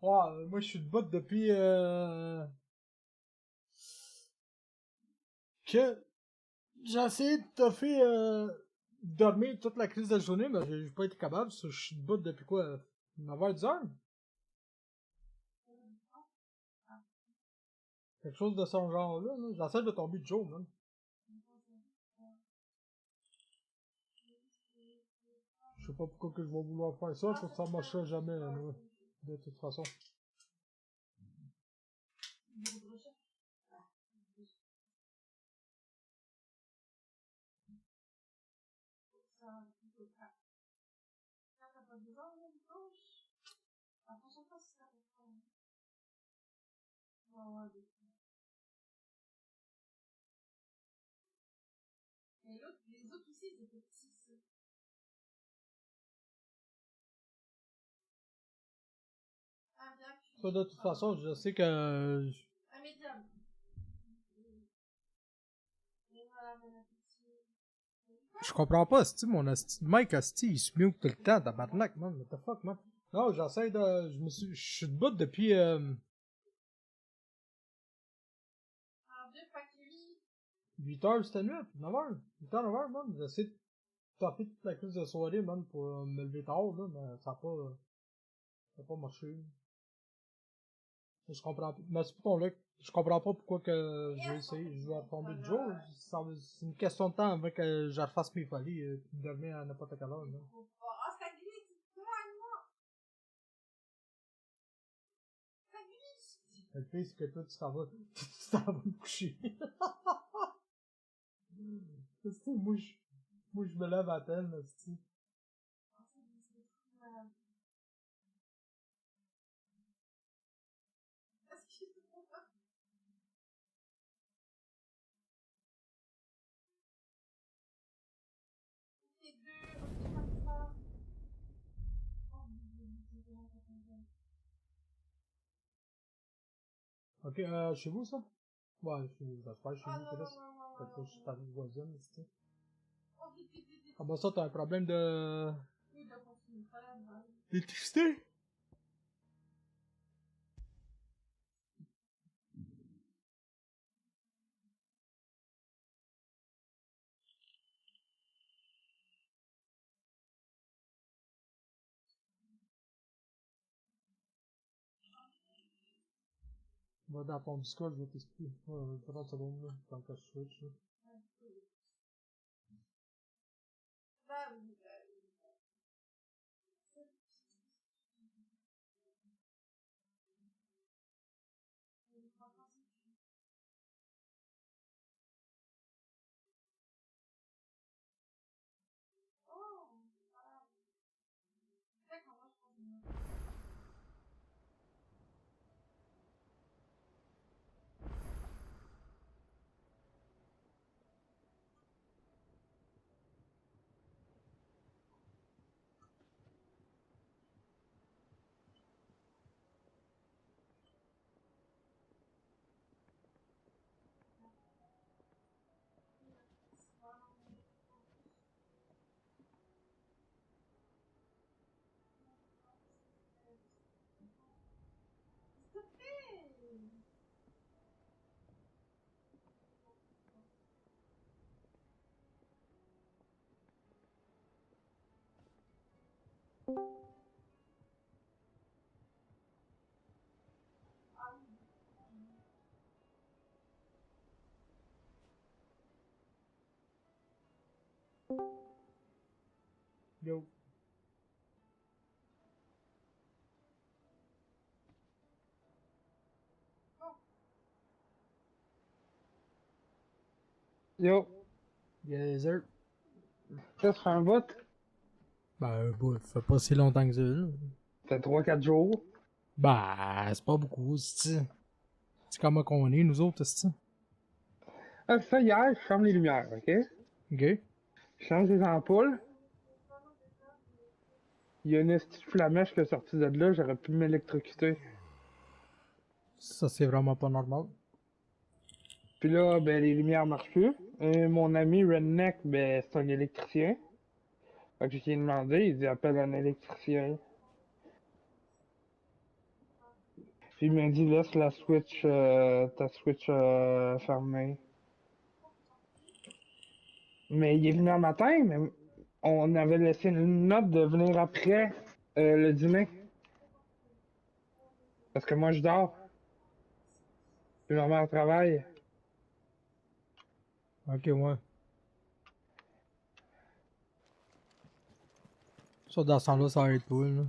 Ouais, moi je suis debout depuis que j'ai essayé de toffer dormir toute la crise de la journée, mais j'ai pas été capable. Je suis debout depuis quoi? 9h, 10h? Quelque chose de ce genre-là. J'essaie de tomber de jour, même. Je sais pas pourquoi que je vais vouloir faire ça, parce que ça marchera jamais, de toute façon. Ça, de toute façon, je sais que... Je comprends pas, asti, mon asti de mic, asti, il se mute tout le temps, tabarnak, man, what the fuck, man. Non, j'essaie de... Je suis debout depuis... 8h cette nuit, 9h, 8h, 9h, man. J'essaie de taper toute la crise de soirée, man, pour me lever tard, là, mais ça a pas marché. Je comprends pas. Merci pour ton look. Je comprends pas pourquoi que je vais essayer, je vais retomber de jour. C'est une question de temps avant que je refasse mes folies, dormir à n'importe quelle heure, là. Le pire, c'est que toi, tu t'en vas, tu t'en vas te coucher. Moi, je me lève à peine, là, c'ti. Ok, chez vous, ça? Ouais, j'espère chez vous, Chris. Peut-être que je suis ta voisine, c'ti. Ah bah ça, t'as un problème d'électricité? Va dans ton Discord, je vais t'expliquer. 30 secondes, là, tant que je switch, là. Yo. Yo, Yes, sir. ça fait un bout? Ben, ça fait pas si longtemps que ça, là. Ça fait 3-4 jours. Ben, c'est pas beaucoup, c'est c'est comment qu'on est, nous autres, c'est Ah, ça, hier, je ferme les lumières, ok? ok? Je change les ampoules. Il y a une petite flamèche qui est sortie de là, j'aurais pu m'électrocuter. Ça, c'est vraiment pas normal. Puis là, ben, les lumières marchent plus. Et mon ami Redneck, ben, c'est un électricien. Fait que je lui ai demandé, il dit appelle un électricien. Puis il m'a dit laisse la switch, ta switch fermée. Mais il est venu un matin, mais on avait laissé une note de venir après le dîner. Parce que moi je dors. Puis ma mère travaille. Ok, ouais. Ça, dans ce temps-là, ça arrête pas, là.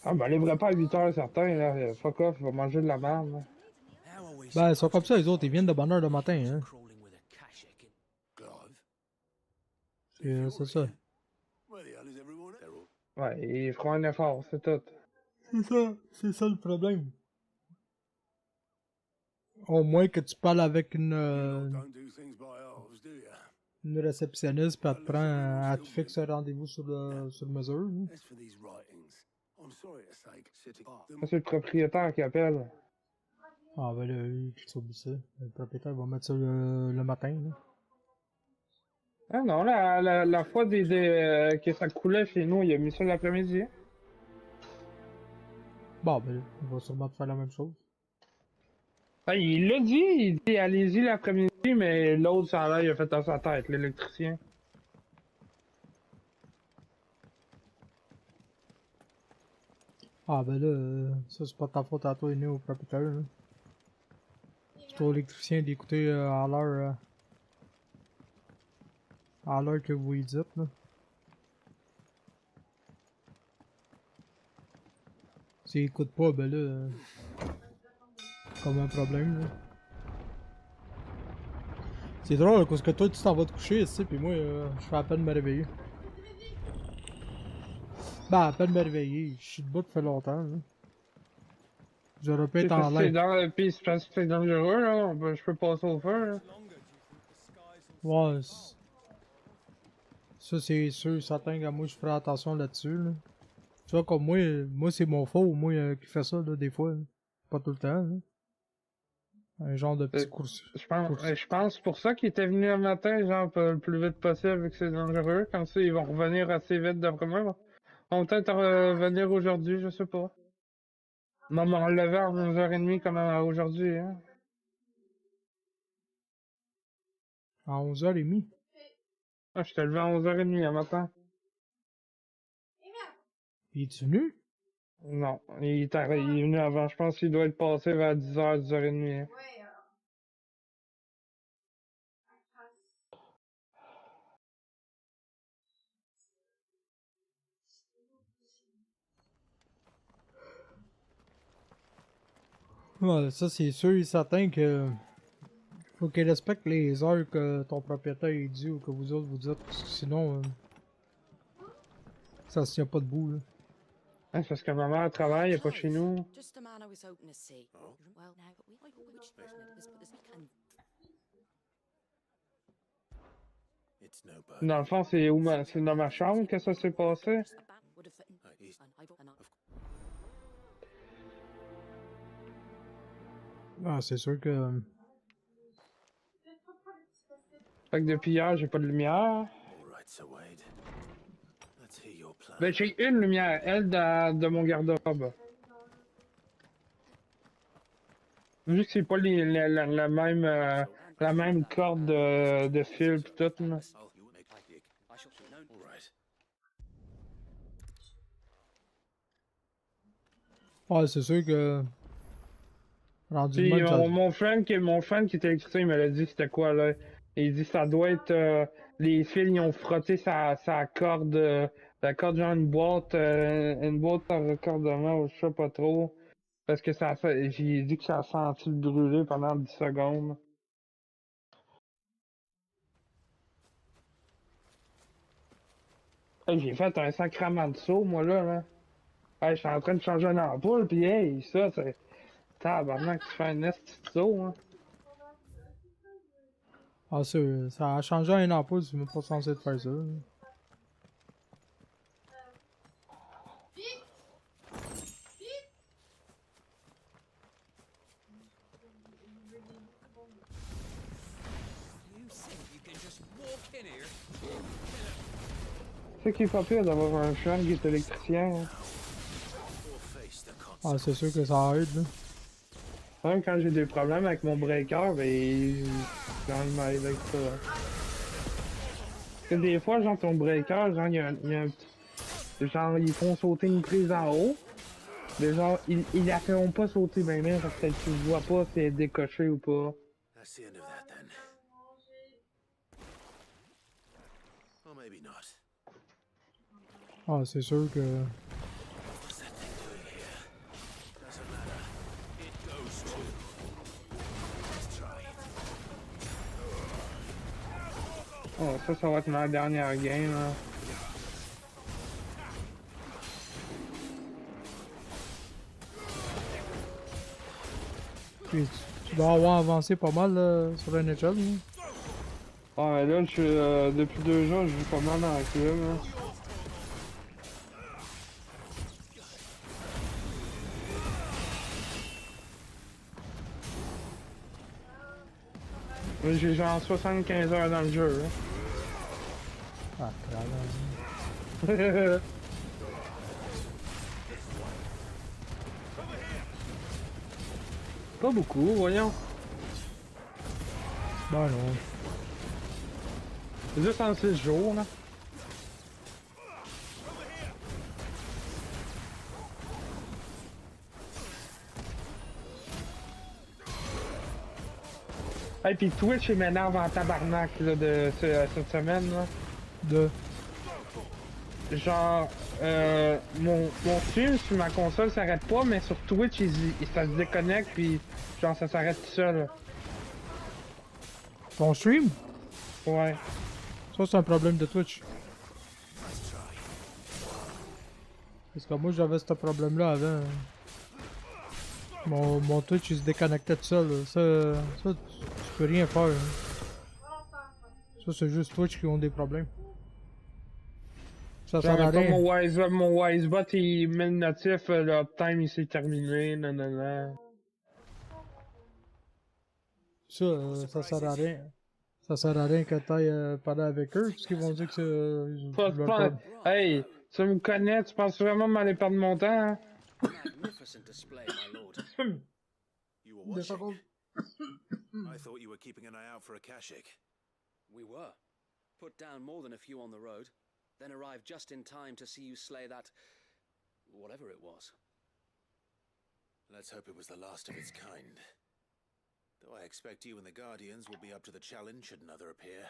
Ah ben livre pas à 8 heures certains, là. Fuck off, il va manger de la merde, là. Ben, ils sont comme ça, les autres, ils viennent de bonne heure le matin, hein. C'est ça. Ouais, ils feront un effort, c'est tout. C'est ça le problème. Au moins que tu parles avec une réceptionniste, puis elle te prend, elle te fixe un rendez-vous sur mesure. Hein. C'est le propriétaire qui appelle. Ah ben là, tu oublies ça. Le propriétaire va mettre ça le matin. Là. Ah non, la fois que ça coulait chez nous, il a mis ça l'après-midi. Bon ben là, il va sûrement te faire la même chose. Ah, il l'a dit, il dit allez-y l'après-midi, mais l'autre, ça a l'air, il a fait dans sa tête, l'électricien. Ah ben là, ça c'est pas de ta faute à toi et ni au propriétaire. Là. C'est au électricien d'écouter à l'heure que vous lui dites. Là. S'il écoute pas, ben là, comme un problème. Là. C'est drôle parce que toi tu t'en vas te coucher ici, puis moi je fais à peine me réveiller. Ben à peine me réveiller, je suis debout depuis longtemps. Là. J'aurais pu être en l'air. Puis c'est parce que c'est dangereux, là. Je peux passer au feu, là. Ouais, ça c'est sûr, certain que moi je ferai attention là-dessus. Là. Tu vois, comme moi c'est mon faux, moi qui fait ça là, des fois. Là. Pas tout le temps. Là. Un genre de petit course. Je pense pour ça qu'il était venu un matin, genre, le plus vite possible, vu que c'est dangereux. Comme ça, ils vont revenir assez vite d'après moi. On va peut-être revenir aujourd'hui, je sais pas. Maman, on levait à 11h30 comme aujourd'hui, hein. À 11h30. Ah, je t'ai levé à 11h30 un matin. Il est-tu venu? Non, il est venu avant. Je pense qu'il doit être passé vers 10h, 10h30. Hein. Ouais, ça c'est sûr et certain que faut qu'il respecte les heures que ton propriétaire il dit ou que vous autres vous dites, parce que sinon ça se tient pas debout là. Hein, c'est parce que ma mère travaille, elle est pas chez nous. Dans le fond, c'est dans ma chambre que ça s'est passé. Ah, c'est sûr que. Fait que depuis hier, j'ai pas de lumière. Ben, j'ai une lumière, elle de mon garde-robe. Vu que c'est pas la même corde de fil pis tout, là. Ouais, c'est sûr que. Rendu de Puis même, ça. mon friend qui était électricien, il me l'a dit c'était quoi là. Il dit ça doit être les fils ils ont frotté sa corde la corde genre une boîte à recordement ou je sais pas trop. Parce que j'ai dit que ça a senti le brûler pendant 10 secondes. Hey, j'ai fait un sacrament de saut, moi là. Hey, je suis en train de changer une ampoule, pis hey, ça, c'est. Tabarnak, tu fais un esti de saut, hein. Ah, ça a changé une ampoule, c'est même pas censé de faire ça. C'est qui est pas pire d'avoir un chien qui est électricien, hein. Ah, c'est sûr que ça aide, là. Même quand j'ai des problèmes avec mon breaker, ben. Genre, il m'aide avec ça. Parce que des fois, genre, ton breaker, genre, il y a un petit. Genre, ils font sauter une prise en haut. Mais genre, ils la feront pas sauter ben bien, parce que tu vois pas si elle est décochée ou pas. That's the end of that then. Or maybe not. Ah, c'est sûr que. What's that thing doing here? Doesn't matter. It goes to. Let's try it. Oh, ça va être ma dernière game, là. Puis, tu dois avoir avancé pas mal sur NHL, là. Ah, mais là, depuis 2 jours, je joue pas mal dans la club, là. J'ai genre 75 heures dans le jeu, là. Ah, Pas beaucoup, voyons. ben non. C'est juste en 6 jours, là. Hey, pis Twitch, il m'énerve en tabarnak, là, cette semaine, là. De. Genre, mon stream sur ma console s'arrête pas, mais sur Twitch, ça se déconnecte, puis genre, ça s'arrête tout seul. Ton stream? Ouais. Ça, c'est un problème de Twitch. Parce que moi, j'avais ce problème-là avant. Mon Twitch, il se déconnectait tout seul. Ça, tu peux rien faire. Ça, c'est juste Twitch qui ont des problèmes. Ça sert à Comme rien. mon Wisebot, il met le notif, le uptime, il s'est terminé, nanana. Ça sert à rien. Ça sert à rien que t'ailles parler avec eux, parce qu'ils vont dire que Pas, c'est leur pas, problème. hey, tu me connais, tu penses vraiment m'aller perdre mon temps, hein? Magnificent display, my lord. You were Des watching. secondes. I thought you were keeping an eye out for a Kashik. We were. Put down more than a few on the road, then arrived just in time to see you slay that... whatever it was. Let's hope it was the last of its kind. Though I expect you and the Guardians will be up to the challenge should another appear.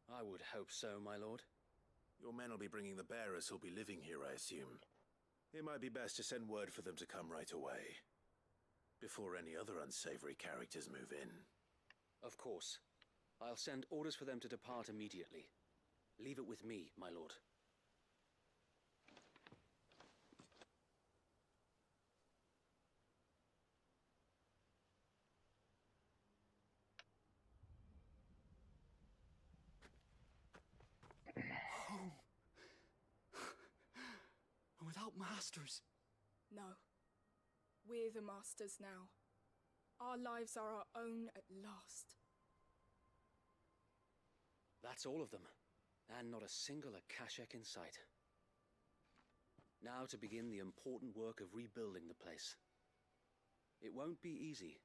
I would hope so, my lord. Your men will be bringing the bearers who'll be living here, I assume. It might be best to send word for them to come right away, before any other unsavory characters move in. Of course. I'll send orders for them to depart immediately. Leave it with me, my lord. Home. Without masters. No. We're the masters now. Our lives are our own at last. That's all of them, and not a single Akashek in sight. Now to begin the important work of rebuilding the place. It won't be easy,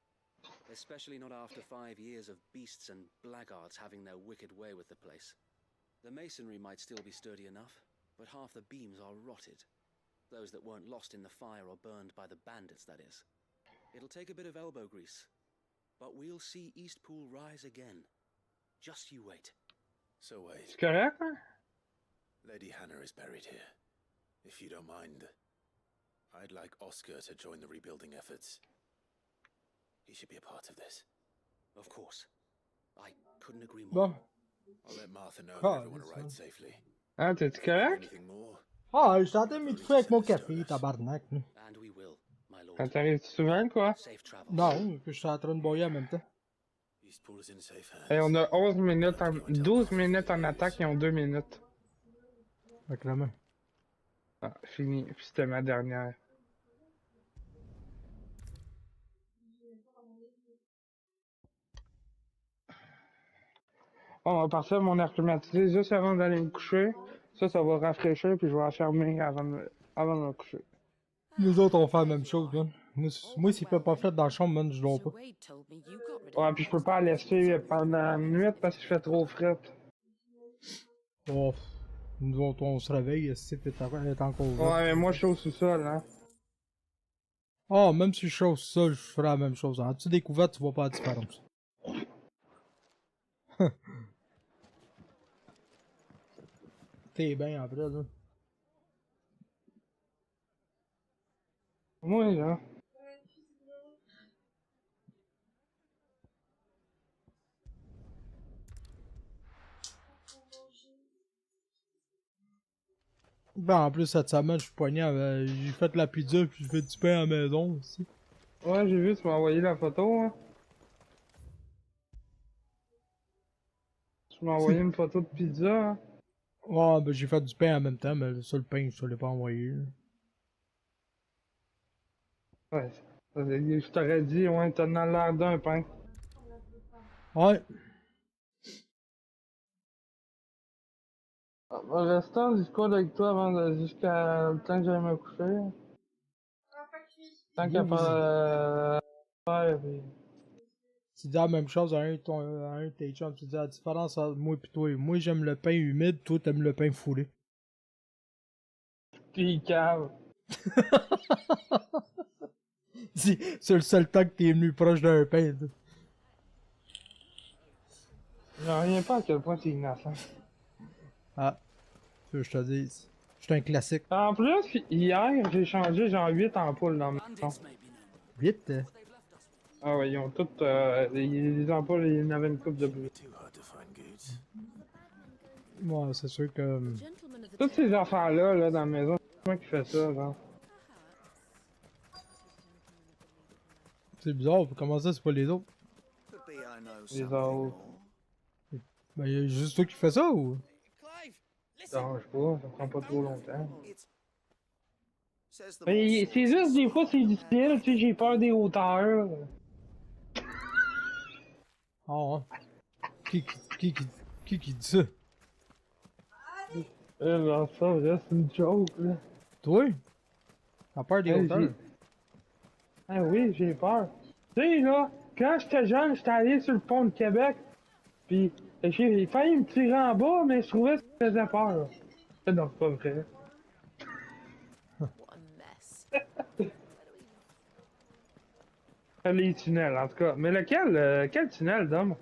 especially not after 5 years of beasts and blackguards having their wicked way with the place. The masonry might still be sturdy enough, but half the beams are rotted. Those that weren't lost in the fire or burned by the bandits, that is. It'll take a bit of elbow grease, but we'll see Eastpool rise again. Just you wait. So wait, C'est correct, hein? Lady Hannah is buried here. If you don't mind, I'd like Oscar to join the rebuilding efforts. He should be a part of this. Of course. I couldn't agree more. Bon. I'll let Martha know Ah, that everyone yes, arrived man. safely. Ah, t'es-tu correct? Anything more? Ah, je suis en train de m'étouffer avec mon café, tabarnak. là. And we will, my lord. Ça t'arrive souvent, quoi? Safe travels. Non, que je suis en train de boyer en même temps. Eastpool is in safe hands. Et on a 11 minutes en... 12 minutes en attaque et on 2 minutes. Avec la main. Ah, fini. Puis c'était ma dernière. Bon, on va partir mon air climatisé juste avant d'aller me coucher. Ça va rafraîchir, puis je vais la fermer avant de me coucher. Nous autres, on fait la même chose, man. Moi s'il fait pas fait dans la chambre, man, je dors pas. Ouais, puis je peux pas la laisser pendant la nuit parce qu'il fait trop fret. Oh, nous autres, on se réveille, si t'es encore ouvert. Ouais, mais moi je suis au sous-sol, hein. Ah, même si je suis au sol, je ferai la même chose. En dessous des couvertes, tu vois pas la différence. T'es bien après, là. Moi, là. Ben, en plus, cette semaine, je suis poigné, j'ai fait la pizza, puis je fais du pain à la maison aussi. Ouais, j'ai vu, tu m'as envoyé la photo, hein. Tu m'as envoyé une photo de pizza, hein. Ouais, ben, j'ai fait du pain en même temps, mais ça, le pain, je te l'ai pas envoyé. Là. Ouais, je t'aurais dit, ouais, t'as dans l'air d'un pain. Ouais. Restant, je quoi avec toi jusqu'à le temps que j'aille me coucher. Tant qu'à faire, puis... Tu dis la même chose à un de tes chums, tu dis la différence entre moi et toi. Moi, j'aime le pain humide, toi, t'aimes le pain foulé. Puis cave. C'est le seul temps que t'es venu proche d'un pain. Toi. Je reviens pas à quel point c'est innocent. Ah, tu veux que je te dise. Je suis un classique. En plus, hier, j'ai changé genre 8 ampoules dans ma maison. Vite. Ah ouais, ils ont toutes... les ampoules, il y en avait une coupe de bleu. Too hard to find goods. Ouais, c'est sûr que... Tous ces affaires-là, là, dans la maison, c'est moi qui fais ça, genre. C'est bizarre, comment ça, c'est pas les autres? Could be I know Les something autres. more. Ben, y'a juste toi qui fais ça, ou? Clive, Ça listen. dérange pas, ça prend pas trop longtemps. It's says the Mais more c'est sorts juste of des fois, c'est soil difficile, tu sais, j'ai peur des hauteurs. Ah, ouais. Qui dit ça? Non, ça, là, c'est une joke, là. Toi? T'as peur des Hey, hauteurs? Ah oui, j'ai peur. Tu sais, là, quand j'étais jeune, j'étais allé sur le pont de Québec, pis j'ai failli me tirer en bas, mais je trouvais que ça faisait peur. Non, c'est pas vrai. What a mess. Les tunnels, en tout cas. Mais lequel, quel tunnel, Dom?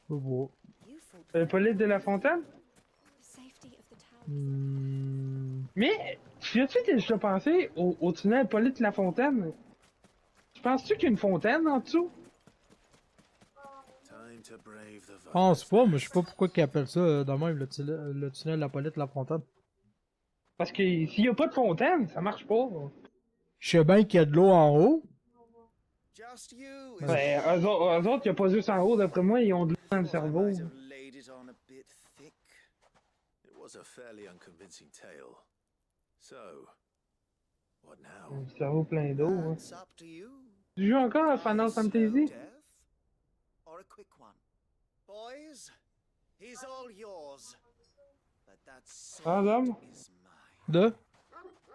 Je vois. You thought Paulette de la Fontaine? the safety of the town. Mais, as-tu déjà pensé au tunnel Paulette de la Fontaine? Tu penses-tu qu'il y a une fontaine en dessous? time to brave the Je pense pas, mais je sais pas pourquoi ils appellent ça de même, le tunnel La Palette, La Fontaine. Parce que s'il y a pas de fontaine, ça marche pas. Je sais bien qu'il y a de l'eau en haut. Just you. Ben, eux autres, il y a pas juste en haut, d'après moi, ils ont de l'eau dans le cerveau. I might have laid it on a bit thick. It was a fairly unconvincing tale. So, what now? Le cerveau plein d'eau. Hein. It's up to you. Tu joues encore à Final Slow Fantasy? death or a quick one? Boys, he's all yours. But that Ah, sword Dom? is mine. De?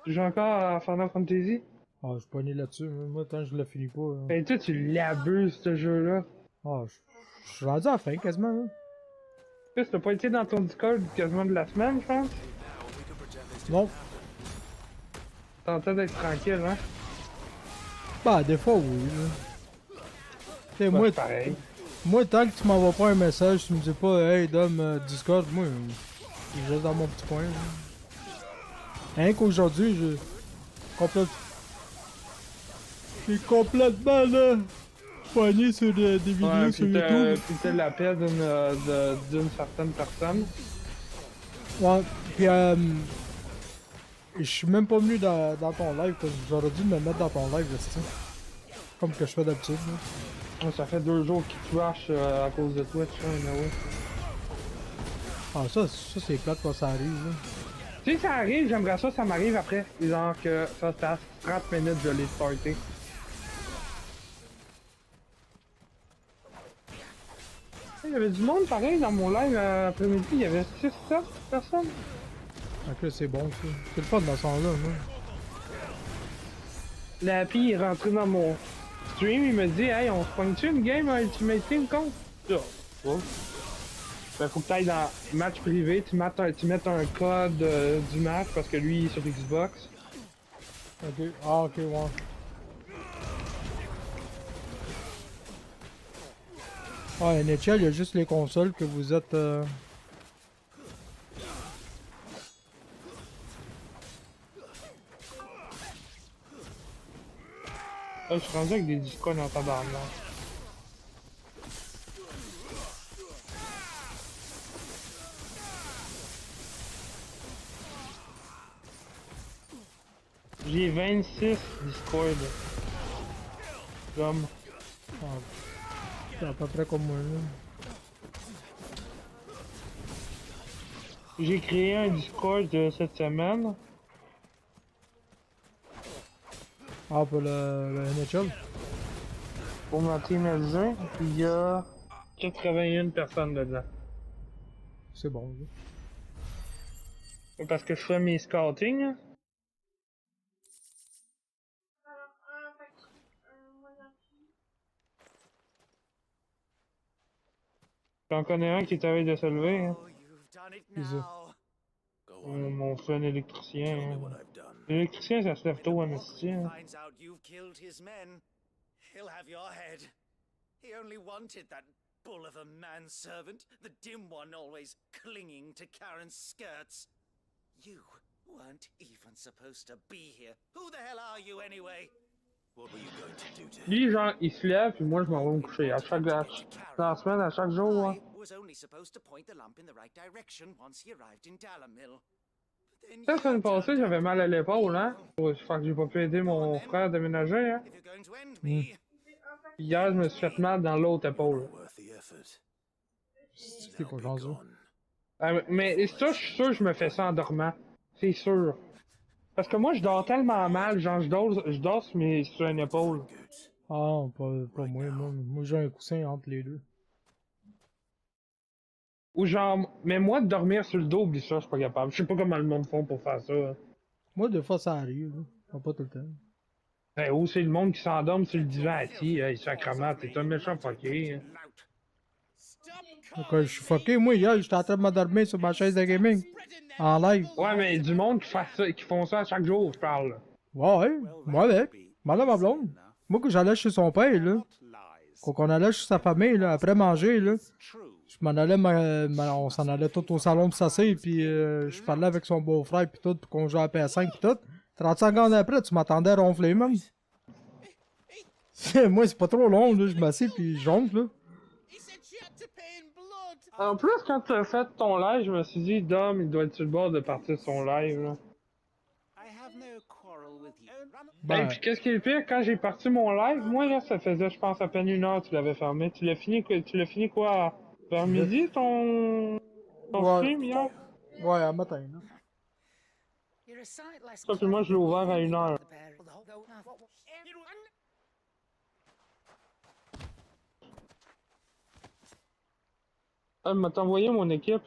Tu joues encore à Final Fantasy? Ah, je suis pogné là-dessus. Moi, tant que je le finis pas. Ben, toi, tu l'abuses, ce jeu-là. Ah, je suis rendu à la fin quasiment. Hein. Tu t'as pas été dans ton Discord quasiment de la semaine, je pense? Non. Tentais d'être tranquille, hein? Bah, des fois, oui. Tu sais, Bah, moi, c'est pareil. Moi, tant que tu m'envoies pas un message, tu me dis pas, hey, Dom, Discord, moi, je suis juste dans mon petit coin. Là. Rien qu'aujourd'hui, j'ai complètement, là, poigné sur des vidéos Ouais, sur pis YouTube. t'as la paix d'une certaine personne. Ouais, puis je suis même pas venu dans ton live, parce que j'aurais dû me mettre dans ton live, là, comme que je fais d'habitude. Ouais, ça fait 2 jours qu'il crash à cause de Twitch, hein, mais ouais. Ah, ça c'est plate quand ça arrive, là. Si ça arrive, j'aimerais ça m'arrive après. Genre que ça fasse 30 minutes de les starter. Il y avait du monde pareil dans mon live après-midi, il y avait 6-7 personnes. Ok, c'est bon, ça. C'est le fun dans ce sens-là, moi. La fille est rentrée dans mon stream, il me dit hey, on se pogne-tu une game Ultimate Team contre? Ouais. Ben faut que t'ailles dans match privé, tu mettes un code du match parce que lui il est sur Xbox. Ok, ah ok, ouais. Ah, NHL, il y a juste les consoles que vous êtes... Ah, je suis rendu avec des discours en tabarnak. J'ai 26 Discord. Comme. C'est à peu près comme moi, là. J'ai créé un Discord cette semaine. Ah, pour le NHL? Pour ma team L1, il y a 81 personnes dedans. C'est bon, là. Parce que je fais mes scouting. J'en connais un qui est arrivé de se lever. Hein. C'est ça. Go on. On fait un électricien. Tell me Hein. what I've done. L'électricien, ça se lève tôt, hein, hein. Finds out you've killed his men, he'll have your head. He only wanted that bull of a manservant, the dim one always clinging to Karen's skirts. You weren't even supposed to be here. Who the hell are you anyway? What were you going to do to him? Lui, genre, il se lève, puis moi, je m'en vais me coucher. Dans la semaine, à chaque jour. Hein. I was only supposed to point the lamp in the right direction once he arrived in Dalamil. La semaine passée, j'avais mal à l'épaule, hein. Fait que j'ai pas pu aider mon frère à déménager, hein. If you're going to end me, Hier, je me suis fait mal dans l'autre épaule. Worth the effort. C'est Now pas be rendu. gone. Mais ça, je suis sûr que je me fais ça en dormant. C'est sûr. Parce que moi, je dors tellement mal, genre, je dors sur une épaule. Good. Ah, pas moi, moi j'ai un coussin entre les deux. Ou genre, mais moi, de dormir sur le dos, oublie ça, je suis pas capable. Je sais pas comment le monde font pour faire ça. Hein. Moi, des fois, ça arrive, là. Pas tout le temps. Ben, ou c'est le monde qui s'endorme sur le divan assis, hey, sacrement, t'es un méchant fucké. Hein. Donc, je suis fucké, moi, hier, j'étais en train de m'endormir sur ma chaise de gaming. En live. Ouais, mais du monde qui font ça chaque jour, je parle. Ouais, moi avec. Moi là, ma blonde. Moi, quand j'allais chez son père, là. Quand on allait chez sa famille, là, après manger, là. Je m'en allais, on s'en allait tout au salon pour s'asseoir, puis je parlais avec son beau-frère, puis tout, puis qu'on jouait à PS5, puis tout. 35 secondes après, tu m'attendais ronfler, même. Moi, c'est pas trop long, là. Je m'assieds, puis je ronfle, là. En plus, quand tu as fait ton live, je me suis dit, Dom, il doit être sur le bord de partir son live, là. Ben, Et puis qu'est-ce qui est le pire, quand j'ai parti mon live, moi là, ça faisait, je pense, à peine 1 heure que tu l'avais fermé. Tu l'as fini quoi? Vers midi, ton stream hier? ouais, à matin, là. Ça, puis moi, je l'ai ouvert à 1 heure. Elle m'a envoyé mon équipe.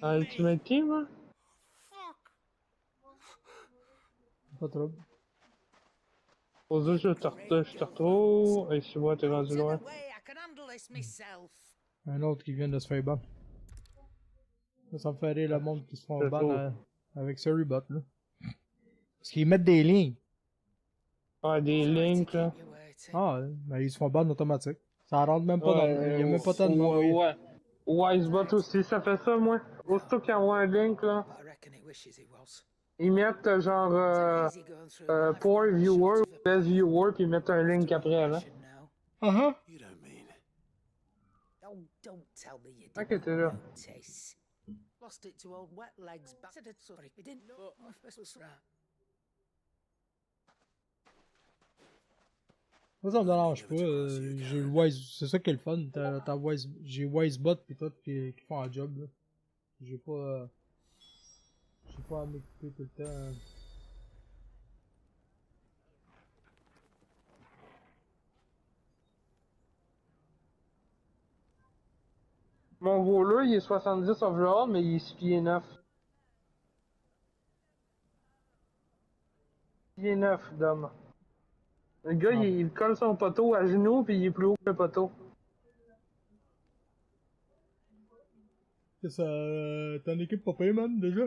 Ultimate Team, hein? Pas trop. Pour dire, je te retrouve. Et si moi, t'es rendu loin. Un autre qui vient de se faire ban. Ça me fait rire le monde qui se font C'est ban trop. avec ce rebot, là. Parce qu'ils mettent des liens. Ouais, des links, là. Ah, ouais, mais ils se font ban automatique. Ça rentre même pas dans le... Il y a même pas tant de Ouais, moyens. ouais. Wisebot aussi, ça fait ça, moi. Aussitôt qu'il y a un link, là, I reckon it wishes it was. ils mettent genre Easy going through life poor with no viewer, shortage of best opinions. viewer, puis ils mettent un link après, là. Should know. Uh-huh. You don't mean. Oh, don't tell me you Ok, didn't t'es là. notice. Lost it to old wet legs back. Sorry, we didn't know. This was right. Moi, ça me dérange pas. J'ai le Wise... C'est ça qui est le fun. J'ai Wisebot pis tout qui font un job, là. J'ai pas... J'ai pas à m'occuper tout le temps. Mon voleur, il est 70 overall, mais il est 6 pieds 9. 6 pieds 9 d'homme. Le gars, Ah. il colle son poteau à genoux, puis il est plus haut que le poteau. C'est ça... T'as une équipe pas payée, man, déjà?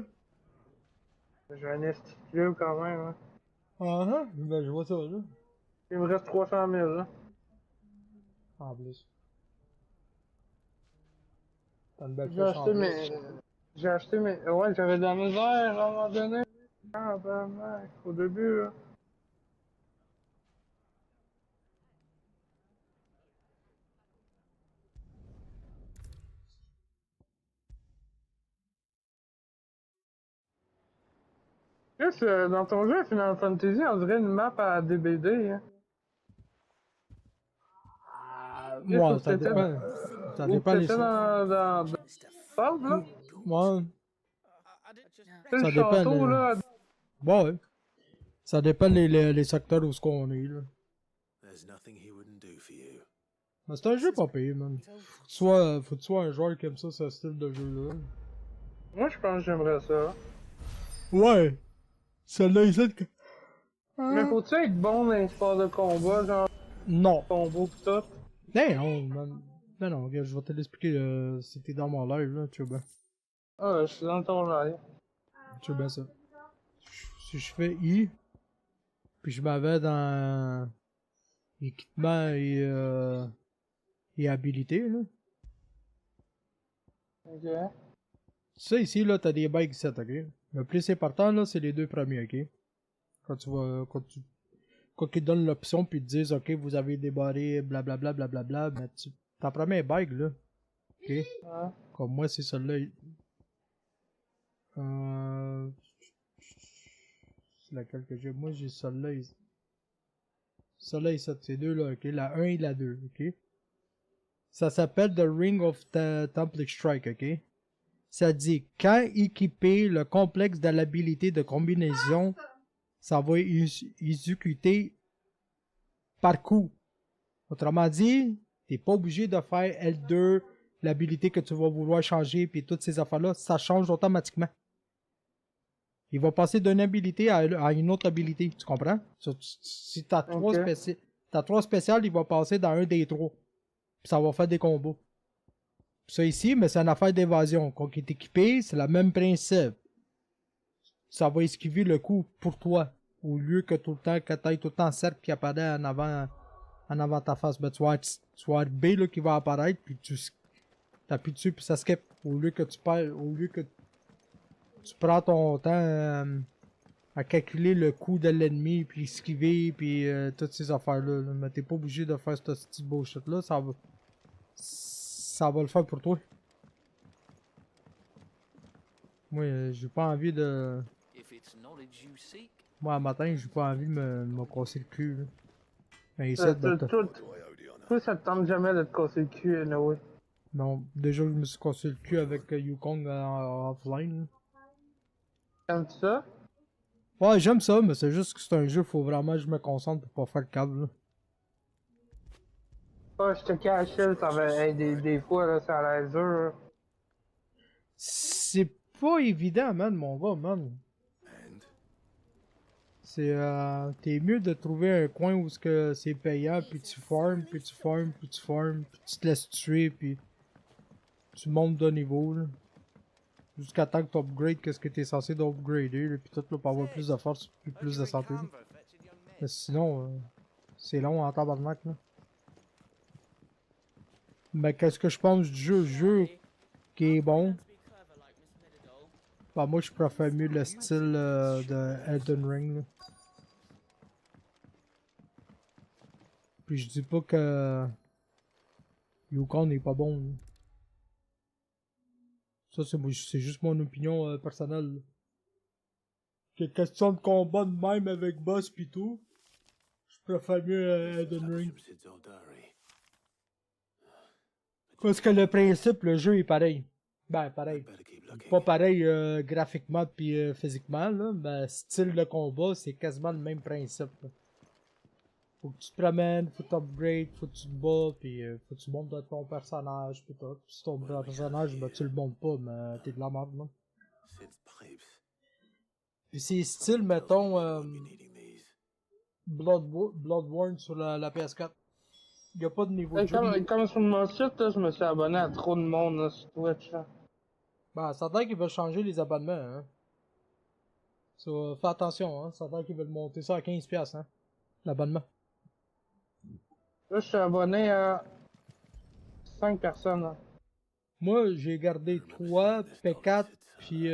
J'ai un esti de club quand même, hein. Ah, ben je vois ça, là. Il me reste 300 000, là. En plus. T'as une belle J'ai flèche en acheté plus. mes... J'ai acheté mes... Ouais, j'avais de la misère à un moment donné. Ah, ben, mec, au début, là. Juste, dans ton jeu Final Fantasy, on dirait une map à DBD, hein. Juste Ouais, où ça t'étais dépend. Ça où dépend les... t'étais dans Pub, là. Ouais, C'est le ça dépend château, les... là. Bon, ouais. Ça dépend les secteurs où ce qu'on est, là. There's nothing he wouldn't do for you. Mais c'est un jeu pas payé, man. Faut que tu sois un joueur qui aime ça, ce style de jeu-là. Moi, je pense que j'aimerais ça. Ouais! Celle-là, ici... Mais faut-tu être bon dans les sports de combat, genre Non! combo pis tout? Non, man. Non, regarde, je vais te l'expliquer si t'es dans mon live, là, tu vois bien. Ah, je suis dans ton live. Tu vois bien ça. Si je fais I, puis je m'en vais dans équipement et habilité, là. Ok. Ça, ici, là, t'as des bikes 7, ok? Le plus important, là, c'est les deux premiers, ok? Quand ils te donnent l'option, puis ils te disent, ok, vous avez débarré, blablabla, blablabla, ben, ta première bike, là, ok? Ouais. Comme moi, c'est celle-là. C'est laquelle que j'ai? Moi, j'ai celle-là. Celle-là et ces deux-là, ok? La 1 et la 2, ok? Ça s'appelle The Ring of Temple Strike, ok? Ça dit, quand équipé, le complexe de l'habilité de combinaison, ça va exécuter par coup. Autrement dit, t'es pas obligé de faire L2, l'habilité que tu vas vouloir changer, puis toutes ces affaires-là, ça change automatiquement. Il va passer d'une habilité à une autre habilité, tu comprends? Si t'as trois spéciales, il va passer dans un des trois. Puis ça va faire des combos. Ça ici, mais c'est une affaire d'évasion. Quand il est équipé, c'est le même principe. Ça va esquiver le coup pour toi. Au lieu que tout le temps, que t'ailles tout le temps en cercle qui apparaît en avant ta face. Ben, tu vas avoir B là, qui va apparaître, puis tu appuies dessus, puis ça skip. Au lieu que tu prends ton temps à calculer le coup de l'ennemi, puis esquiver, puis toutes ces affaires-là. Là. Mais t'es pas obligé de faire ce petit bullshit-là. Ça va le faire pour toi. Moi, j'ai pas envie de... Moi, un matin, j'ai pas envie de me casser le cul, là. Mais ici, Toi, ça te tente jamais de te casser le cul, anyway. non, déjà, je me suis cassé le cul avec Yukong offline. T'aimes-tu ça? Ouais, j'aime ça, mais c'est juste que c'est un jeu, faut vraiment que je me concentre pour pas faire le câble, là. Ah, je te cachais, ça avait des fois, là, ça a l'air dur, là. C'est pas évident, man, mon gars, man. C'est, t'es mieux de trouver un coin où c'est payant, puis tu farmes, puis tu farmes, puis tu farmes, puis tu te laisses tuer, puis tu montes de niveau, là. Jusqu'à temps que tu upgrades qu'est-ce que t'es censé d'upgrader, là, puis tout, là, pour avoir plus de force, puis plus de santé. Mais sinon, c'est long en tabarnak, là. Mais qu'est-ce que je pense du jeu? Le jeu qui est bon. Bah, moi, je préfère mieux le style de Elden Ring, là. Puis je dis pas que Yukon n'est pas bon, là. Ça, c'est juste mon opinion personnelle, là. Que question de combat de même avec boss pis tout, je préfère mieux Elden Ring. Parce que le principe, le jeu est pareil. Ben, pareil. Pas pareil graphiquement puis physiquement, là, mais style de combat, c'est quasiment le même principe, là. Faut que tu te promènes, faut que tu upgrades, faut que tu te bats, puis faut que tu montes de ton personnage, pis tout. Pis si ton personnage, ben tu le montes pas, mais t'es de la merde, là. Puis c'est style, mettons, Bloodborne sur la PS4. Y a pas de niveau de jeu. Comme sur mon site, là, je me suis abonné à trop de monde là, sur Twitch. Là. Ben, ça a l'air qu'ils veulent changer les abonnements, hein. So, fais attention, hein. Ça a l'air qu'ils veulent monter ça à 15$, hein. L'abonnement. Là, je suis abonné à 5 personnes. Là. Moi, j'ai gardé 3, P4, puis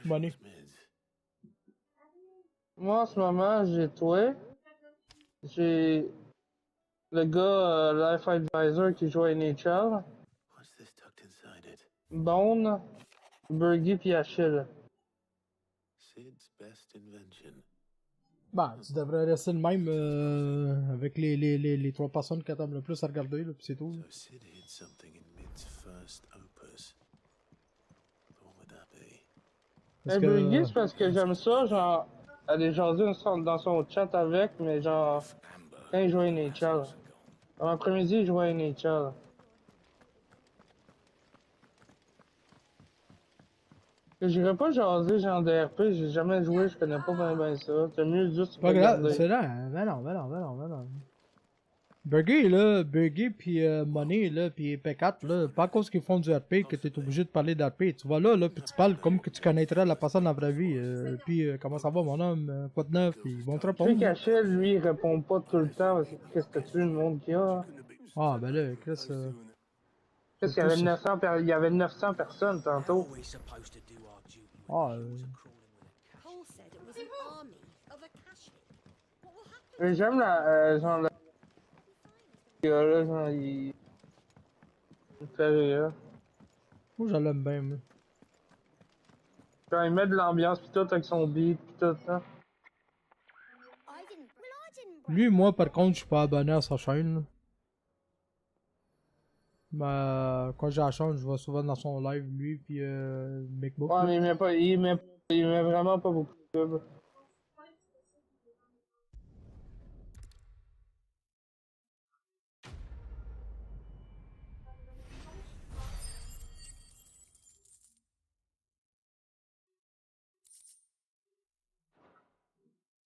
Money. Moi, en ce moment, j'ai toi. J'ai le gars Life Advisor qui joue à NHL. Bone, Burgie puis Achille. Bah, tu devrais rester le même avec les 3 personnes que t'aimes le plus à regarder, là, pis c'est tout. Parce Burgie, c'est parce que j'aime ça, genre, aller jaser dans son chat avec, mais genre, quand il joue à NHL. En après-midi, il joue à NHL. J'irais pas jaser genre de RP, j'ai jamais joué, je connais pas bien ça. C'est mieux juste Pas grave, regarder. c'est là, ben non. Burger pis Money, là, pis P4, là, pas à cause qu'ils font du RP que t'es obligé de parler d'RP. Tu vas là, pis tu parles comme que tu connaîtrais la personne dans la vraie vie. Comment ça va, mon homme, quoi de neuf, pis ils vont te Tu sais répondre. qu'Achille, lui, il répond pas tout le temps, parce que qu'est-ce que tu veux, le monde qu'il y a? Ah, ben là, Chris, Qu'est-ce qu'il y avait 900, il y avait 900 personnes tantôt. ah, Cole said it was an army of Akashi. What will happen? J'aime la, genre, le gars là, genre, il me fait rire. moi, je l'aime bien, moi. Quand il met de l'ambiance pis tout avec son beat pis tout, hein. I didn't. Lui, moi, par contre, je suis pas abonné à sa chaîne, là. Mais quand j'ai la chance, je vais souvent dans son live, lui, pis MacBook. Ouais, là. mais il met vraiment pas beaucoup de pubs.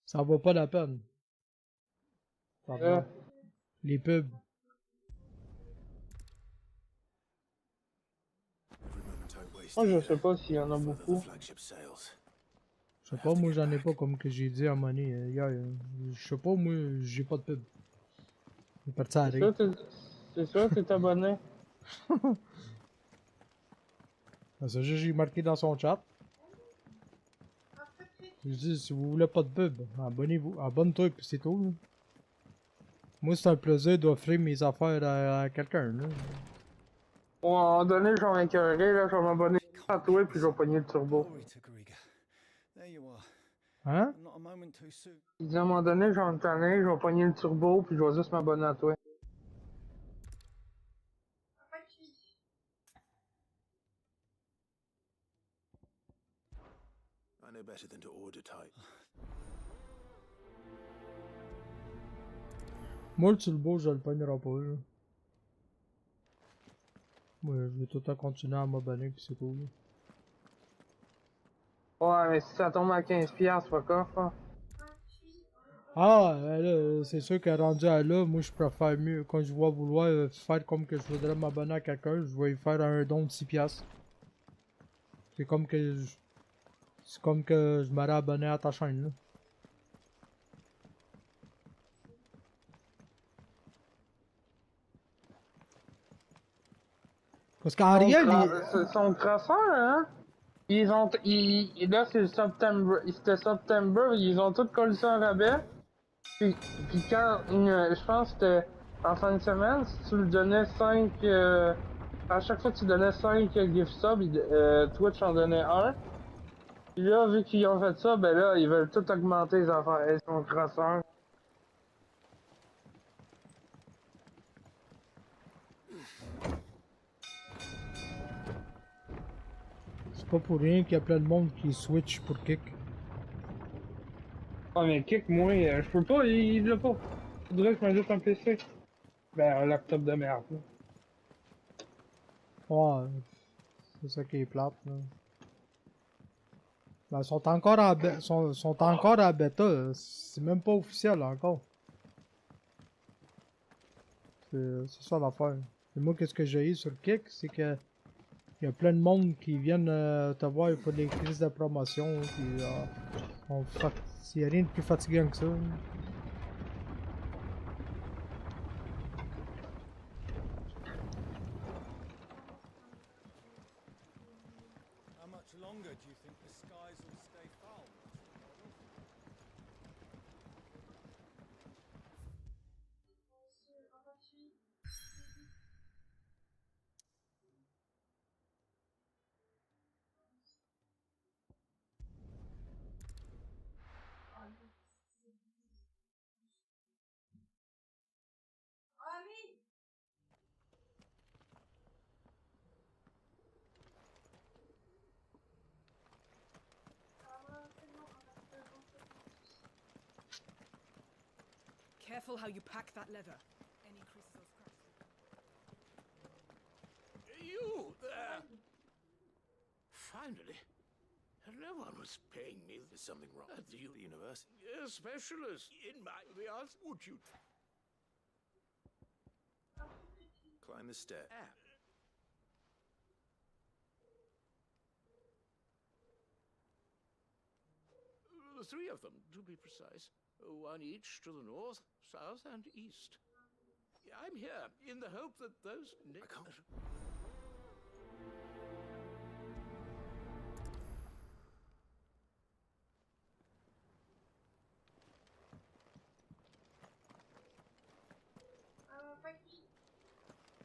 Ça vaut pas la peine. Ça va. Les pubs. Moi, je sais pas s'il y en a beaucoup. Je sais pas, moi j'en ai pas comme que j'ai dit à Money hier. Je sais pas, moi j'ai pas de pub. Il est parti à rire. C'est sûr, t'es abonné? C'est juste j'ai marqué dans son chat. Je dis si vous voulez pas de pub, abonnez-vous, abonne-toi puis c'est tout. Là. Moi c'est un plaisir d'offrir mes affaires à quelqu'un. Là. Bon, à un moment donné, je vais m'écœurer, là, je vais m'abonner à toi puis je vais pogner le turbo. Hein? Je dis à un moment donné, je vais me tanner, je vais pogner le turbo puis je vais juste m'abonner à toi. I know better than to order tight. Moi le turbo je le pognerai pas. Là. Moi je vais tout le temps continuer à m'abonner puis c'est tout. Là. Ouais, mais si ça tombe à 15$, fuck off, hein. Ah, là, c'est sûr que rendu à là, moi je préfère mieux, quand je vois vouloir faire comme que je voudrais m'abonner à quelqu'un, je vais lui faire un don de 6$. C'est comme que je m'aurais abonné à ta chaîne, là. Parce qu'en réel, Son crosseur, hein? Ils ont. Là, c'est September. C'était September, ils ont tout collé ça en rabais. Puis quand. Je pense que c'était en fin de semaine, si tu le donnais 5. À chaque fois que tu donnais 5 gift subs, Twitch en donnait un. Puis là, vu qu'ils ont fait ça, ben là, ils veulent tout augmenter les affaires. Ils sont crosseurs. c'est pas pour rien qu'il y a plein de monde qui switch pour kick. Ah, mais Kick, moi, je peux pas, il l'a pas. Faudrait que je m'ajoute un PC. Ben, un laptop de merde. Là. Ouais, c'est ça qui est plate, là. Ben, ils sont encore en sont encore à bêta, c'est même pas officiel encore. C'est ça l'affaire. Et moi, qu'est-ce que j'ai eu sur Kick, c'est que il y a plein de monde qui viennent te voir pour les crises de promotion, puis il y a rien de plus fatigant que ça. How much longer do you think the skies will stay foul? Careful how you pack that leather. Any crystals cracked. You there! Finally. No one was paying me. There's something wrong at the university. A specialist in my asked, would you climb the stair? The three of them, to be precise. One each to the north, south, and east. I'm here in the hope that those... I can't...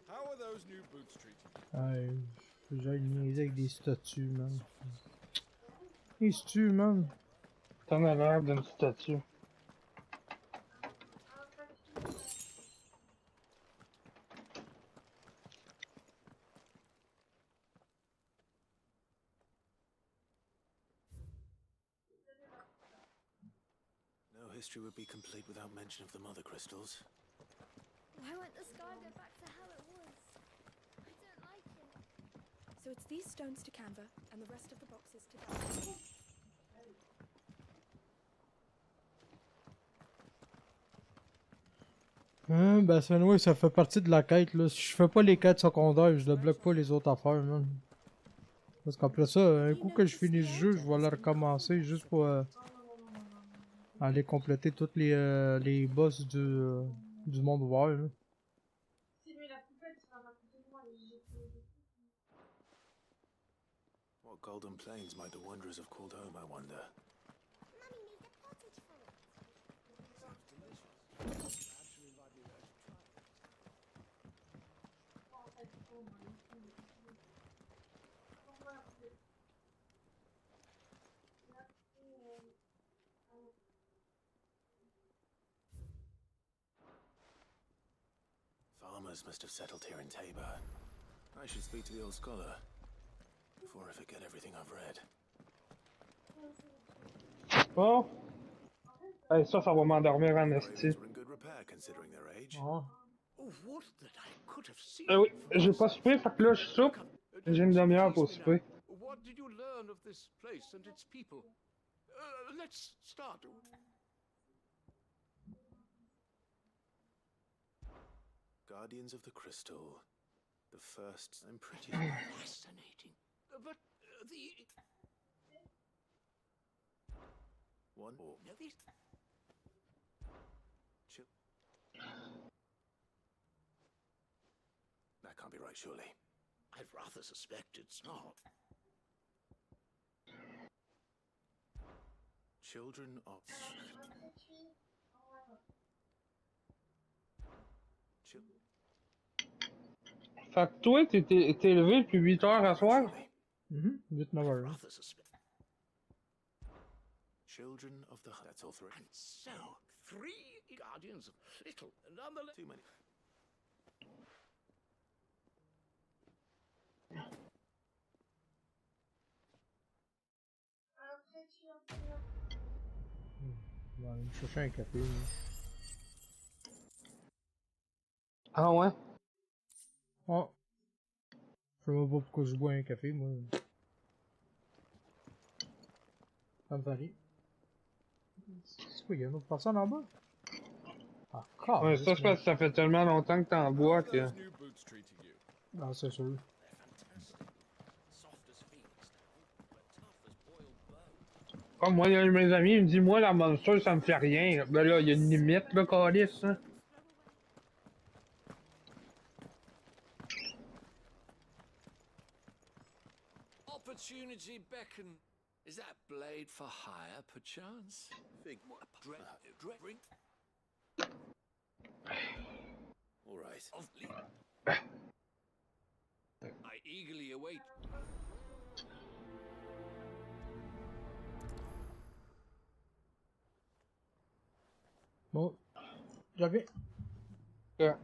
How are those new boots treating Ouais, j'ai niaisé avec des statues, man. Des statues, man. T'en as l'air d'une statue. No history would be complete without mention of the mother crystals. Why won't the sky go back to how it was? I don't like it. So it's these stones to Canva and the rest of the boxes to Dad. Ben, oui, ça fait partie de la quête, là. Si je fais pas les quêtes secondaires, je débloque pas les autres affaires, man. Parce qu'après ça, un coup que je finis le jeu, je vais le recommencer juste pour aller compléter toutes les boss du monde ouvert, là. What golden plains might the wanderers have called home, I wonder? Mummy made a pottage for it. Sounds delicious. Perhaps you'll invite me there to try it. Farmers must have settled here in Tabor. I should speak to the old scholar before I forget everything I've read. Bon. Hey, ça va m'endormir en esti. Ravens were in good repair considering their age. Ah. Would that I could have seen. Oui, j'ai pas soupé, fait que là, je soupe. J'ai une demi-heure pour souper. What did you learn of this place and its people? Let's start. Guardians of the Crystal. The first. I'm pretty fascinating. But the one or these. That can't be right, surely. I'd rather suspect it's not. Children of... Fait que toi, t'es levé depuis 8 heures à soir? 8-9 heures. Rather suspect. Children of the... That's all three. And so, 3 guardians of little, nonetheless... Too many. Je vais aller me chercher un café. Là. Ah ouais? Oh. Je sais même pas pourquoi je bois un café, moi. Ça me fait rire. C'est quoi, il y a une autre personne en bas? Ah, Ouais, ça, c'est parce que ça fait tellement longtemps que t'en bois que... Non, c'est sûr. Comme moi, il y a un de mes amis, il me dit, moi, la monster, ça me fait rien. Ben là, il y a une limite, là, câlisse, hein. Opportunity beckon. Is that blade for hire, perchance? Drink. All right. I eagerly await. Bon. J'avais. Yeah.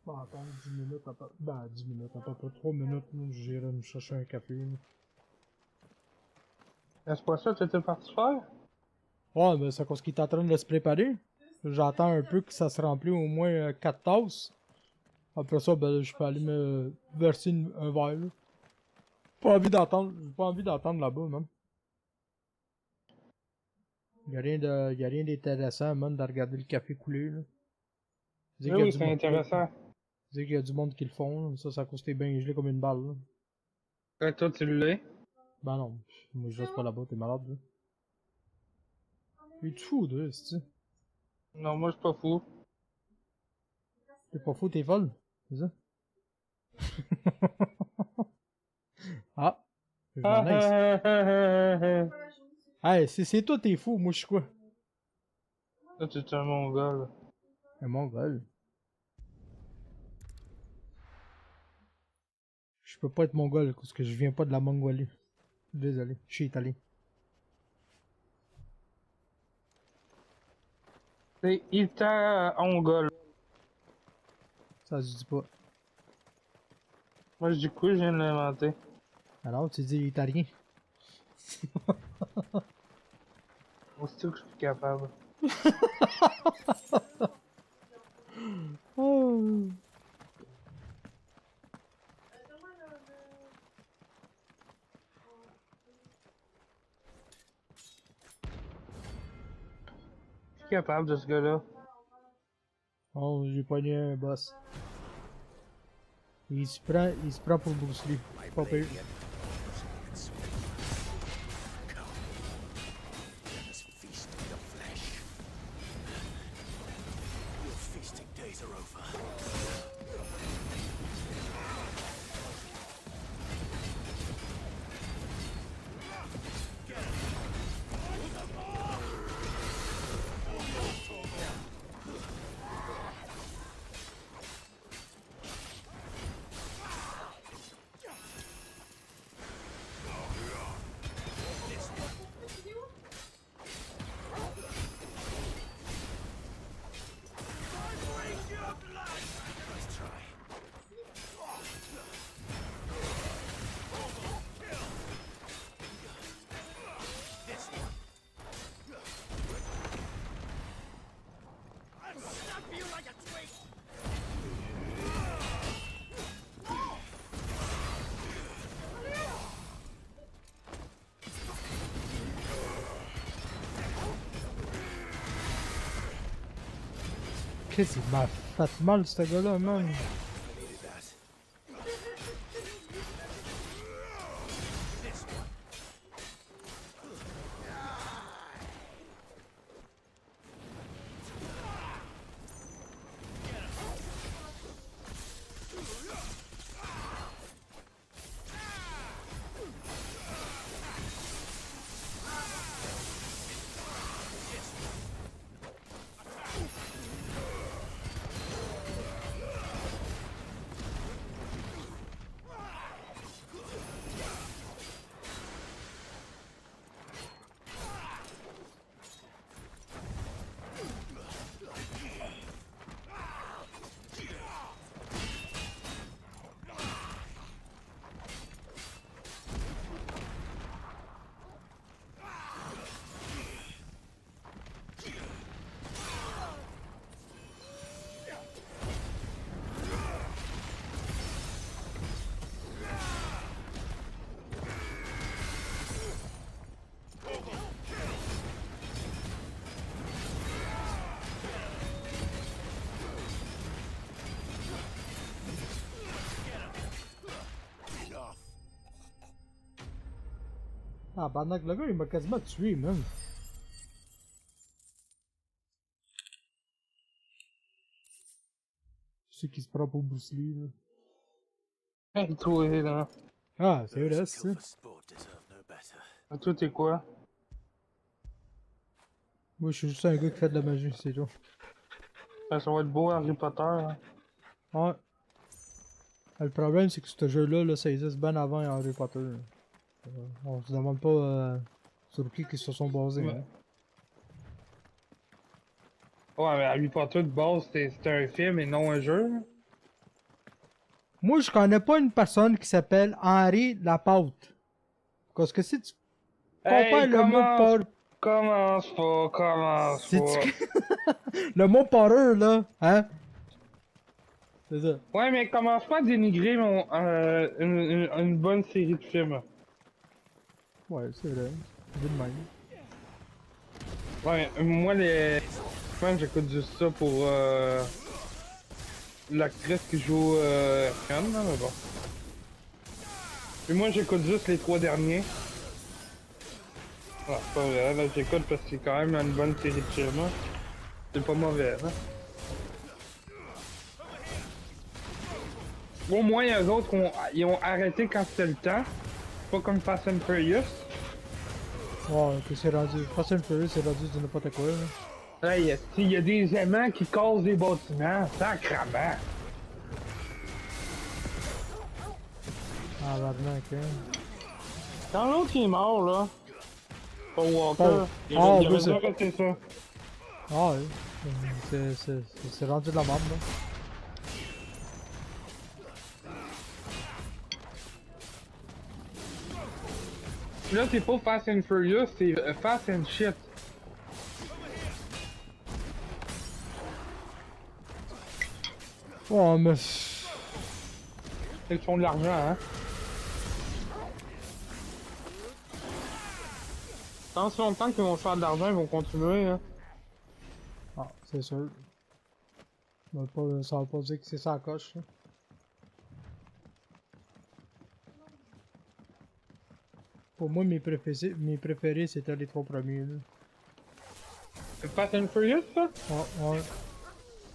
Bon, attends, 10 minutes, à peu... Ben, 10 minutes, à peu près 3 minutes, là, j'irai me chercher un café, là. Est-ce pas ça que t'étais parti faire? Ouais, ben, c'est à cause qu'il est en train de se préparer. J'attends un peu que ça se remplisse au moins 4 tasses. Après ça, ben, je peux aller me verser un verre, là. J'ai pas envie d'attendre là-bas, même. Y'a rien d'intéressant, même, de regarder le café couler, là. Dire qu'il y a Oui, du c'est monde- intéressant. dire qu'il y a du monde qui le font, là. Ça coûte bien gelé comme une balle, là. Et toi, tu l'es? Ben non, moi je reste pas là-bas, t'es malade, là. Tu fou, là, c'est-tu? Non, moi, je suis pas fou. T'es pas fou, t'es folle, c'est ça? Ah, je m'en laisse. Hey, c'est toi, t'es fou, moi je suis quoi? Là, tu es un mongol. Un mongol. Je peux pas être mongol parce que je viens pas de la Mongolie. Désolé, je suis italien. C'est ita-ongol. Ça se dit pas. Moi, je dis quoi, je viens de l'inventer. Alors, tu dis italien. Aussitôt que je suis capable. Oh. Je suis capable de ce gars-là. Oh, j'ai pogné un boss. Il se prend pour Bruce Lee. Pas pire. Let us feast on your flesh. Your feasting days are over. Nice try. This one. I'll snap you like a twig. Qu'est-ce qu'il m'a fait mal, ce gars-là, man. I needed that. This one. Enough. Ah, pendant que le gars, il m'a quasiment tué, man. C'est qui se prend pour Bruce Lee, là. Hey, toi, là. Ah, c'est Those vrai, who c'est kill ça. for sport deserve no better. Et toi, t'es quoi? Moi, je suis juste un gars qui fait de la magie, c'est tout. Ben, ça va être beau, Harry Potter. Hein. Ouais. Ah, le problème, c'est que ce jeu-là, là, ça existe bien avant Harry Potter. On se demande pas sur qui ils se sont basés. Ouais. Hein. Ouais, mais Harry Potter de base, c'était un film et non un jeu. Là. Moi, je connais pas une personne qui s'appelle Henri Lapôtre. Parce que si tu compares Hey, le mot commence si pas. tu... le mot poreux, là, hein? C'est ça. Ouais, mais commence pas à dénigrer une bonne série de films. Ouais, c'est vrai. C'est de même. Ouais, moi, j'écoute juste ça pour l'actrice qui joue Khan, là, mais bon. Et moi, j'écoute juste les 3 derniers. Ah, c'est pas vrai, là, j'écoute parce que c'est quand même une bonne série de films. Hein. C'est pas mauvais, hein. Au moins, eux autres, ils ont arrêté quand c'était le temps. Pas comme Fast and Furious. Ouais, que c'est rendu. Fast and Furious, c'est rendu du n'importe quoi, là. Hey, il y a des aimants qui causent des bâtiments, sacrament. Ah, maintenant, ok. Quand l'autre il est mort, là, Paul Walker, Oh. il Ah, avait oui, c'est- arrêté ça. Ah, oui. C'est rendu de la merde, là. Là, c'est pas Fast and Furious, c'est Fast and Shit. Ouais, mais. Ils font de l'argent, hein. Tant si longtemps qu'ils vont faire de l'argent, ils vont continuer, hein. Ah, c'est sûr. Ça va pas dire que c'est ça la coche, là. Pour moi, mes préférés c'était les 3 premiers, là. C'est Fast and Furious, ça? Ouais, ouais.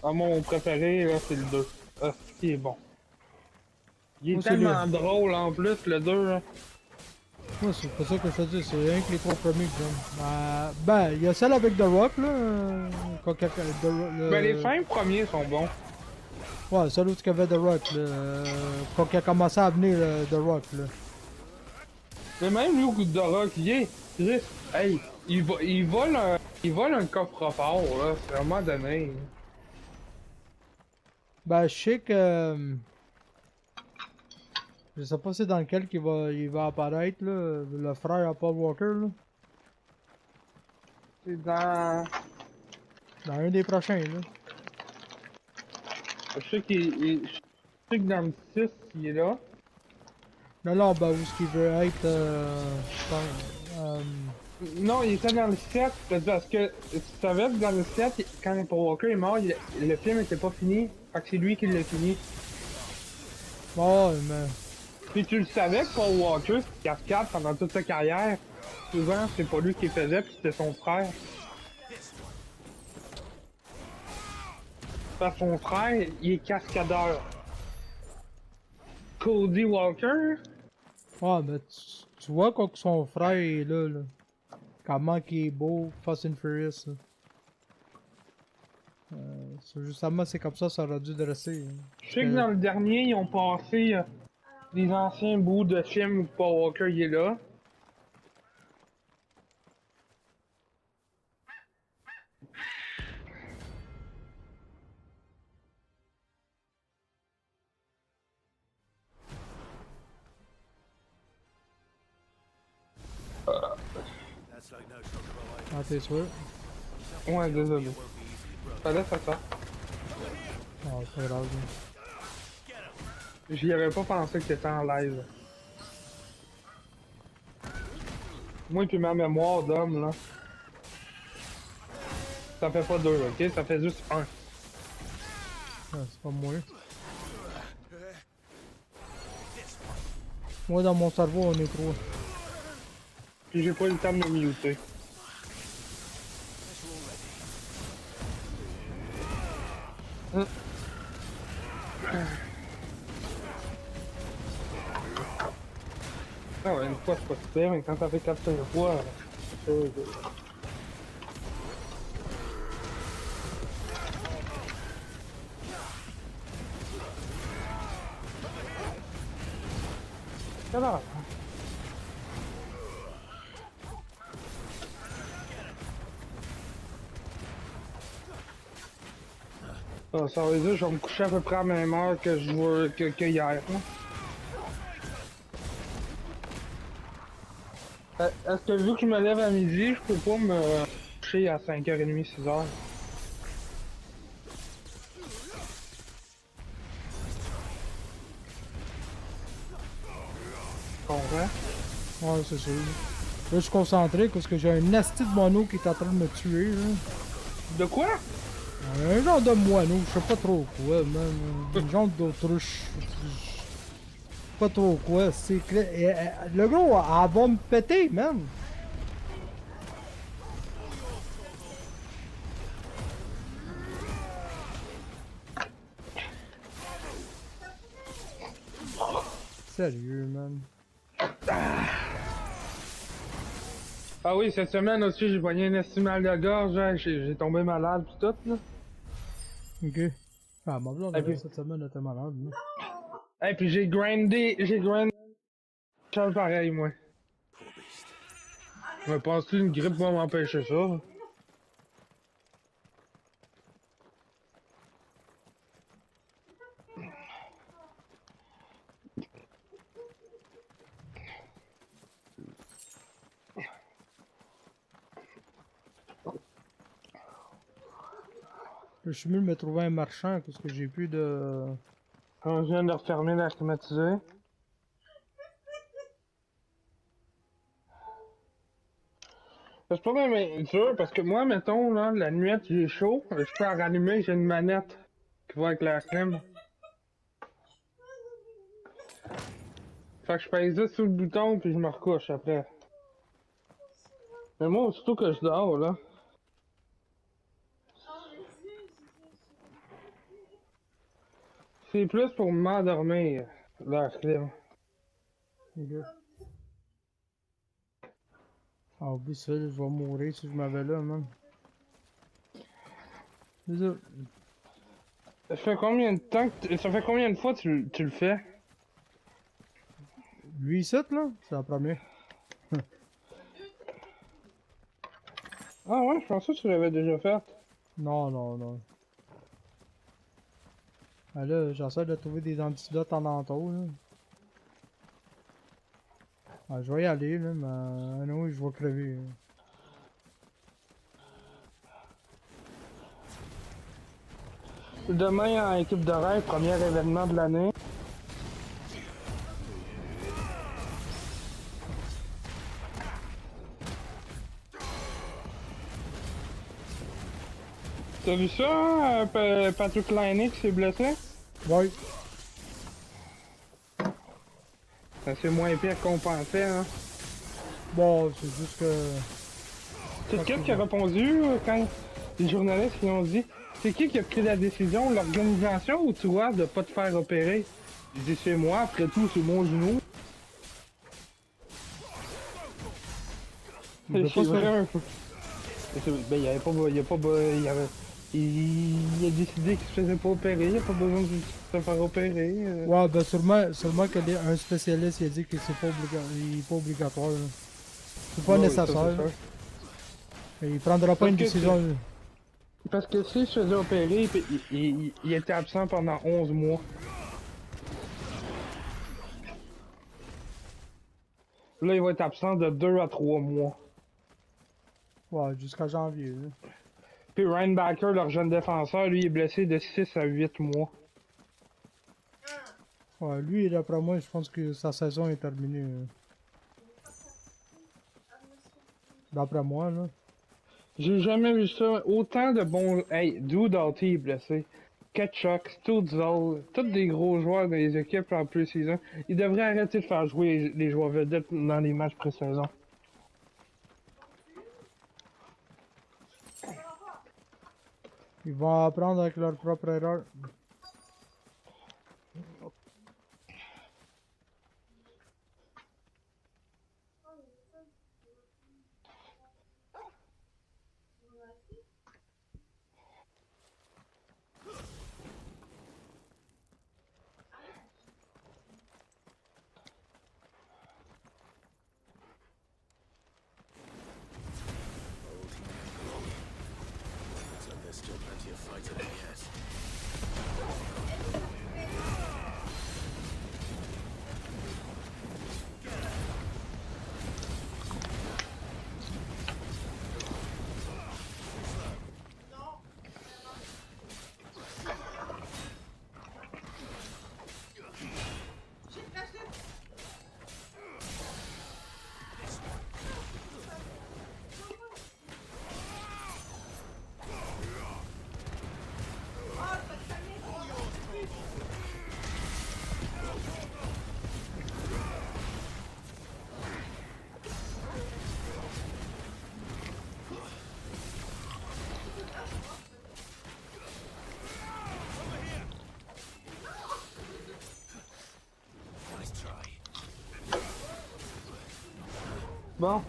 Ah, mon préféré, là, c'est le 2. Ah, c'est qui est bon. Il est Moi, c'est tellement drôle, en plus, le 2, là. Ouais, c'est pas ça que je te dis, c'est rien que les 3 premiers que j'aime. Ben, il y a celle avec The Rock, là. Quand Ben, les 5 premiers sont bons. Ouais, celle où il y avait The Rock, là. Quand il a commencé à venir The Rock, là. Mais même lui, au coup de rock, il est triste. Hey, il vole un coffre-fort, là. C'est vraiment donné. Ben, je sais que. Je sais pas c'est dans lequel il va apparaître, là. Le frère à Paul Walker, là. C'est dans... Dans un des prochains, là. Je sais que dans le 6, il est là. Non, non, ben, où est-ce qu'il veut être, je pense, Non, il était dans le 7, parce que tu savais que dans le 7, quand Paul Walker est mort, le film était pas fini. Fait que c'est lui qui l'a fini. ouais, mais. Puis tu le savais que Paul Walker, c'était cascade pendant toute sa carrière. Souvent, c'est pas lui qui le faisait, puis c'était son frère. Parce que son frère, il est cascadeur. Cody Walker? Ouais, mais tu vois quand son frère est là. Comment qu'il est beau, Fast and Furious, là. Justement, c'est comme ça aurait dû dresser. Hein. Je sais que dans le dernier, ils ont passé des anciens bouts de films où Paul Walker il est là. That's like no trouble. Ah, t'es sûr? Ouais, désolé. Fallait faire ça. Ah, c'est pas grave. J'y avais pas pensé que t'étais en live. Moi puis ma mémoire d'homme, là. Ça fait pas 2, ok? Ça fait juste 1. Ah, c'est pas moi. Moi, dans mon cerveau, on est 3. Puis j'ai pas eu le temps de me muter. Ah ouais, une fois c'est pas super, mais quand ça fait 4-5 fois, c'est... Alors, Ça veut dire que je vais me coucher à peu près à la même heure que je vois que hier. Hein. Est-ce que vu que je me lève à midi, je peux pas me coucher à 5h30, 6h? Comprends? Ouais, c'est sûr. Là, je suis concentré parce que j'ai un asti de moineau qui est en train de me tuer, là. De quoi? Un genre de moineau, je sais pas trop quoi, man. Un genre d'autruche. Je sais pas trop quoi. C'est clair. Le gros, elle va me péter, man. Sérieux, man. Ah oui, cette semaine aussi, j'ai pogné une estimale de gorge, hein, j'ai tombé malade pis tout, là. Ok. Ah, ma blonde, Et puis, cette semaine, elle était malade, là. et puis j'ai grindé pareil, moi. Poor beast. Mais penses-tu une grippe va m'empêcher ça? Je suis mieux de me trouver un marchand parce que j'ai plus de... Quand je viens de refermer la climatisée. C'est pas même dur parce que moi, mettons, là, la nuit, j'ai chaud, je peux en rallumer, j'ai une manette qui va avec la clim. Fait que je pèse juste sur le bouton puis je me recouche après. Mais moi, aussitôt que je dors, là. C'est plus pour m'endormir, la clim. Ok. Ah, oublie ça, là, je vais mourir si je m'avais là, man. Désolé. Ça fait combien de temps que ça fait combien de fois tu le fais? Lui, ici, là, c'est la première. Ah ouais, je pensais que tu l'avais déjà fait. Non, non, non. Ah là, j'essaie de trouver des antidotes en entour, là. Ah, je vais y aller, là, mais... Ah oui, je vais crever. Là. Demain, en équipe de rêve, premier événement de l'année. T'as vu ça, hein, Patrick Laine qui s'est blessé? Ouais. C'est moins pire qu'on pensait, hein. Bon, c'est juste que... C'est qui a répondu quand les journalistes qui ont dit c'est qui a pris la décision, l'organisation ou toi, de pas te faire opérer? Je dis c'est moi, après tout, c'est mon genou. Il veut C'est pas se vrai faire... un peu. Ben, il avait pas. Il a décidé qu'il se faisait pas opérer, il a pas besoin de se faire opérer. Ouais, ben sûrement que un spécialiste il a dit que c'est pas, il est pas obligatoire. Là. C'est pas Ouais, nécessaire. ça, c'est là. sûr. Et il prendra pas Parce une que décision. Parce que s'il se faisait opérer, puis il était absent pendant 11 mois. Là, il va être absent de 2 à 3 mois. Ouais, jusqu'à janvier. Là. Puis Ryan Backer, leur jeune défenseur, lui, est blessé de 6 à 8 mois. Ouais, lui, d'après moi, je pense que sa saison est terminée. D'après moi, là. J'ai jamais vu ça. Autant de bons... Hey, Drew Doughty est blessé. Ketchuk, Stutzel, tous des gros joueurs dans les équipes en pré-saison. Ils devraient arrêter de faire jouer les joueurs vedettes dans les matchs pré-saison. Ils vont apprendre avec leur propre erreur. Looks like there's still plenty of fight in it yet. Bon,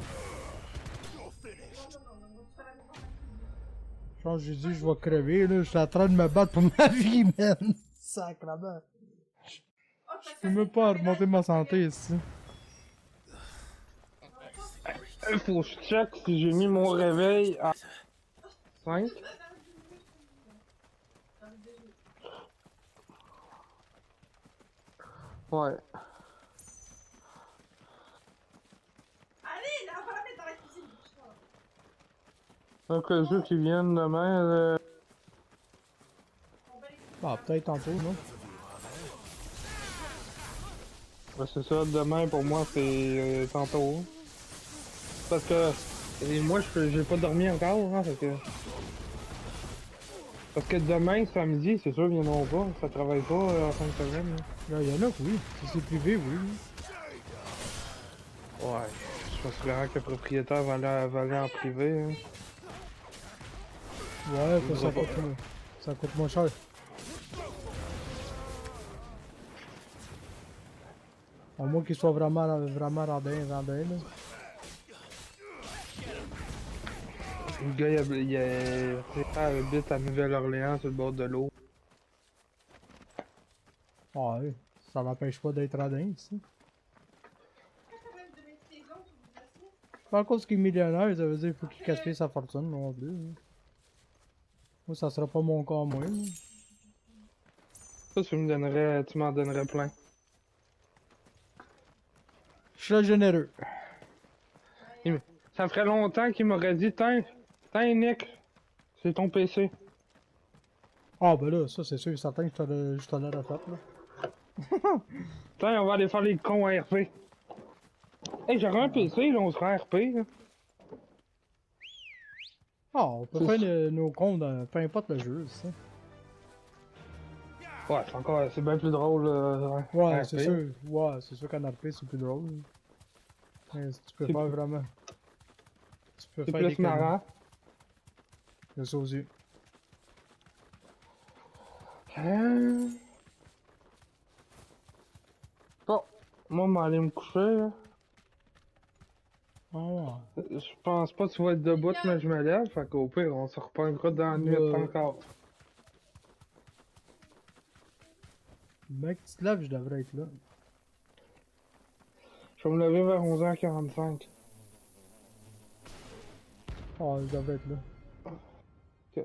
Je pense que j'ai dit je vais crever, là. Je suis en train de me battre pour ma vie, man. Sacrement. Je peux même pas remonter ma santé ici. il faut que je check si j'ai mis mon réveil à 5. Ouais. Donc, les jeux qui viennent demain, Ah, peut-être tantôt, non? c'est ça, demain pour moi c'est tantôt. Parce que moi j'ai pas dormi encore, hein, fait que... Parce que demain, samedi, c'est sûr, ils viendront pas, ça travaille pas en fin de semaine. Là, il y en a que oui. Si c'est privé, oui. Ouais, je pense vraiment que le propriétaire va aller en privé. Hein. Ouais, ça coûte moins cher. À moins qu'il soit vraiment randin, là. Le gars, il habite à Nouvelle-Orléans, sur le bord de l'eau. Ah oui, ça m'empêche pas d'être radin ici. Par contre, ce qui est millionnaire, ça veut dire qu'il faut qu'il gaspille sa fortune non plus. Hein. Moi, ça sera pas mon cas, moi. Hein. Ça, tu m'en donnerais plein. Je suis généreux. Ça ferait longtemps qu'il m'aurait dit, tiens, Nick, c'est ton PC. Ah ben là, ça c'est sûr et certain que je te l'aurais fait, là. Tiens, on va aller faire les cons à RP. Hey, j'aurais un PC, là, on sera RP. Là. Ah, on peut faire nos comptes, peu importe le jeu, ça. Ouais, c'est bien plus drôle. Ouais, c'est sûr. Ouais, c'est sûr qu'en RP c'est plus drôle. Mais tu peux faire vraiment. Tu peux c'est faire plus marrant. Le ça aux yeux. Bon, moi, je vais aller me coucher. Là. Ah ouais. Je pense pas que tu vas être debout, mais je me lève. Fait qu'au pire, on se reprendra dans la nuit encore. Mec, tu te lèves, je devrais être là. Je vais me lever vers 11h45. Ah, je devrais être là. Ok.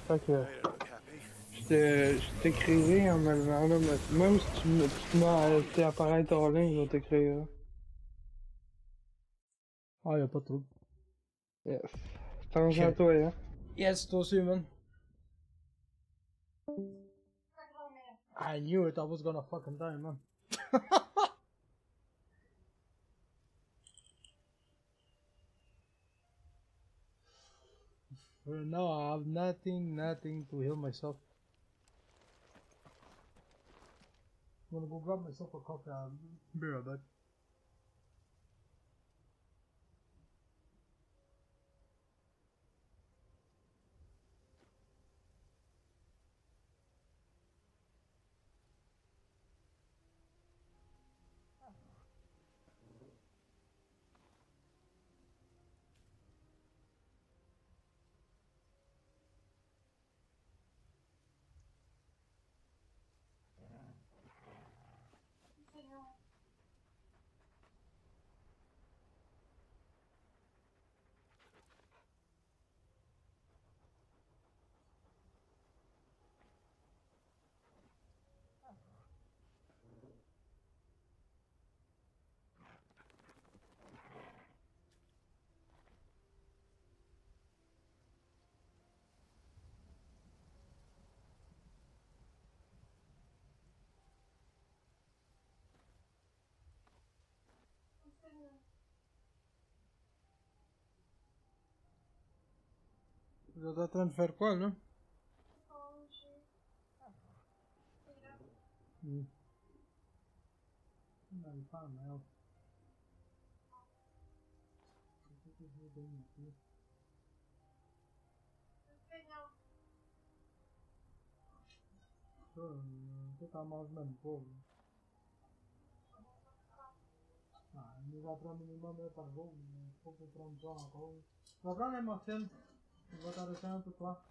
Fait que... Je t'écrirai en me levant là, mais même si tu m'as apparaître en ligne, je vais t'écrire. Ah, y'a pas de trouble. Yes. Attention à toi, hein. Yes, toi aussi, man. I knew it, I was gonna fucking die, man. No, I have nothing to heal myself. I'm gonna go grab myself a coffee and be right back. Vous êtes en train de faire quoi, là? Hmm. Merde. Peut-être t'en manges même pas. Là. Ah, il nous en prend minimum un par jour, mais pas pour prendre ça encore. Tu vas prendre un muffin. Tu vas t'en laisser un pour toi.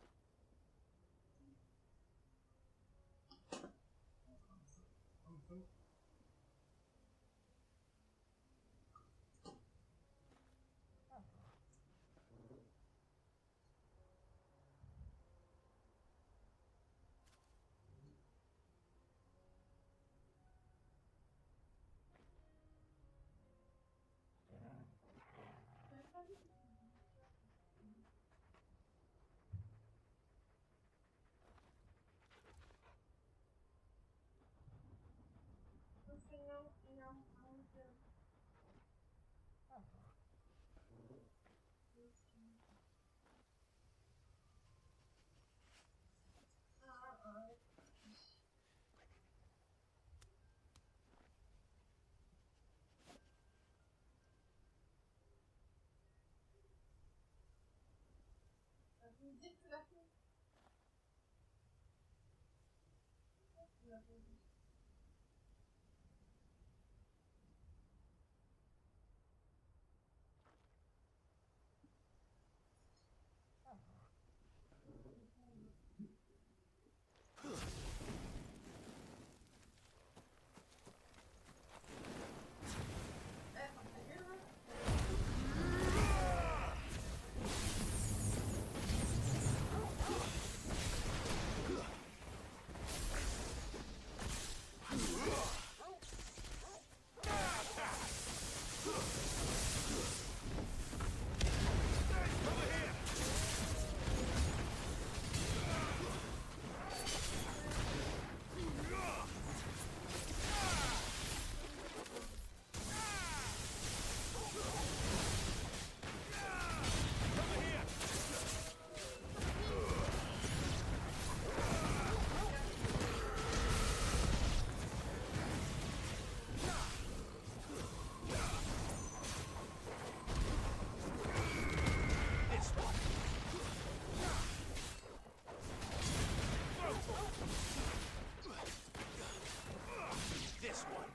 This one.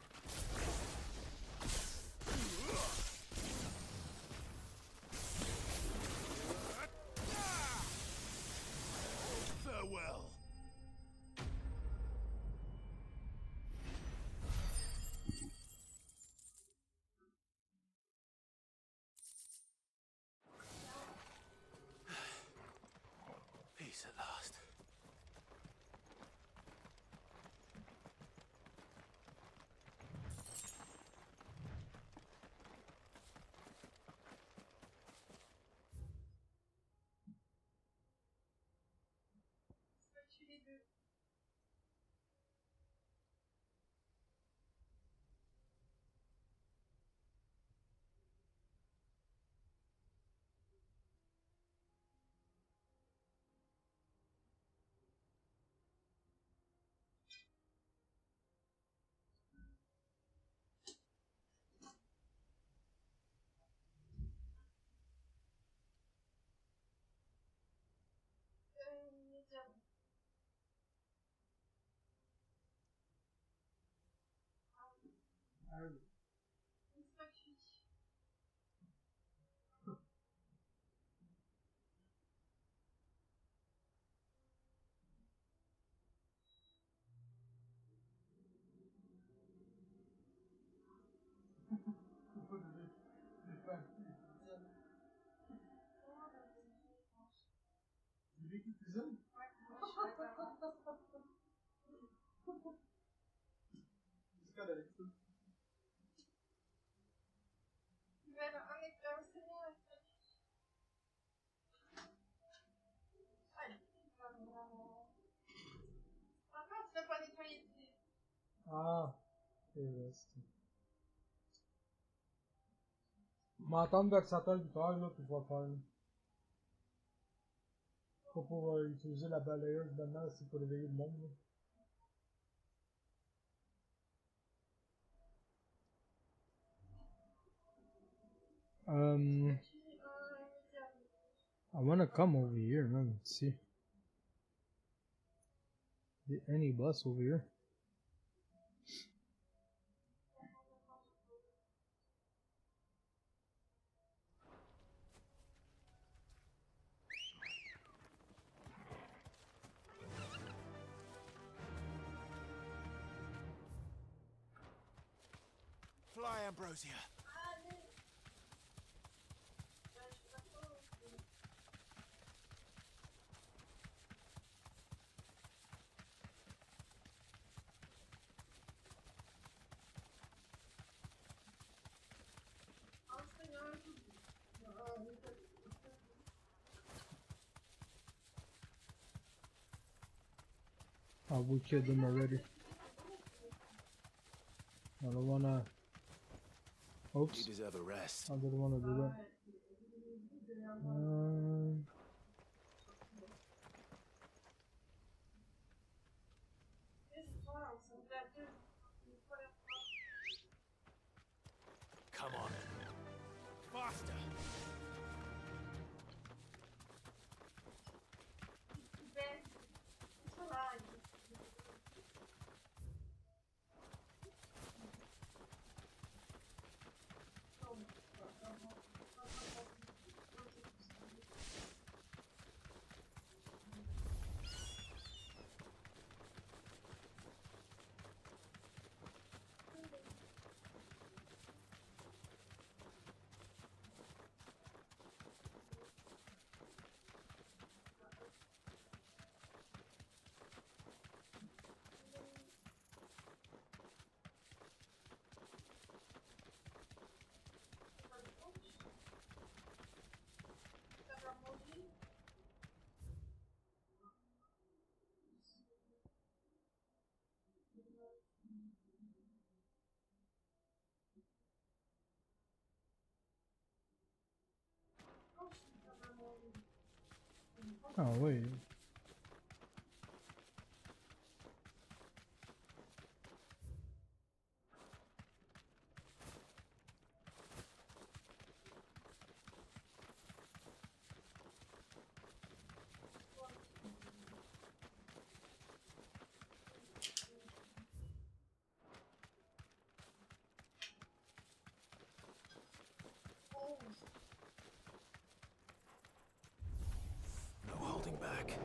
Farewell. Peace at last. Ah, c'est reste. On va attendre vers 7h-8h, là, puis je vais le faire. Là. Pas pour utiliser la balayeuse maintenant, c'est pour réveiller le monde. Là. I wanna come over here, man. Let's see. Is there any bus over here? Ambrosia. Oh, we killed them already. I don't wanna. Oops. You deserve a rest. I didn't wanna do that. Come on. Faster. Oh wait. No holding back.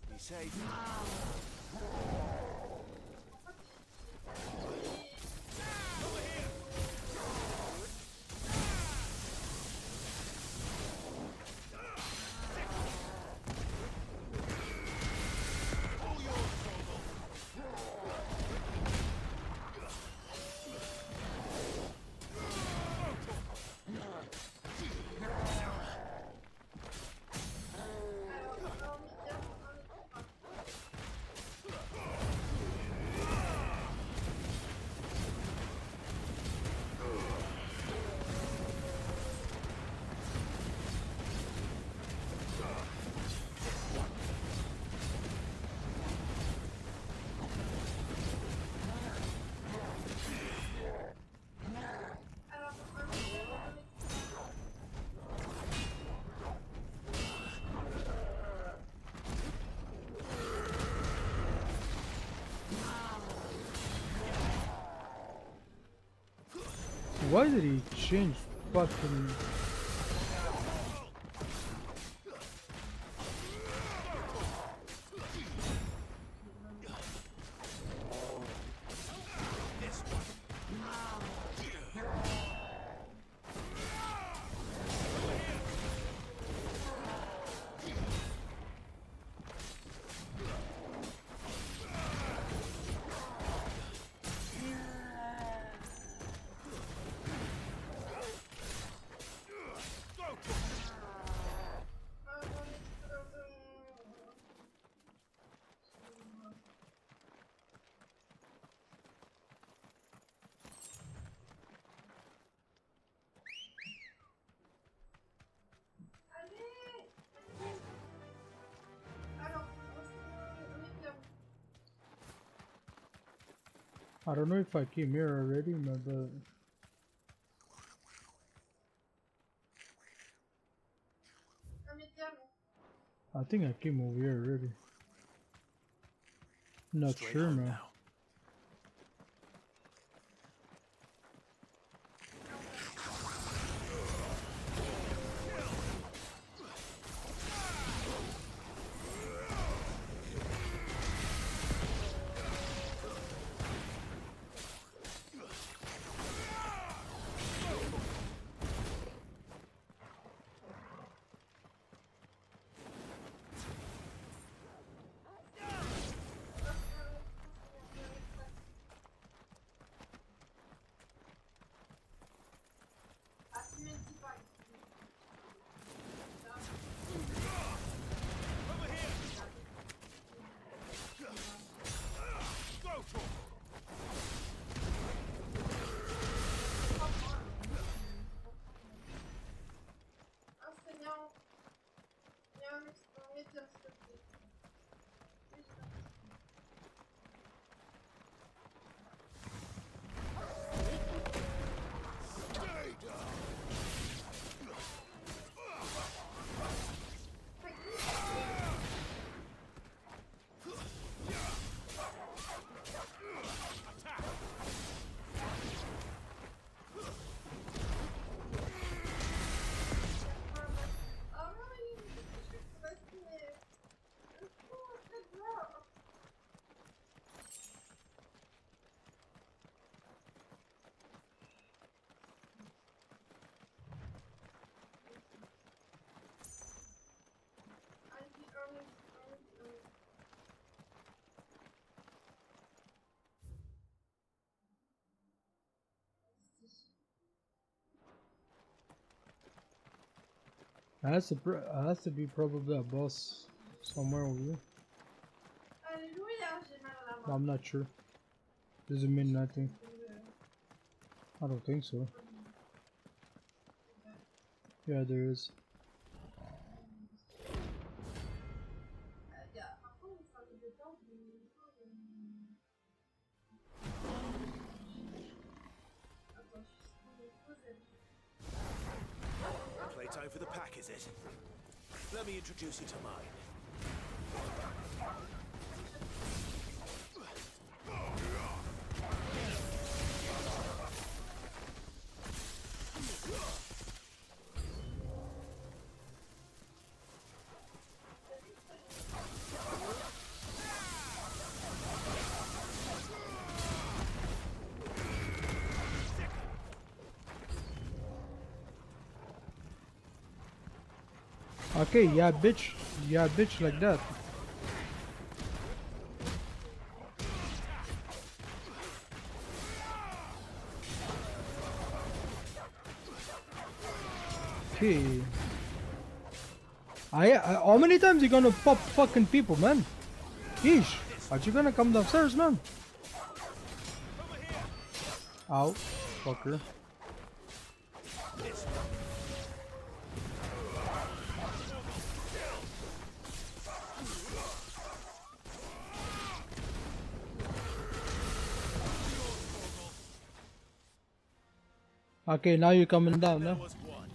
Be safe. Why did he change fucking... I don't know if I came here already, but... I think I came over here already. Not Straight sure, home man. now. Has to be probably a boss somewhere over here. But I'm not sure. Doesn't mean nothing. I don't think so. Yeah, there is. Playtime for the pack, is it? Let me introduce you to mine. Okay, yeah, bitch. Yeah, bitch like that. Okay. How many times you gonna pop fucking people, man? Yeesh. Aren't you gonna come downstairs, man? Ow. Fucker. Okay, now you're coming down, There no? was one.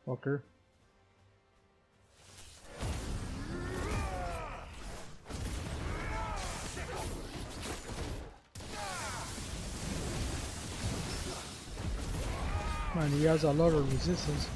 Fucker. Man, he has a lot of resistance.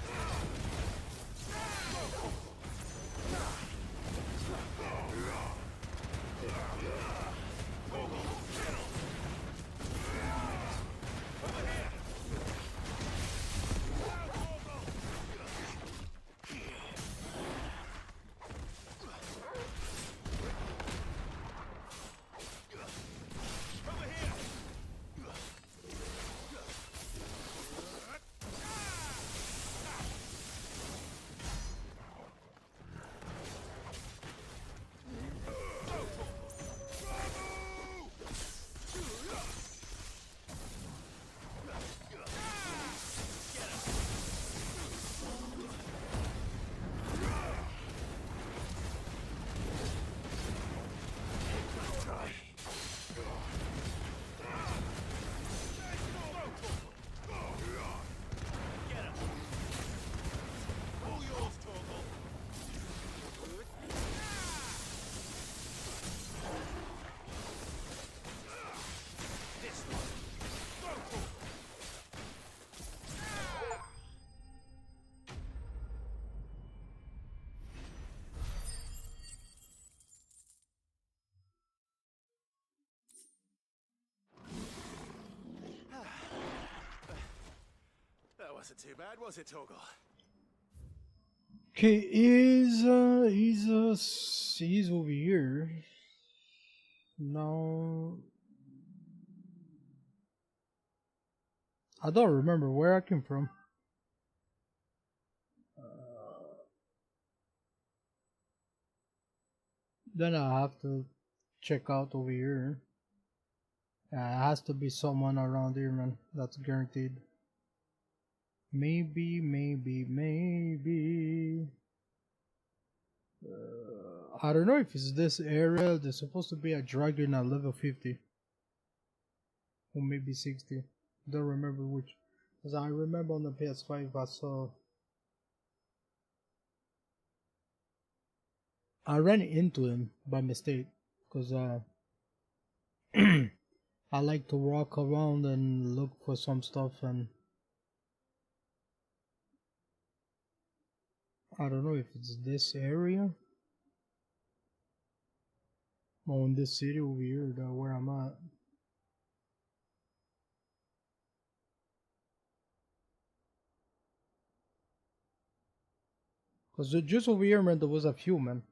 That wasn't too bad, was it, Torgal? Okay, he's over here. Now, I don't remember where I came from. Then I have to check out over here. Yeah, it has to be someone around here, man. That's guaranteed. Maybe. I don't know if it's this area. There's supposed to be a dragon at level 50. Or maybe 60. Don't remember which. Because I remember on the PS5 I ran into him by mistake. Because I like to walk around and look for some stuff, and I don't know if it's this area or in this city over here where I'm at. Because just over here, man, there was a few, man.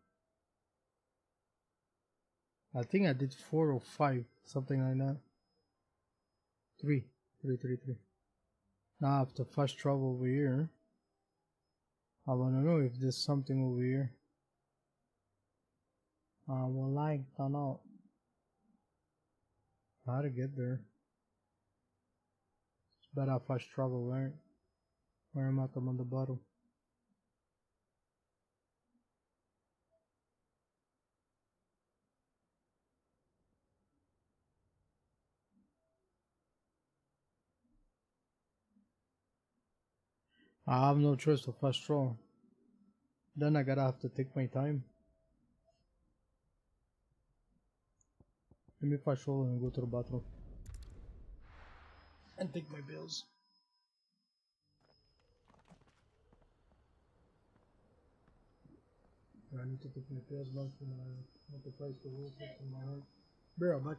I think I did 4 or 5, something like that. 3. Now I have to fast travel over here. I wanna know if there's something over here. I would like to know how to get there. It's better if I travel, right? Where am I? I'm on the bottom. I have no choice to fast travel. Then I gotta have to take my time. Let me fast travel and go to the bathroom. And take my bills. I need to take my pills back to my the place to work in my heart. Be right back.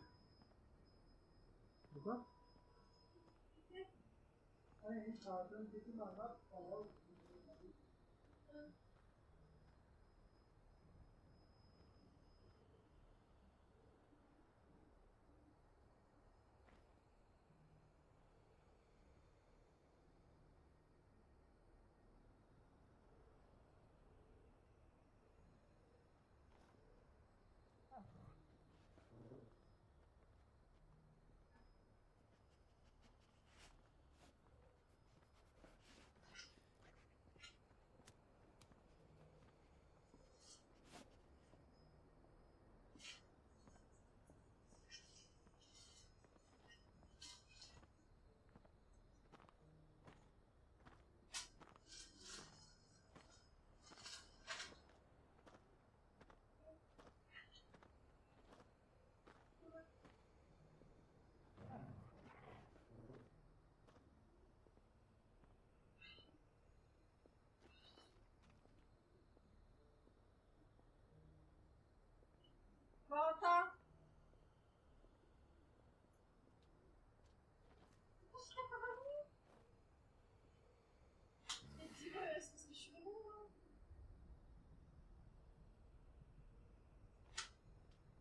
What's up? Volta!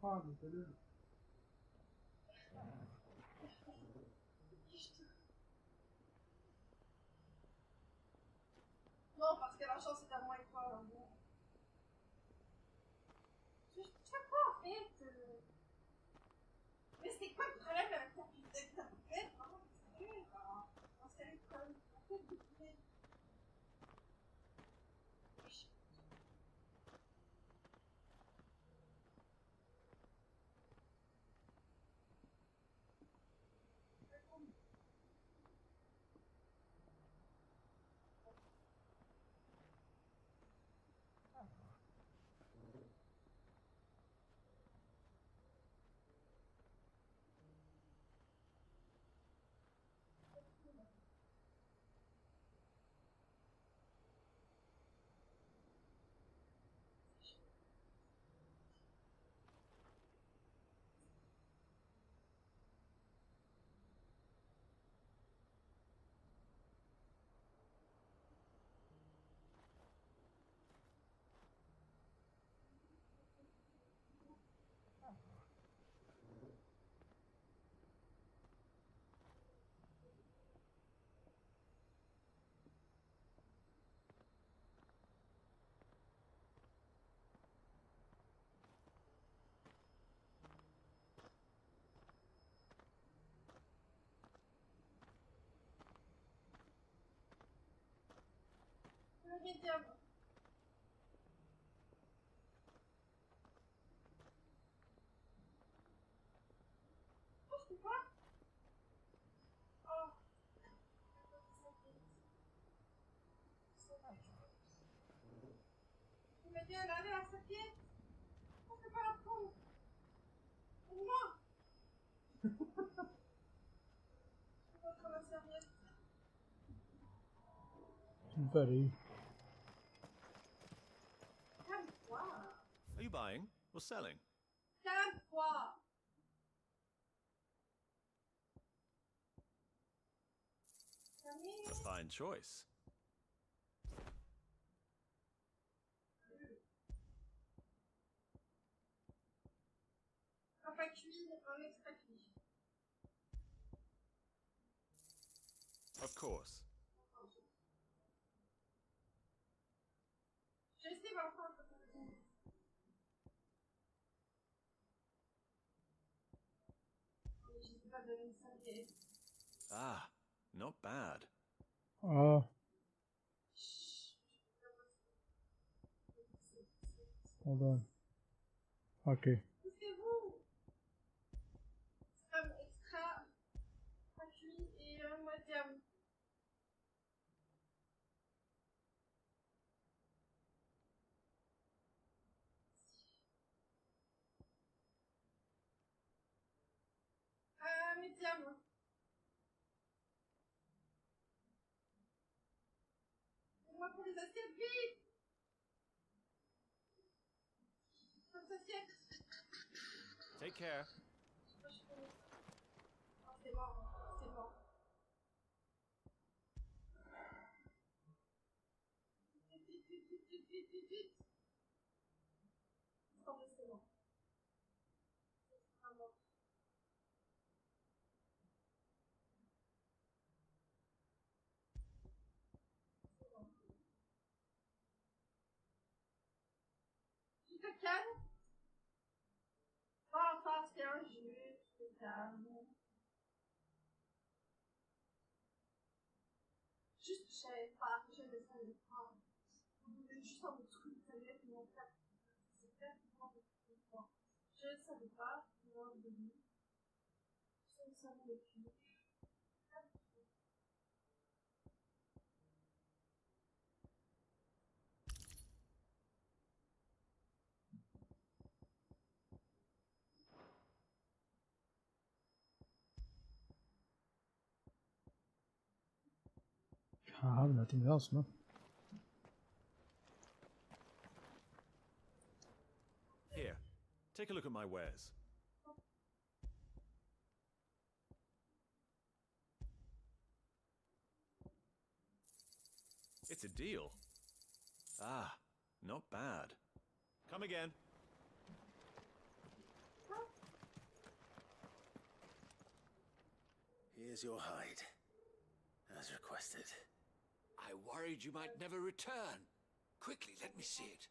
Entendeu? Non, parce que la chance est à moi et toi. Je sais pas en fait. Mais c'est quoi le problème avec ta petite tête? Vraiment, c'est sérieux, genre. Non, sérieux, le problème. Diable. Oh, c'est quoi? Oh. Tu m'as dit à aller à sa pied? Oh, c'est pas la con. Moi. Je vais pas trop la serviette. Tu me fais rire. Calme-toi. Are you buying or selling? Calme-toi. A fine choice. Un pas cuit, un extra cuit. Of course. Je sais ma foi. Je sais pas donner ça. Ah, not bad. Ah. Hold on. Ok. Poussez-vous. C'est comme extra, pas cuit et moitié. Médium. Moi pour les assiettes, vite. Comme assiettes. Take care. Oh, c'est mort. C'est mort. Vite. Oh, c'est mort. C'est mort. Tu te calmes. Pas attention, juste, tu te calmes. Juste, je savais pas, je ne savais pas. On voulait juste un truc, ça allait être mon frère. C'est exactement ce que je crois. Je ne savais pas, moi, de lui. Je ne savais plus. I have nothing else, no? Here, take a look at my wares. It's a deal. Ah, not bad. Come again. Here's your hide, as requested. I worried you might never return. Quickly, let me see it.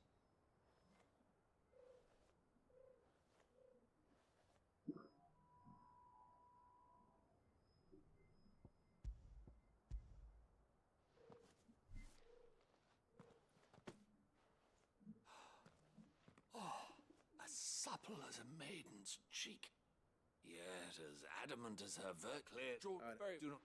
Oh, as supple as a maiden's cheek. Yet as adamant as her clear. Do not.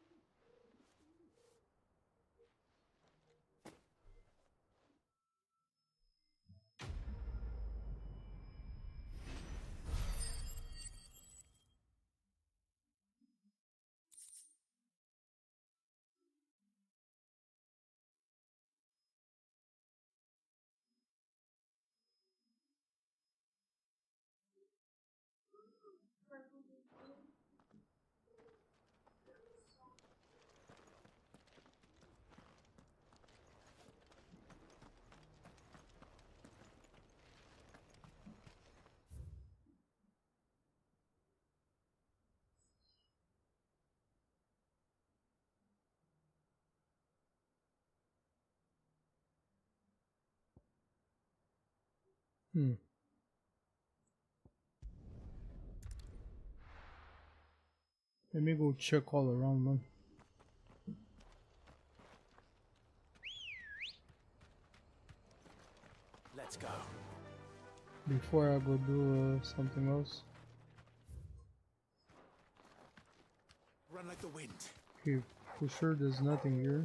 Hmm. Let me go check all around, man. Let's go. Before I go do something else. Run like the wind. Okay, for sure there's nothing here.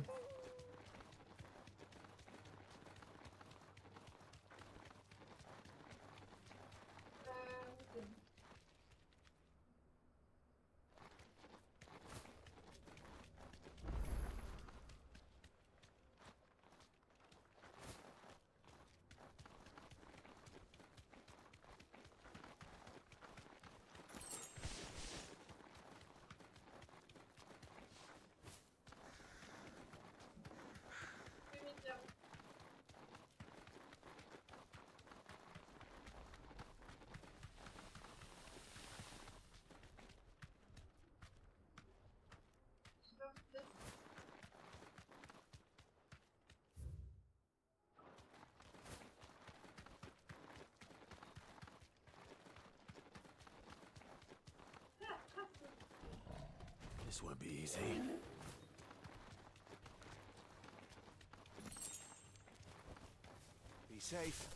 This won't be easy. Be safe.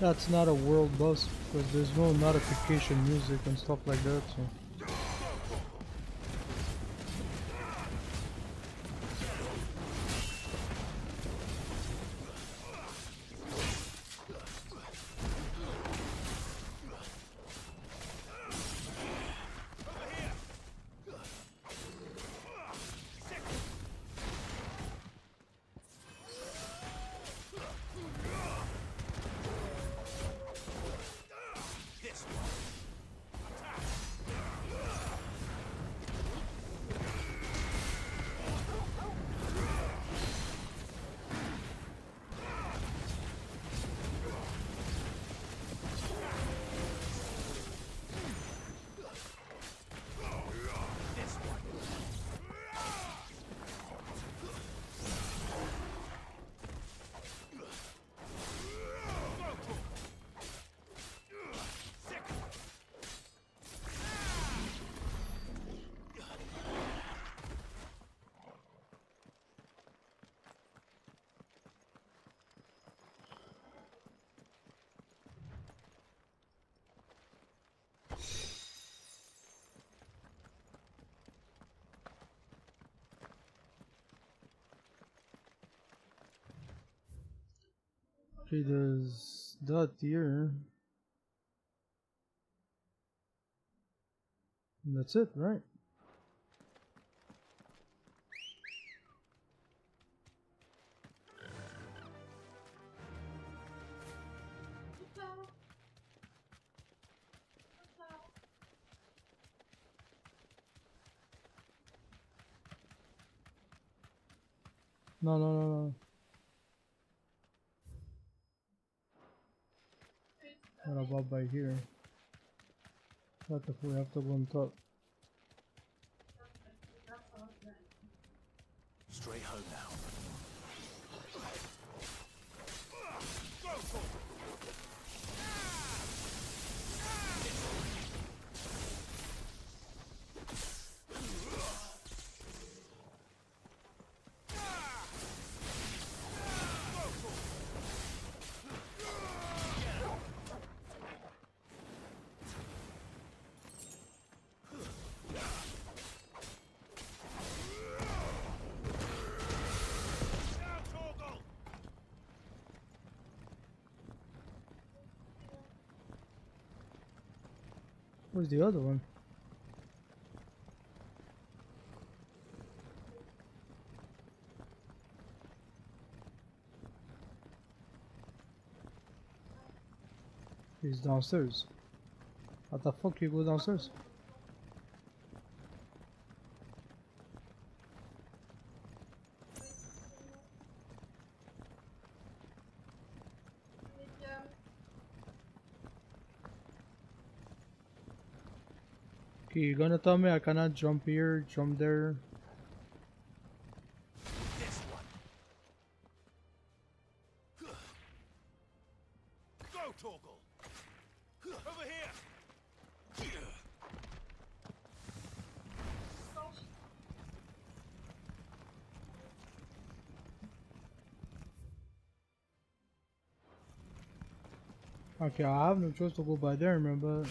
That's not a world boss because there's no notification music and stuff like that, so. Okay, there's that here. And that's it, right? No, no, no, no. What about by here? What if we have to go on top? Straight home now. Where's the other one? He's downstairs. How the fuck you go downstairs? Okay, you're gonna tell me I cannot jump here, jump there? This one. Go, Torgal. Over here. Okay, I have no choice to go by there, remember?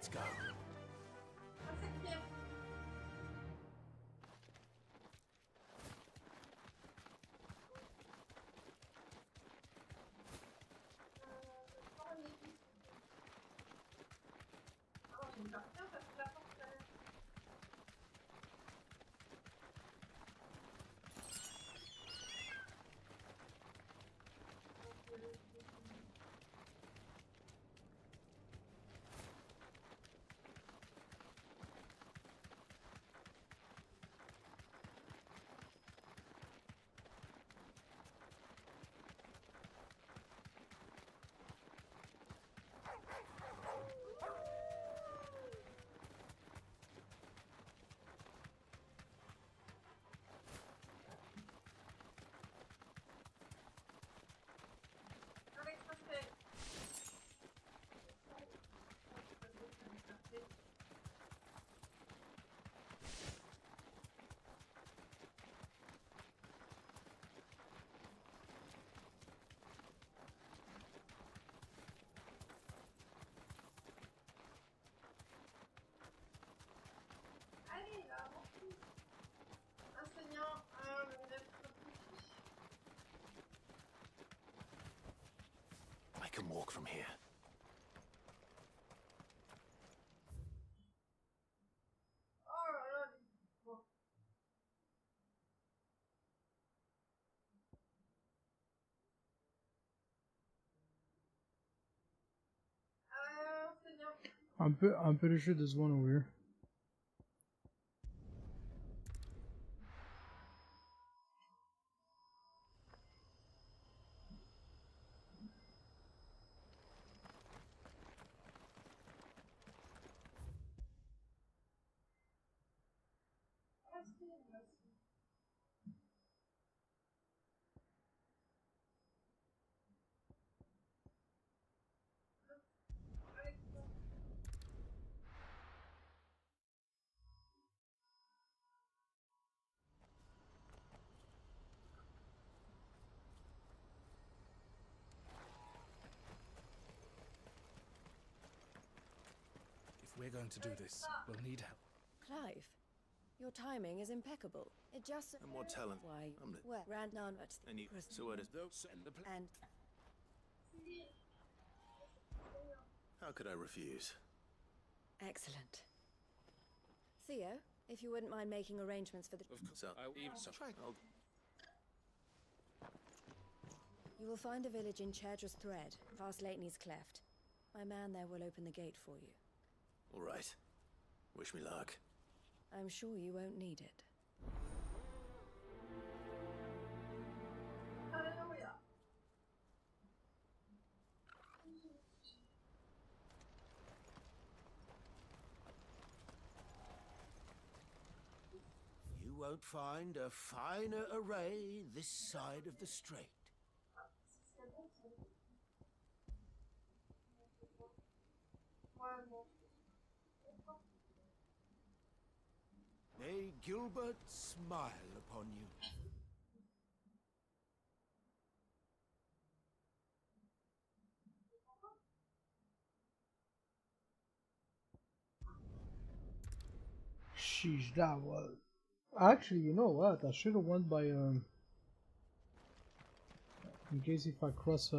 Let's go. I can walk from here. I'm pretty sure there's one over here. If we're going to do this, we'll need help. Clive, your timing is impeccable. It just... And more talent. Why? I'm the- Where? Randon, but... And you, so what is... And... How could I refuse? Excellent. Theo, if you wouldn't mind making arrangements for the... So, You will find a village in Chaidra's Thread, past Lateney's Cleft. My man there will open the gate for you. all right. Wish me luck. I'm sure you won't need it. You won't find a finer array this side of the strait. May Gilbert smile upon you. Sheesh, that was... Actually, you know what? I should have went by, in case if I cross,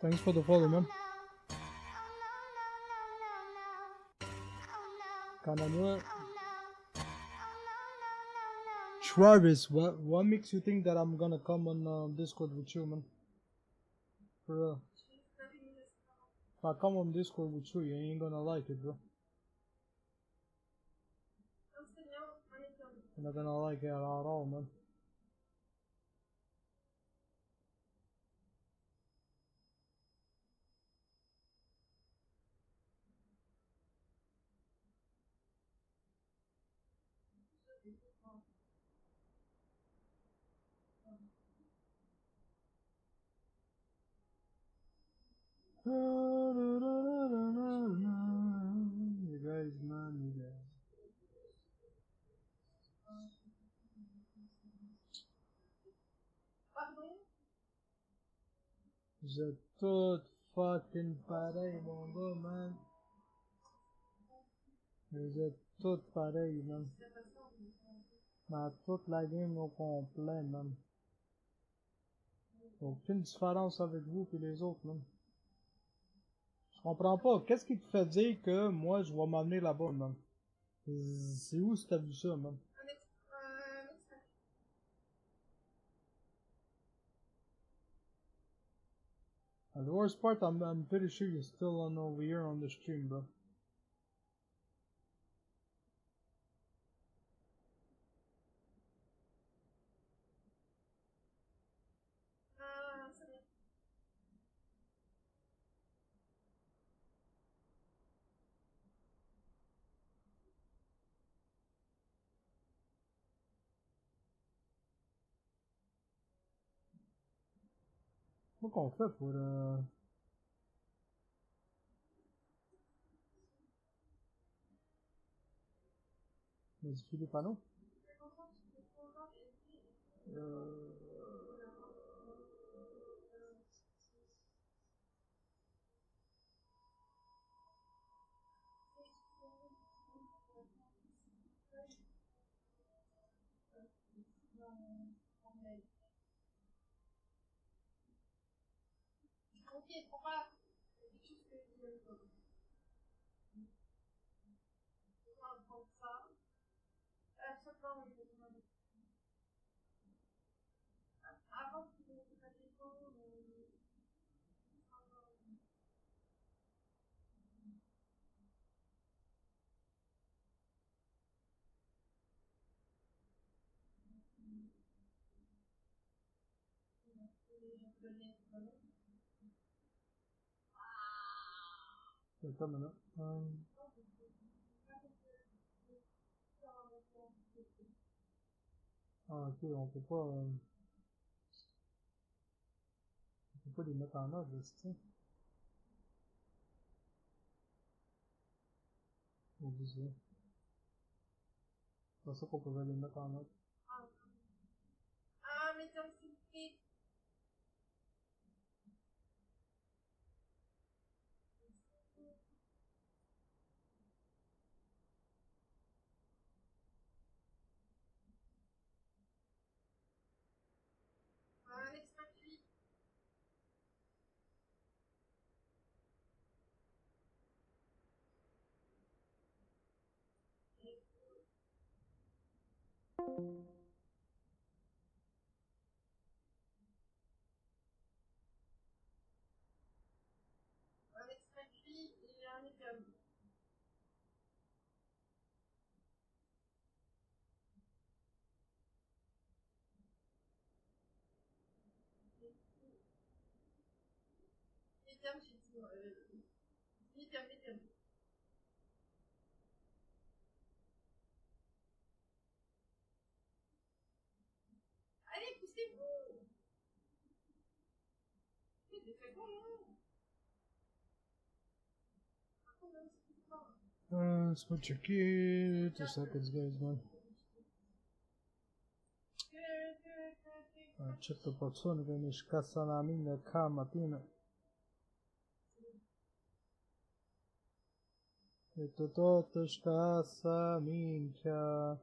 Thanks for the follow, man. Kinda knew it. Travis, what makes you think that I'm gonna come on Discord with you, man? For real. If I come on Discord with you, you ain't gonna like it, bro. You're not gonna like it at all, man. You guys, man, you guys. Vous êtes tous fucking pareils, mon gars, man. Vous êtes tous pareils, man. Dans toute la game au complet, man. Aucune différence avec vous et les autres, man. Je comprends pas. Qu'est-ce qui te fait dire que moi, je vais m'amener là-bas, man? C'est où si t'as vu ça, man? And the worst part, I'm pretty sure you're still on over here on the stream, bro. Comment qu'on fait pour modifier les panneaux? Ok, prends pas quelque chose que tu veux pas. On va prendre ça. Ça part, oui, avant que vous fassiez quoi, Attends maintenant. Ah, ok, on peut pas les mettre en ordre, c'est ça? On dit ça. C'est pas ça qu'on pouvait les mettre en ordre. Ah, mais comme c'est un extrait de vie. Un extrait de vie et un médium. Médium, j'ai dit, médium. Allez, poussez-vous! C'est fait bon, non? Let's go check it. 2 seconds, guys, man. C'è questo pazzone che mi scassa la minchia qua mattina. E tutto scassa minchia.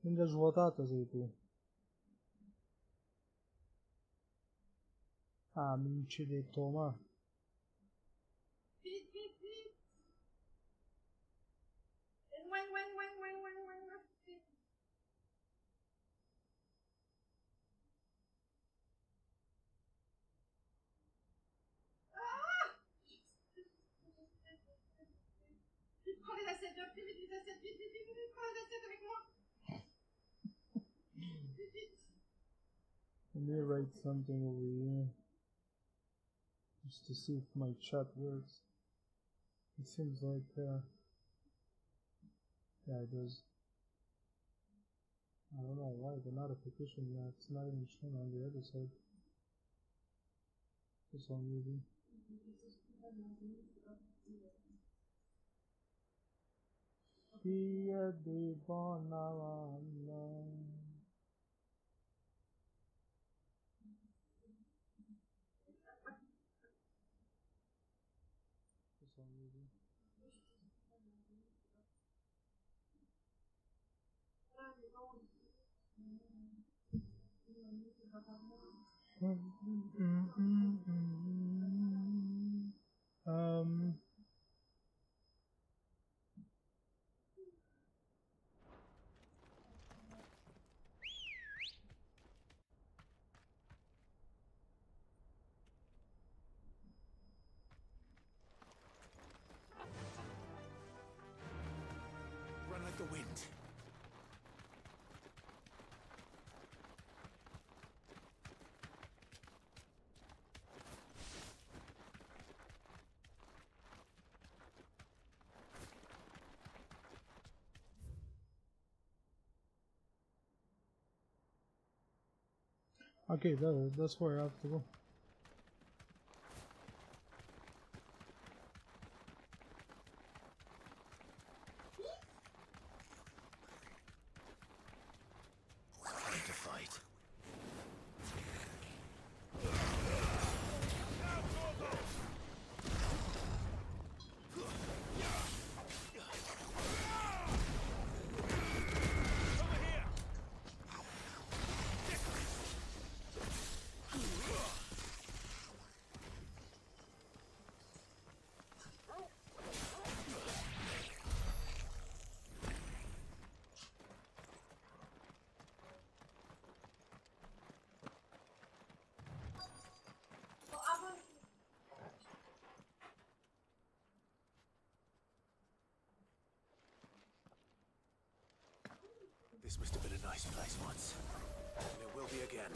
Minchia svuotata sei tu. Ah, mi ci detto, ma. Prends les assiettes, viens plus vite, les assiettes, vite, prends les assiettes avec moi. Vite. Let me write something over here. Just to see if my chat works. It seems like, yeah, it does. I don't know why the notification, it's not even showing on the other side. For some reason. Fia di buona Run like the wind. Okay, that's where I have to go. Time to fight. This must have been a nice place once. And it will be again.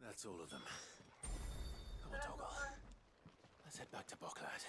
That's all of them. Come on, Toggle. Let's head back to Boklad.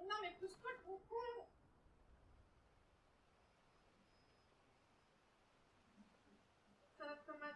Non, mais pousse-toi, le gros con! Salade tomate.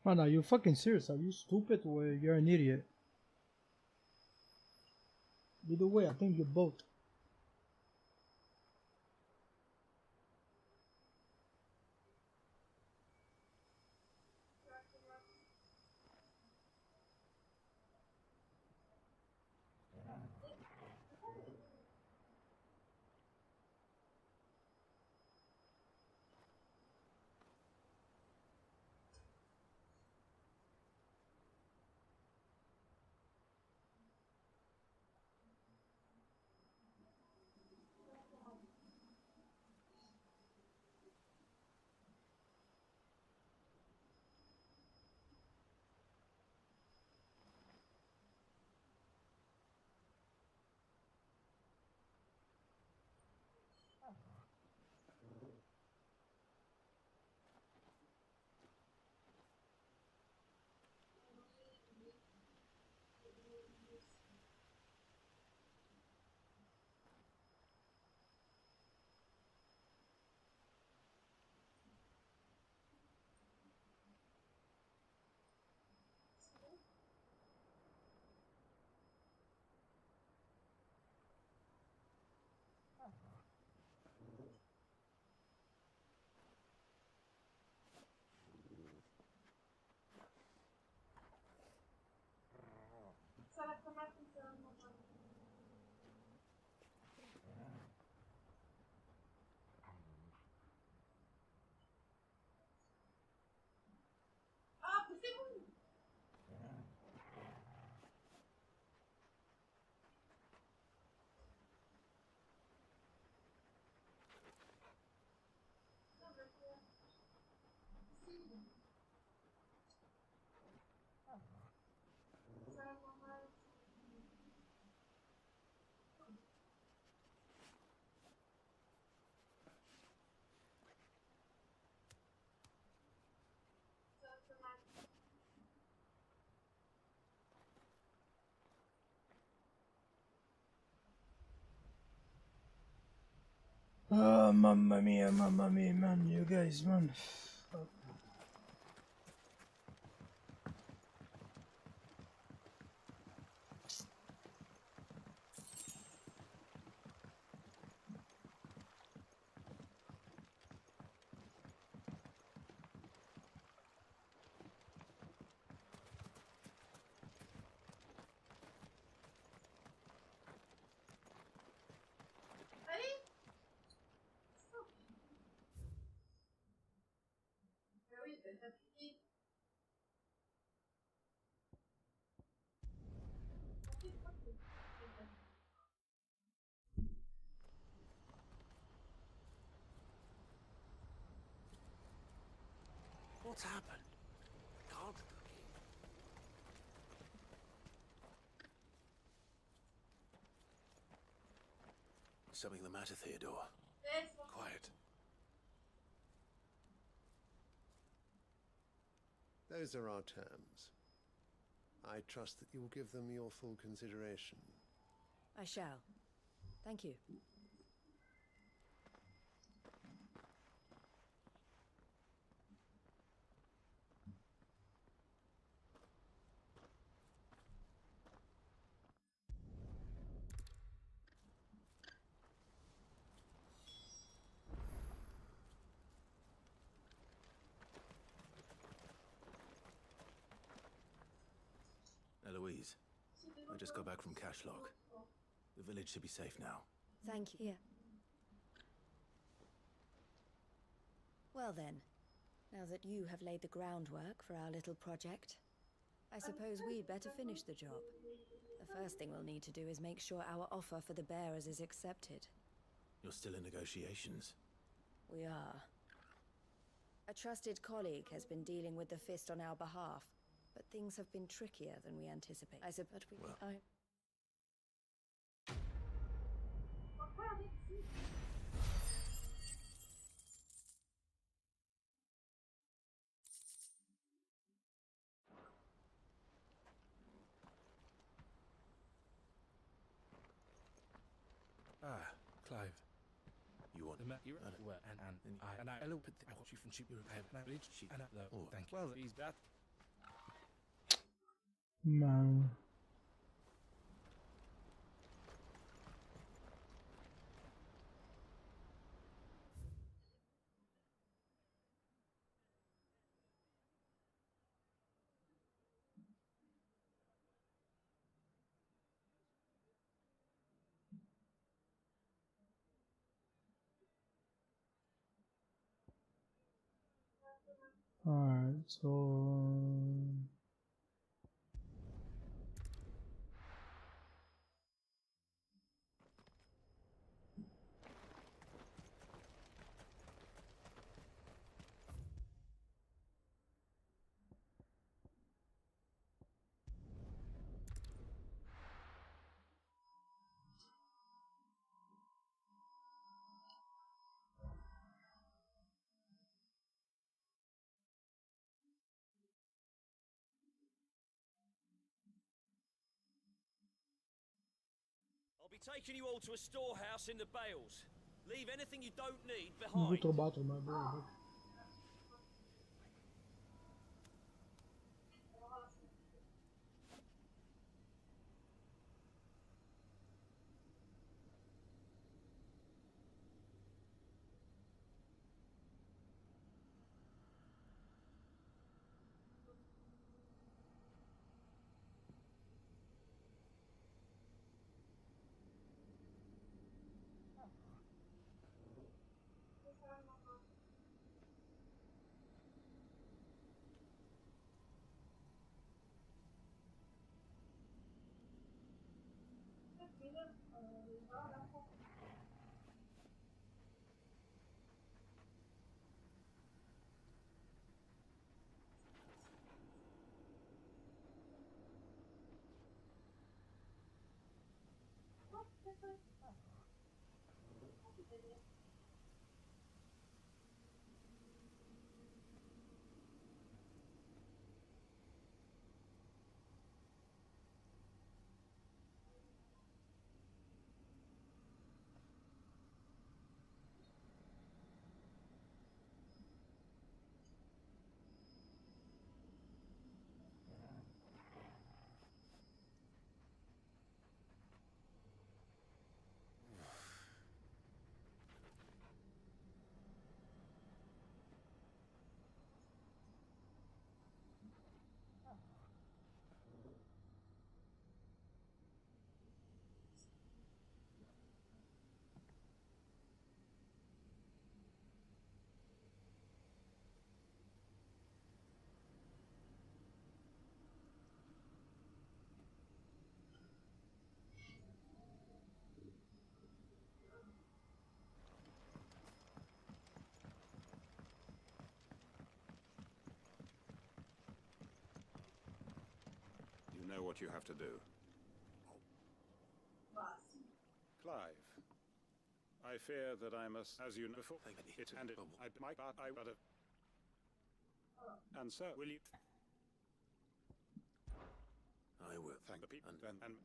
Man, are you fucking serious? Are you stupid or you're an idiot? Either way, I think you're both. Salade tomate ou salade morale? Ah, poussez-vous! Salade morale. Salade tomate. Oh, mamma mia, man, you guys, man. Allez! Ah oui, t'as piqué. What's happened? Can't Something the matter, Theodore? Quiet. Those are our terms. I trust that you will give them your full consideration. I shall. Thank you. Eloise, I just got back from Cashlock. The village should be safe now. Thank you. Here. Well then, Now that you have laid the groundwork for our little project, I suppose we'd better finish the job. The first thing we'll need to do is make sure our offer for the bearers is accepted. You're still in negotiations. We are. A trusted colleague has been dealing with the Fist on our behalf, but things have been trickier than we anticipated. I suppose we... Ah, Clive. You want and I look at I watch you from cheap Europe and I read cheap and thank you. Well, he's that. No. Alright, so... I'll be taking you all to a storehouse in the Bales. Leave anything you don't need Nu behind. to battle, my boy. You know what you have to do. Clive, I fear that I must, as you know before, it and it, I but and so will you? I will. Thank the people and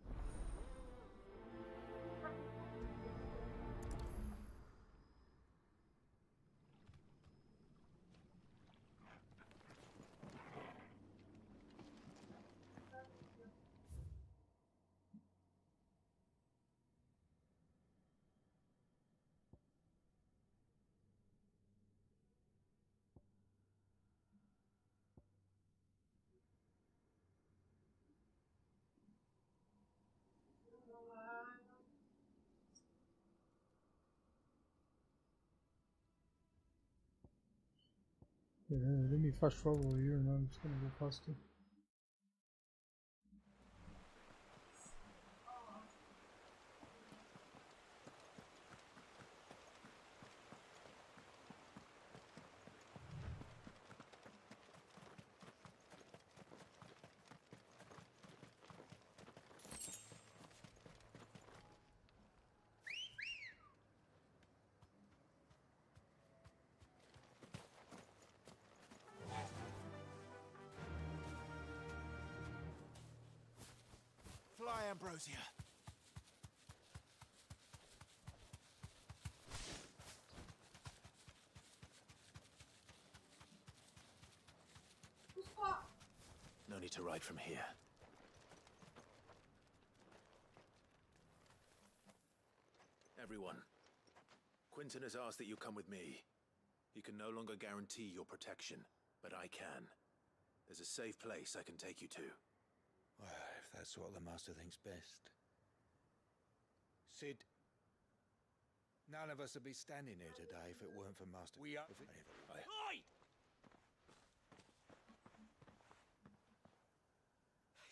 Let me fast travel here and I'm just gonna go faster. Fly, Ambrosia. No need to ride from here. Everyone, Quentin has asked that you come with me. He can no longer guarantee your protection, but I can. There's a safe place I can take you to. Well, if that's what the Master thinks best. Sid, none of us would be standing here today if it weren't for Master. We are. Oi!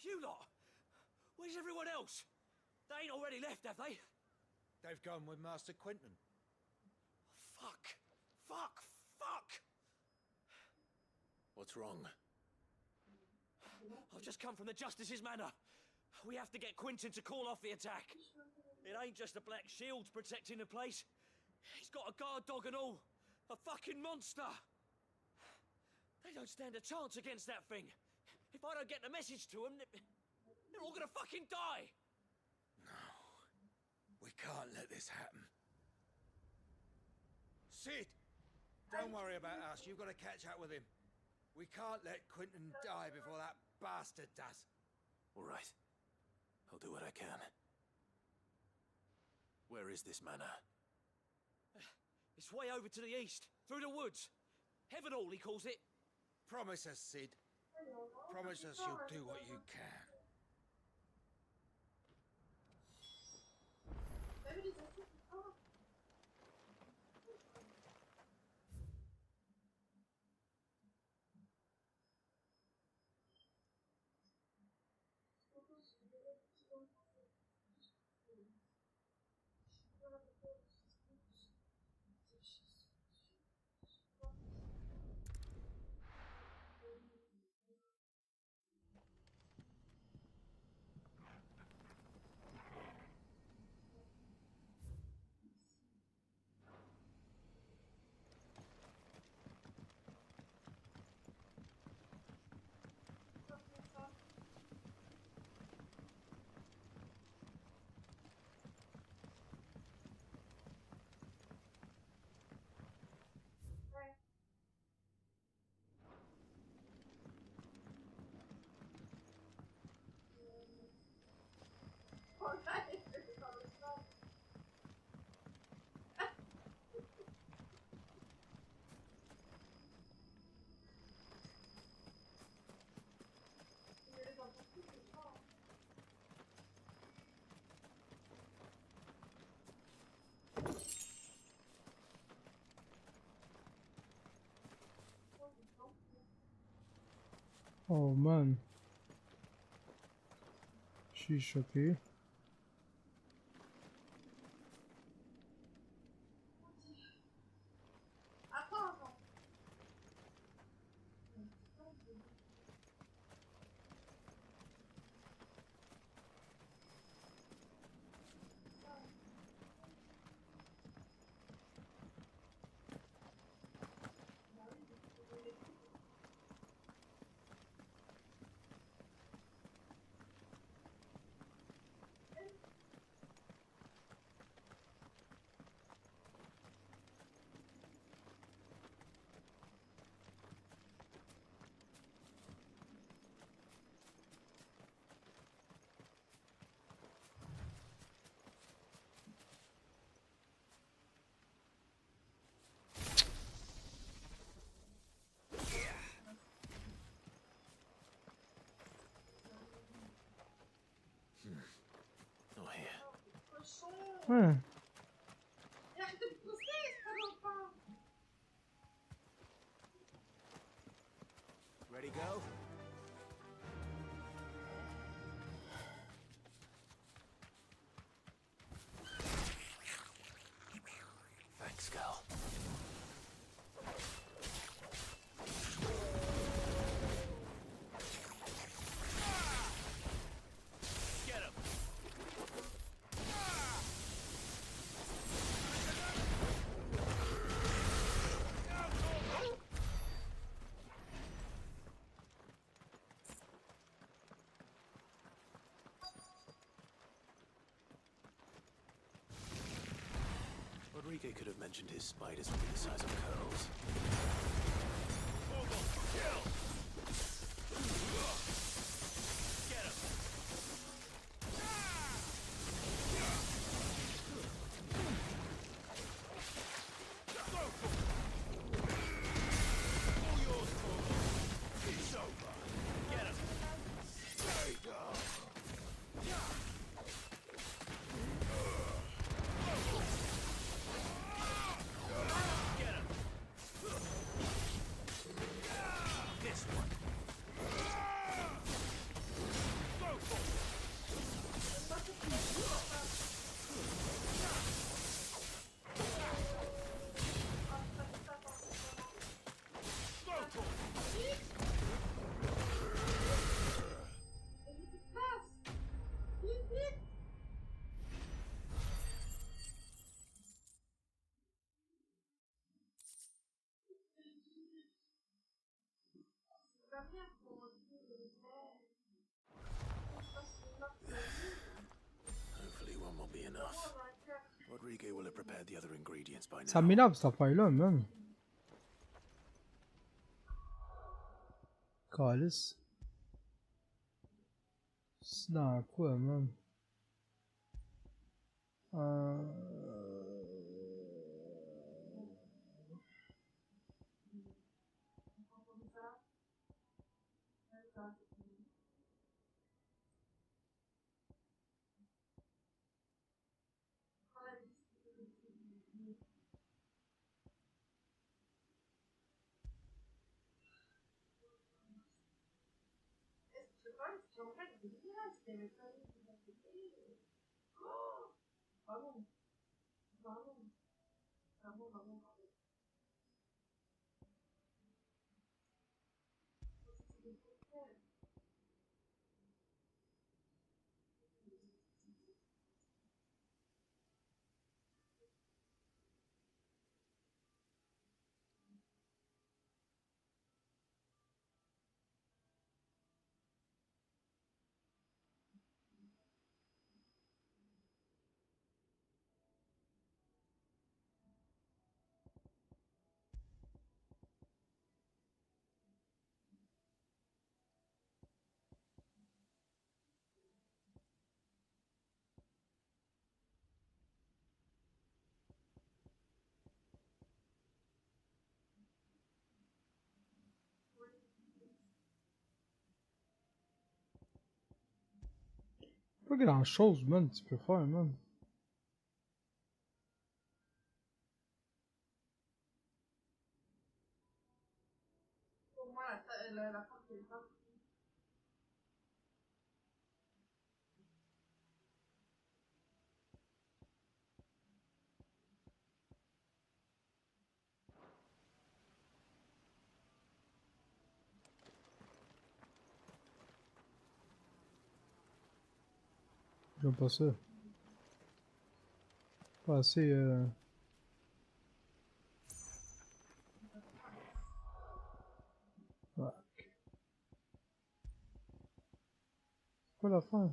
You lot! Where's everyone else? They ain't already left, have they? They've gone with Master Quentin. Fuck! Fuck! Fuck! What's wrong? I've just come from the Justice's manor. We have to get Quentin to call off the attack. It ain't just the Black Shields protecting the place. He's got a guard dog and all. A fucking monster! They don't stand a chance against that thing. If I don't get the message to them, they're all gonna fucking die! No. We can't let this happen. Sid! Don't worry about us. You've got to catch up with him. We can't let Quentin die before that bastard does. All right. I'll do what I can. Where is this manor? It's way over to the east, through the woods. Heaven Hall, he calls it. Promise us, Sid. Promise us you'll do what you can. Oh man. Sheesh, okay. Not here. Ouais. go. Thanks, Cal. Get him. Rodriguez could have mentioned his spiders would be the size of curls. Get him. It's over. Get him. Stay down. Get him. This one. Go for it. Go for it. Hopefully one will be enough. Rodriguez will have prepared the other ingredients by now. Ça m'énerve cette affaire-là, man. Calice. C'est dans quoi, man? Pas grand chose, man, tu peux faire, man. Pour moi, la porte est pas. J'aime pas ça. Pas assez, Ouais. C'est quoi la fin?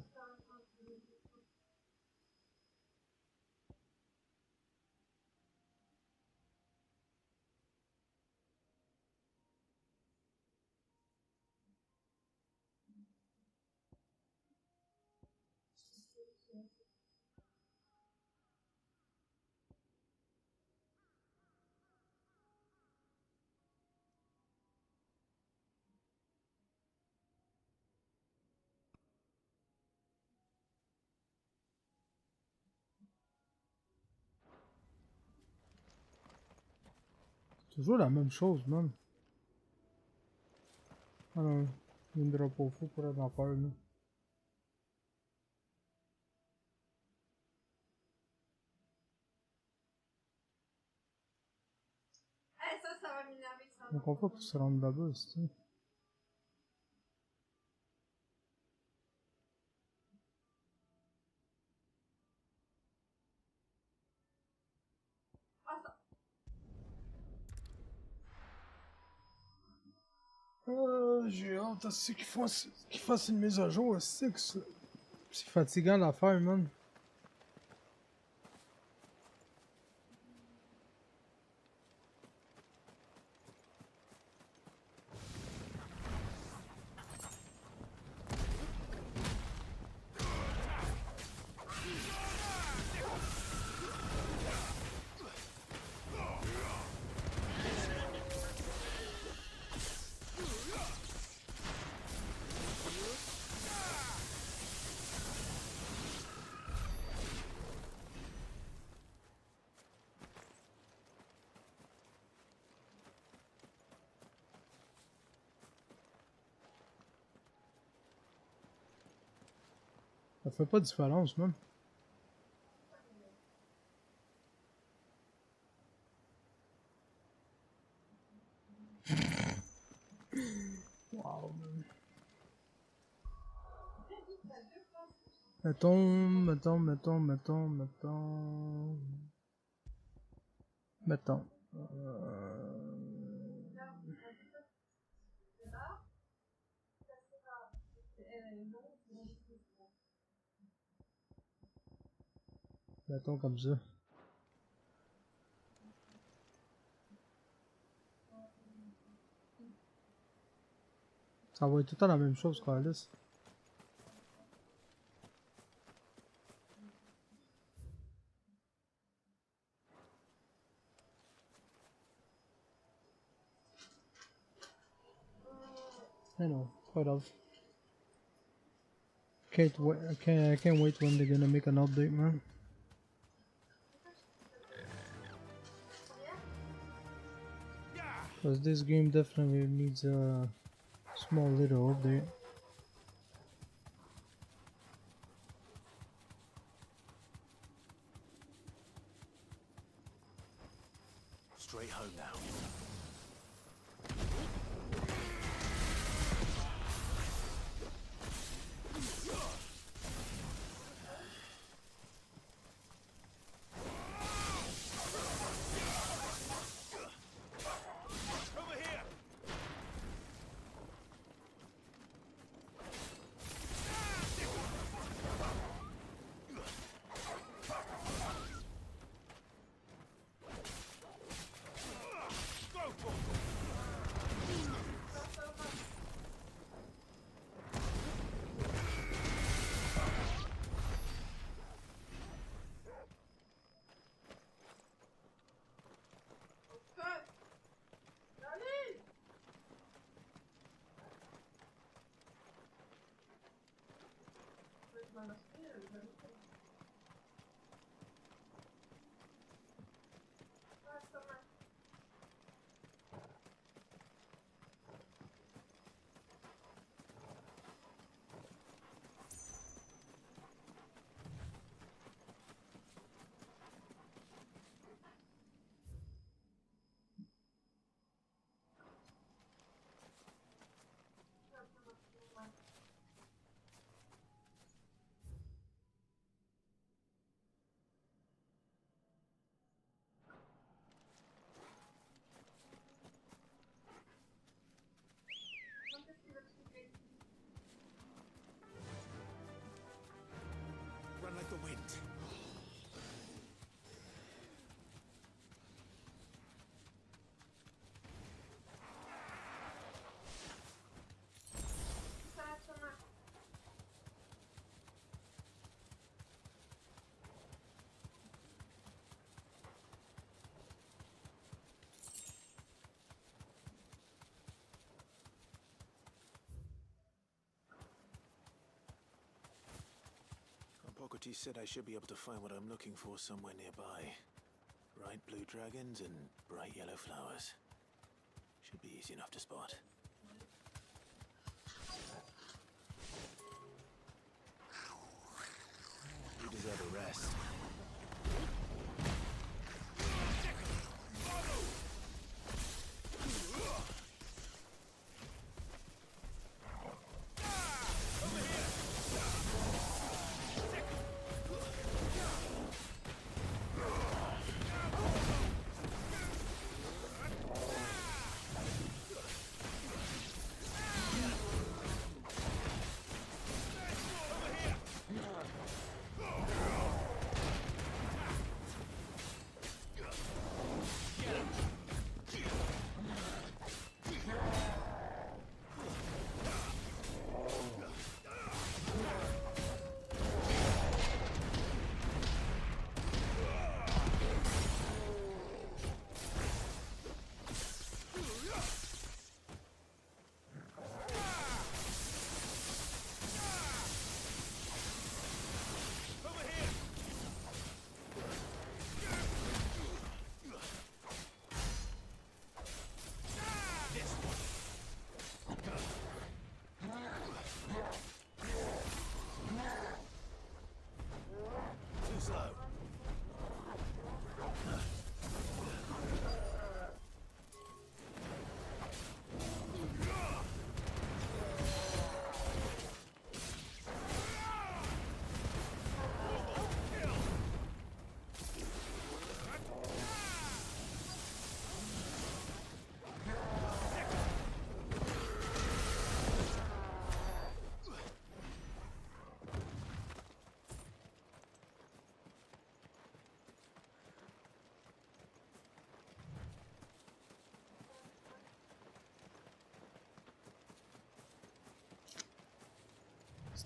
Toujours la même chose, man. Ah non, il me drop au fou pour avoir peur, là. Eh, ça va m'énerver, ça. On comprend pas pour se rendre là-bas, c'est tout. Ah, ça. J'ai hâte à ce qu'ils fassent une mise à jour, c'est fatigant l'affaire, man. Ça fait pas de différence, man. Wow, man. Mettons. Mettons comme ça. Ça va être tout le temps la même chose, Carlis. I know, quite of. I can't wait when they're gonna make an update, man. Because this game definitely needs a small little update. Straight home now. Run like the wind. Pockety said I should be able to find what I'm looking for somewhere nearby. Bright blue dragons and bright yellow flowers. Should be easy enough to spot.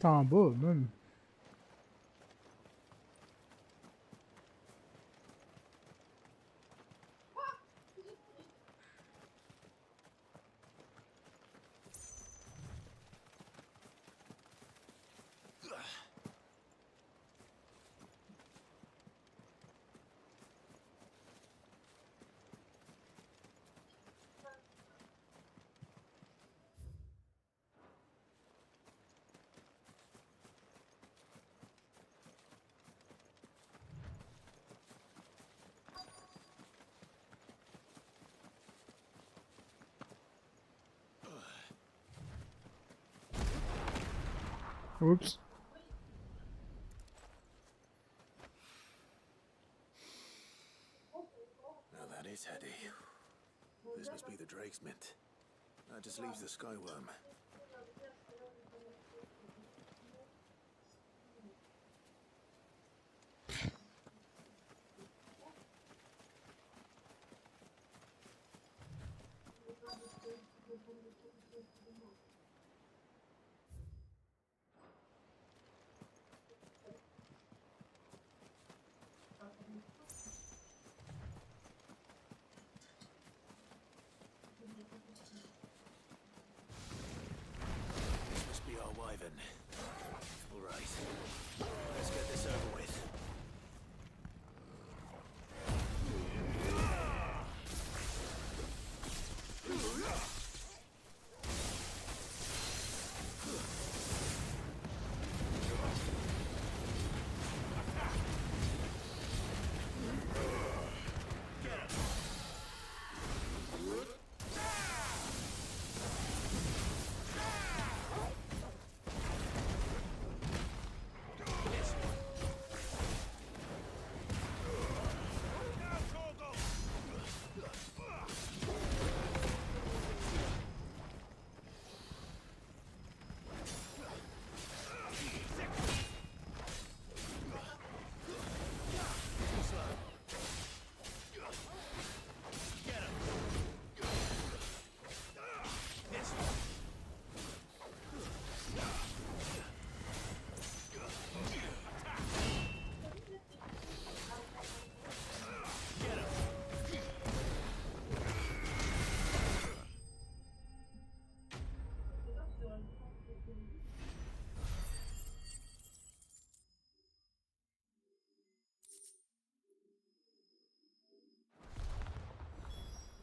C'est en bas, même. Oups. Now that is heady. This must be the Drake's Mint. That just leaves the Skyworm. This must be our Wyvern. All right. Let's get this over with.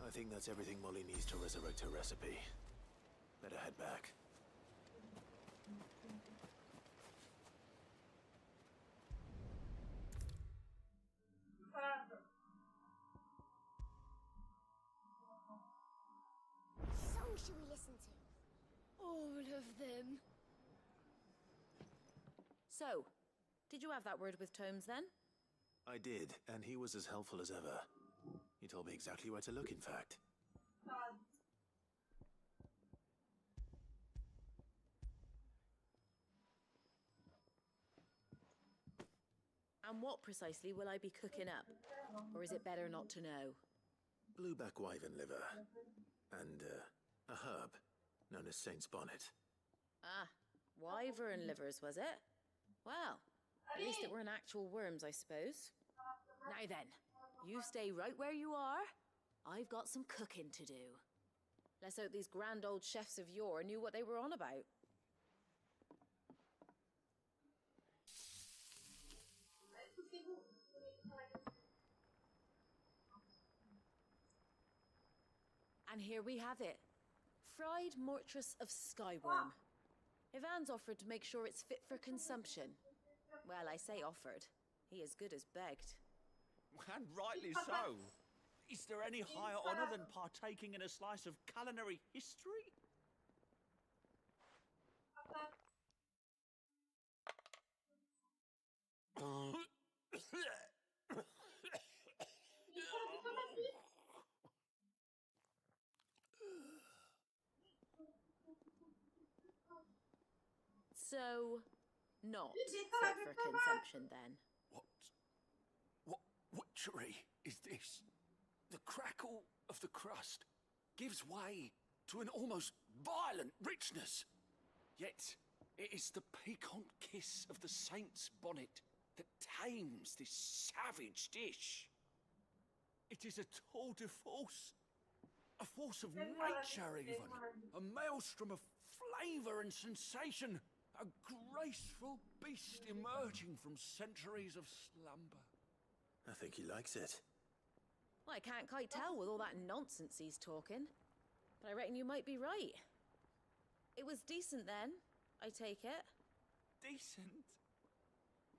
I think that's everything Molly needs to resurrect her recipe. Better head back. Song should we listen to? All of them. So, did you have that word with Tomes then? I did, and he was as helpful as ever. He told me exactly where to look, in fact. And what precisely will I be cooking up? Or is it better not to know? Blueback wyvern liver. And, a herb known as Saint's Bonnet. Ah, wyvern livers, was it? Well, at least it weren't actual worms, I suppose. Now then, you stay right where you are. I've got some cooking to do. Let's hope these grand old chefs of yore knew what they were on about. And here we have it. Fried mortress of skyworm. Ivan's offered to make sure it's fit for consumption. Well, I say offered. He as good as begged. And rightly so. Is there any higher honor than partaking in a slice of culinary history? So, not fit for consumption then. What witchery is this? The crackle of the crust gives way to an almost violent richness. Yet, It is the piquant kiss of the saint's bonnet that tames this savage dish. It is a tour de force. A force of nature, even. A maelstrom of flavour and sensation. A graceful beast emerging from centuries of slumber. I think he likes it. Well, I can't quite tell with all that nonsense he's talking. But I reckon you might be right. It was decent then, I take it. Decent?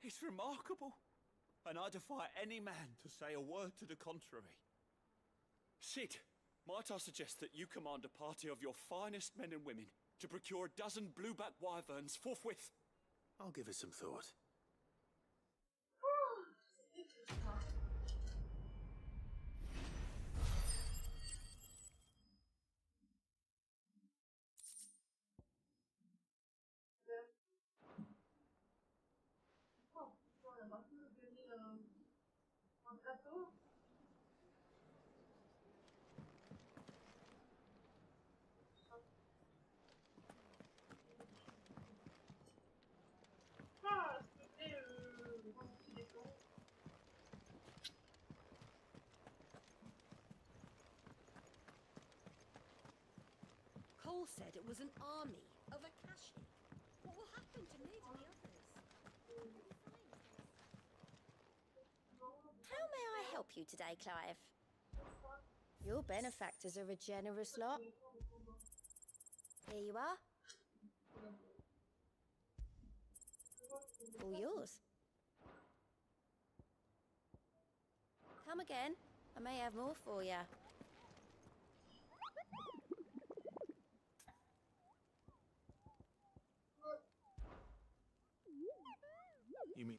It's remarkable. And I defy any man to say a word to the contrary. Sid, might I suggest that you command a party of your finest men and women to procure a dozen blueback wyverns forthwith? I'll give it some thought. Cole said it was an army of Akashi. What will happen to Nid and the others? How may I help you today, Clive? Your benefactors are a generous lot. Here you are. All yours. Come again. I may have more for you. You mean...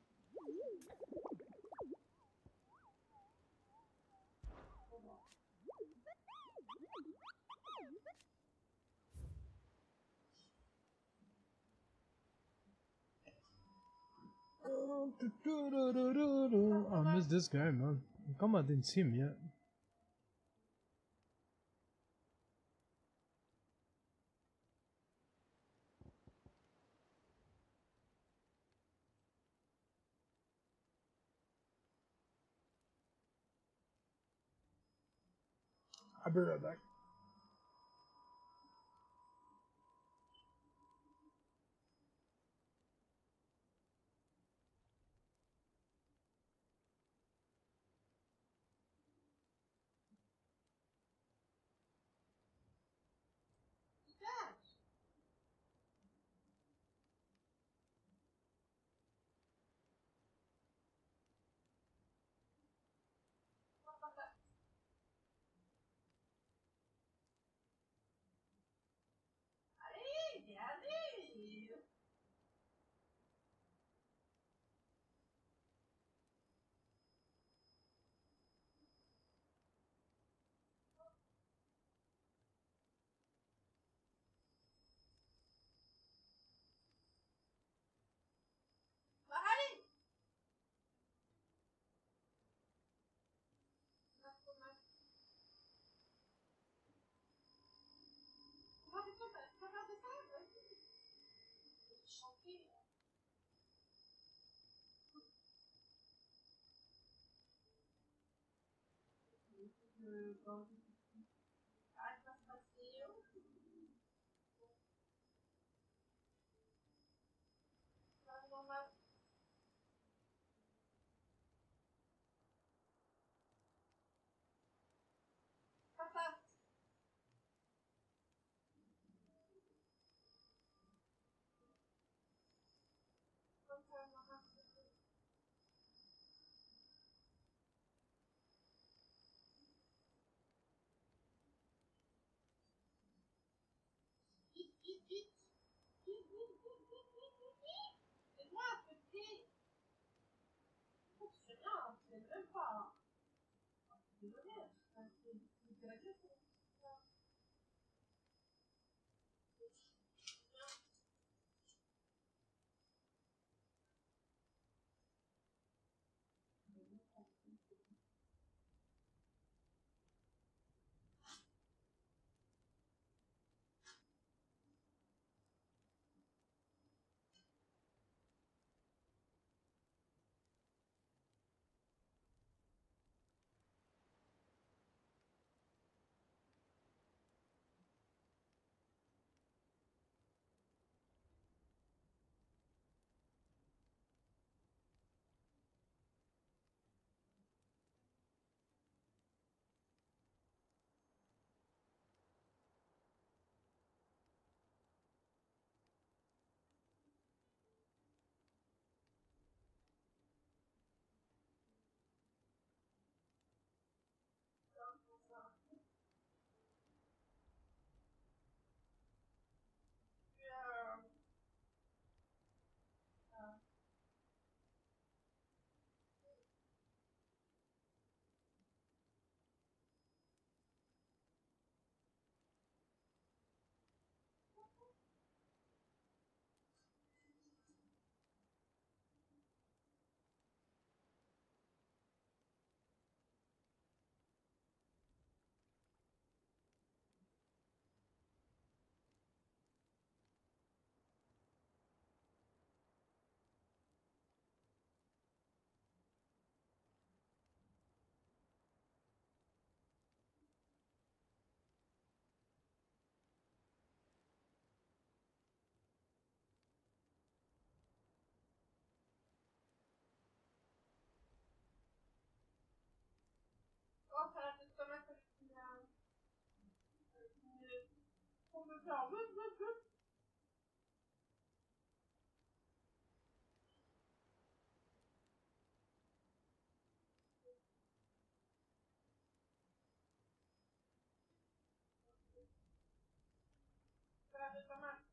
I missed this guy, man. Come on, I didn't see him yet. I'll be right back. peut faire vite, vite, vite. Salade de tomate.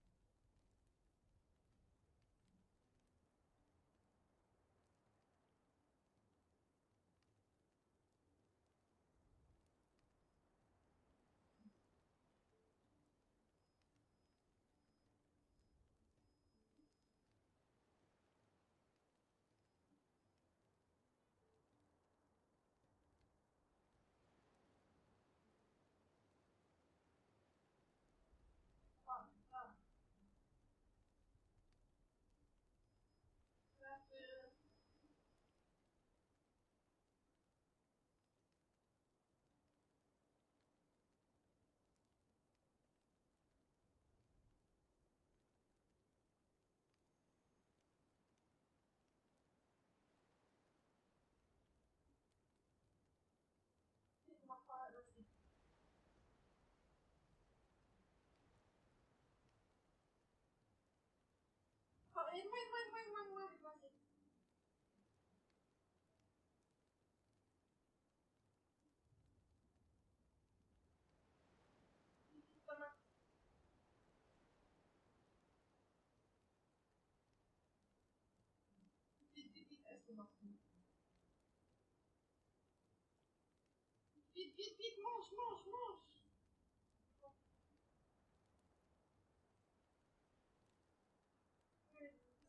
Vite, vite, vite, mange, mange, mange.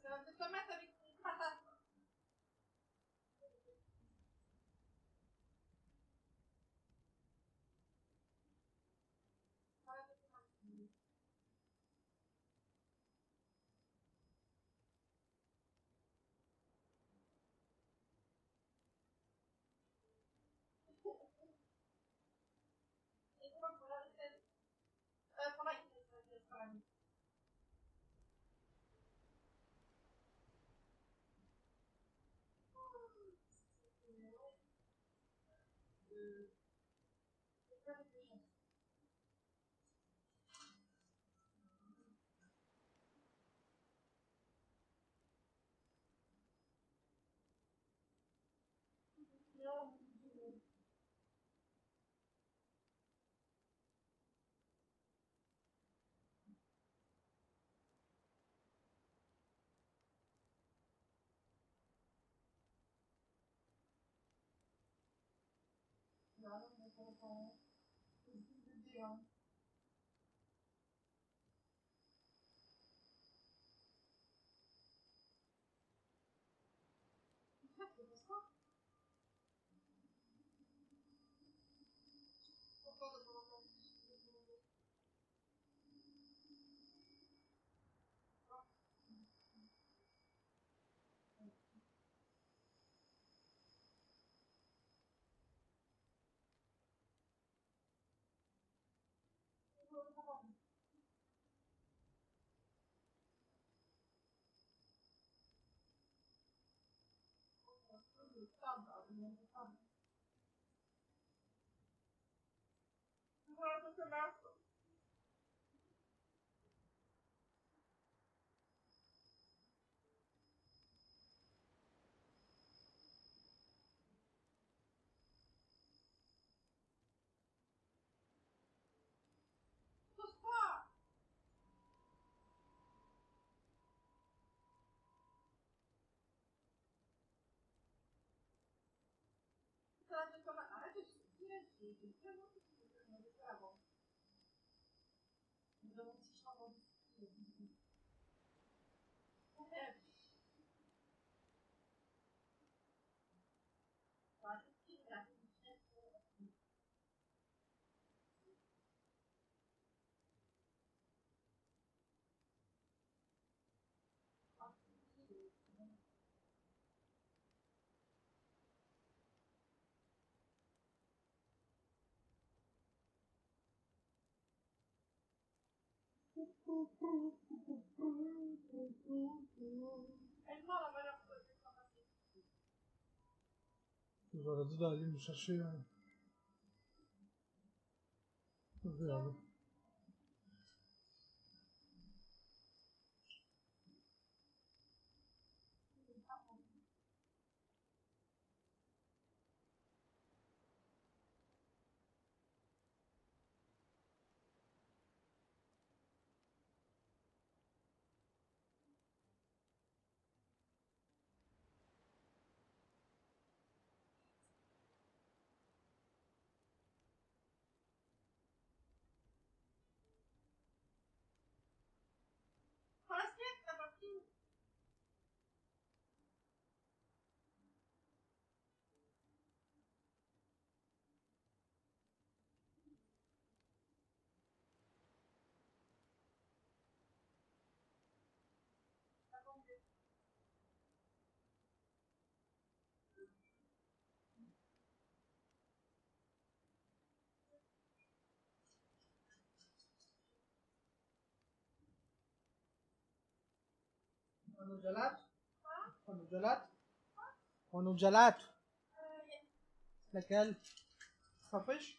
Salade de tomate avec des patates. Salade de tomate. Et comment pour la recette? Pour la recette, c'est pas la même. Salade de tomate. Arrête de souffler, c'est tellement difficile de demander ça avant. Je me demande si je t'envoie du J'aurais dû d'aller me chercher un verre. Hanno gelato? Hanno gelato? Hanno gelato? Laquelle? Pas fish?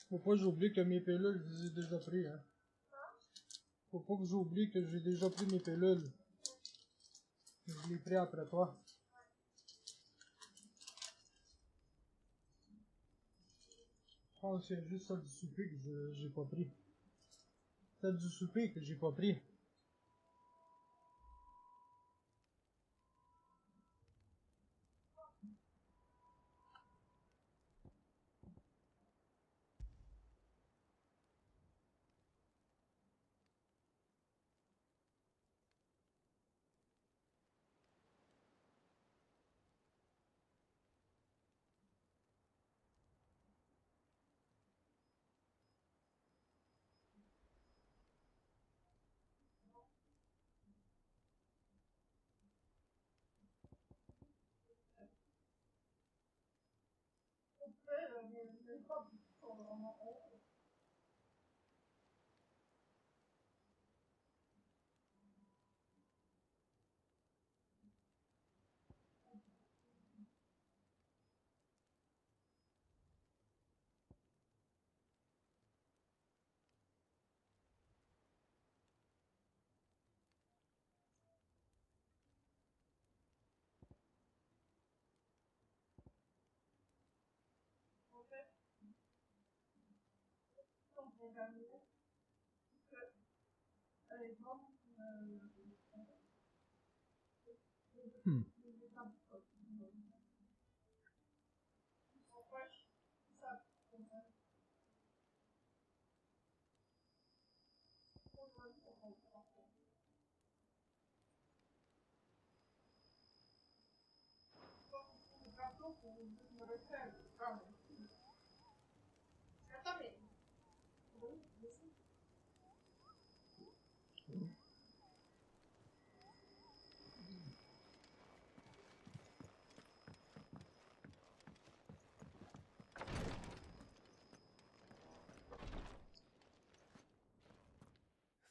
Faut pas que j'oublie que mes pilules, je les ai déjà pris, hein. Faut pas que j'oublie que j'ai déjà pris mes pilules. Je l'ai pris après toi. Je pense que c'est juste celle du souper que j'ai pas pris. Celle du souper que j'ai pas pris.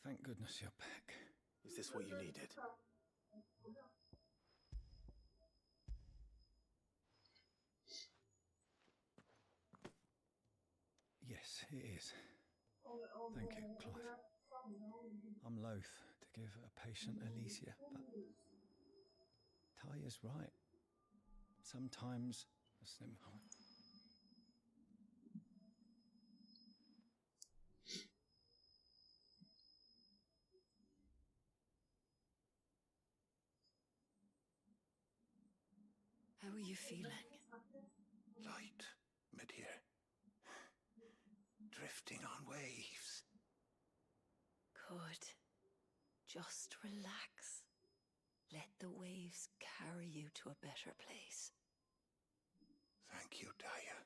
Thank goodness you're back. Is this what you needed? Yes, it is. Thank you, Clive. I'm loath to give a patient Alicia, but Taya's right. Sometimes a simple... How are you feeling? Light, mid-here. Drifting on waves. Good. Just relax. Let the waves carry you to a better place. Thank you, Taya.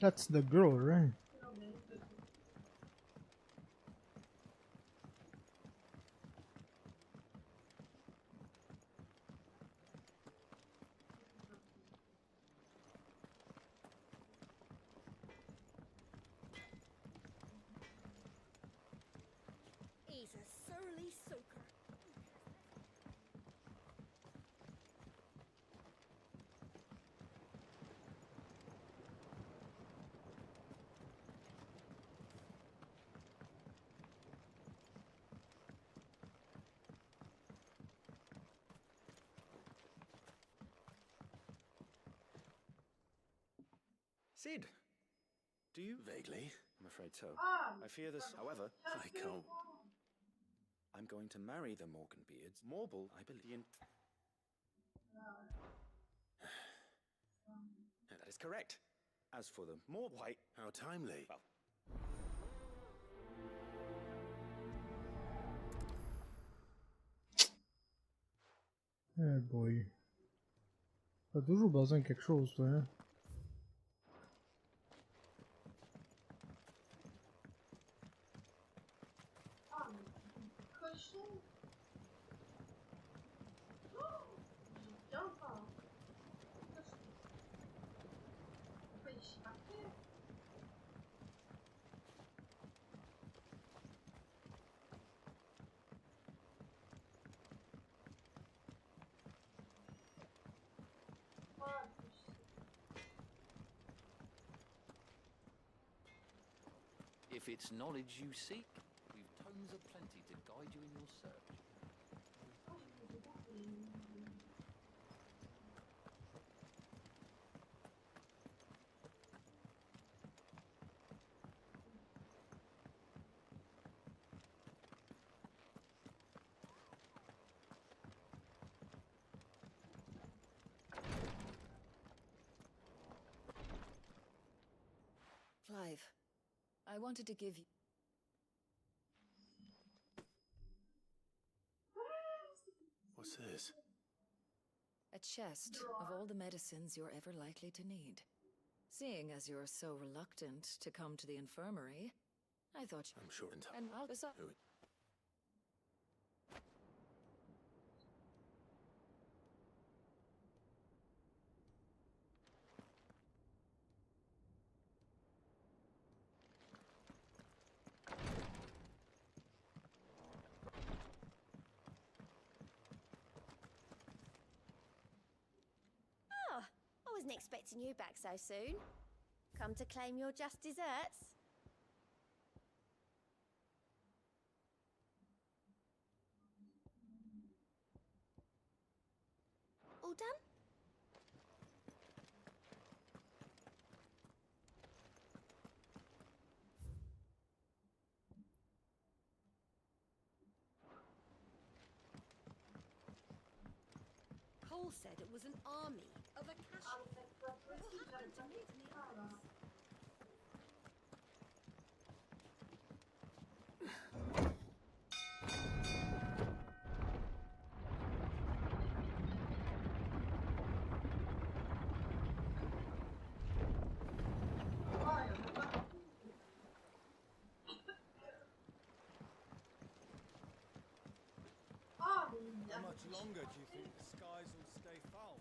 That's the girl, right? He's a surly soaker. Sid, do you? Vaguely. I'm afraid so. I fear this, however, I can't. I'm going to marry the Morganbeards. Morble, I believe. That is correct. As for the more white, how timely. Well, Eh boy. T'as toujours besoin de quelque chose, toi, hein? If it's knowledge you seek, we've tomes aplenty to guide you in your search. Clive, I wanted to give you... What's this? a chest of all the medicines you're ever likely to need. Seeing as you're so reluctant to come to the infirmary, I thought you... I'm sure in time. And I'll decide... Oh, I wasn't expecting you back so soon. Come to claim your just desserts? All done? Cole said it was an army of Akashi. What will happen to me and the others? How much longer do you think the skies will stay foul?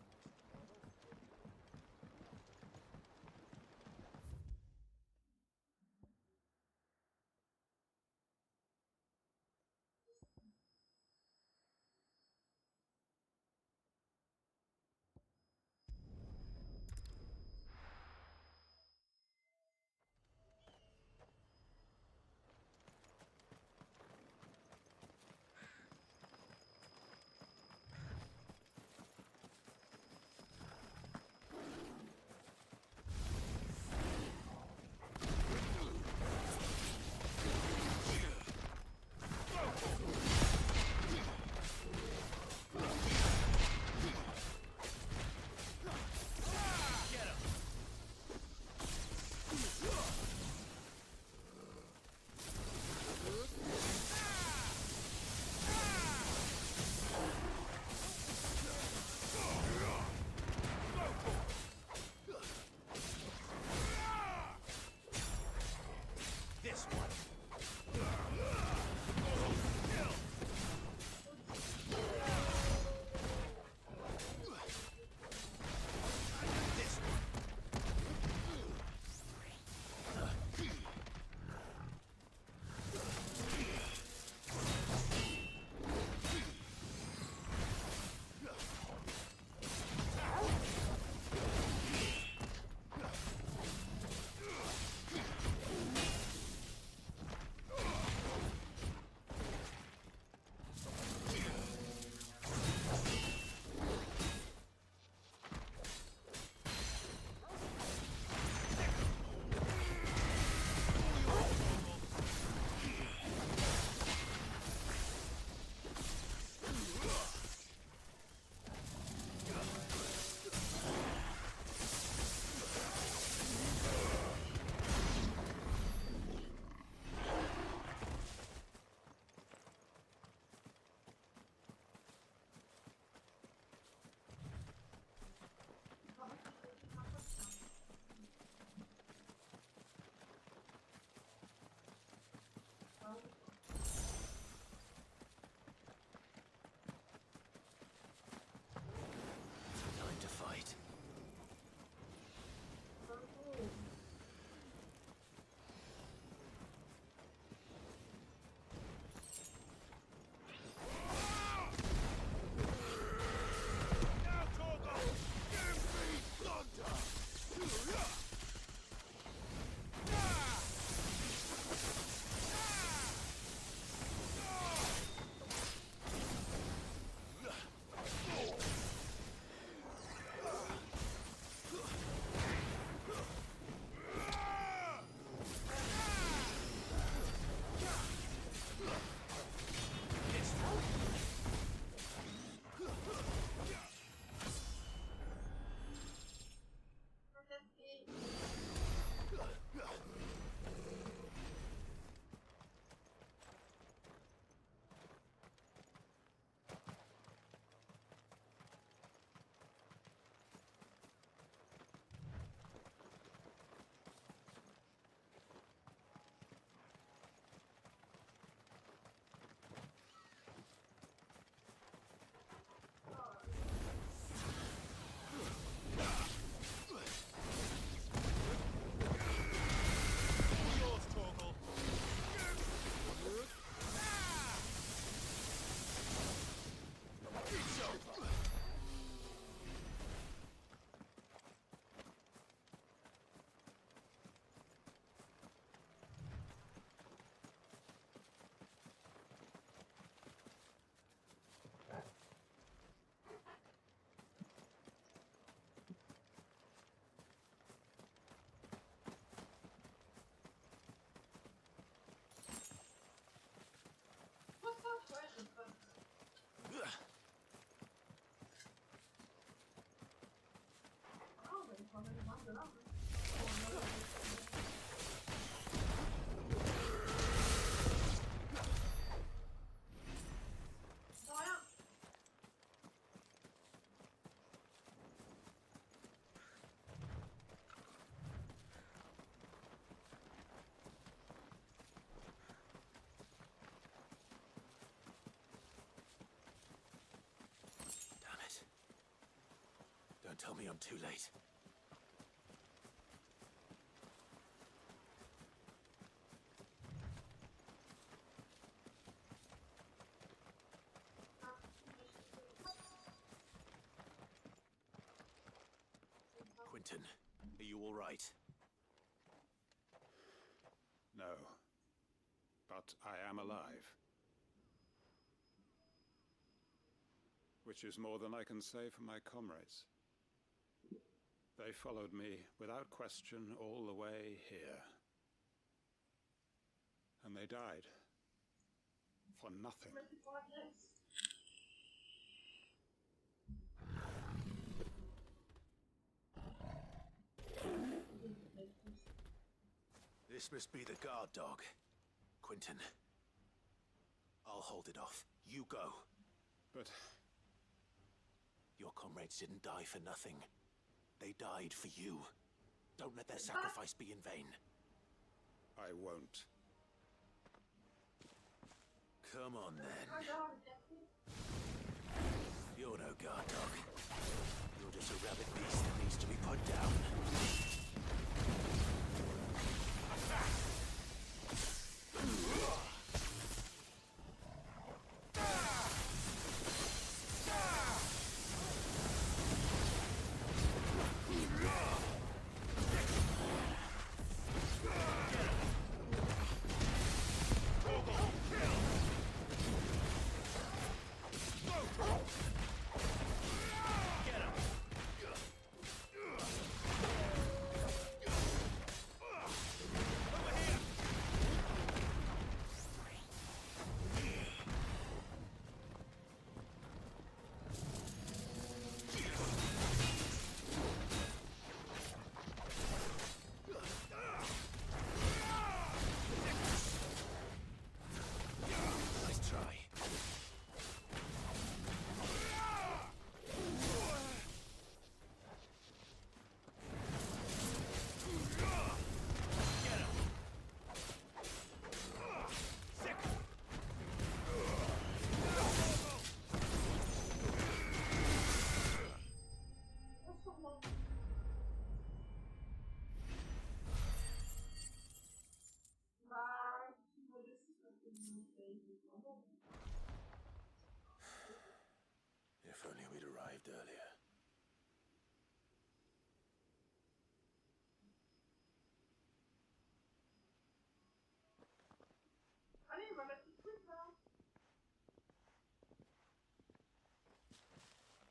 Don't tell me I'm too late. Quentin, are you all right? No. But I am alive. Which is more than I can say for my comrades. They followed me without question all the way here. And they died. For nothing. This must be the guard dog. Quentin. I'll hold it off. You go. But... Your comrades didn't die for nothing. They died for you. Don't let their sacrifice be in vain. I won't. Come on, then. You're no guard dog. You're just a rabid beast that needs to be put down. If only we'd arrived earlier.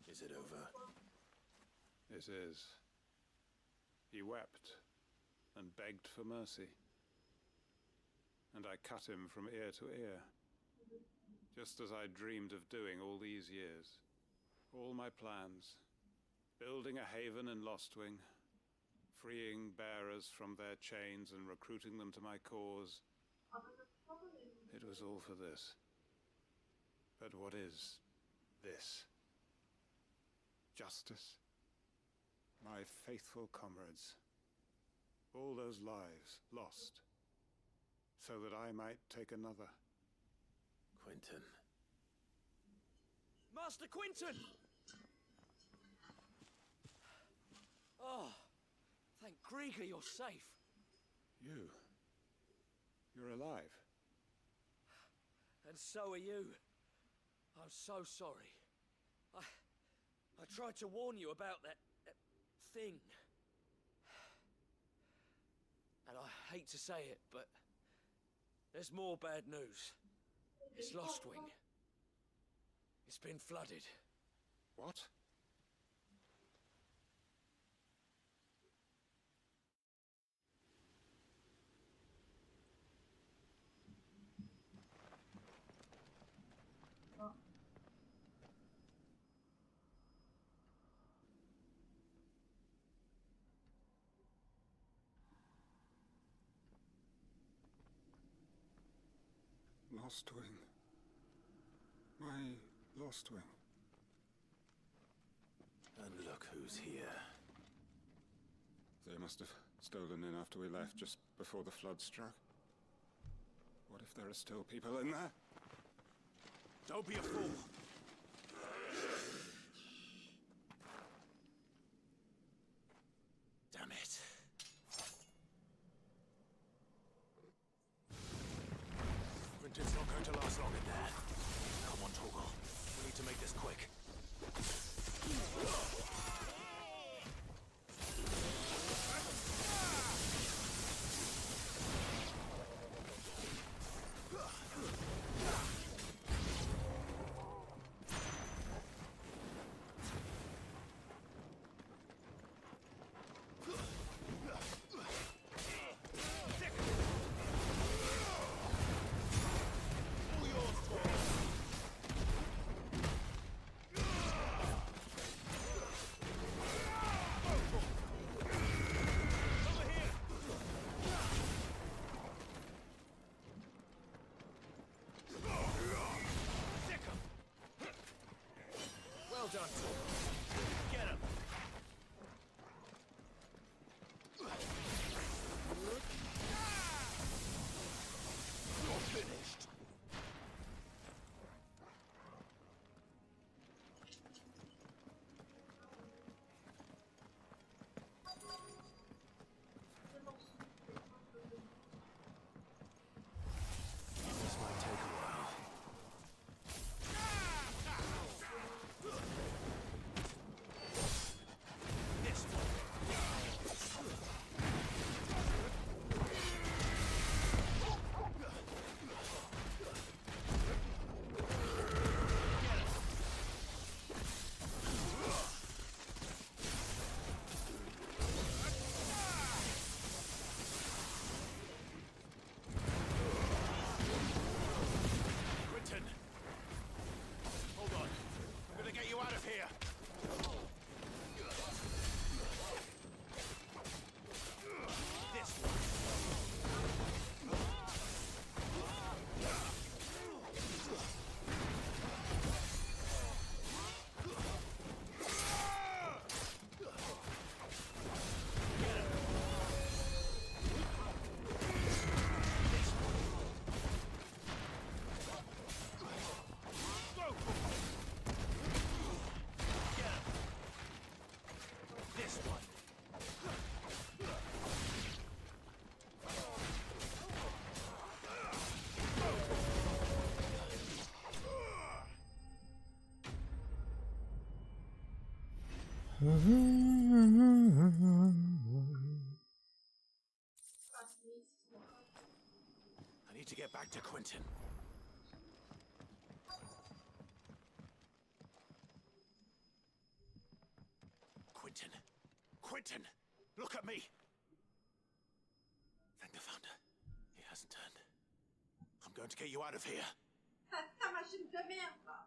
Is it over? It is. He wept and begged for mercy. And I cut him from ear to ear. Just as I dreamed of doing all these years. All my plans. Building a haven in Lostwing. Freeing bearers from their chains and recruiting them to my cause. It was all for this. But what is this? Justice? My faithful comrades. All those lives lost. So that I might take another. Quentin. Master Quentin! Oh, thank Grieger you're safe. You're alive. And so are you. I'm so sorry. I tried to warn you about that thing. And I hate to say it, but there's more bad news. It's Lostwing. It's been flooded. What? Lostwing. My Lostwing. And look who's here. They must have stolen in after we left, just before the flood struck. What if there are still people in there? Don't be a fool! Quentin's not going to last long in there. Come on, Torgal. We need to make this quick. Well done. Get him. You're finished. This might take a while. Quentin! Hold on. I'm gonna get you out of here. This one. This one. I need to get back to Quentin. Quentin! Quentin! Look at me! Thank the Founder. He hasn't turned. I'm going to get you out of here. Ta machine de merde, là.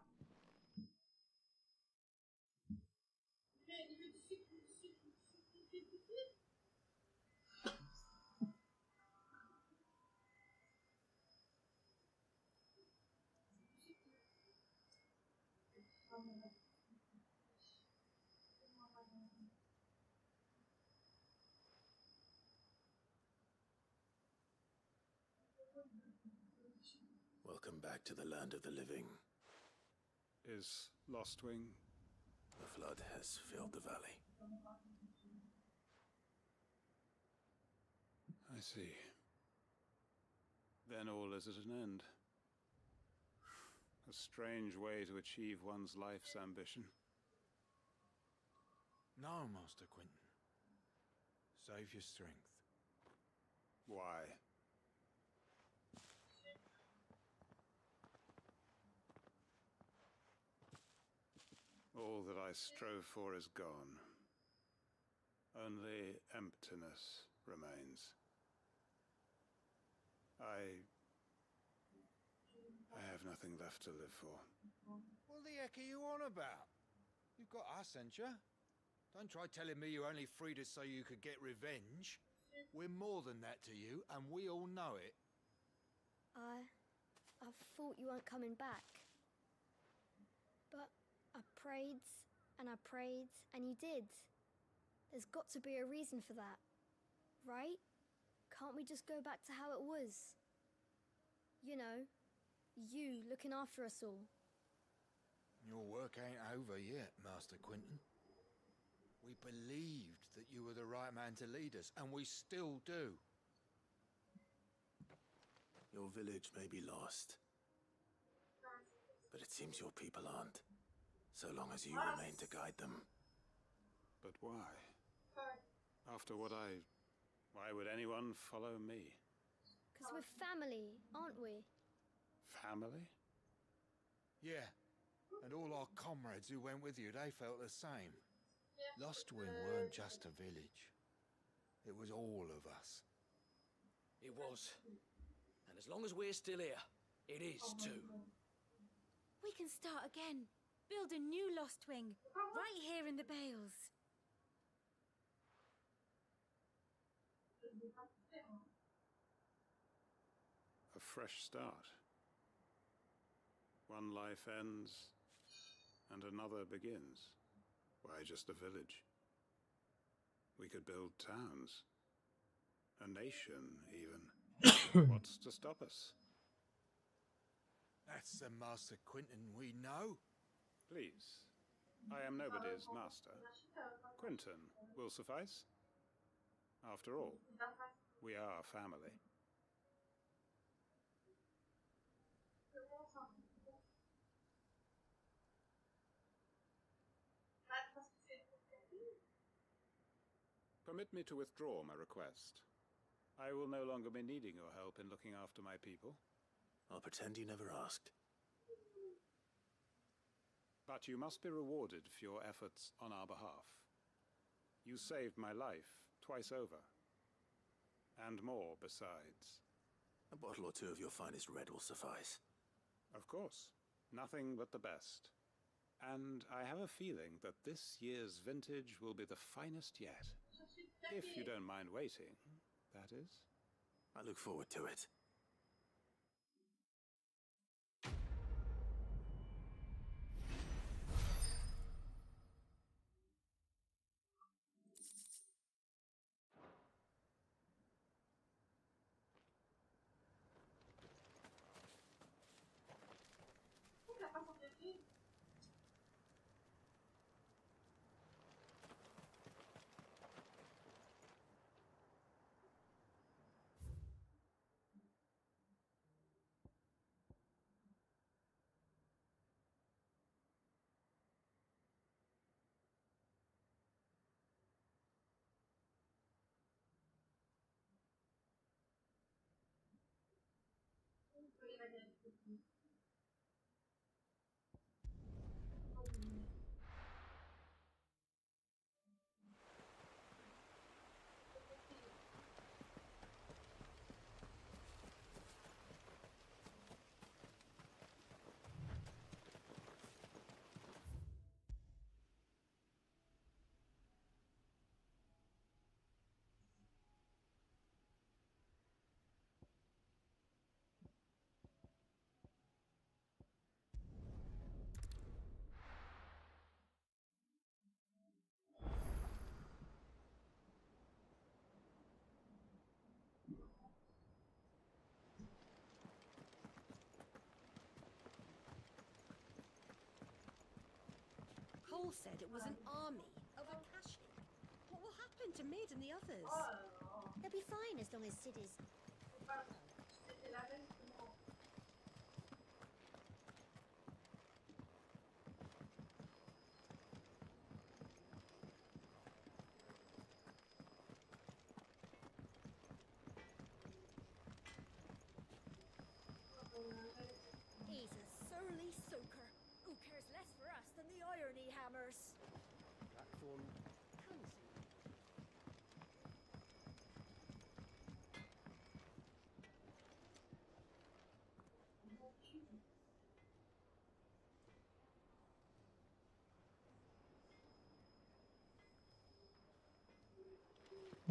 Welcome back to the land of the living. Is Lostwing? The flood has filled the valley. I see. Then all is at an end. A strange way to achieve one's life's ambition. No, Master Quentin. Save your strength. Why? All that I strove for is gone. Only emptiness remains. I have nothing left to live for. What the heck are you on about? You've got us, ain't you? Don't try telling me you only freed us so you could get revenge. We're more than that to you, and we all know it. I thought you weren't coming back. But I prayed, and you did. There's got to be a reason for that, right? Can't we just go back to how it was? You know, you looking after us all. Your work ain't over yet, Master Quentin. We believed that you were the right man to lead us, and we still do. Your village may be lost, but it seems your people aren't, so long as you remain to guide them. But why? After what I... Why would anyone follow me? Because we're family, aren't we? Family? Yeah, and all our comrades who went with you, they felt the same. Lostwing weren't just a village. It was all of us. It was. And as long as we're still here, it is too. We can start again. Build a new Lost Wing, right here in the Bales. A fresh start. One life ends, and another begins. Why, just a village. We could build towns. A nation, even. What's to stop us? That's the Master Quentin we know. Please. I am nobody's master. Quentin will suffice. After all, we are family. Permit me to withdraw my request. I will no longer be needing your help in looking after my people. I'll pretend you never asked. But you must be rewarded for your efforts on our behalf. You saved my life twice over. And more besides. A bottle or two of your finest red will suffice. Of course. Nothing but the best. And I have a feeling that this year's vintage will be the finest yet. If you don't mind waiting, that is. I look forward to it. Cole said it was an army of Akashi. What will happen to Mid and the others? They'll be fine as long as Sid is... He's a surly soaker. Who cares less for us than the irony hammers? Platform.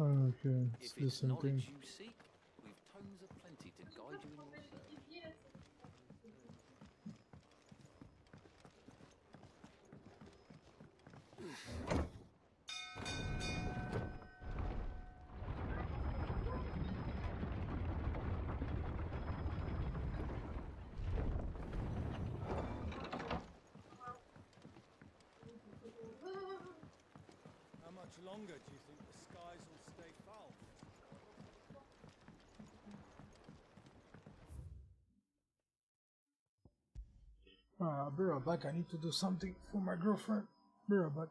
Okay, it's If the it's same thing. knowledge you seek, we've tomes aplenty to guide you in your search. How much longer do you think the skies will stay foul? I'll be right back. I need to do something for my girlfriend. Be right back.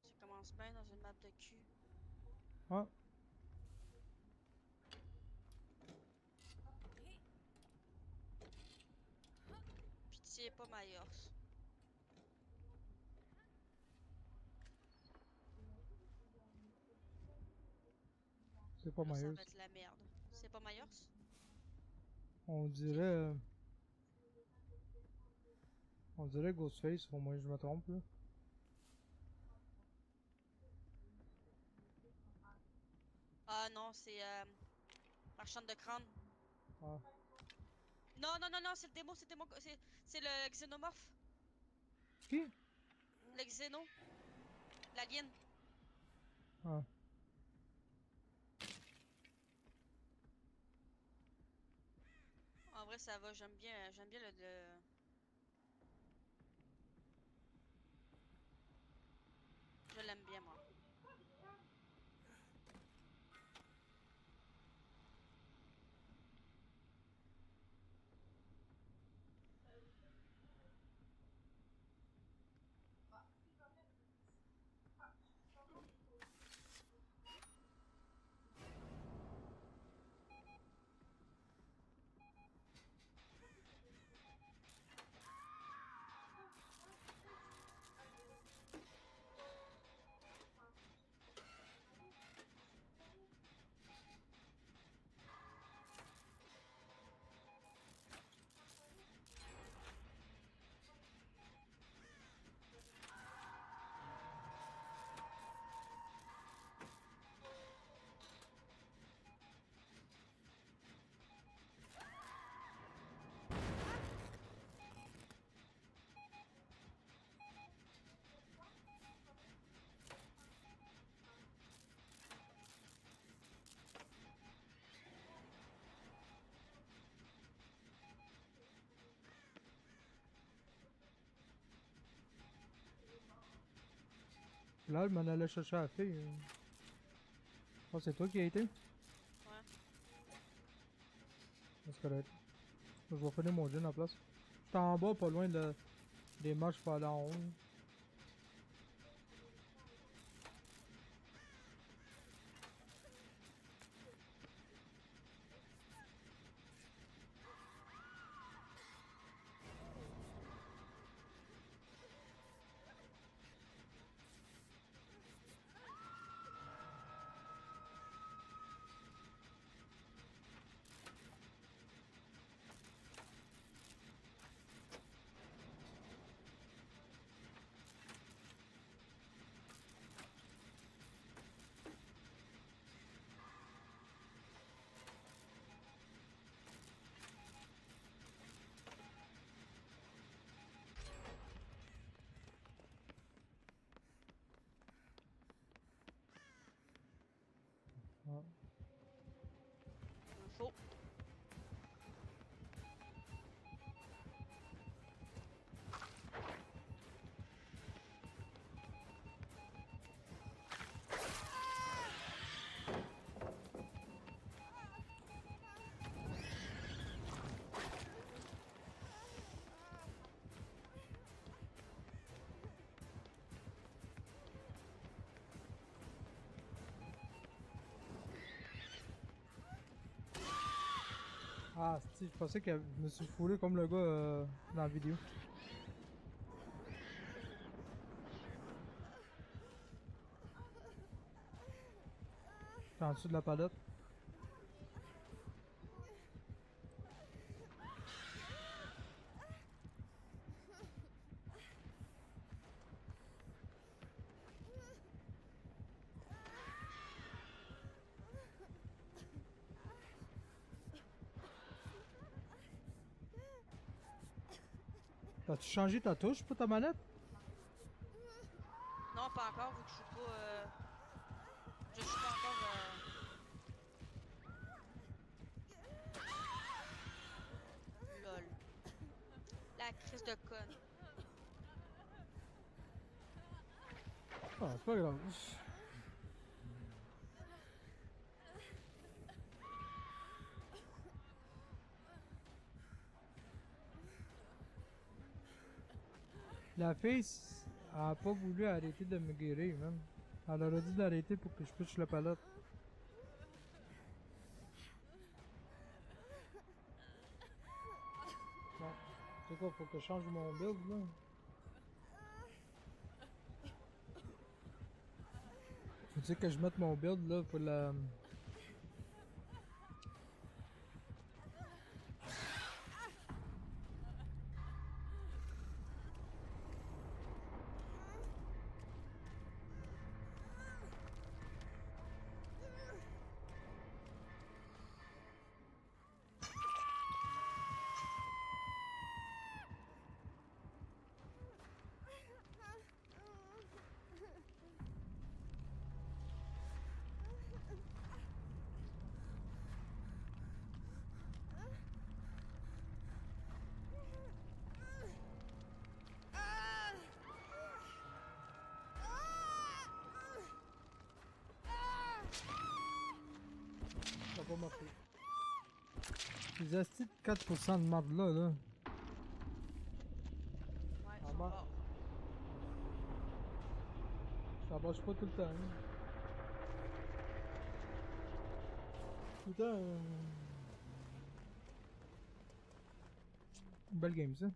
Ça commence bien dans une map de cul. Ouais. Pitié, pas Mayors. C'est pas Là, ça Myers. va être la merde. C'est pas Mayors? On dirait... On dirait Ghostface, au moins je me trompe là. Ah non, c'est Marchande de crâne. Ah. Non, non, non, non, c'est le démo, c'est le xénomorphe. Qui? Le xéno. L'alien. Ah. En vrai, ça va, j'aime bien le... Je l'aime bien, moi. Là, elle m'en allait chercher la fille. Oh, c'est toi qui as été? Ouais. C'est correct. Je vais finir mon gin en place. J'étais en bas, pas loin des marches pour aller en haut. Ouais. Info. Ah, si, je pensais que je me suis foulé comme le gars dans la vidéo. J'étais en dessous de la palette. T'as-tu changé ta touche pour ta manette? Non, pas encore, vu que je suis pas. Je suis pas encore. Lol. La crise de conne. Ah, c'est pas grave. La fille, elle a pas voulu arrêter de me guérir, même. Elle aurait dit d'arrêter pour que je puisse la palette. Bon, c'est quoi, faut que je change mon build, là? Faut-il que je mette mon build, là, pour la... Ça va pas marcher. Les astis de 4% de marde là, là. Ouais, Ça ils sont marche. morts. Ça marche pas tout le temps, hein. Tout le temps, Une belle game, ça.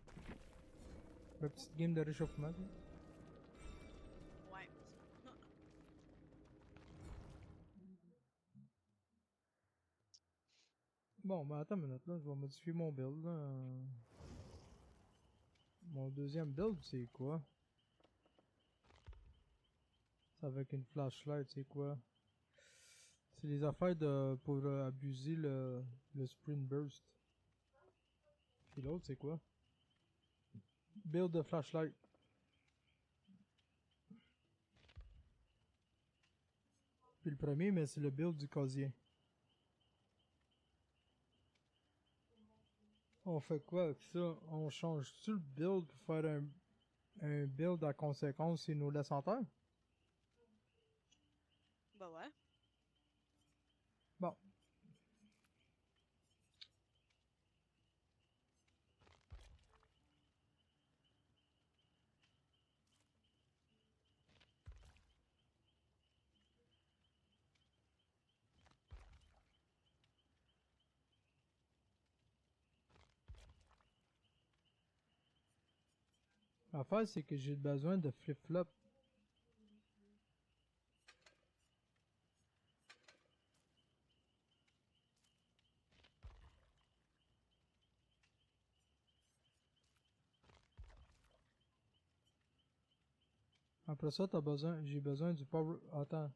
Une petite game de réchauffement, ça. Ouais. Bon, ben attends une minute, là. Je vais modifier mon build, là. Mon deuxième build, c'est quoi? C'est avec une flashlight, c'est quoi? C'est les affaires pour abuser le sprint burst. Puis l'autre, c'est quoi? Build de flashlight. Puis le premier, mais c'est le build du casier. On fait quoi avec ça? On change-tu le build pour faire un build à conséquence s'il nous laisse en terre? Bah ouais. Bon. L'affaire, c'est que j'ai besoin de flip-flop. Après ça, j'ai besoin du power... Attends.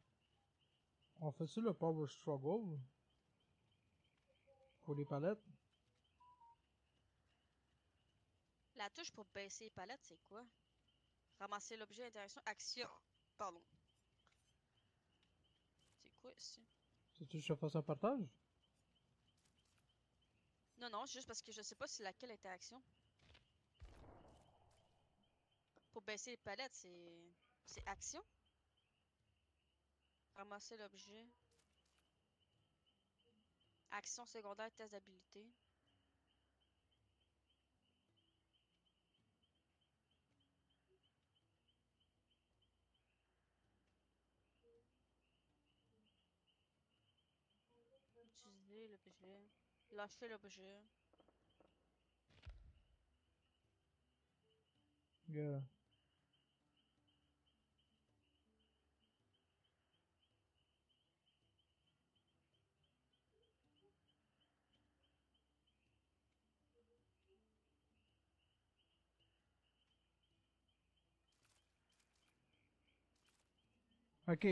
On fait-tu le power struggle? Pour les palettes? La touche pour baisser les palettes, c'est quoi? Ramasser l'objet, interaction, action. Pardon. C'est quoi ici? C'est-tu que je fasse un partage? Non, non, c'est juste parce que je sais pas c'est laquelle interaction. Pour baisser les palettes, c'est... C'est action? Ramasser l'objet. Action secondaire, test d'habilité. Utiliser l'objet. Lâcher l'objet. Yeah. Ok.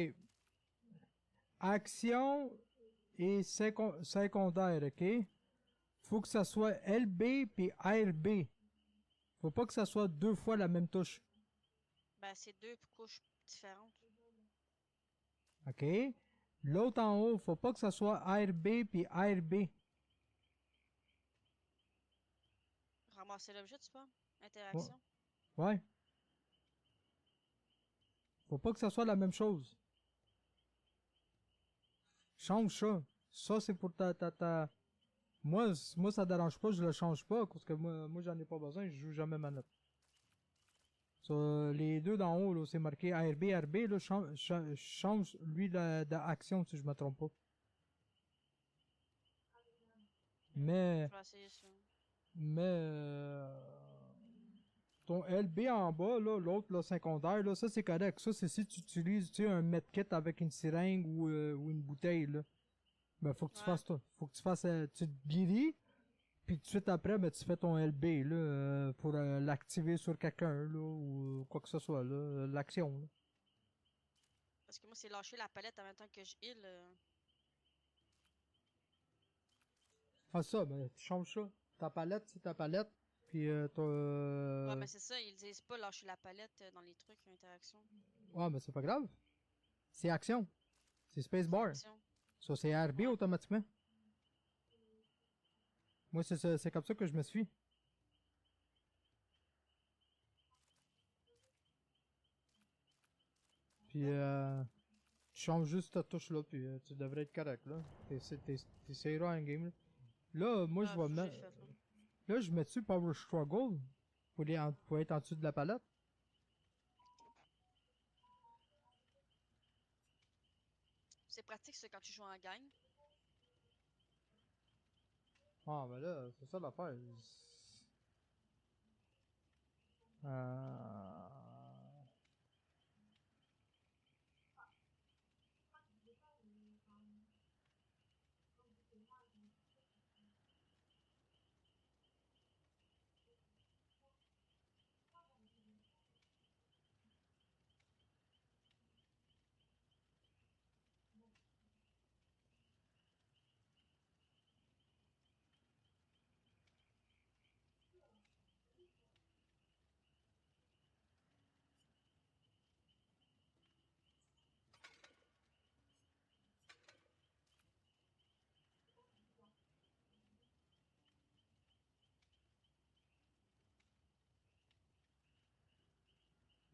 Action et secondaire, ok? Faut que ça soit LB puis RB. Faut pas que ça soit deux fois la même touche. Ben, c'est deux couches différentes. Ok? L'autre en haut, faut pas que ça soit RB puis RB. Ramasser l'objet, tu penses? Ouais. Interaction. Ouais. Faut pas que ça soit la même chose. Change ça. Ça, c'est pour ta... Moi, ça dérange pas, je le change pas, parce que moi j'en ai pas besoin, je joue jamais manette. Les deux d'en haut, là, c'est marqué ARB, RB, là, change lui d'action, si je me trompe pas. Mais... Je vais essayer ça. Mais... ton LB en bas, là, l'autre, là, secondaire, là, ça c'est correct. Ça, c'est si tu utilises, tu sais, un medkit avec une seringue ou une bouteille, là. Ben, faut que tu fasses ça. Faut que tu fasses, tu te guéris, puis tout de suite après, ben, tu fais ton LB, là, pour l'activer sur quelqu'un, là, ou quoi que ce soit, là, l'action, là. Parce que moi, c'est lâcher la palette en même temps que je heal. Ah, ça, ben, tu changes ça. Ta palette, c'est ta palette, puis Ouais, mais c'est ça, ils disent pas lâcher la palette dans les trucs, interaction. ouais, mais c'est pas grave. C'est action. C'est spacebar. Action. Ça, c'est RB automatiquement. Moi, c'est comme ça que je me suis. Puis, tu changes juste ta touche là, puis tu devrais être correct, là. T'essayeras un game, là. Là, moi, je vais mettre... Là, je mets dessus Power Struggle pour être en dessous de la palette. C'est pratique, ça, quand tu joues en gang. Ah, ben là, c'est ça l'affaire. Euh...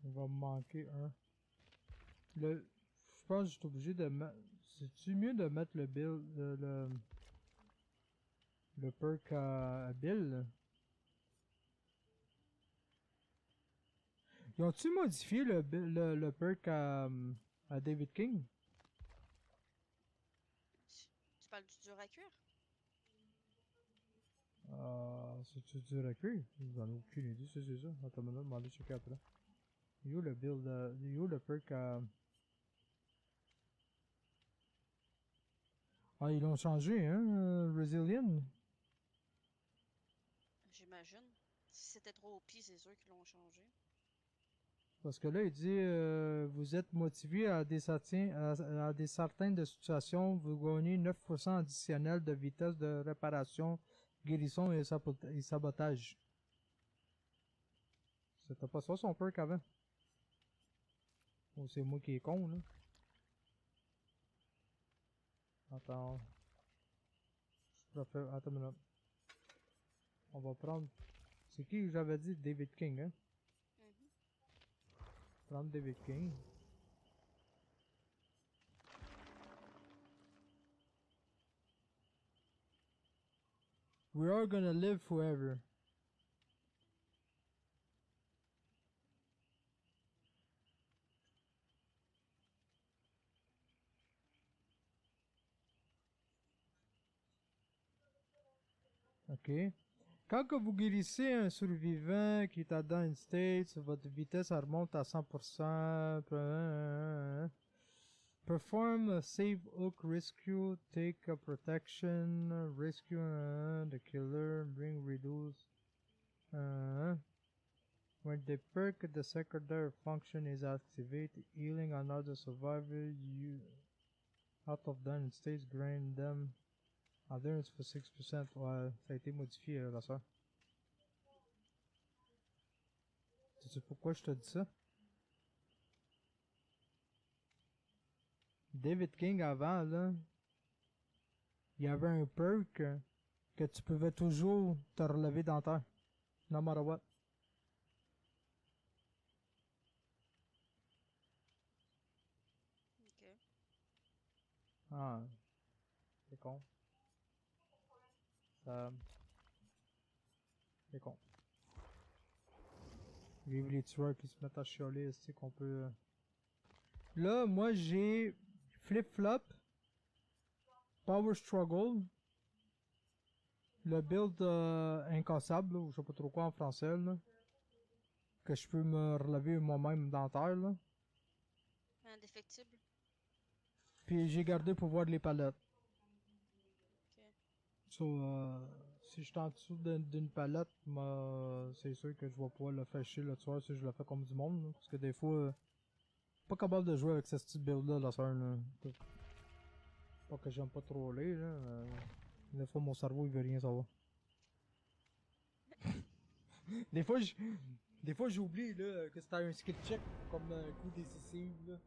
Il va me manquer un. Je pense que je suis obligé de mettre... C'est-tu mieux de mettre le build... le perk à Bill? Ils ont-tu modifié le perk à David King? Tu parles du dur à cuire? C'est-tu dur à cuire? J'en ai aucune idée, c'est ça. Attends, on va aller checker après. Yo le build, yo le perk à... Ah, ils l'ont changé, hein, Resilient? J'imagine. Si c'était trop OP, c'est sûr qu'ils l'ont changé. Parce que là, il dit, vous êtes motivé à des certaines de situations, vous gagnez 9% additionnel de vitesse de réparation, guérison et sabotage. C'était pas ça son perk avant? Ou c'est moi qui est con, là? Attends. Attends une minute. On va prendre... C'est qui que j'avais dit? David King, hein? Prendre David King. We are gonna live forever. Ok. Quand que vous guérissez un survivant qui est à Down States, votre vitesse remonte à 100%. Perform a save hook rescue, take a protection, rescue the killer, bring reduce. When the perk the secondary function is activated, healing another survivor you out of Down States grant them endurance for 6%. Ouais, ça a été modifié la soeur. Sais-tu pourquoi je te dis ça? David King avant, là, il y avait un perk que tu pouvais toujours te relever dans terre. No matter what. Ok. Ah, c'est con. Ça... C'est con. Vive les tueurs qui se mettent à chialer, c'est qu'on peut... Là, moi, j'ai Flip-Flop, Power Struggle, le build incassable, ou je sais pas trop quoi en français, là, que je peux me relever moi-même dans terre, là. Indéfectible. Puis j'ai gardé pour voir les palettes. Ok. So, si je suis en dessous d'une palette, c'est sûr que je vais pouvoir le faire chier le tueur si je le fais comme du monde, là, parce que des fois, pas capable de jouer avec ce style build-là, la soeur, là. Pas que j'aime pas trop aller, là. Des fois, mon cerveau, il veut rien savoir. des fois, j'oublie, là, que c'était un skill check, comme un coup décisif, là.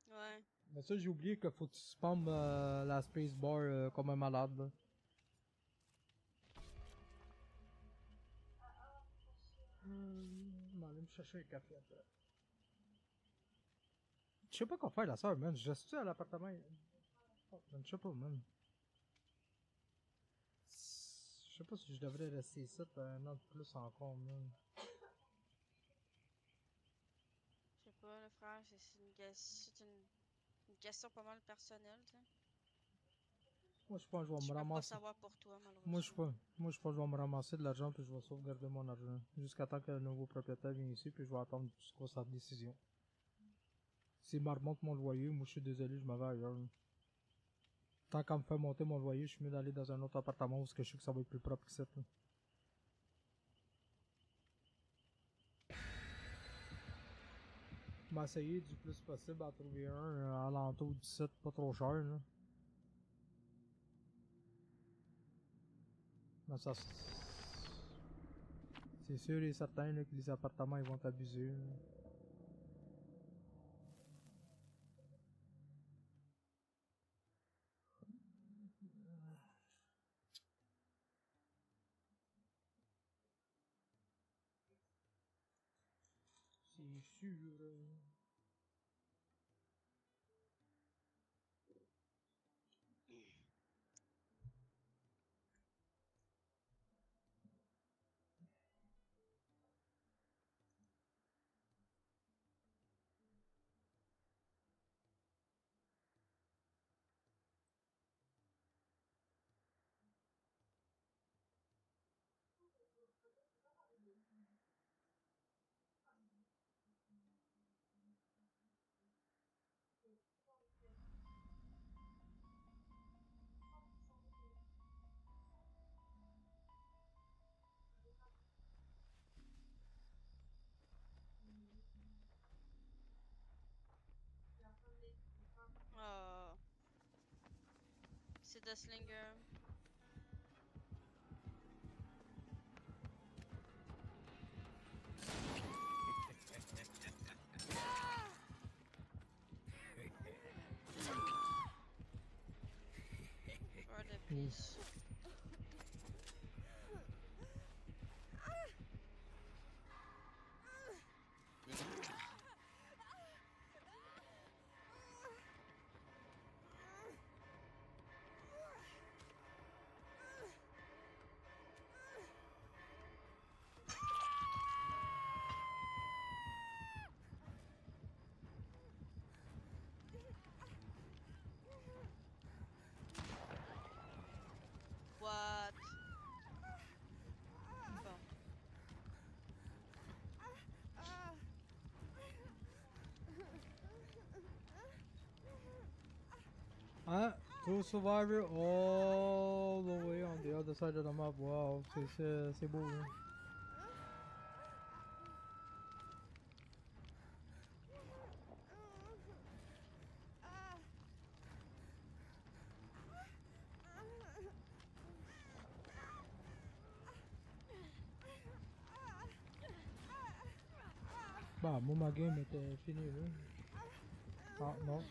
Ouais. Mais ça, j'ai oublié qu'il faut que tu spammes la spacebar comme un malade, là. Je vais aller me chercher un café après. Je sais pas quoi faire, la soeur, man. Je reste à l'appartement. Oh, man, je sais pas, man. Je sais pas si je devrais rester ici un an de plus encore, man. Je sais pas, le frère, c'est une question pas mal personnelle, tu sais. Moi, je pense que je vais me Je peux pas ramasser. savoir pour toi, malheureusement. Moi, je pense que je vais me ramasser de l'argent puis je vais sauvegarder mon argent. Jusqu'à temps que le nouveau propriétaire vienne ici puis je vais attendre jusqu'à sa décision. S'il me remonte mon loyer, moi, je suis désolé, je m'en vais ailleurs, là. Tant qu'à me faire monter mon loyer, je suis mieux d'aller dans un autre appartement où je sais que ça va être plus propre que ça. Je vais essayer du plus possible à trouver un à l'entour du site, pas trop cher, là. Mais ça, c'est sûr et certain là, que les appartements ils vont t'abuser. C'est sûr. c'est de Slinger. Joueur de biche. What? Bon. Ah, two survivor all the way on the other side of the map. Wow, c'est beau, hein. Bah, moi, ma game était finie, là. Ah, non.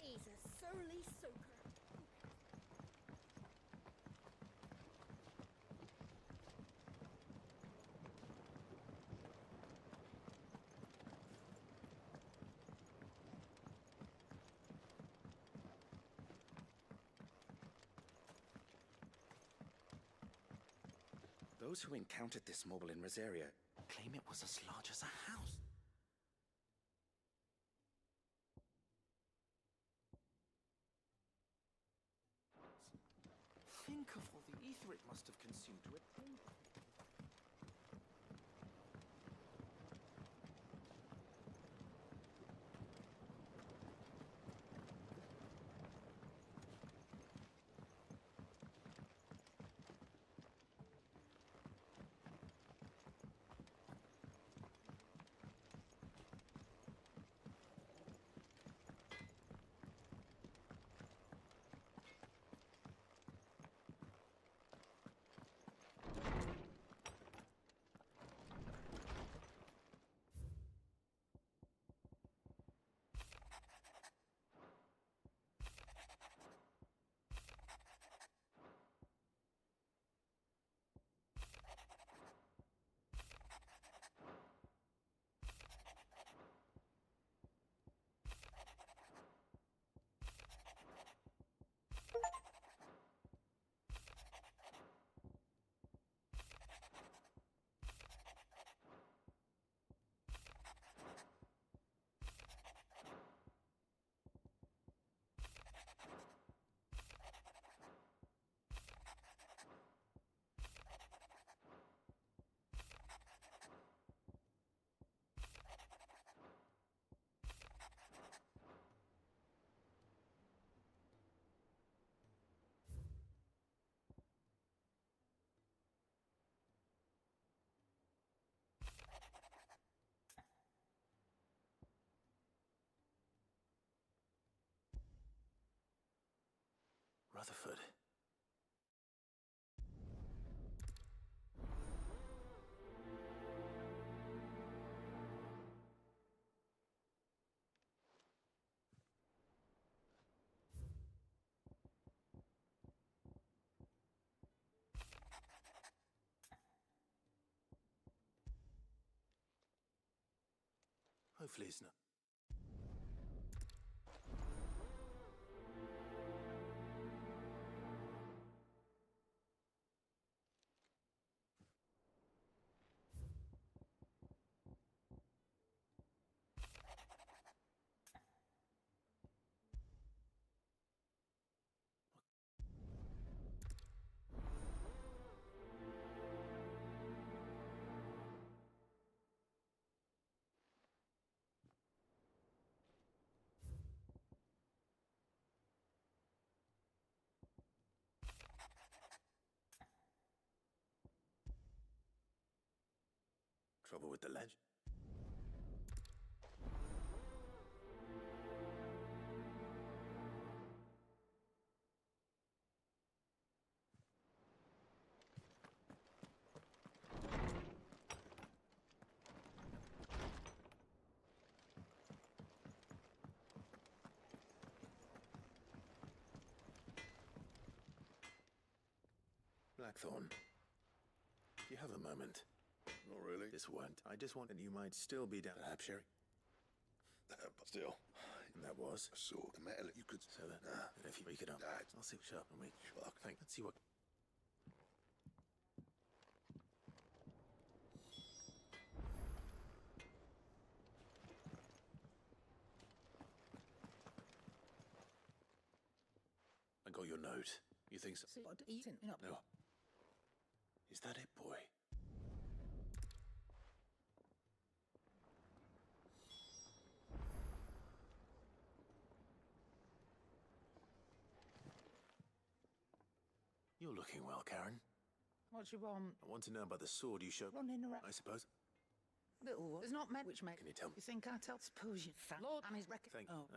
He's a surly soaker. Those who encountered this mobile in Rosaria claim it was as large as a house. Think of all the ether it must have consumed to attain. Rutherford. Hopefully it's not. Trouble with the ledge? Blackthorn, do you have a moment? Not really. This won't. I just want that you might still be down. Perhaps, Sherry. But still. And that was? I saw the metal you could... So that, and if you break it up, I'll see what's up and we... Fuck. Let's see what... I got your note. You think so? No. Is that it, boy? You're looking well, Karen. What you want? I want to know about the sword you showed. Running around. I suppose. Little one. There's not men which make. Can you tell me? You think I tell? Suppose you fat Lord and his record. Thank Oh.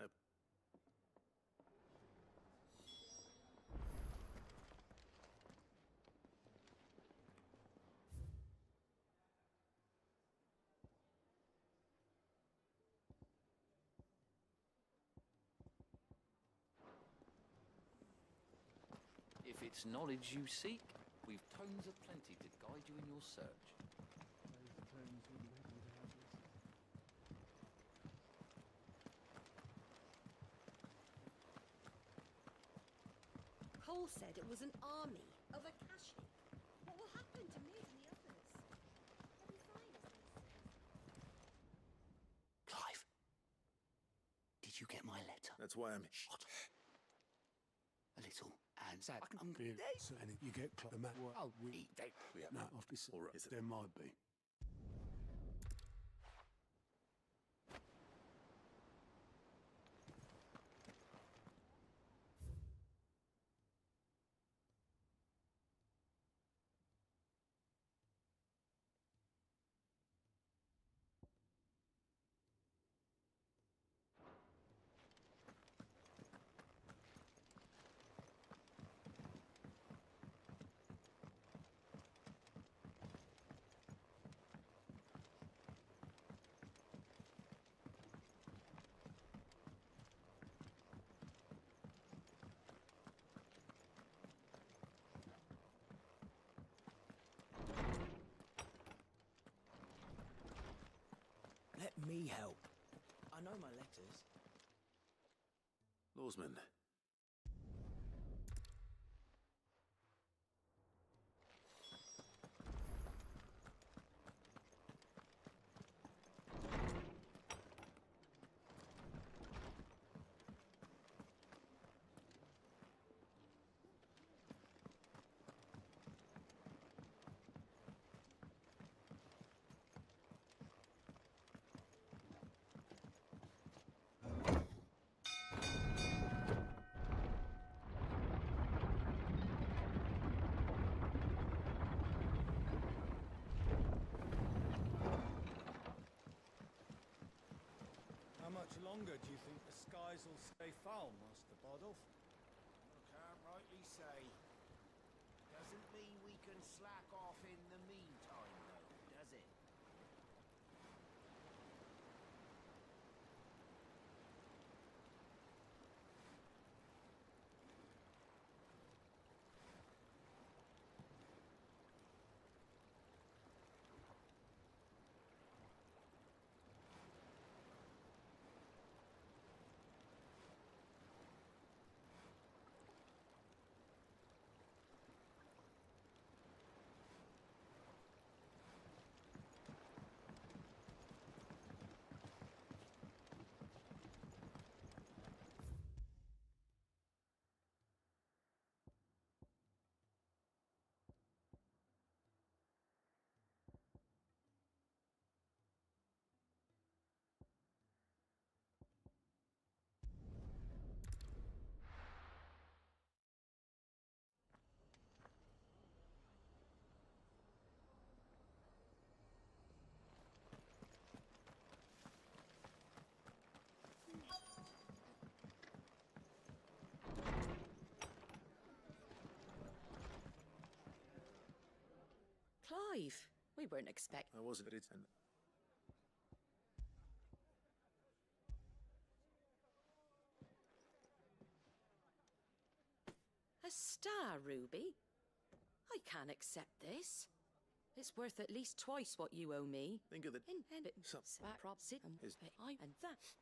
If it's knowledge you seek, we've tomes of plenty to guide you in your search. Cole said it was an army of Akashi. What will happen to me and the others? They'll be fine as they say. Clive, did you get my letter? That's why I'm... Shut. A little and sad. And you get the man. Oh, we Yeah. no, I'll be All right. there might be. Let me help. I know my letters. Lawsman. How much longer do you think the skies will stay foul, Master Bardolph? I can't rightly say. Doesn't mean we can slack off in the meantime, though, does it? Clive, we weren't expecting. I wasn't, but it's... A star, Ruby? I can't accept this. It's worth at least twice what you owe me. Think of the... And Some... prop sit and I and that.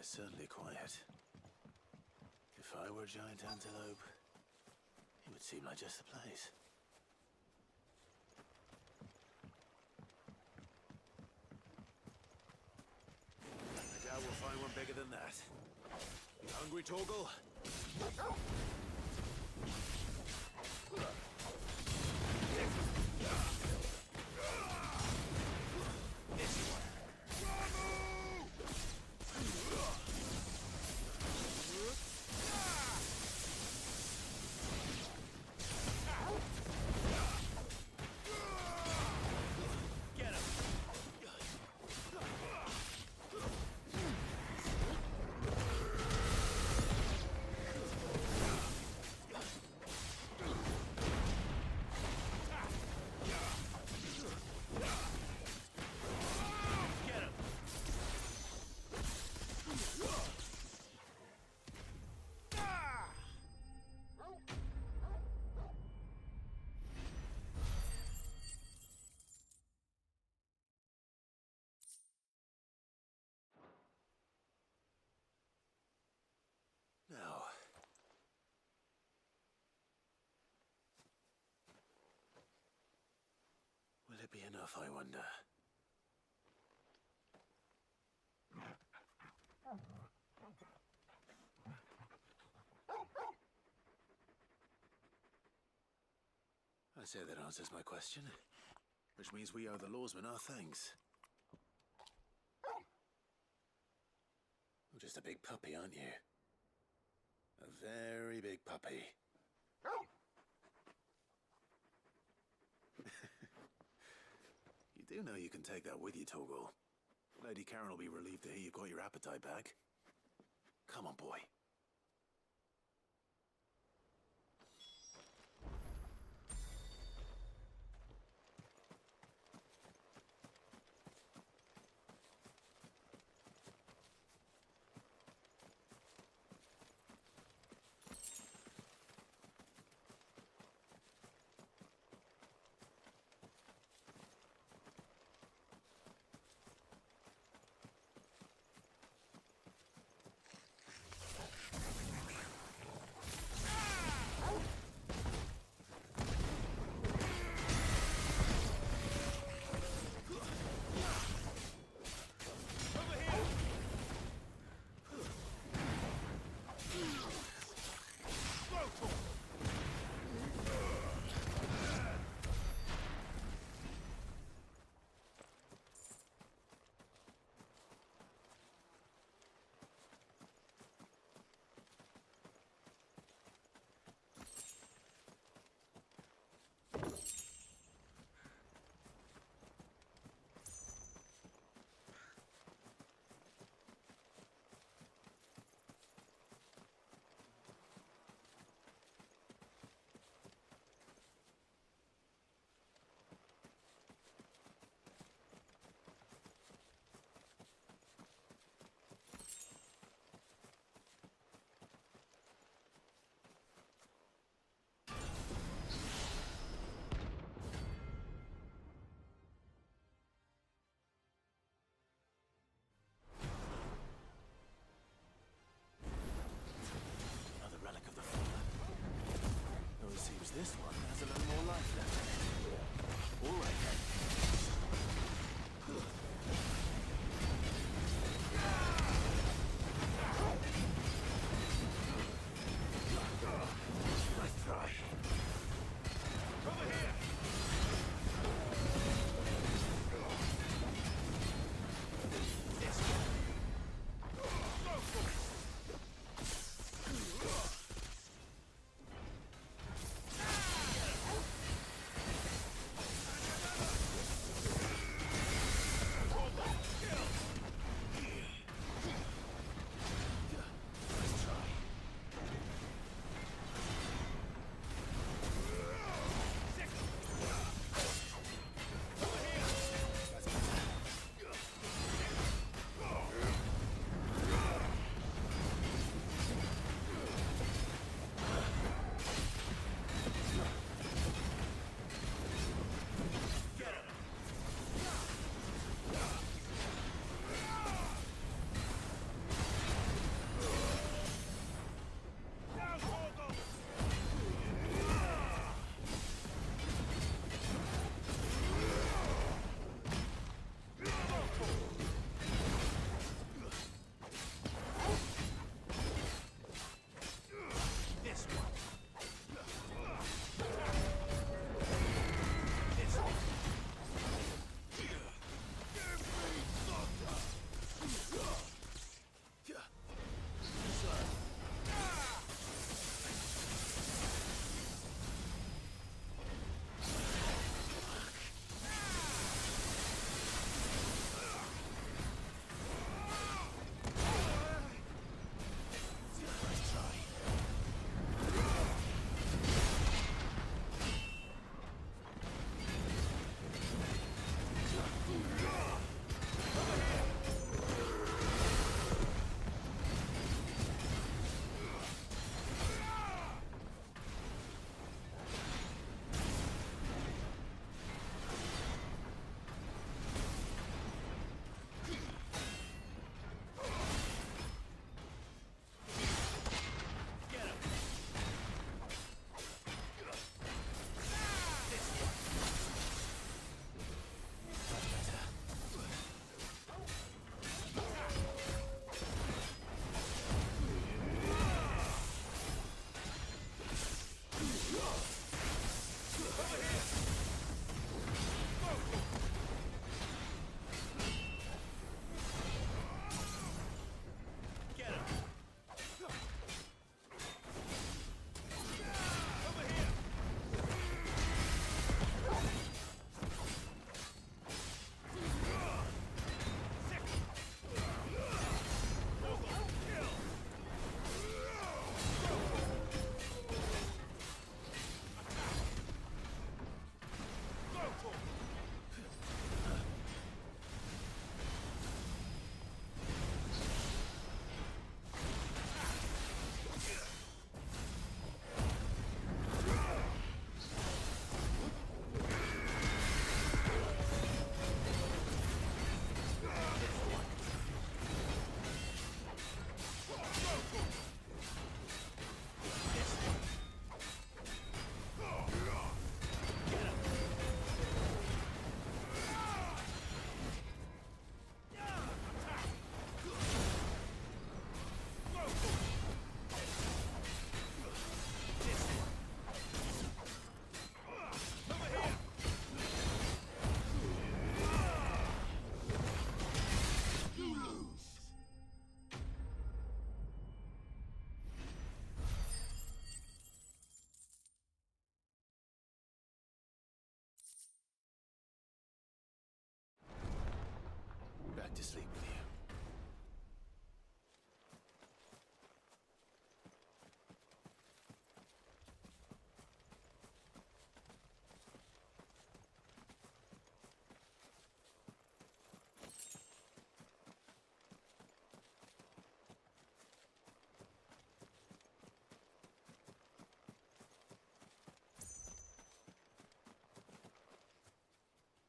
certainly quiet. If I were a giant antelope, it would seem like just the place. I doubt we'll find one bigger than that. You hungry, Torgal? Now, will it be enough, I wonder? I say that answers my question, which means we owe the lawsmen our thanks. You're just a big puppy, aren't you? A very big puppy. You do know you can take that with you, Torgal. Lady Karen will be relieved to hear you've got your appetite back. Come on, boy.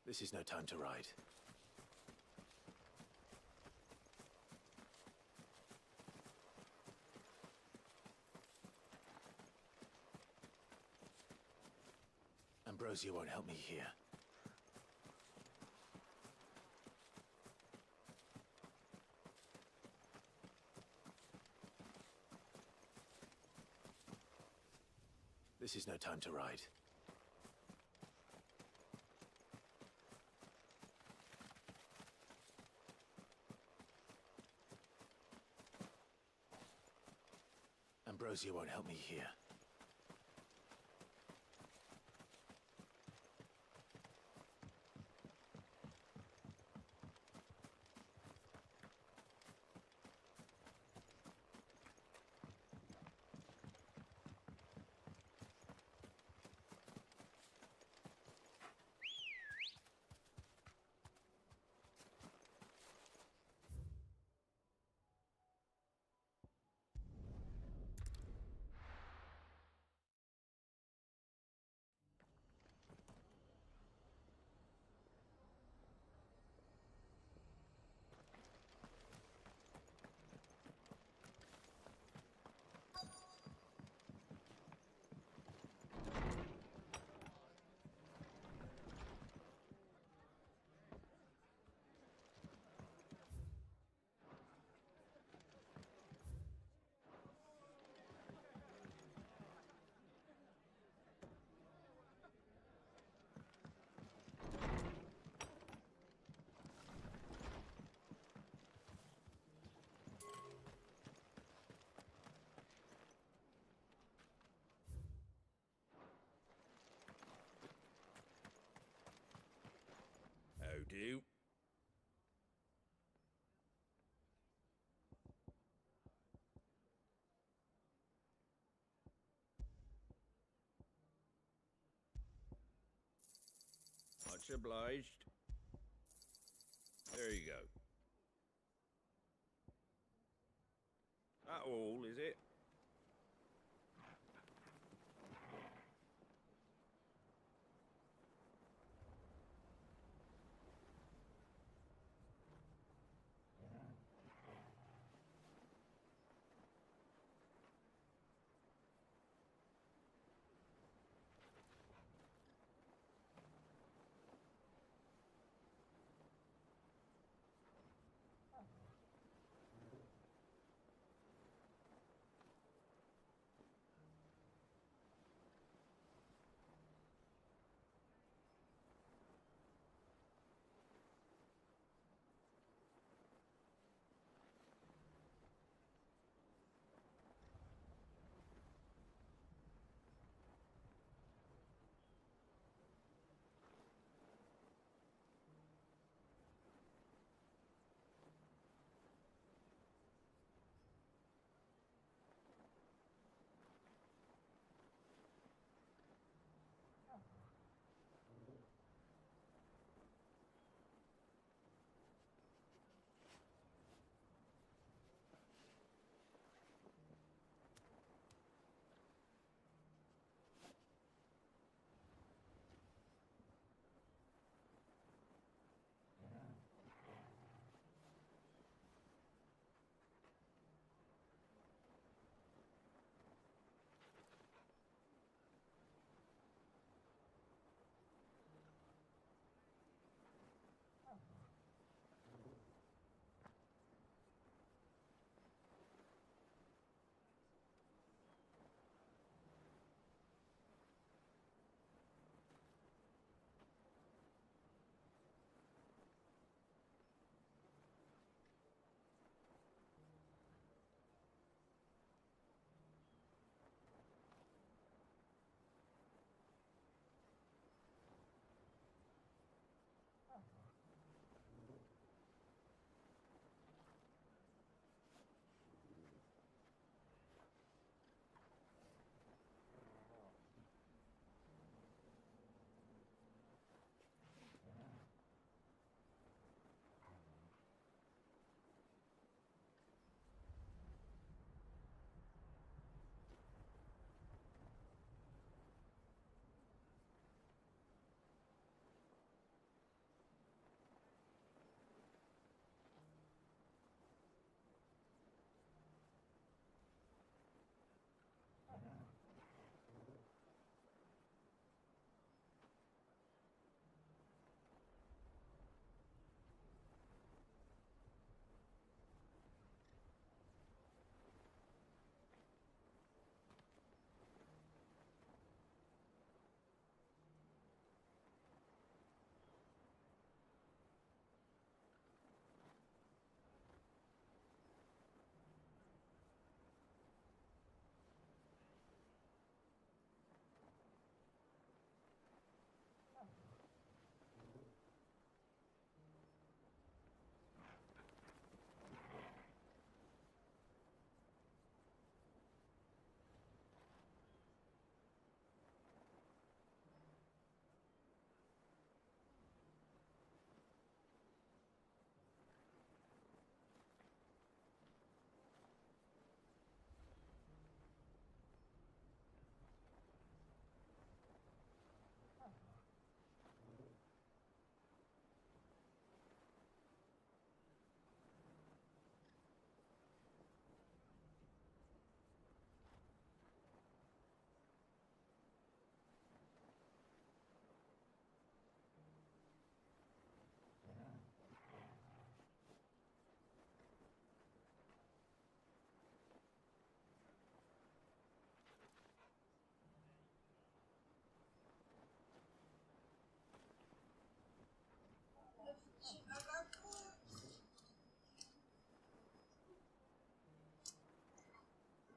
This is no time to ride. Ambrosia won't help me here. This is no time to ride. Ambrosia won't help me here. How do? Much obliged. There you go. That all, is it?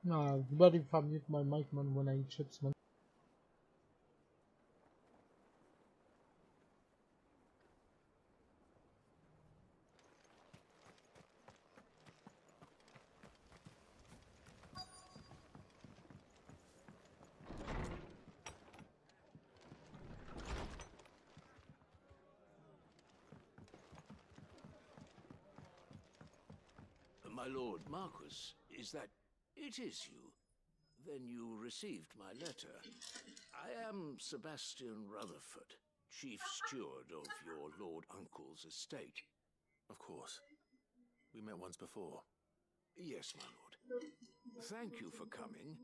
Very familiar with my mic, man, when I eat chips, man. My lord Marquis, is that... It is you. Then you received my letter. I am Sebastian Rutherford, chief steward of your lord uncle's estate. Of course. We met once before. Yes, my lord. Thank you for coming.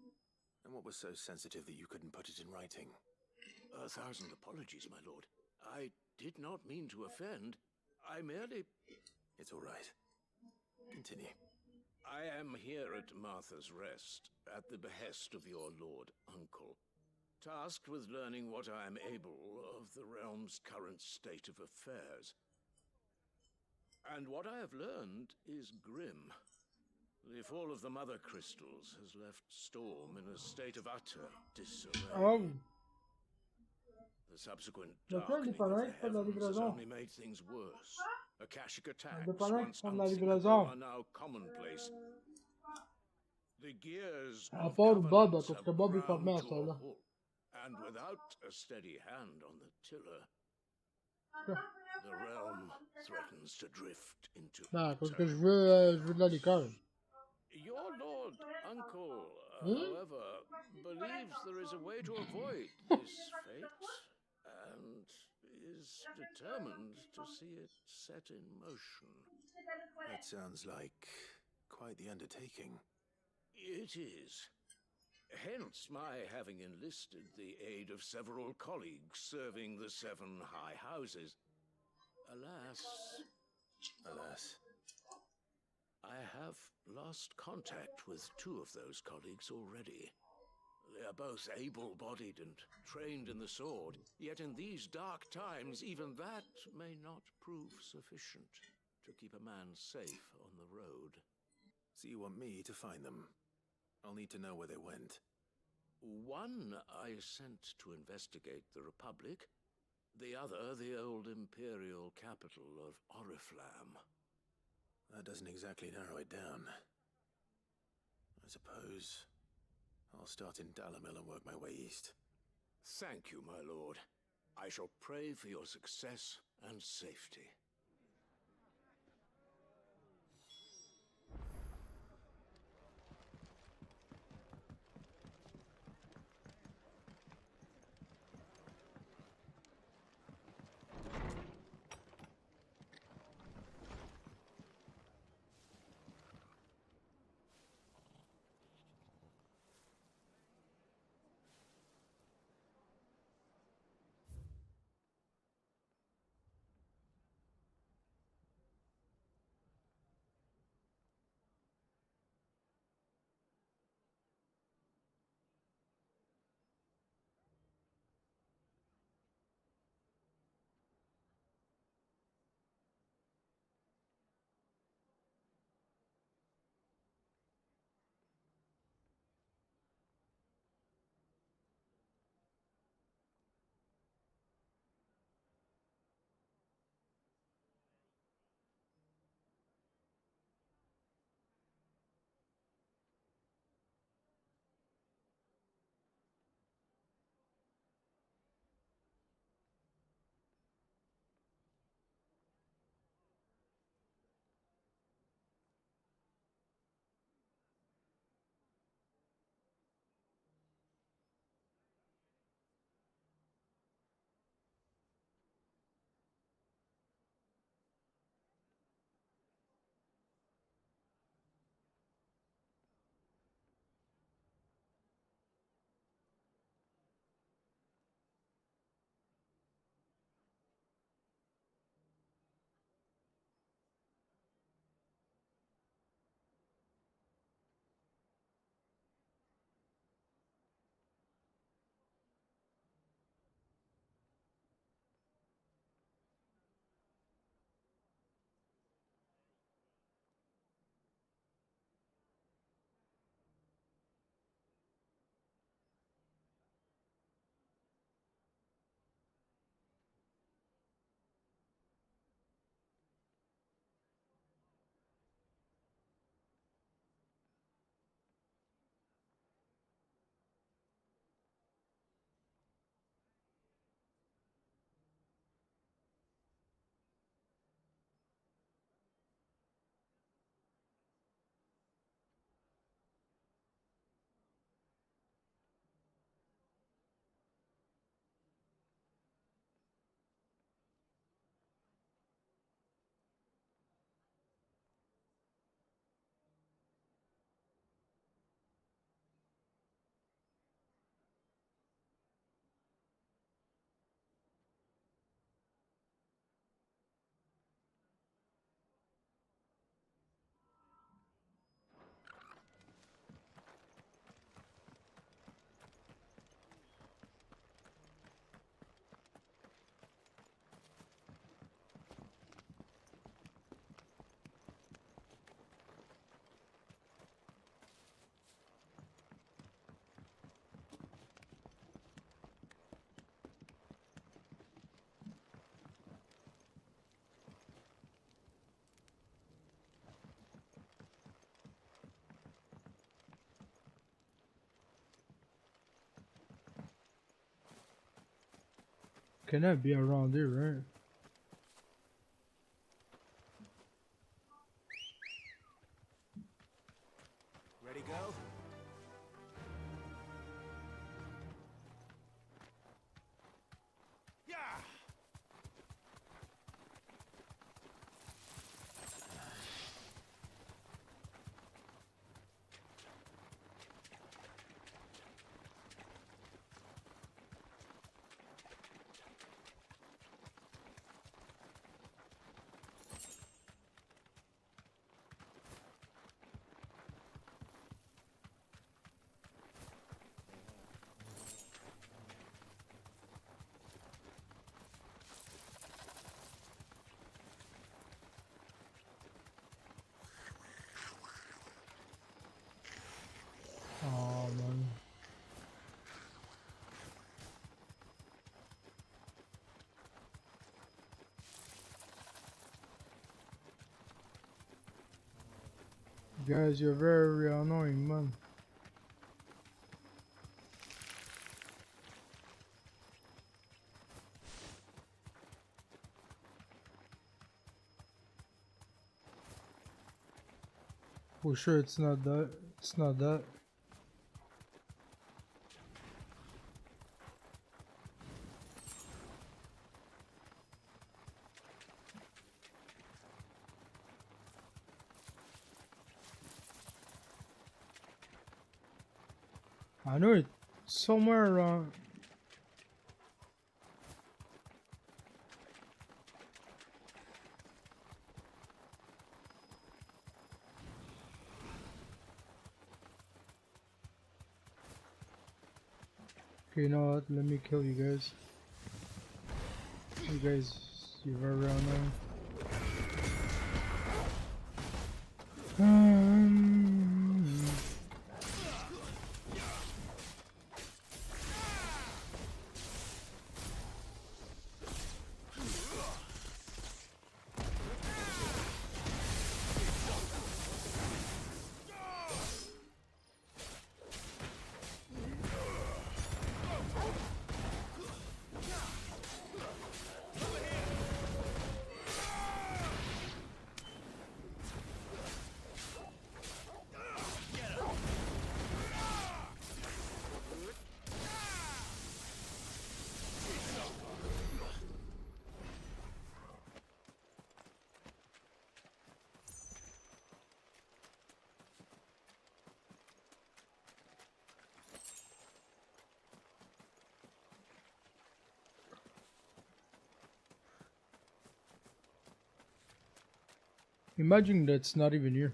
And what was so sensitive that you couldn't put it in writing? 1,000 apologies, my lord. I did not mean to offend. I merely... It's all right. Continue. I am here at Martha's Rest, at the behest of your lord uncle, tasked with learning what I am able of the realm's current state of affairs. And what I have learned is grim. The fall of the Mother Crystals has left Storm in a state of utter disarray. Oh. The subsequent Le plan darkening dépendant of the de la heavens has livraison. only made things worse. Akashic attacks, Dépendant once de la unthinkable, livraison. are now commonplace. The gears À of part Bob, governance parce have que Bob est ground formé à to ça, a là. halt, and without a steady hand on the tiller, the realm threatens to drift into Non, parce que utter je veux de la liqueur. Your lord uncle, Hmm? however, believes there is a way to avoid this fate, and is determined to see it set in motion. That sounds like quite the undertaking. It is. Hence my having enlisted the aid of several colleagues serving the 7 high houses. Alas, I have lost contact with 2 of those colleagues already. They are both able-bodied and trained in the sword, yet in these dark times, even that may not prove sufficient to keep a man safe on the road. So you want me to find them? I'll need to know where they went. One I sent to investigate the Republic, the other the old Imperial capital of Oriflamme. That doesn't exactly narrow it down. I suppose I'll start in Dalamil and work my way east. Thank you, my lord. I shall pray for your success and safety. Cannot be around here, right? Ready, go? Yeah! Oh man. Guys, you're very annoying, man. For sure it's not that. It's not that. I know it's somewhere around. Okay, you know what? Let me kill you guys. You guys, you're very annoying. Imagine that's not even here.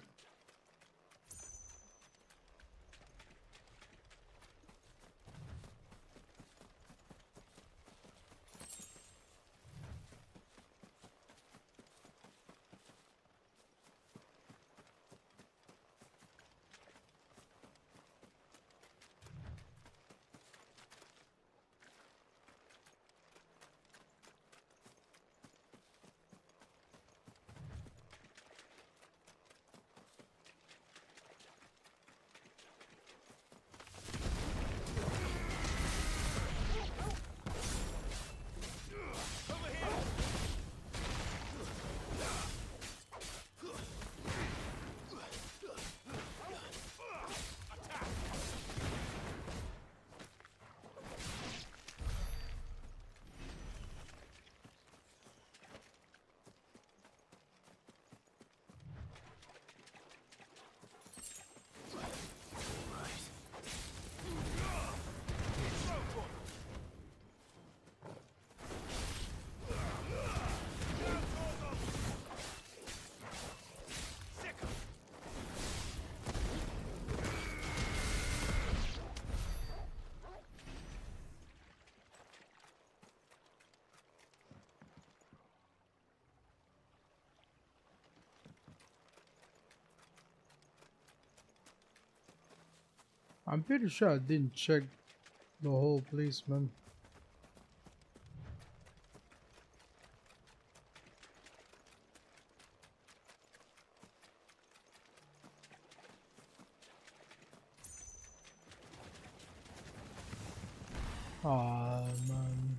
I'm pretty sure I didn't check the whole place, man. Aw, man.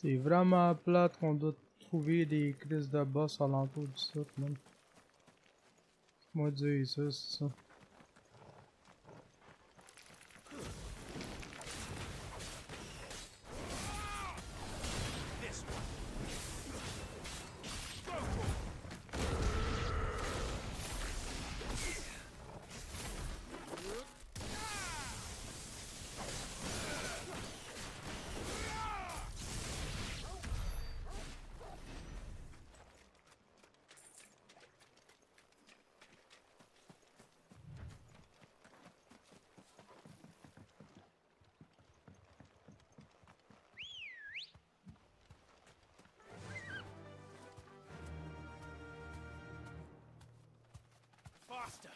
C'est vraiment plate qu'on doit trouver des crises de boss alentour du site, man. Moi dire ça, c'est ça. Faster!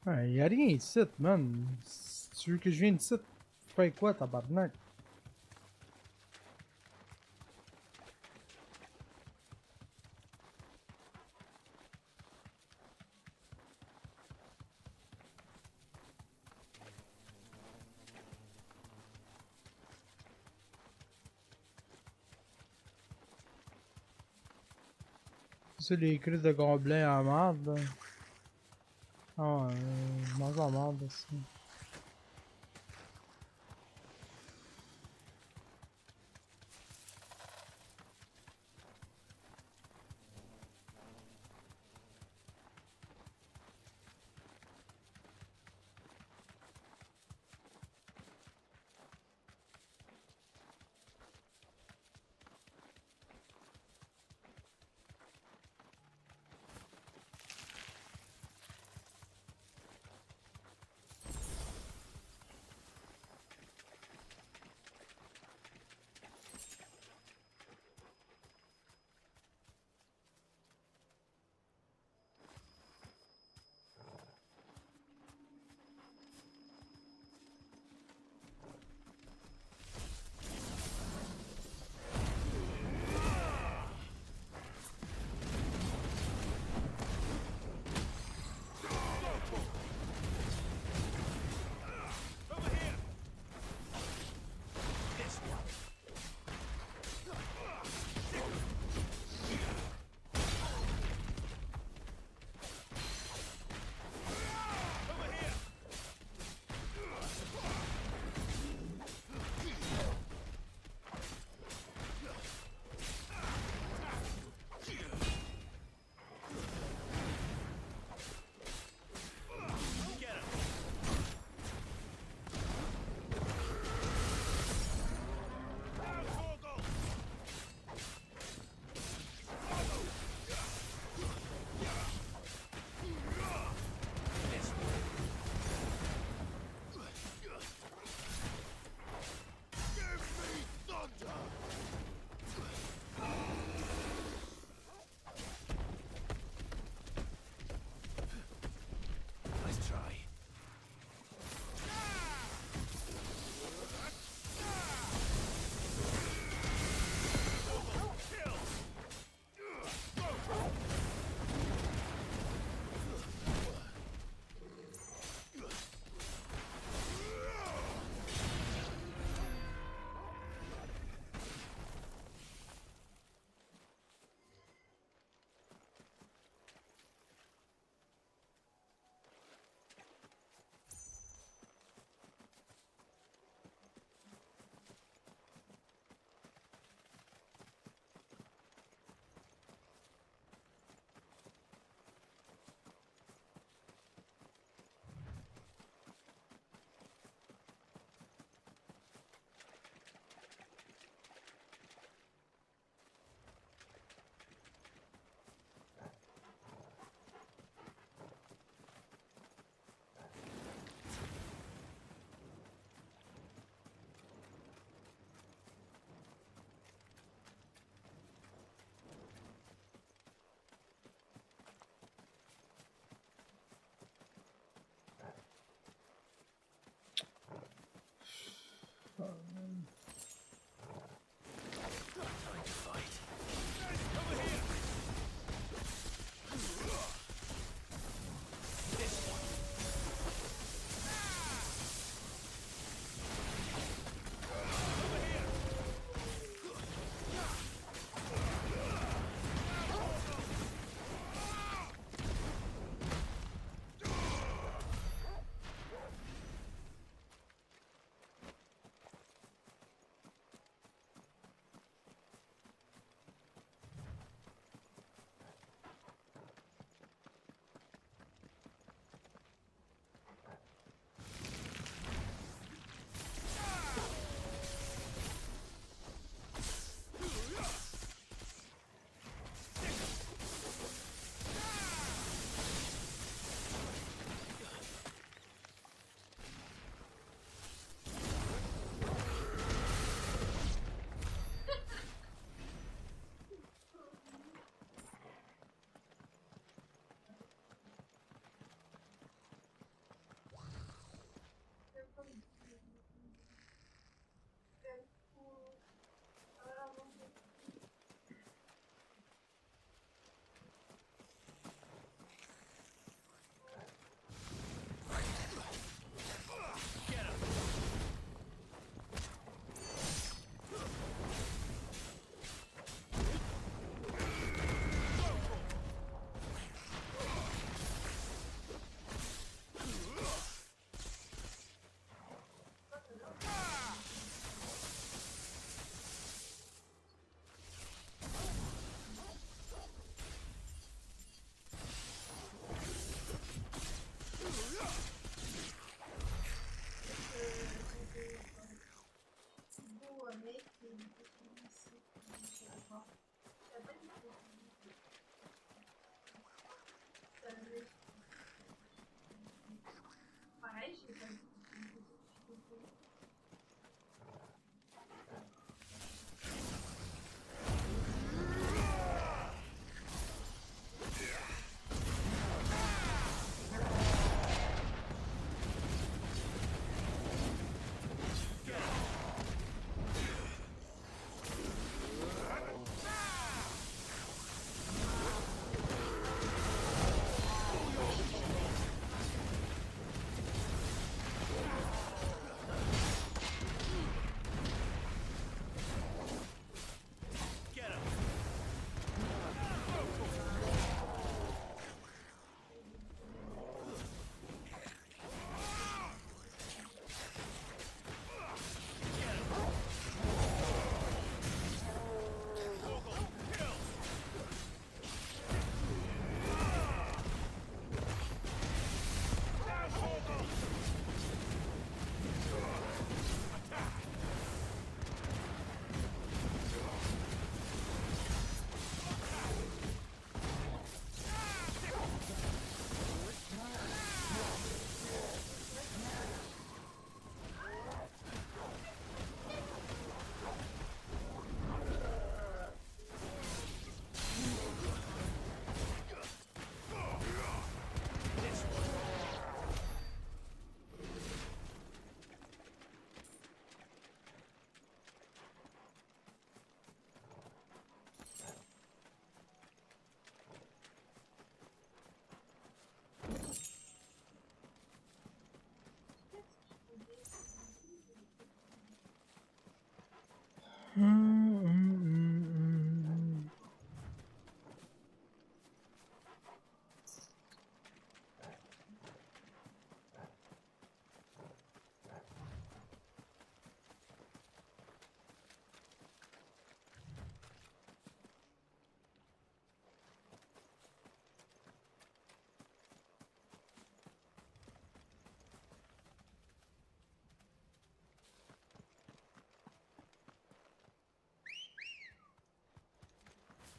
Ouais, y'a rien ici, man. Si tu veux que je vienne ici, fais quoi, tabarnak? C'est les crises de gobelins à merde, là. Ah ouais, mange en merde, ça.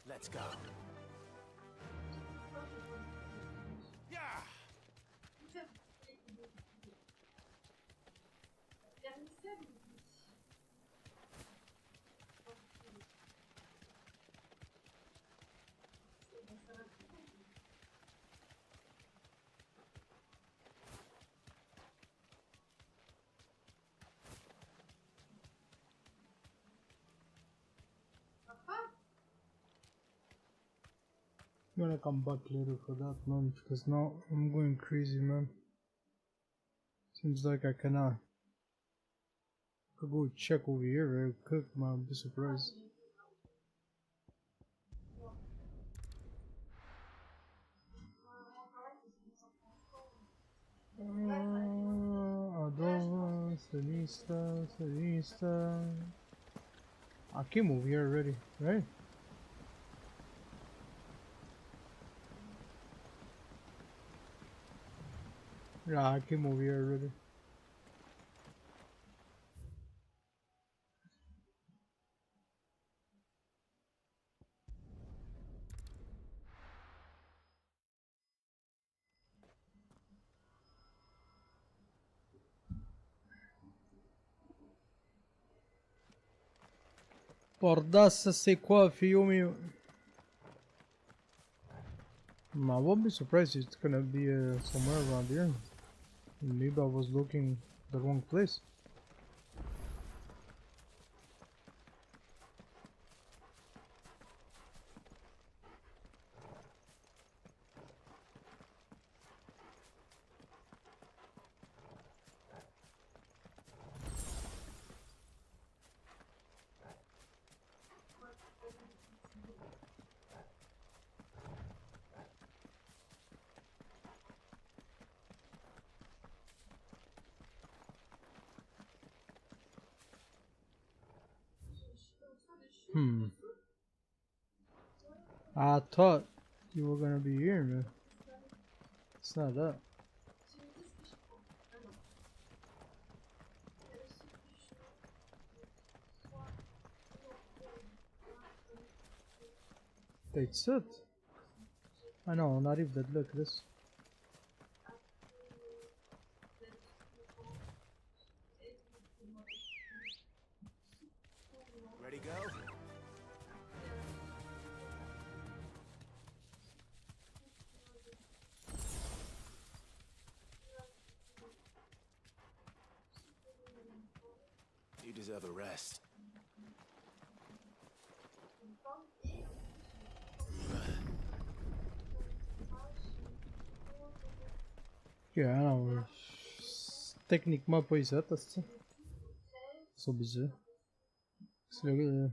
Let's go. Yeah. I'm gonna come back later for that, man, because now I'm going crazy, man. Seems like I cannot. Could go check over here very quick, man. I'd be surprised. Adova, Sinista. I came over here already, right? Yeah, I came over here already. Pordaça sei qual filme. I won't be surprised if it's gonna be somewhere around here. Maybe I was looking the wrong place. I thought you were gonna be here, man. It's not that. That's it. I know, not even that. Look, this. Ready, go? You deserve a rest. Yeah, I know. Techniquement pas ici, c'est ça bizarre. C'est le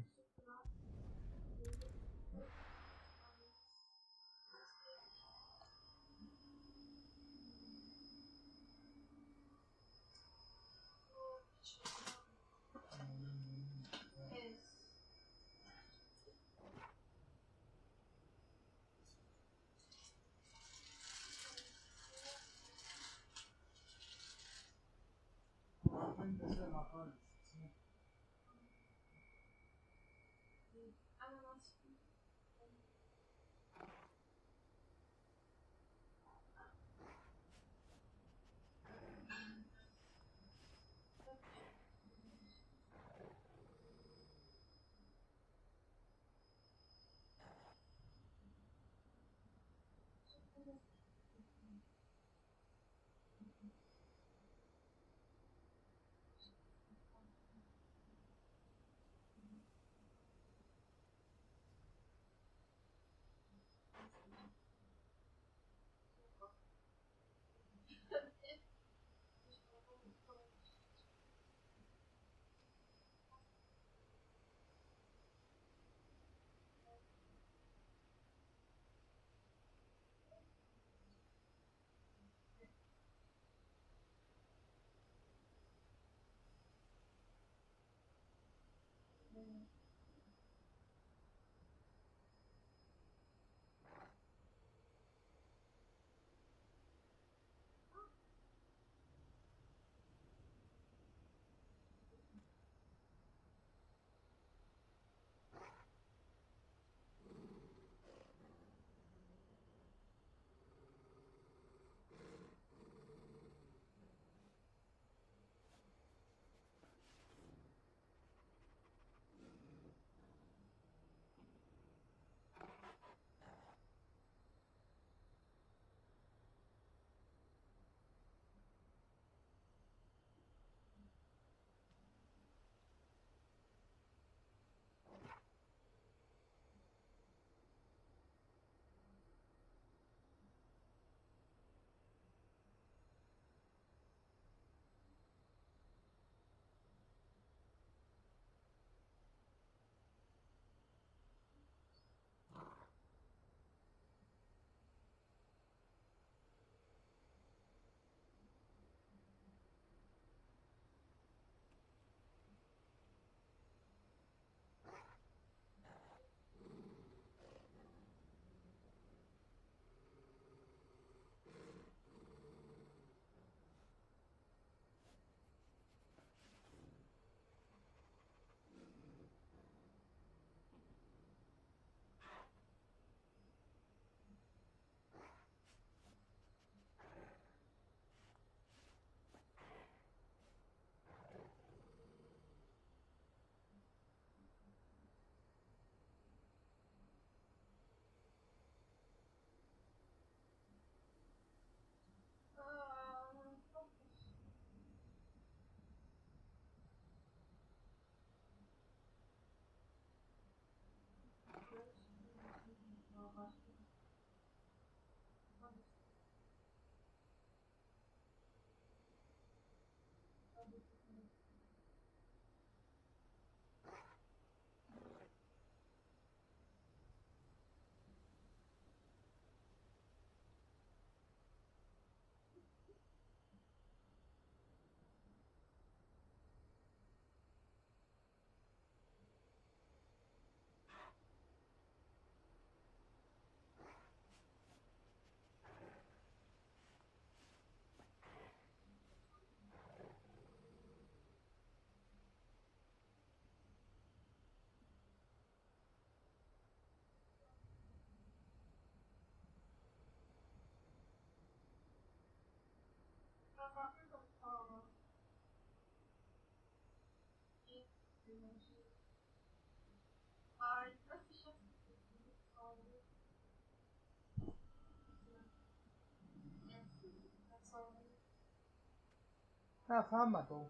La femme, attends.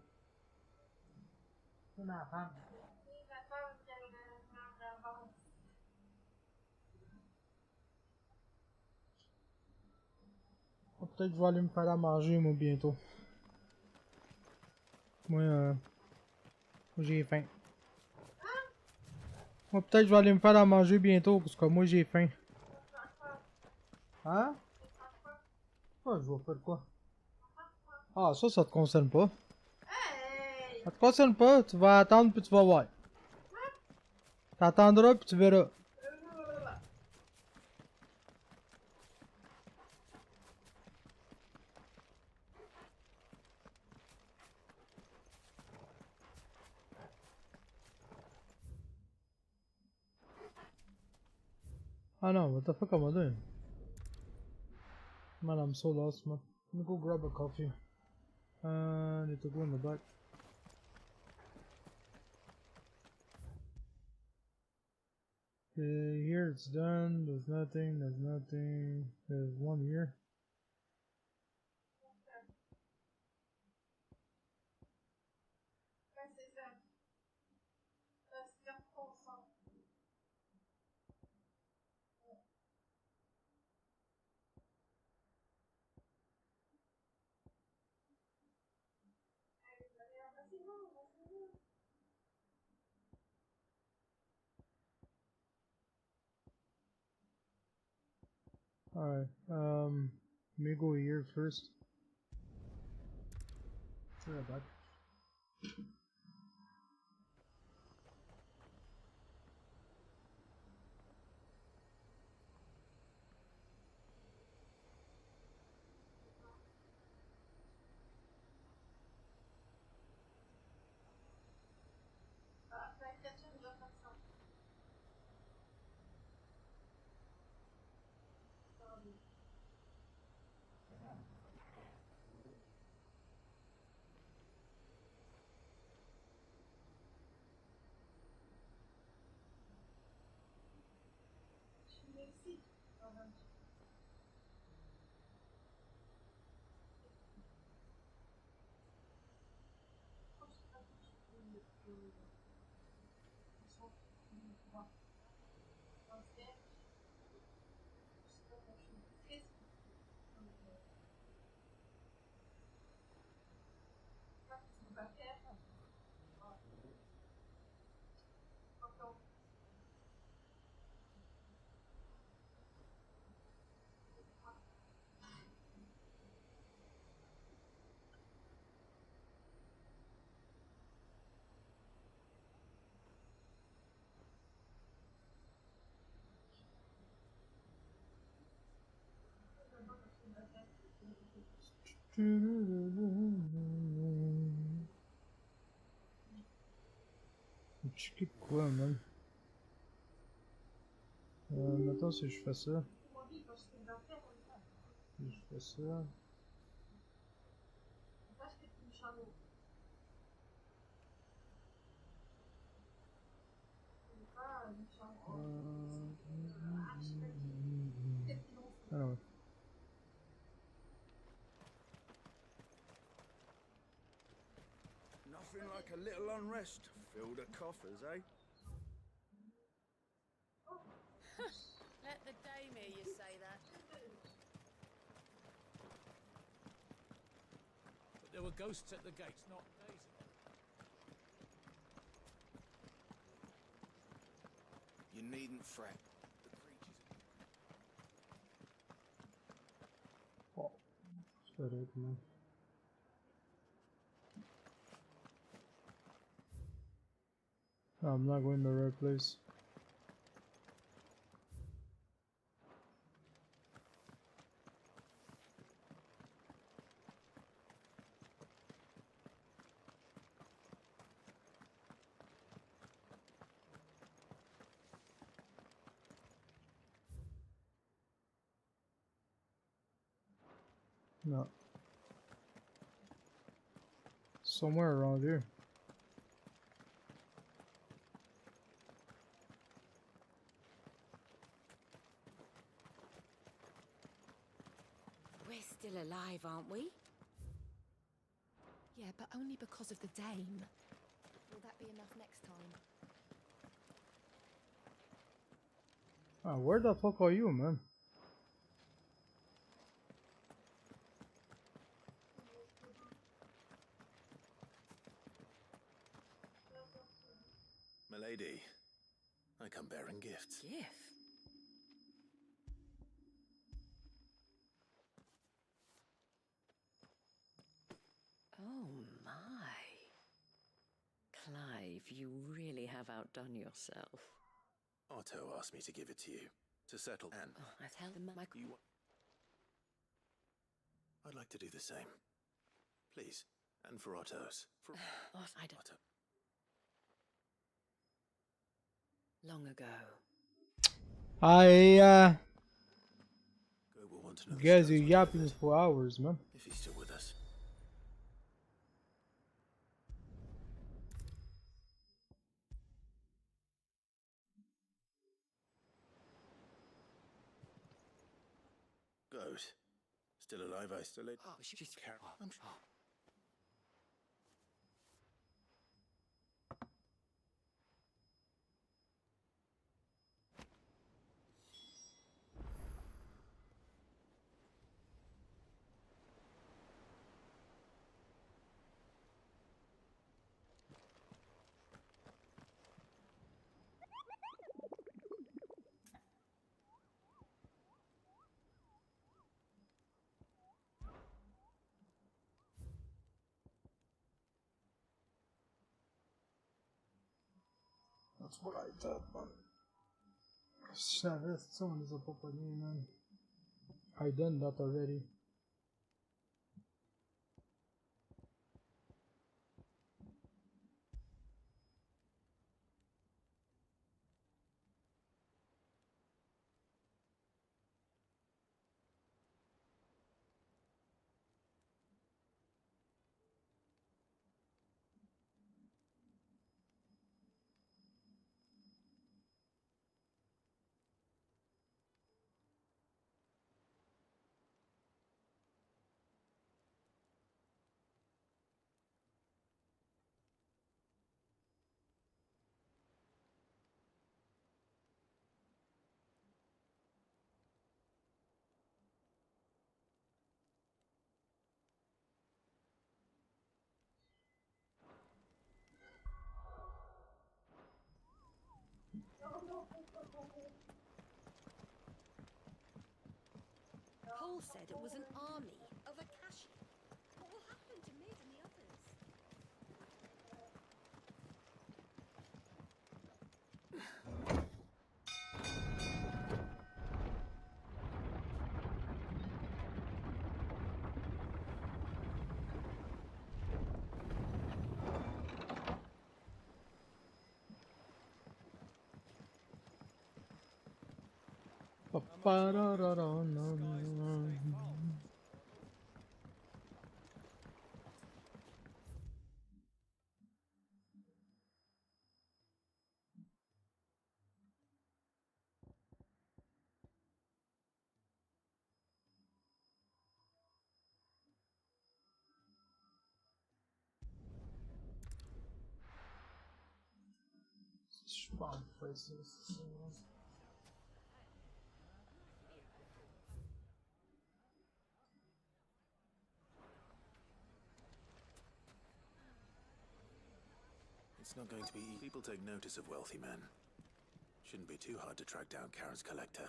C'est ma femme. Oh, peut-être que je vais aller me faire à manger, moi, bientôt. Moi, j'ai faim. Moi, peut-être que je vais aller me faire à manger bientôt, parce que moi, j'ai faim. Hein? Ah, je vais faire quoi? Ah, ça te concerne pas. Ça te concerne pas, tu vas attendre puis tu vas voir. T'attendras puis tu verras. Ah no, what the fuck am I doing? Man, I'm so lost, man. Let me go grab a coffee. I need to go in the back. Okay, here it's done. There's nothing, there's nothing. There's one here. Alright, let me go here first. Sorry about that. Checker quoi, man? Maintenant, si je fais ça. Si je fais ça. Ah ouais. Nothing like a little unrest to fill the coffers, eh? Let the dame hear you say that. But there were ghosts at the gates not days ago. You needn't fret. Oh, c'est correct, man. I'm not going to the right place. No. Somewhere around here. We're still alive, aren't we? Yeah, but only because of the dame. Will that be enough next time? Ah, where the fuck are you, man? Milady, I come bearing gifts. Gift? Oh my. Clive, you really have outdone yourself. Otto asked me to give it to you, to settle and... Oh, I tell them my... I'd like to do the same. Please. And for Otto's. For... I don't... Otto. Long ago. Go will want to know You guys are yapping for hours, man. if he's still with us. Goat. Still alive, I still... Oh, she's... I'm sure. That's what I thought, man. Savage, someone is a proper name, man. I done that already. Cole said it was an army of Akashi. What will happen to Mid and the others? Spawn places. It's not going to be easy. People take notice of wealthy men. Shouldn't be too hard to track down Karen's collector.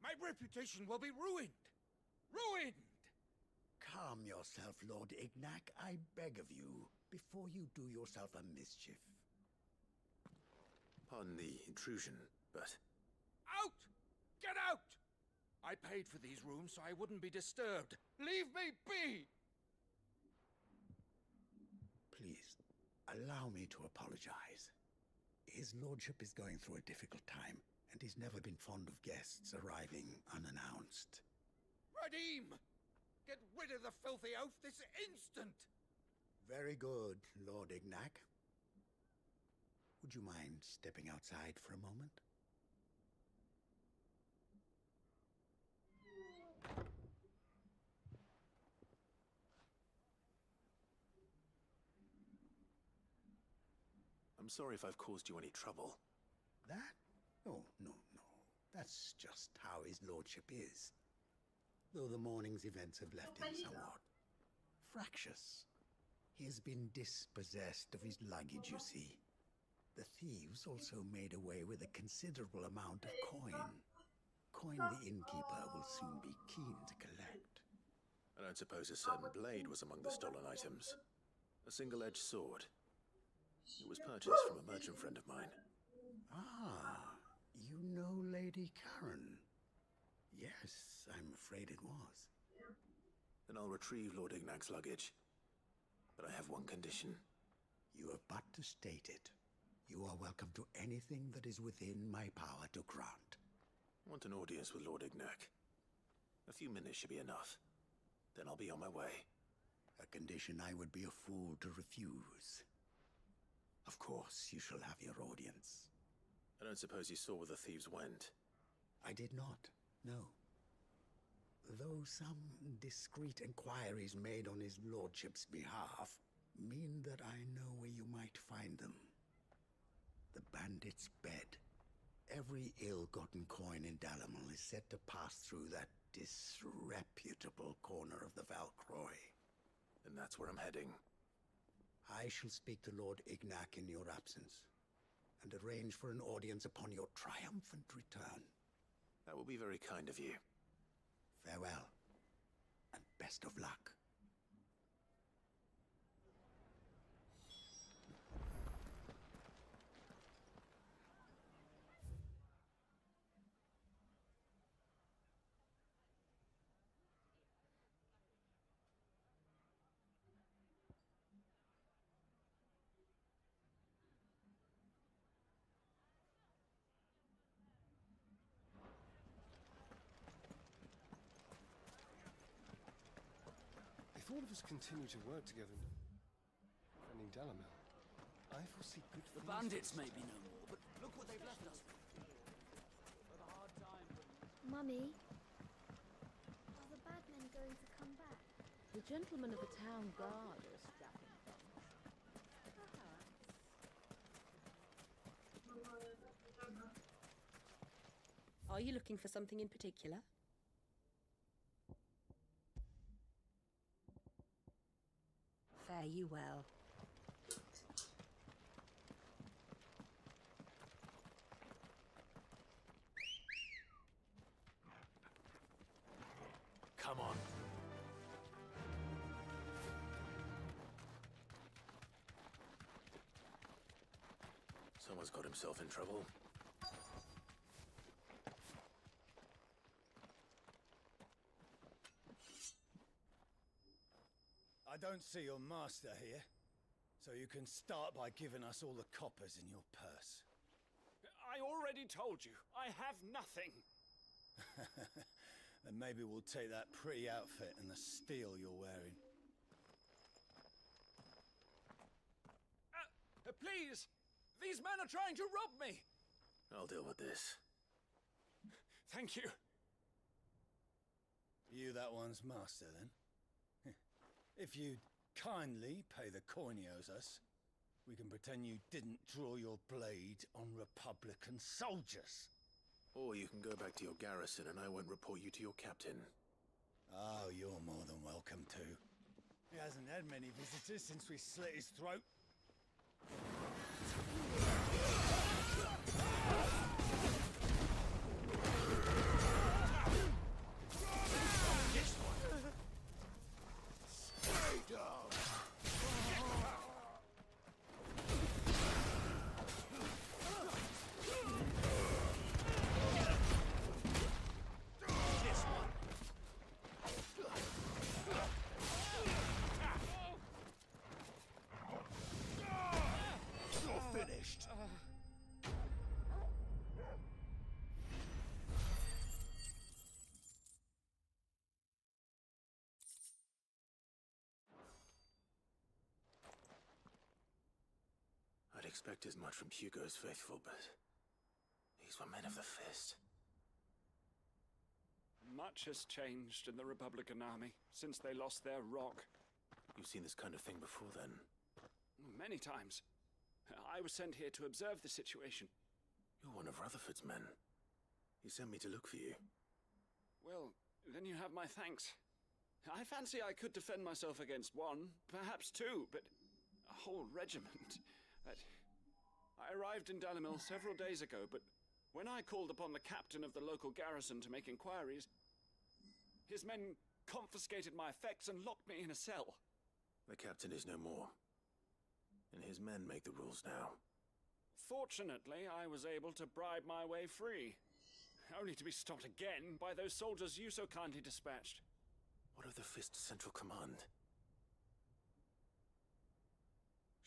My reputation will be ruined! Ruined! Calm yourself, Lord Ignac, I beg of you, before you do yourself a mischief. Pardon the intrusion, but... Out! Get out! I paid for these rooms so I wouldn't be disturbed. Leave me be! Please, allow me to apologize. His lordship is going through a difficult time, and he's never been fond of guests arriving unannounced. Radim! Get rid of the filthy oaf this instant! Very good, Lord Ignac. Would you mind stepping outside for a moment? I'm sorry if I've caused you any trouble. That? Oh, no. That's just how his lordship is. Though the morning's events have left him somewhat fractious. He has been dispossessed of his luggage, you see. The thieves also made away with a considerable amount of coin. Coin the innkeeper will soon be keen to collect. I don't suppose a certain blade was among the stolen items. A single-edged sword. It was purchased from a merchant friend of mine. Ah, you know Lady Karen? Yes, I'm afraid it was. Then I'll retrieve Lord Ignac's luggage. But I have one condition. You have but to state it. You are welcome to anything that is within my power to grant. I want an audience with Lord Ignac. A few minutes should be enough. Then I'll be on my way. A condition I would be a fool to refuse. Of course, you shall have your audience. I don't suppose you saw where the thieves went. I did not, no. Though some discreet inquiries made on his lordship's behalf mean that I know where you might find them. The bandit's bed. Every ill-gotten coin in Dalamal is said to pass through that disreputable corner of the Valcroy. And that's where I'm heading. I shall speak to Lord Ignac in your absence, and arrange for an audience upon your triumphant return. That will be very kind of you. Farewell, and best of luck. If all of us continue to work together defending Dalamel, I foresee good things. The bandits may be no more, but look what they've left us with. Mummy, are the bad men going to come back? The gentlemen of the town guard are strapping things. Are you looking for something in particular? Fare you well. Come on. Someone's got himself in trouble. I don't see your master here, so you can start by giving us all the coppers in your purse. I already told you, I have nothing. Then maybe we'll take that pretty outfit and the steel you're wearing. Please! These men are trying to rob me! I'll deal with this. Thank you. You that one's master, then? If you'd kindly pay the coin he owes us, we can pretend you didn't draw your blade on Republican soldiers. Or you can go back to your garrison and I won't report you to your captain. Oh, you're more than welcome to. He hasn't had many visitors since we slit his throat. Stay down! You're finished! I'd expect as much from Hugo's faithful, but these were men of the fist. Much has changed in the Republican army since they lost their rock. You've seen this kind of thing before, then? Many times. I was sent here to observe the situation. You're one of Rutherford's men. He sent me to look for you. Well, then you have my thanks. I fancy I could defend myself against one, perhaps two, but a whole regiment. I arrived in Dalimil several days ago, but when I called upon the captain of the local garrison to make inquiries, his men confiscated my effects and locked me in a cell. The captain is no more, and his men make the rules now. Fortunately, I was able to bribe my way free, only to be stopped again by those soldiers you so kindly dispatched. What of the Fist's central command?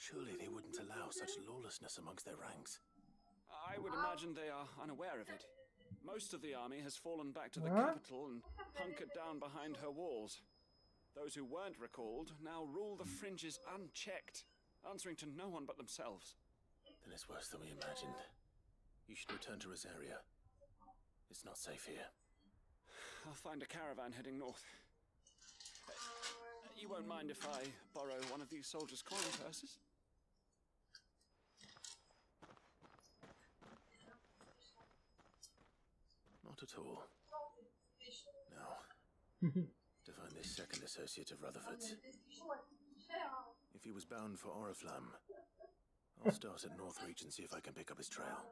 Surely they wouldn't allow such lawlessness amongst their ranks. I would imagine they are unaware of it. Most of the army has fallen back to the capital and hunkered down behind her walls. Those who weren't recalled now rule the fringes unchecked, answering to no one but themselves. Then it's worse than we imagined. You should return to Rosaria. It's not safe here. I'll find a caravan heading north. You won't mind if I borrow one of these soldiers' coin purses? Not at all. Now, to find this second associate of Rutherford's. If he was bound for Oriflamme, I'll start at Northreach and see if I can pick up his trail.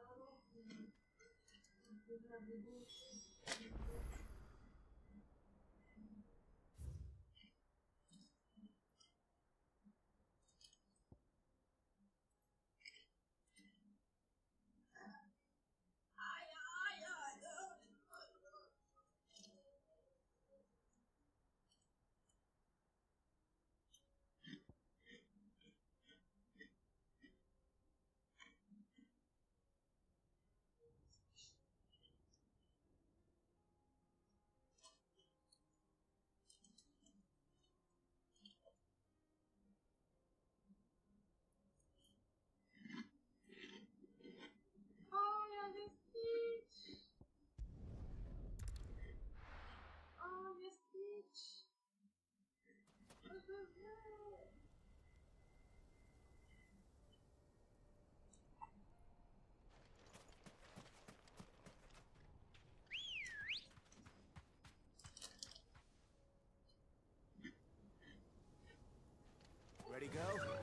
girl.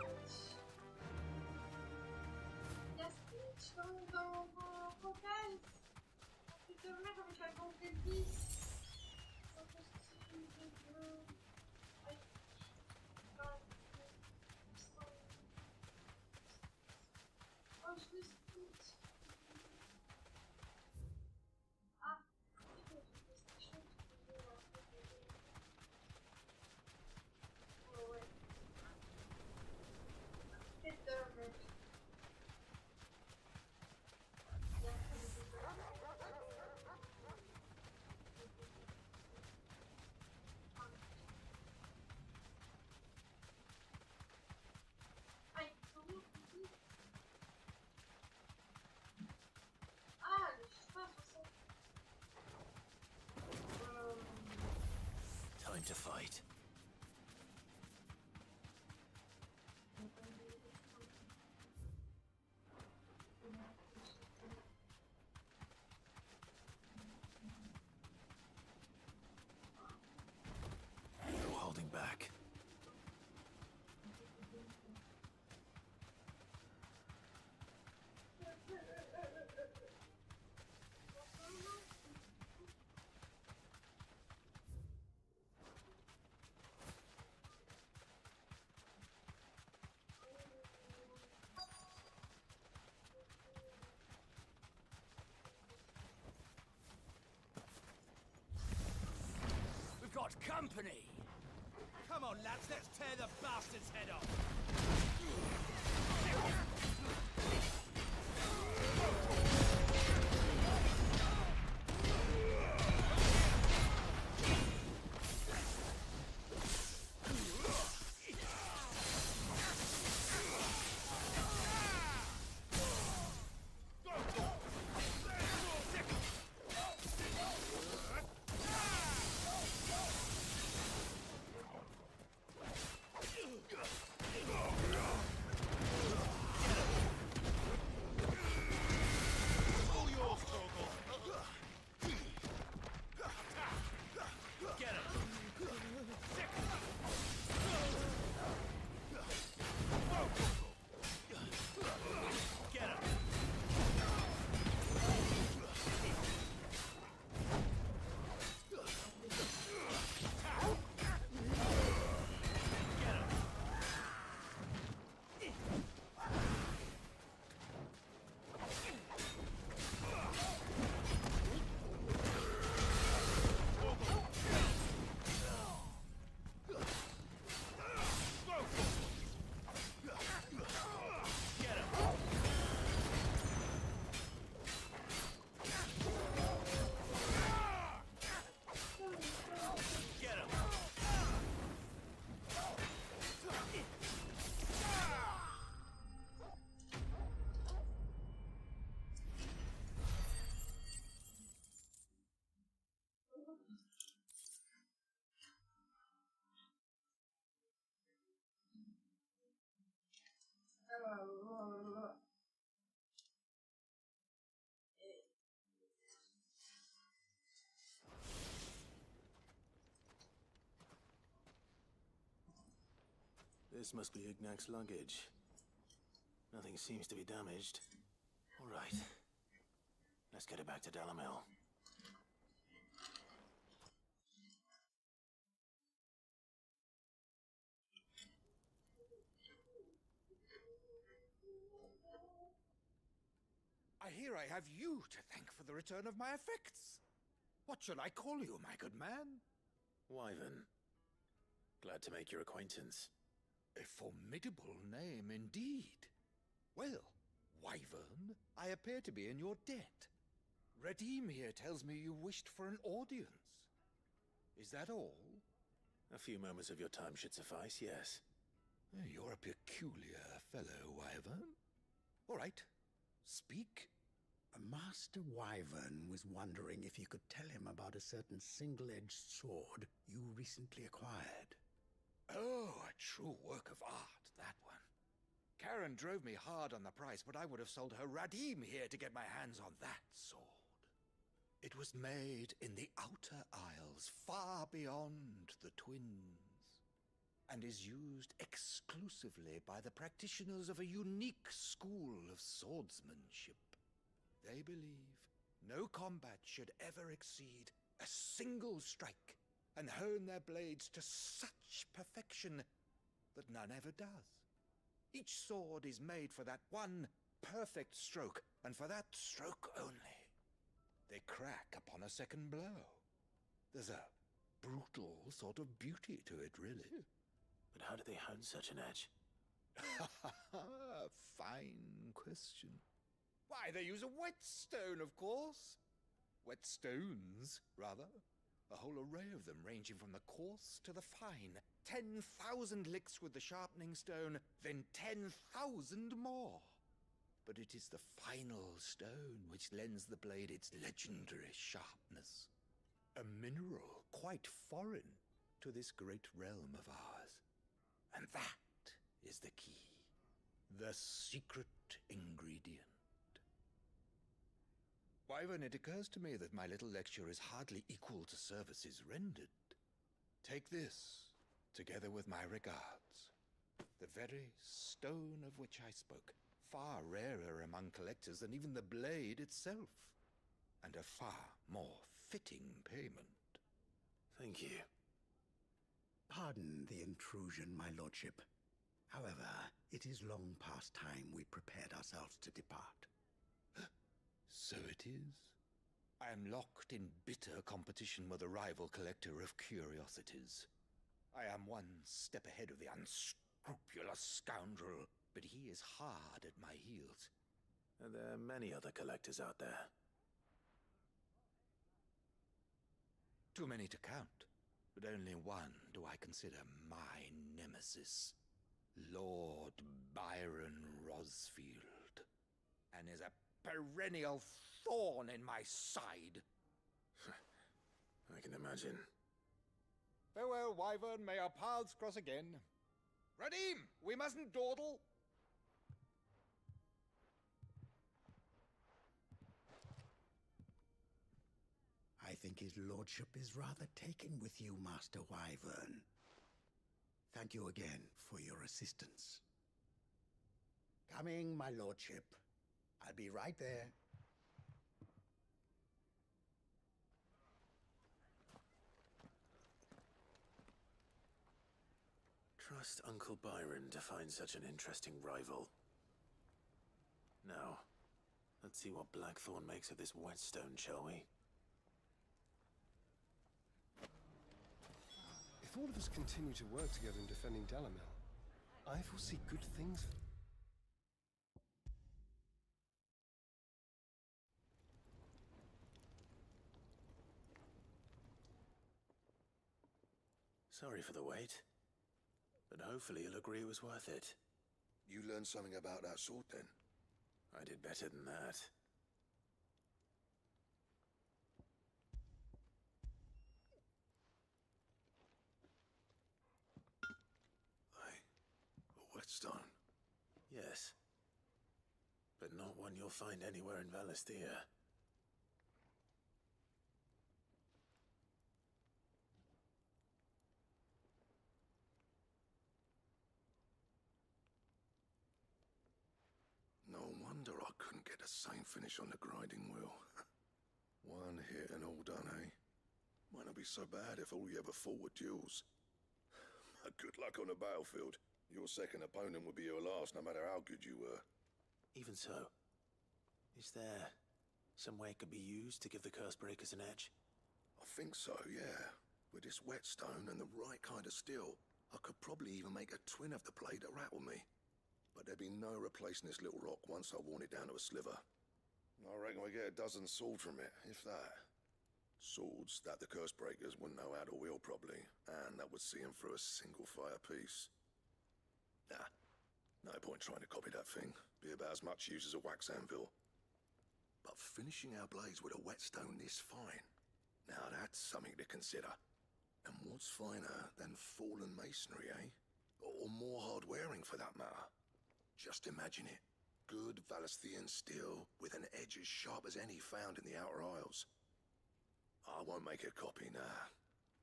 Time to fight. No holding back. We've got company! Come on, lads, let's tear the bastard's head off! This must be Ignac's luggage. Nothing seems to be damaged. All right. Let's get it back to Dalamel. I hear I have you to thank for the return of my effects. What shall I call you, my good man? Wyvern. Glad to make your acquaintance. A formidable name indeed. Well, Wyvern, I appear to be in your debt. Redeem here tells me you wished for an audience. Is that all? A few moments of your time should suffice, yes. You're a peculiar fellow, Wyvern. All right, speak. Master Wyvern was wondering if you could tell him about a certain single-edged sword you recently acquired. Oh, a true work of art, that one. Karen drove me hard on the price, but I would have sold her Radim here to get my hands on that sword. It was made in the Outer Isles, far beyond the Twins. and is used exclusively by the practitioners of a unique school of swordsmanship. They believe no combat should ever exceed a single strike, and hone their blades to such perfection that none ever does. Each sword is made for that one perfect stroke, and for that stroke only. They crack upon a second blow. There's a brutal sort of beauty to it, really. But how do they hone such an edge? Fine question. Why, they use a whetstone, of course. Whetstones, rather. A whole array of them, ranging from the coarse to the fine. 10,000 licks with the sharpening stone, then 10,000 more. But it is the final stone which lends the blade its legendary sharpness. A mineral quite foreign to this great realm of ours. And that is the key. The secret ingredient. Wyvern, it occurs to me that my little lecture is hardly equal to services rendered. Take this, together with my regards. The very stone of which I spoke, far rarer among collectors than even the blade itself, and a far more fitting payment. Thank you. Pardon the intrusion, my lordship. However, it is long past time we prepared ourselves to depart. So it is. I am locked in bitter competition with a rival collector of curiosities. I am one step ahead of the unscrupulous scoundrel, but he is hard at my heels. And there are many other collectors out there. Too many to count, but only one do I consider my nemesis. Lord Byron Rosfield. And is a perennial thorn in my side. I can imagine. Farewell, Wyvern. May our paths cross again. Radim, we mustn't dawdle. I think his lordship is rather taken with you, Master Wyvern. Thank you again for your assistance. Coming, my lordship. I'll be right there. Trust Uncle Byron to find such an interesting rival. Now, let's see what Blackthorn makes of this whetstone, shall we? If all of us continue to work together in defending Dalamel, I foresee good things. Sorry for the wait, but hopefully you'll agree it was worth it. You learned something about that sword, then? I did better than that. A whetstone? Yes, but not one you'll find anywhere in Valisthea. No wonder I couldn't get the same finish on the grinding wheel. One hit and all done, eh? Might not be so bad if all you ever fought were duels. Good luck on the battlefield. Your second opponent would be your last, no matter how good you were. Even so, is there some way it could be used to give the Cursebreakers an edge? I think so, yeah. With this whetstone and the right kind of steel, I could probably even make a twin of the blade that rattled me. But there'd be no replacing this little rock once I worn it down to a sliver. I reckon we get a dozen swords from it, if that. Swords that the Cursebreakers wouldn't know how to wield properly, and that would see them through a single fire piece. Nah, no point trying to copy that thing. Be about as much use as a wax anvil. But finishing our blades with a whetstone this fine, now that's something to consider. And what's finer than fallen masonry, eh? Or more hard-wearing, for that matter. Just imagine it. Good Valisthean steel with an edge as sharp as any found in the Outer Isles. I won't make a copy, nah.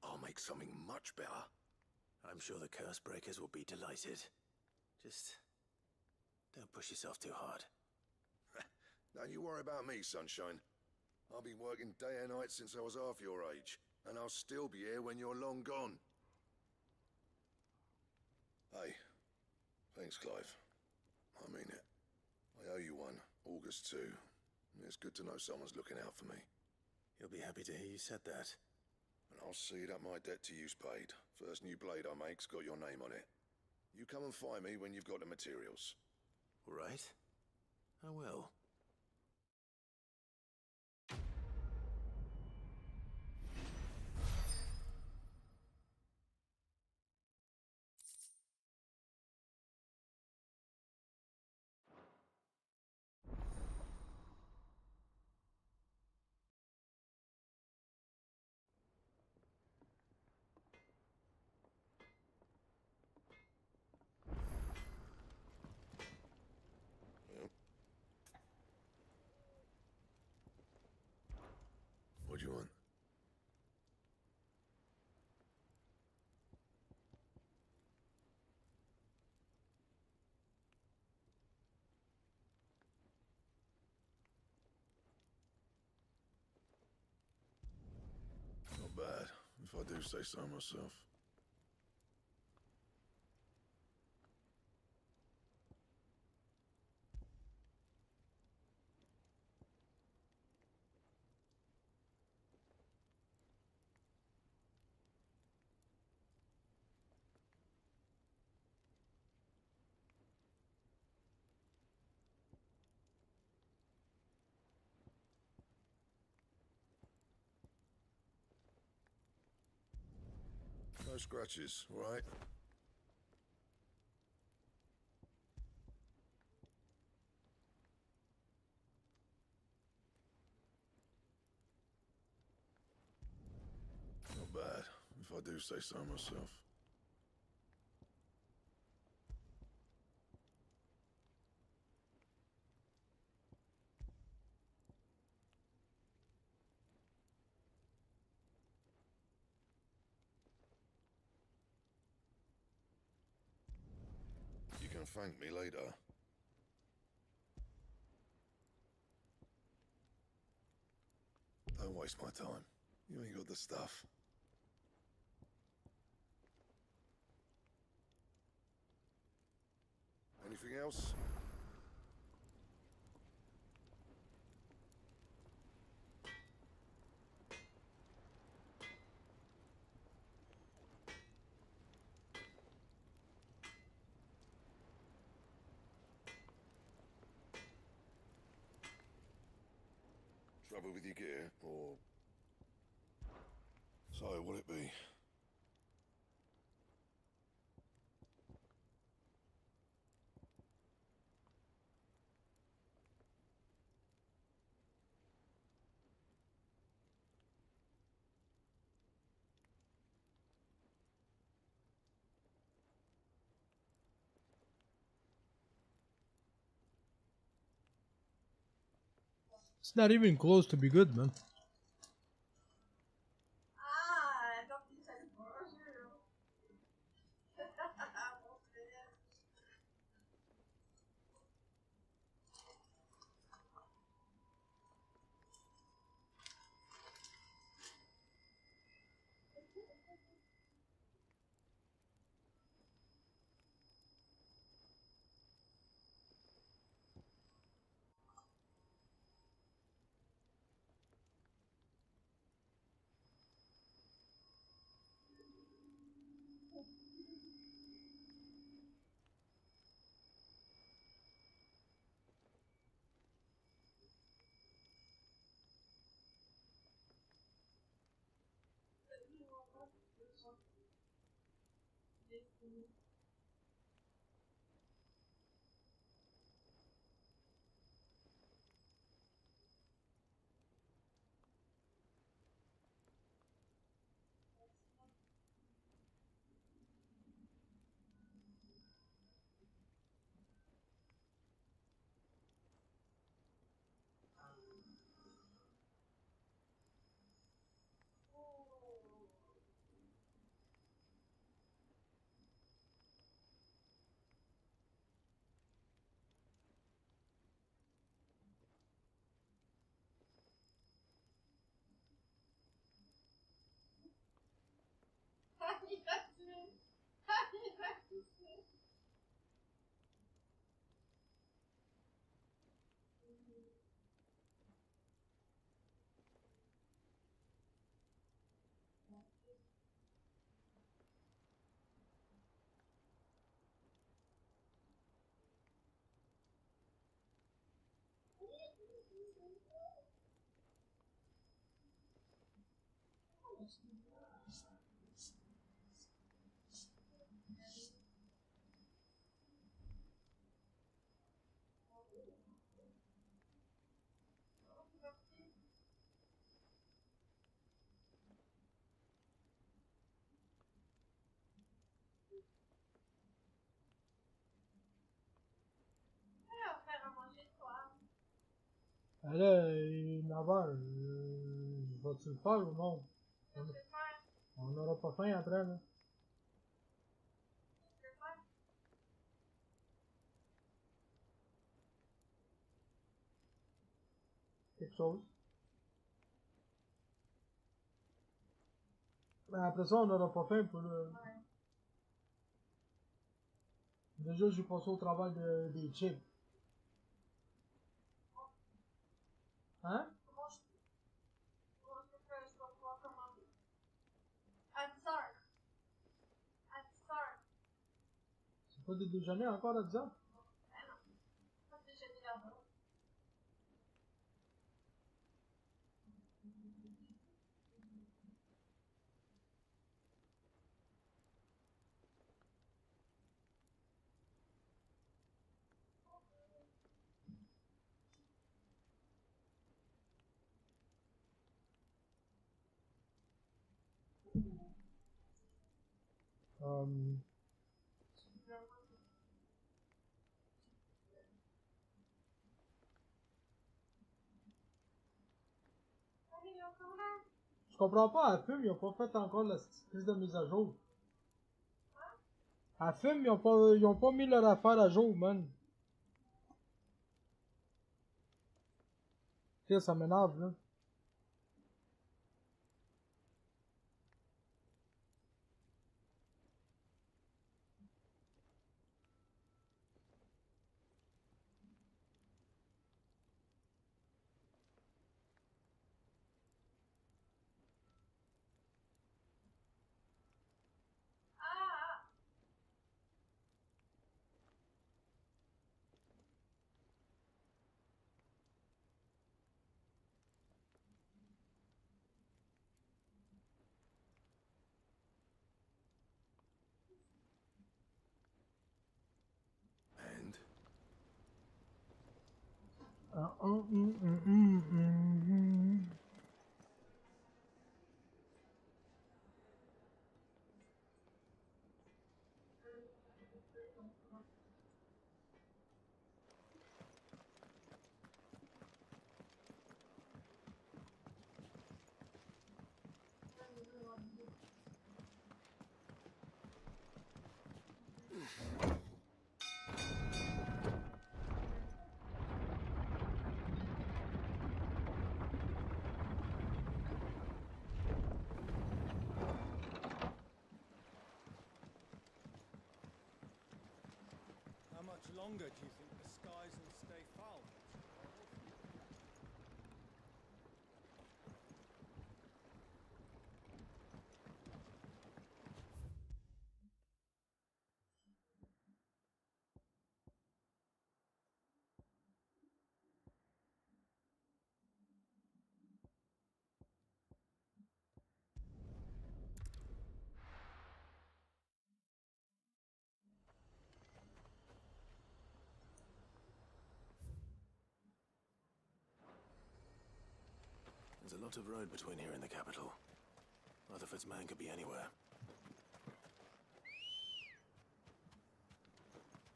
I'll make something much better. I'm sure the curse breakers will be delighted. Just don't push yourself too hard. Don't you worry about me, Sunshine. I've been working day and night since I was half your age, and I'll still be here when you're long gone. Hey, thanks, Clive. I mean it. I owe you one, August too. It's good to know someone's looking out for me. He'll be happy to hear you said that. And I'll see that my debt to you's paid. First new blade I make's got your name on it. You come and find me when you've got the materials. All right. I will. What do you want? Not bad, if I do say so myself. No scratches, all right? Not bad, if I do say so myself. You can thank me later. Don't waste my time. You ain't got the stuff. Anything else? Trouble with your gear, or... So, what'll it be? It's not even close to be good, man. Ben là, 9h, vas-tu le faire ou non? On n'aura pas faim après, là. Quelque chose. Mais après ça, on n'aura pas faim pour le... Déjà, j'ai passé au travail des chips. Hein? C'est pas de déjeuner encore à 10h? Je comprends pas, à FUM, ils ont pas fait encore la prise de mise à jour. À FUM, ils ont pas mis leur affaire à jour, man. Ok, ça m'énerve, là. And? How much longer do you think the skies will stay foul? There's a lot of road between here and the capital. Rutherford's man could be anywhere.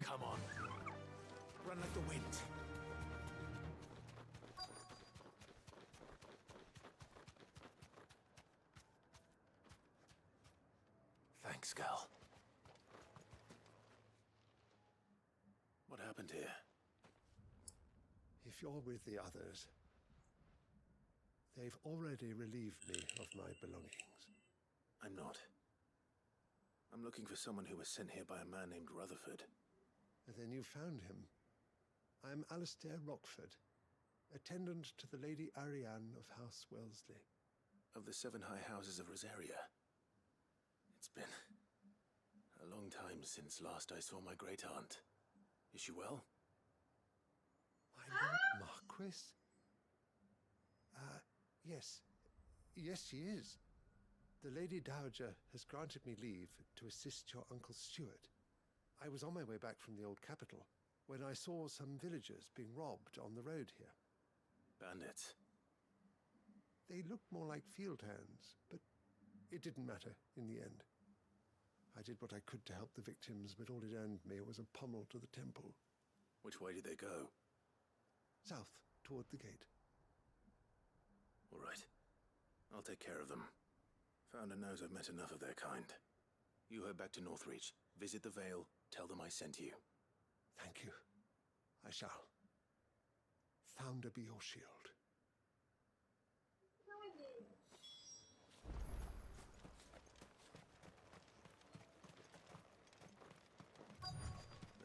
Come on. Run like the wind. Thanks, Gal. What happened here? If you're with the others, they've already relieved me of my belongings. I'm not. I'm looking for someone who was sent here by a man named Rutherford. Then you found him. I'm Alistair Rockford, attendant to the Lady Ariane of House Wellesley. Of the 7 high houses of Rosaria. It's been a long time since last I saw my great-aunt. Is she well? My Lord Marquis? Yes. Yes, she is. The Lady Dowager has granted me leave to assist your Uncle Stuart. I was on my way back from the old capital when I saw some villagers being robbed on the road here. Bandits? They looked more like field hands, but it didn't matter in the end. I did what I could to help the victims, but all it earned me was a pummel to the temple. Which way did they go? South, toward the gate. All right. I'll take care of them. Founder knows I've met enough of their kind. You head back to Northreach, visit the Vale, tell them I sent you. Thank you. I shall. Founder be your shield.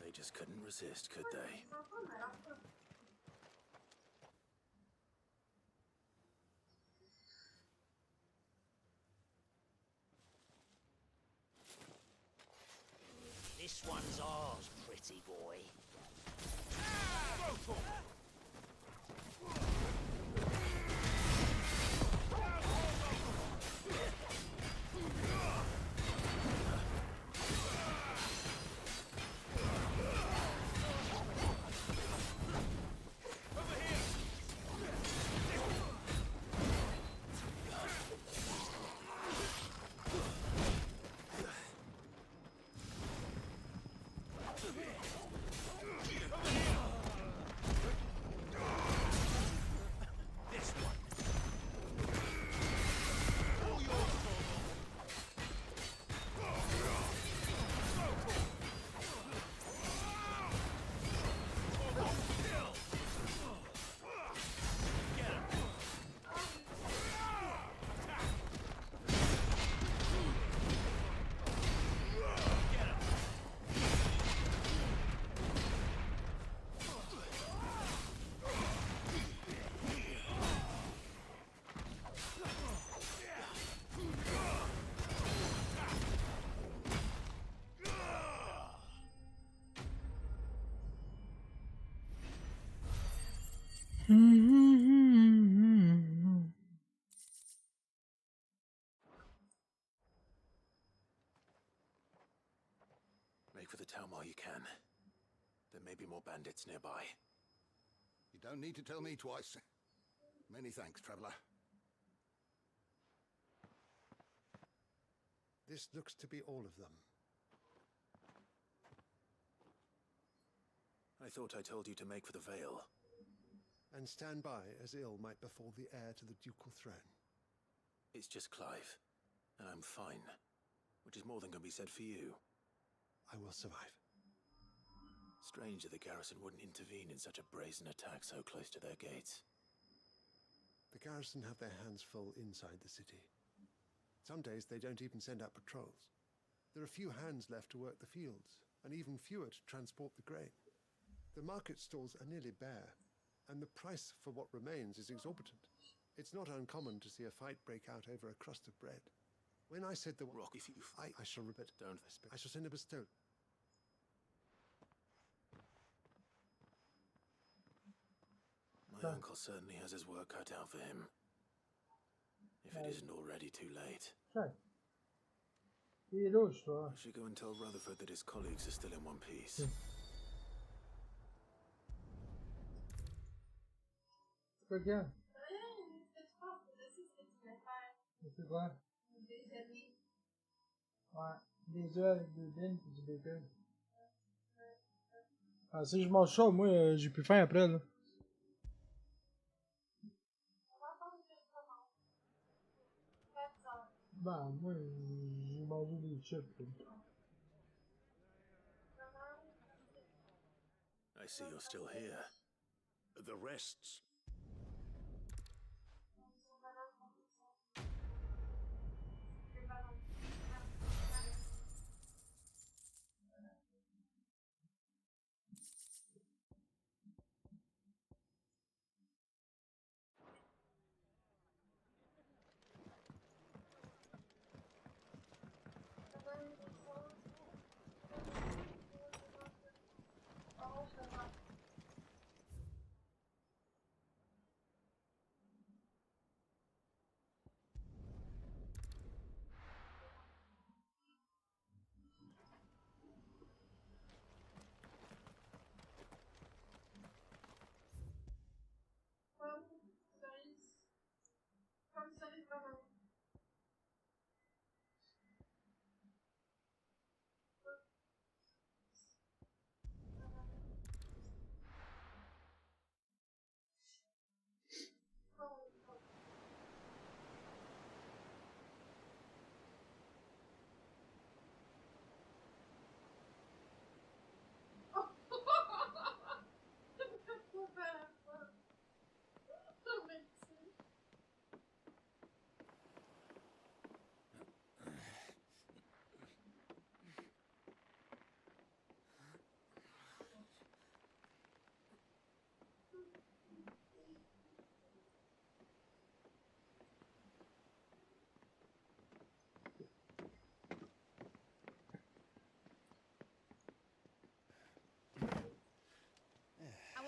They just couldn't resist, could they? This one's ours, pretty boy. Make for the town while you can. There may be more bandits nearby. You don't need to tell me twice. Many thanks, traveler. This looks to be all of them. I thought I told you to make for the Vale. And stand by as ill might befall the heir to the ducal throne. It's just Clive, and I'm fine. Which is more than can be said for you. I will survive. Strange that the garrison wouldn't intervene in such a brazen attack so close to their gates. The garrison have their hands full inside the city. Some days they don't even send out patrols. There are few hands left to work the fields, and even fewer to transport the grain. The market stalls are nearly bare, and the price for what remains is exorbitant. It's not uncommon to see a fight break out over a crust of bread. When I said the Rock, if you I shall repeat. don't. I shall send a bestow. My uncle certainly has his work cut out for him. If it isn't already too late. I should go and tell Rutherford that his colleagues are still in one piece. Regarde. C'est quoi? Ouais, des œufs avec des bines et du bacon. Ah, si je mange ça, moi, j'ai plus faim après, là. Ben, moi, j'ai mangé des chips, là. I see you're still here. The rest's.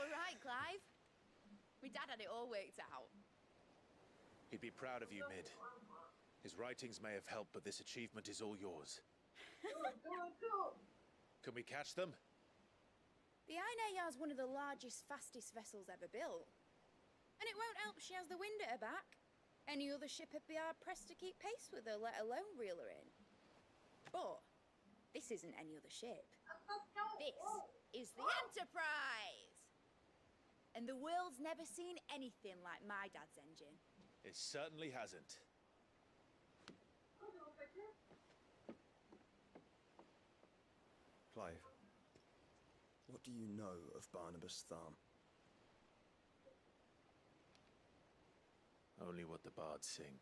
Right, Clive? My dad had it all worked out. He'd be proud of you, Mid. His writings may have helped, but this achievement is all yours. Can we catch them? The Ainayar's one of the largest, fastest vessels ever built. And it won't help she has the wind at her back. Any other ship would be hard-pressed to keep pace with her, let alone reel her in. But this isn't any other ship. This is the Enterprise! And the world's never seen anything like my dad's engine. It certainly hasn't. Clive, what do you know of Barnabas Thumb? Only what the bards sing.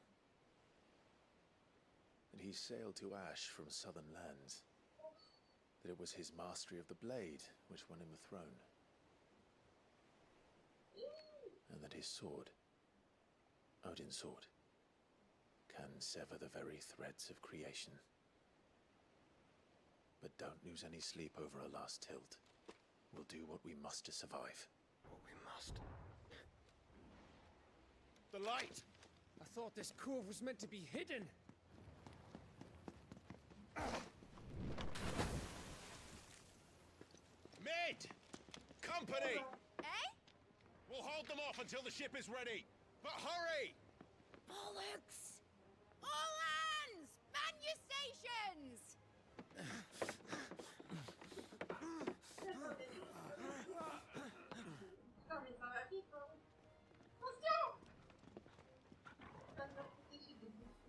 That he sailed to Ash from southern lands. That it was his mastery of the blade which won him the throne. And that his sword, Odin's sword, can sever the very threads of creation. But don't lose any sleep over a last tilt. We'll do what we must to survive. What we must? The light! I thought this cove was meant to be hidden. Mid! Company! Eh? We'll hold them off until the ship is ready. But hurry! Bollocks! All hands! Man your stations!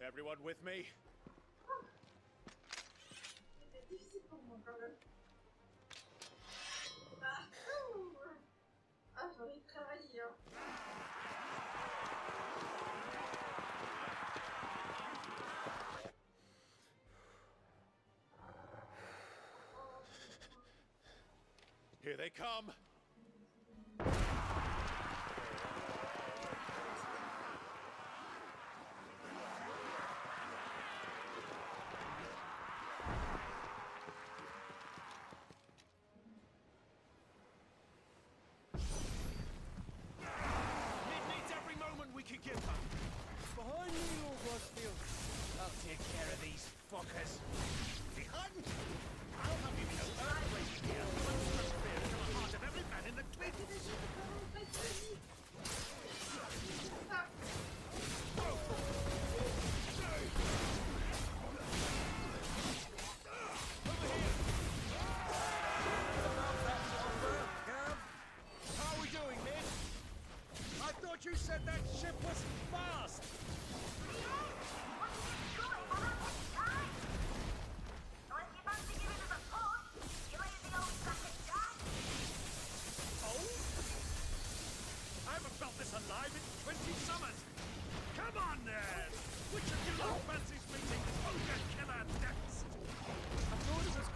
Everyone with me? Here they come! Behind you, Lord Bloodfield. I'll take care of these fuckers. Behind? I'll have you know earthquake here. Monstrous fear into the heart of every man in the clique. How are we doing, Mid? I thought you said that ship was fast! I haven't felt this alive in 20 summers. Come on, then! Which of you lot fancies meeting Ogre Killer next? I thought it was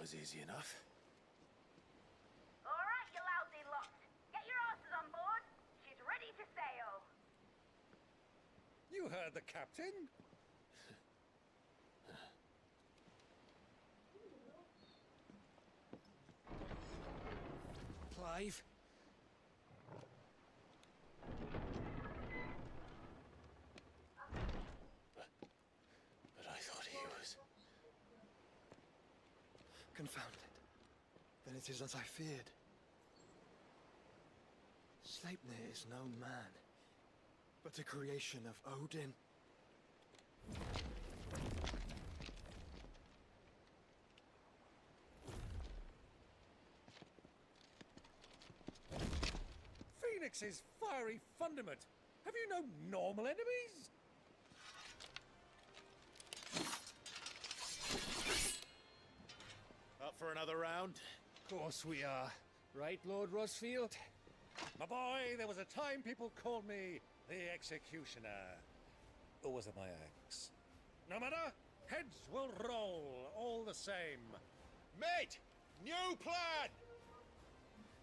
was easy enough. All right, you lousy lot. Get your asses on board. She's ready to sail. You heard the captain. Clive? But I thought he was... Confound it. Then it is as I feared. Sleipnir is no man, but a creation of Odin. Phoenix's fiery fundament. Have you no normal enemies? Up for another round? Of course we are. Right, Lord Rosfield? My boy, there was a time people called me the Executioner. Or was it my axe? No matter, heads will roll all the same. Mate! New plan!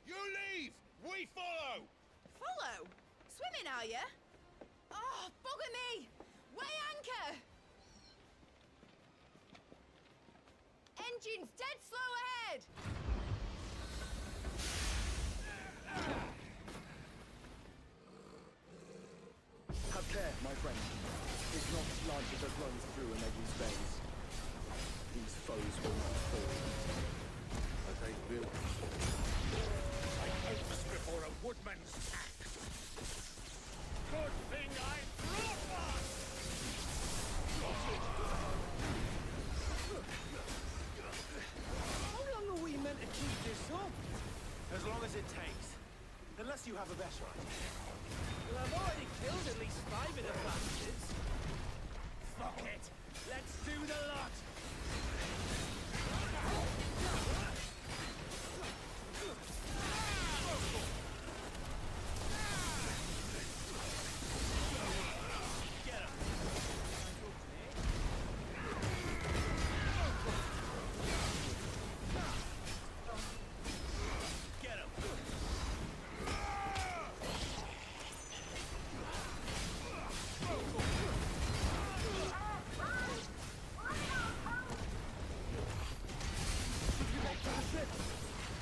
You leave! We follow! Follow? Swimming, are you? Oh, bugger me! Weigh anchor! Engine's dead slow ahead! Have care, my friend. It's not logic that runs through and make these veins. These foes will not fall easy. But they will. I oaths before a woodman's axe. Good thing I brought one! How long are we meant to keep this up? As long as it takes. Unless you have a better idea. Well, I've already killed at least 5 of the bastards. Fuck it. Let's do the lot. Get him. Get him.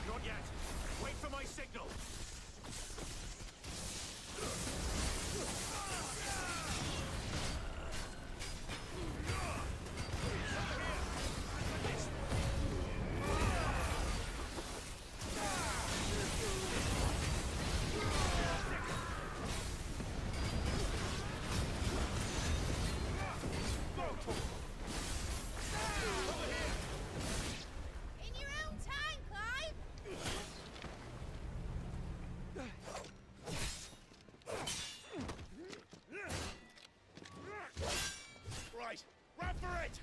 Not yet. Wait for my signal. In your own time, Clive! Right. Run for it!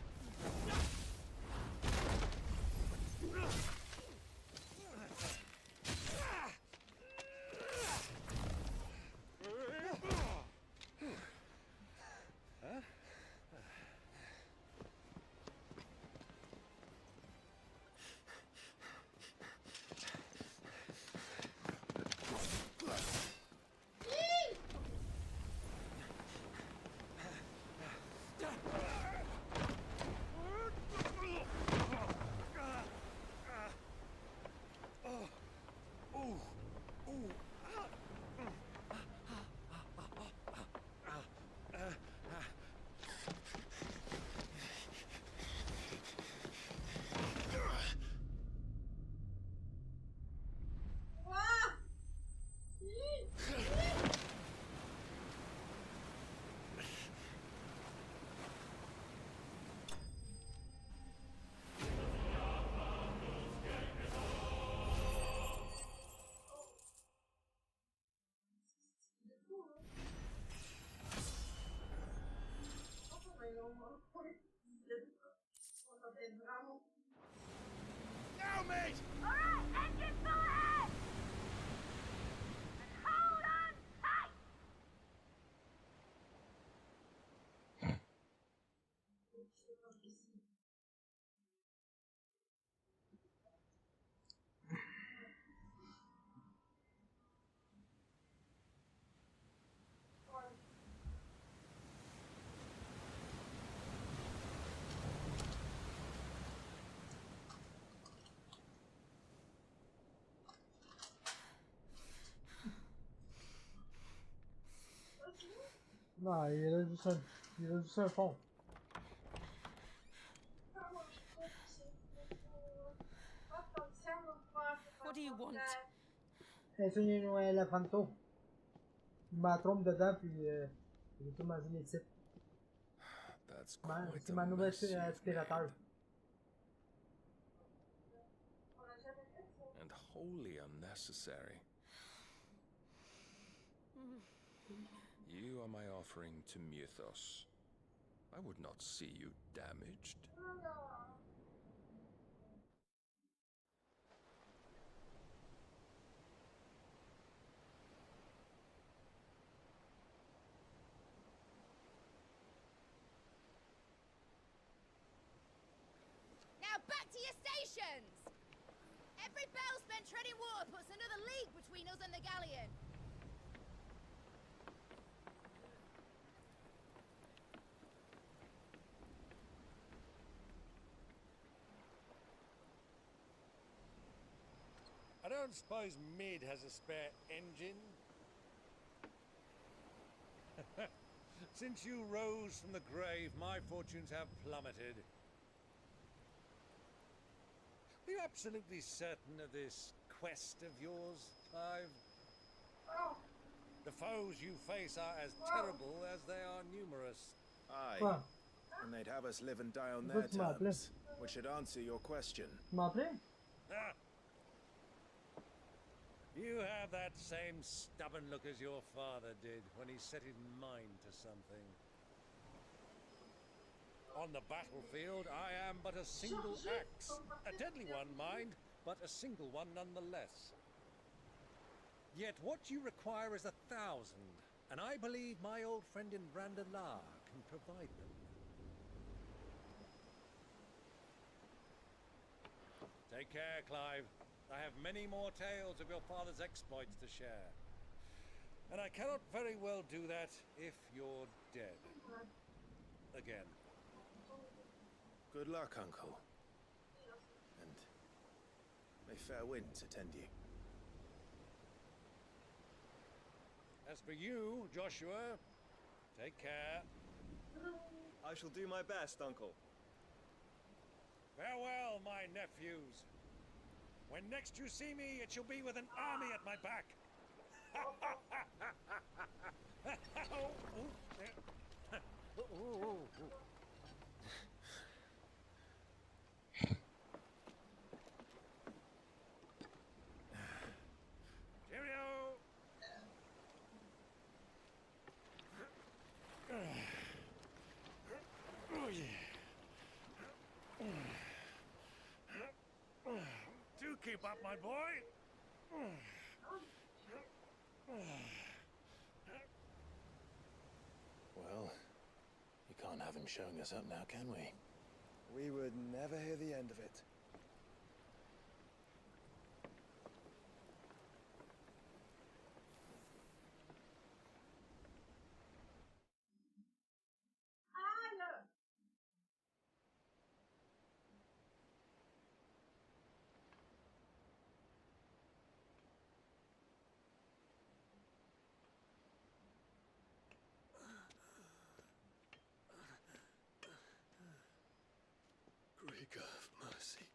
Now, mate! All right, engine full ahead! And hold on tight! Non, il a juste un fond. What do you want? Essayer un elefanto. Il m'a trompe dedans, puis il a tout mangé les types. That's C'est quite ma a nouvelle mess you've aspirateur. and wholly unnecessary. You are my offering to Mythos. I would not see you damaged. Now back to your stations! Every bell spent treading water puts another league between us and the galleon. I don't suppose Mid has a spare engine? Since you rose from the grave, my fortunes have plummeted. Are you absolutely certain of this quest of yours, Clive? The foes you face are as terrible as they are numerous. Aye. And they'd have us live and die on their terms, which should answer your question. Ah. You have that same stubborn look as your father did when he set his mind to something. On the battlefield, I am but a single axe. A deadly one, mind, but a single one nonetheless. Yet what you require is 1,000, and I believe my old friend in Randalar can provide them. Take care, Clive. I have many more tales of your father's exploits to share. And I cannot very well do that if you're dead. Again. Good luck, Uncle. And may fair winds attend you. As for you, Joshua, take care. I shall do my best, Uncle. Farewell, my nephews. When next you see me, it shall be with an army at my back. Cheerio! Do keep up, my boy. Well, you can't have him showing us up now, can we? We would never hear the end of it. Greek of mercy.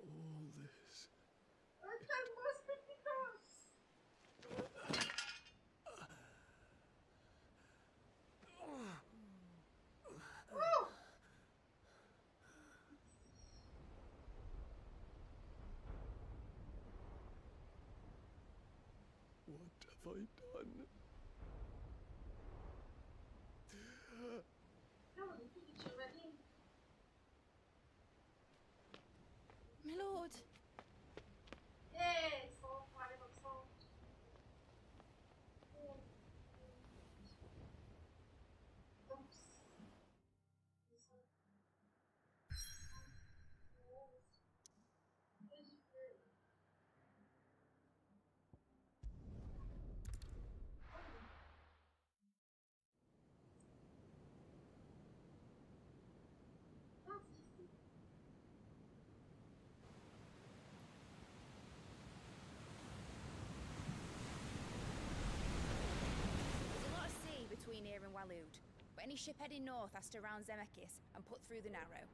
All this. What have I done? My lord. Waloed, but any ship heading north has to round Zemeckis and put through the Narrow.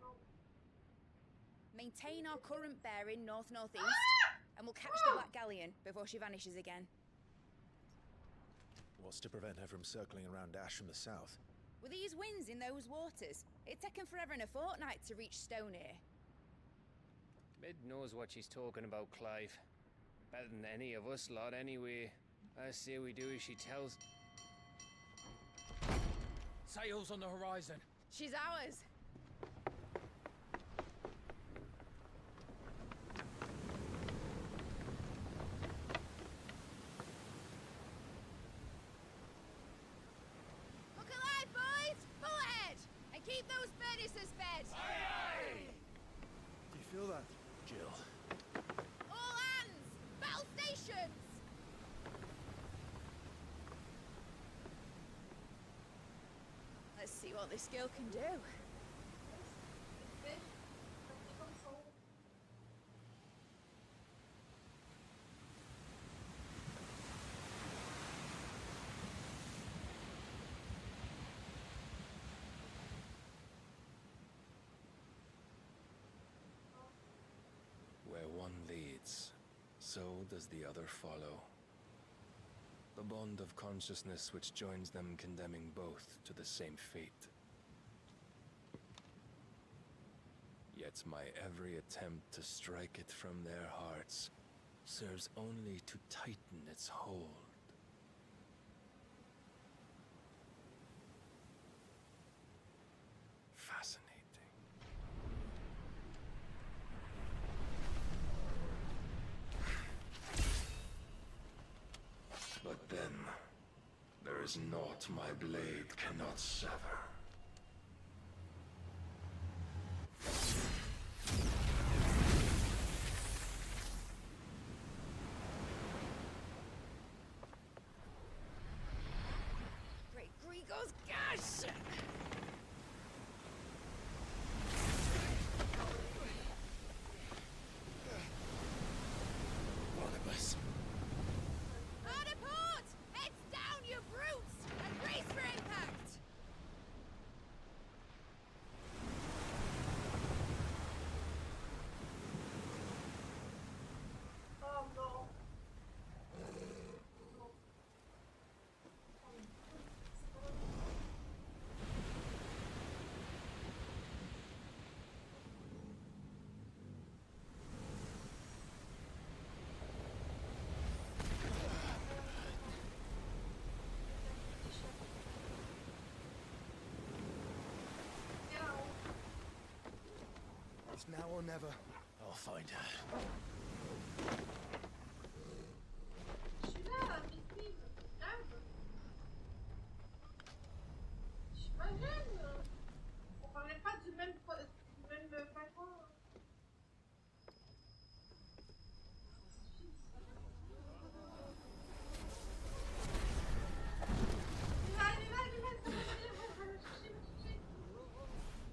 Maintain our current bearing north-northeast, and we'll catch the Black Galleon before she vanishes again. What's to prevent her from circling around Ash from the south? With these winds in those waters, it'd taken forever and a fortnight to reach Stonehere. Mid knows what she's talking about, Clive. Better than any of us lot, anyway. I say we do as she tells. Sails on the horizon. She's ours. Look alive, boys! Pull ahead! And keep those furnaces fed! Aye! Do you feel that? Jill. All hands! Battle stations! Let's see what this girl can do. Where one leads, so does the other follow. The bond of consciousness which joins them condemning both to the same fate. Yet my every attempt to strike it from their hearts serves only to tighten its hold. Fascinating. But then, there is naught my blade cannot sever. Great Grigos, gosh! Barnabas. Hard a port! Heads down, you brutes! And brace for impact! Oh no. It's now or never. I'll find her. On parlait pas du même patron.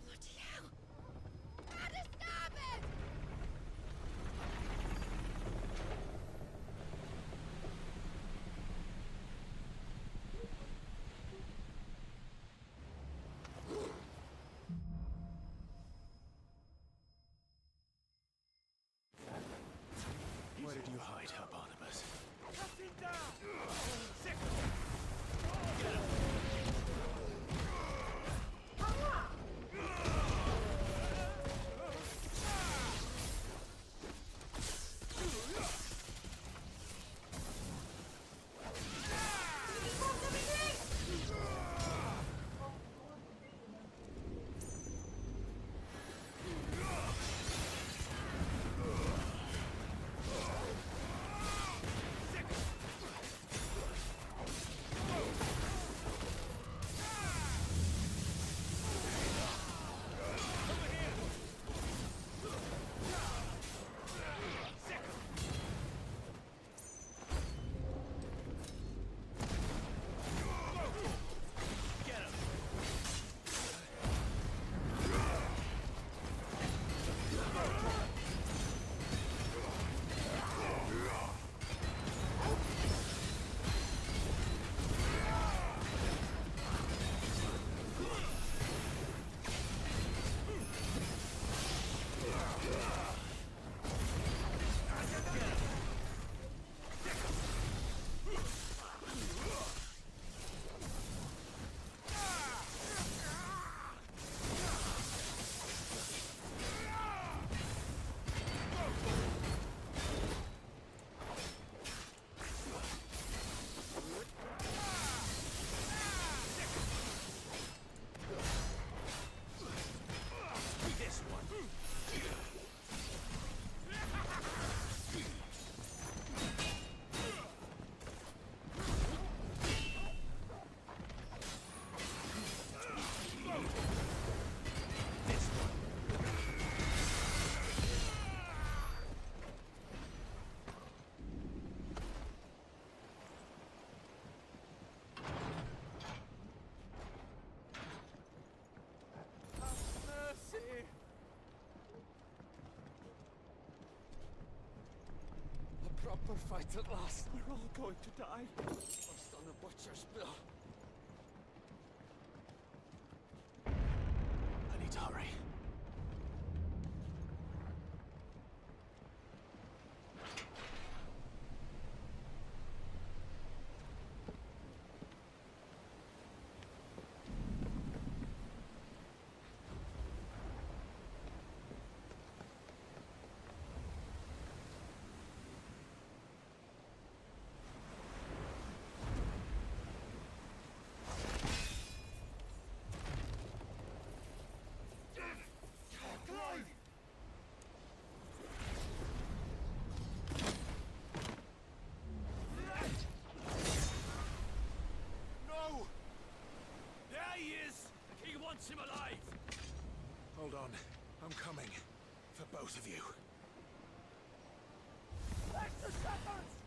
Bloody hell! At a starboard! proper fight at last. We're all going to die. First on the butcher's bill. I need to hurry. Him alive! Hold on. I'm coming. For both of you. Extra shepherds!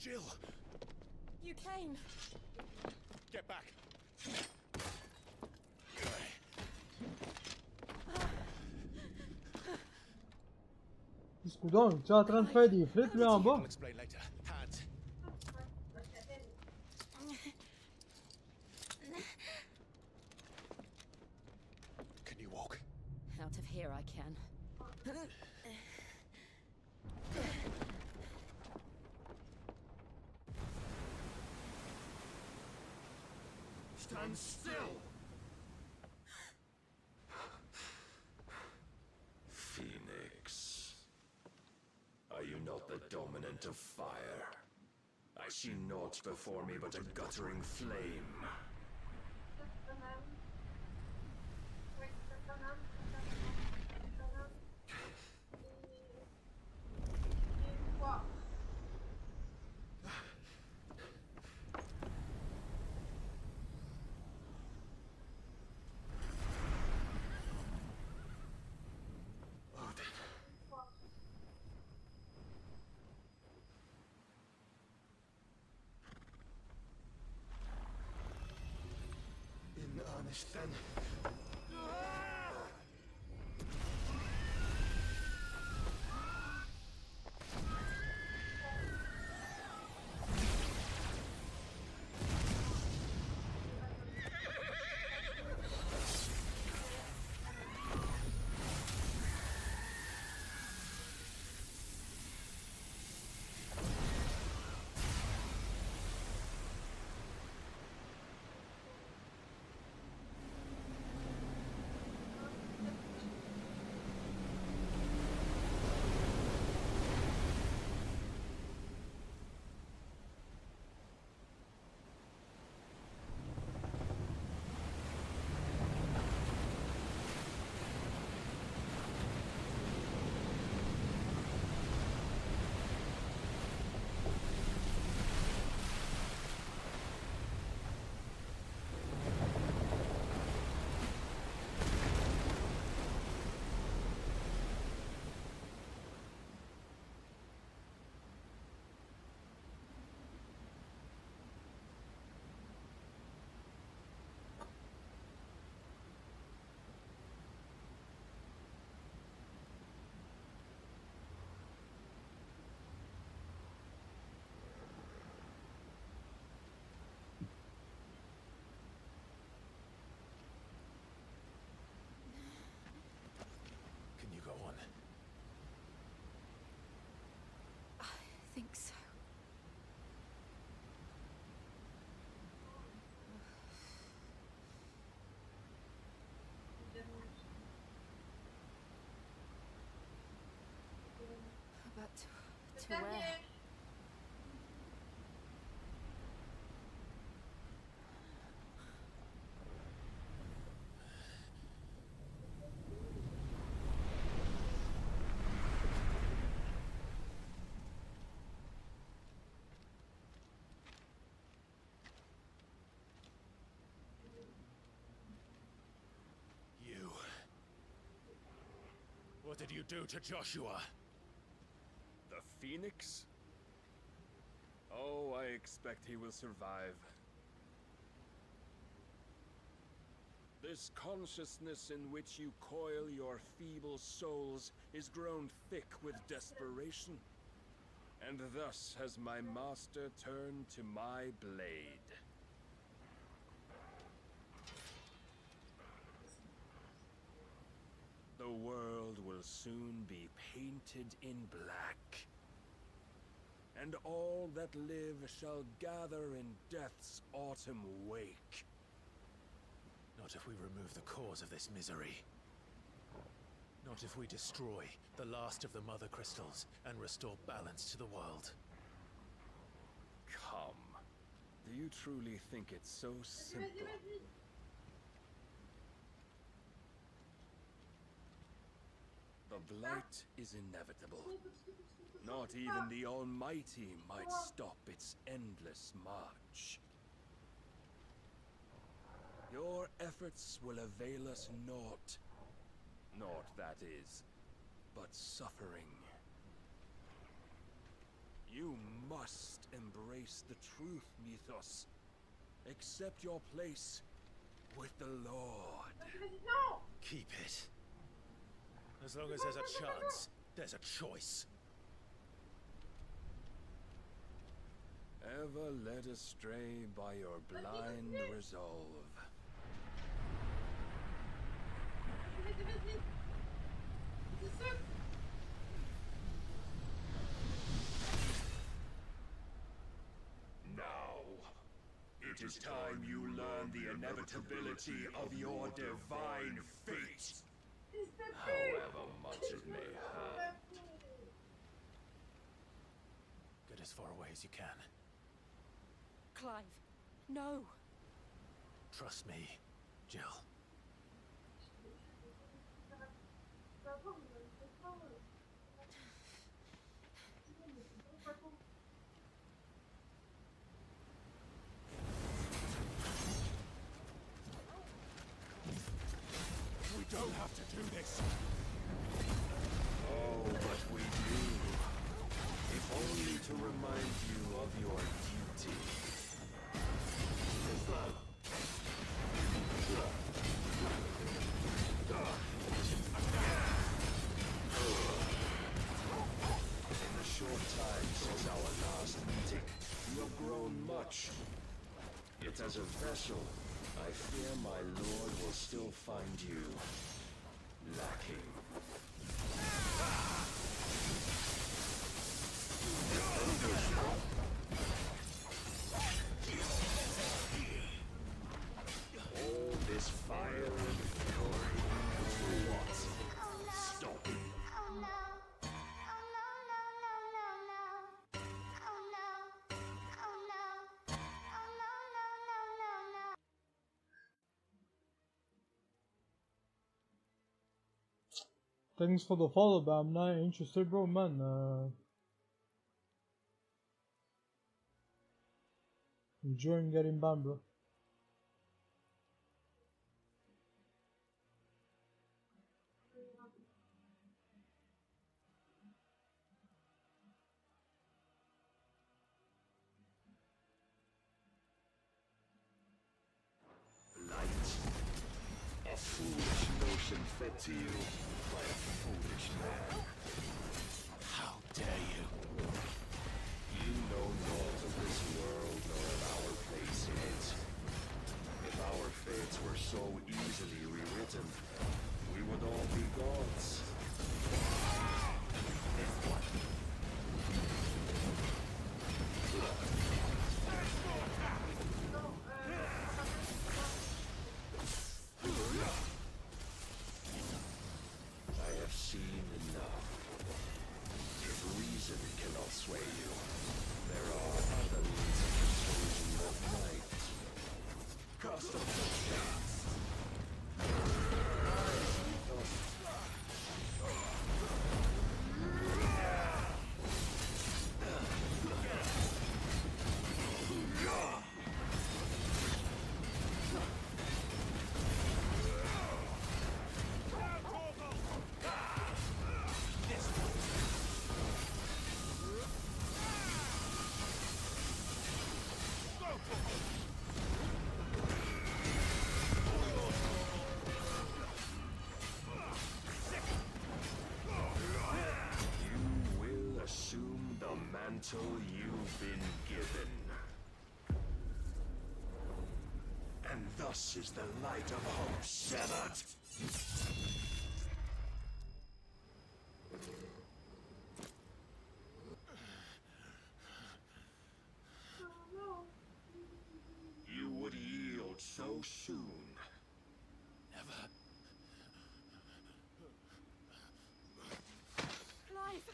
Jill! You came. Get back! Coudon, tu es en train de faire des flips là en bas? I'll explain later. Hands. Can you walk? Out of here I can. Stand still! Phoenix. Are you not the dominant of fire? I see naught before me but a guttering flame. finished then. Can you go on? I think so. But to where? You. What did you do to Joshua? The Phoenix? Oh, I expect he will survive. This consciousness in which you coil your feeble souls is grown thick with desperation. And thus has my master turned to my blade. The world will soon be painted in black. And all that live shall gather in death's autumn wake. Not if we remove the cause of this misery. Not if we destroy the last of the Mother Crystals and restore balance to the world. Come. Do you truly think it's so simple? The blight is inevitable. Not even the Almighty might stop its endless march. Your efforts will avail us naught. Naught, that is, but suffering. You must embrace the truth, Mythos. Accept your place with the Lord. Keep it. As long as there's a chance, there's a choice. Ever led astray by your blind resolve. Now, it is time you learn the inevitability of your divine fate. However much it may hurt. Get as far away as you can. Clive, no. Trust me, Jill. We don't have to do this. Oh, but we do. If only to remind you of your duty. much. Yet as a vessel, I fear my lord will still find you lacking. All this fire and fury, for what? Stop. Thanks for the follow, but I'm not interested, bro, man. Enjoying getting banned, bro. A foolish notion fed to you by a foolish man. How dare you? You know naught of this world nor of our place in it. If our fates were so easily rewritten, we would all be gods. I have seen enough. If reason cannot sway you, there are other means of persuasion that might. Cast off the chains. Mantle you've been given. And thus is the light of hope severed. You would yield so soon. Never. Clive!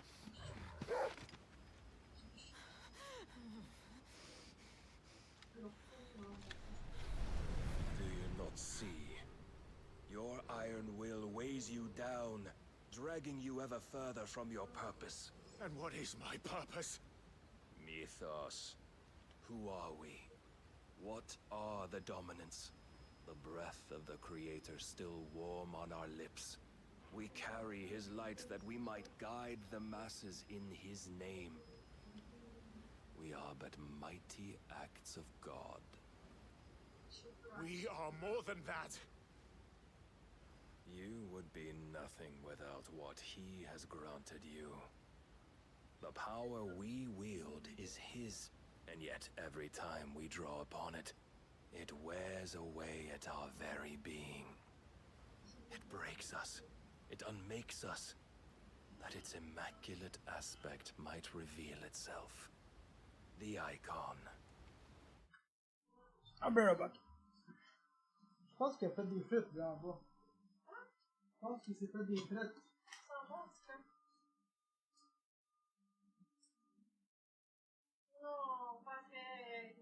Do you not see? Your iron will weighs you down, dragging you ever further from your purpose. And what is my purpose? Mythos. Who are we? What are the dominants? The breath of the Creator still warm on our lips. We carry his light that we might guide the masses in his name. We are but mighty acts of God. We are more than that. You would be nothing without what he has granted you. The power we wield is his, and yet every time we draw upon it, it wears away at our very being. It breaks us. It unmakes us, that its immaculate aspect might reveal itself. The icon. I'll be right back. Je pense qu'il a fait des frites, là, en bas. Je pense qu'il s'est fait des frites. Non, pas fait.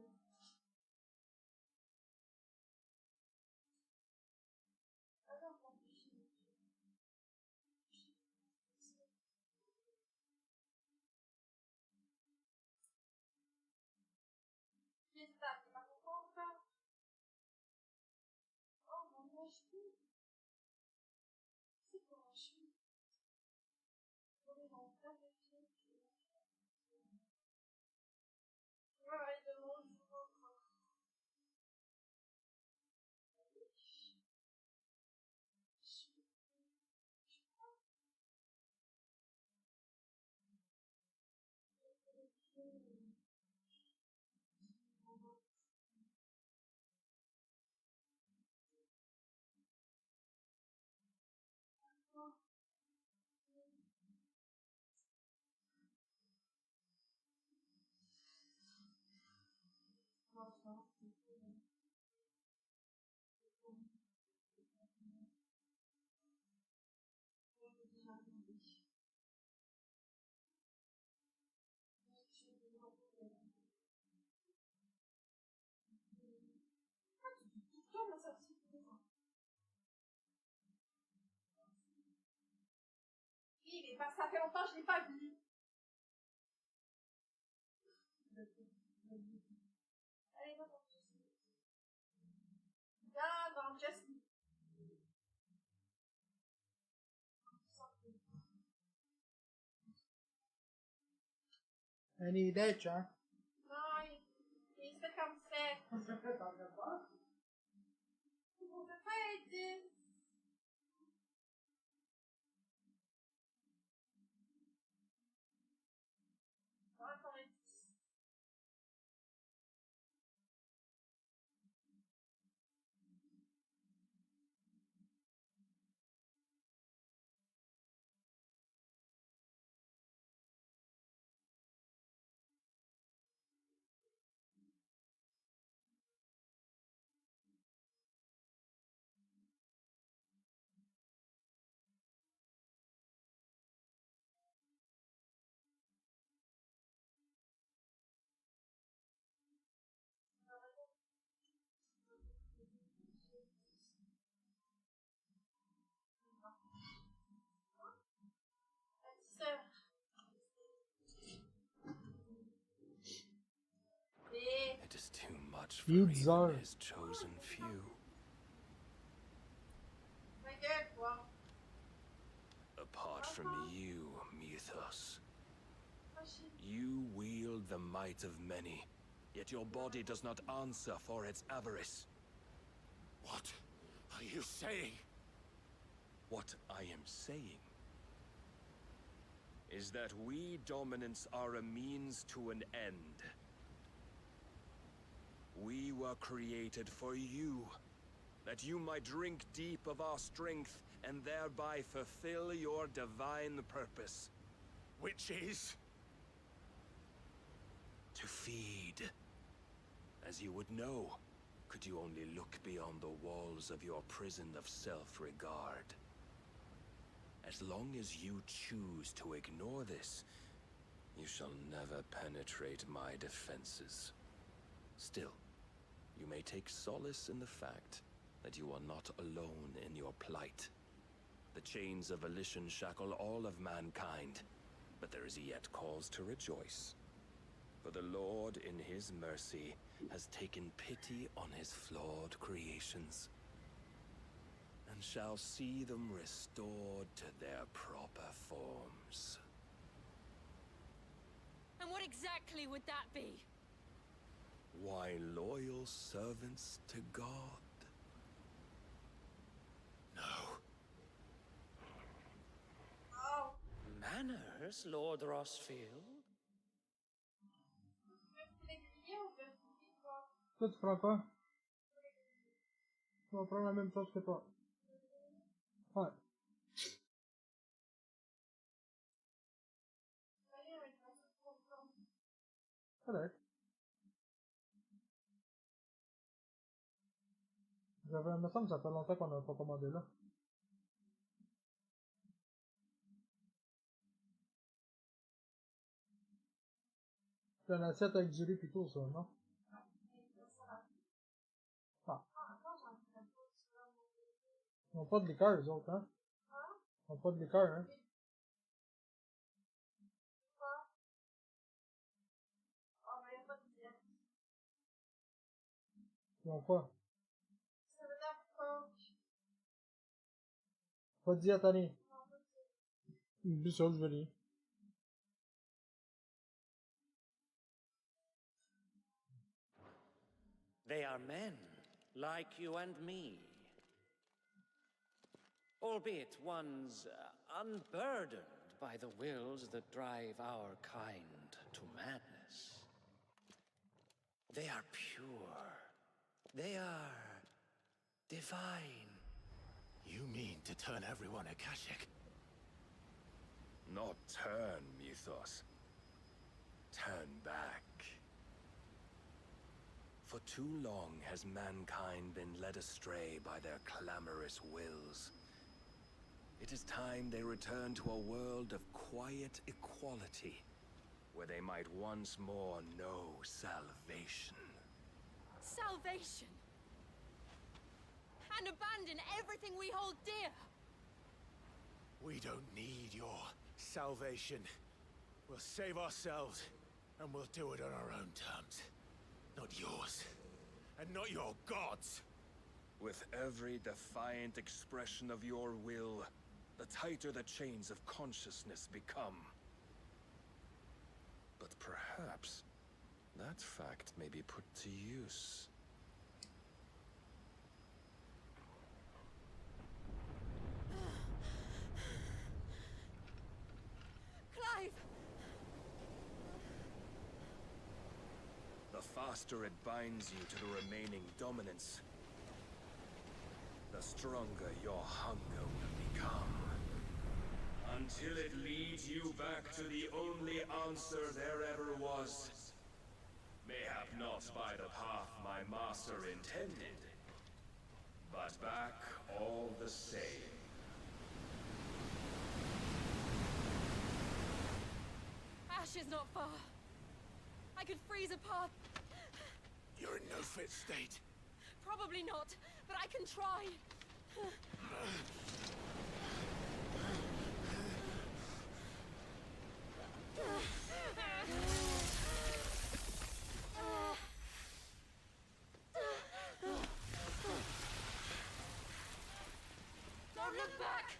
Oh, mon Dieu, c'est quoi, je suis. pas, ça fait longtemps que je l'ai pas vu. Allez, va dans Just Eat. Va dans Just Eat. Any day, hein? Non, il se fait comme ça. T'en fais pas? On peut pas aider. It is too much for even his chosen few. Apart from you, Mythos, you wield the might of many, yet your body does not answer for its avarice. What are you saying? What I am saying is that we dominants are a means to an end. We were created for you, that you might drink deep of our strength and thereby fulfill your divine purpose. Which is? To feed. As you would know, could you only look beyond the walls of your prison of self-regard. As long as you choose to ignore this, you shall never penetrate my defenses. Still, you may take solace in the fact that you are not alone in your plight. The chains of volition shackle all of mankind, but there is yet cause to rejoice. For the Lord, in his mercy, has taken pity on his flawed creations, and shall see them restored to their proper forms. And what exactly would that be? Why, loyal servants to God. No. Oh. Manners, Lord Rossfield? Toi, tu prends quoi? Tu vas prendre la même chose que toi. Ouais. Correct. Il me semble que ça fait longtemps qu'on n'a pas commandé là. C'est une assiette avec du riz plutôt, ça, non? Ah. Ils n'ont pas de liqueur, les autres, hein? Ils n'ont pas de liqueur, hein? Ils ont quoi? Pas de diète, Annie. Oublie ça, je veux rien. They are men, like you and me. Albeit ones unburdened by the wills that drive our kind to madness. They are pure. They are divine. You mean to turn everyone Akashic? Not turn, Mythos. Turn back. For too long has mankind been led astray by their clamorous wills. It is time they return to a world of quiet equality, where they might once more know salvation. Salvation! And abandon everything we hold dear! We don't need your Salvation. We'll save ourselves, and we'll do it on our own terms. Not yours. And not your gods! With every defiant expression of your will, the tighter the chains of consciousness become. But perhaps that fact may be put to use. Clive! The faster it binds you to the remaining dominance, the stronger your hunger will become. Until it leads you back to the only answer there ever was. Mayhap not by the path my master intended, but back all the same. Ash is not far. I could freeze a path. You're in no fit state. Probably not, but I can try. Don't look back!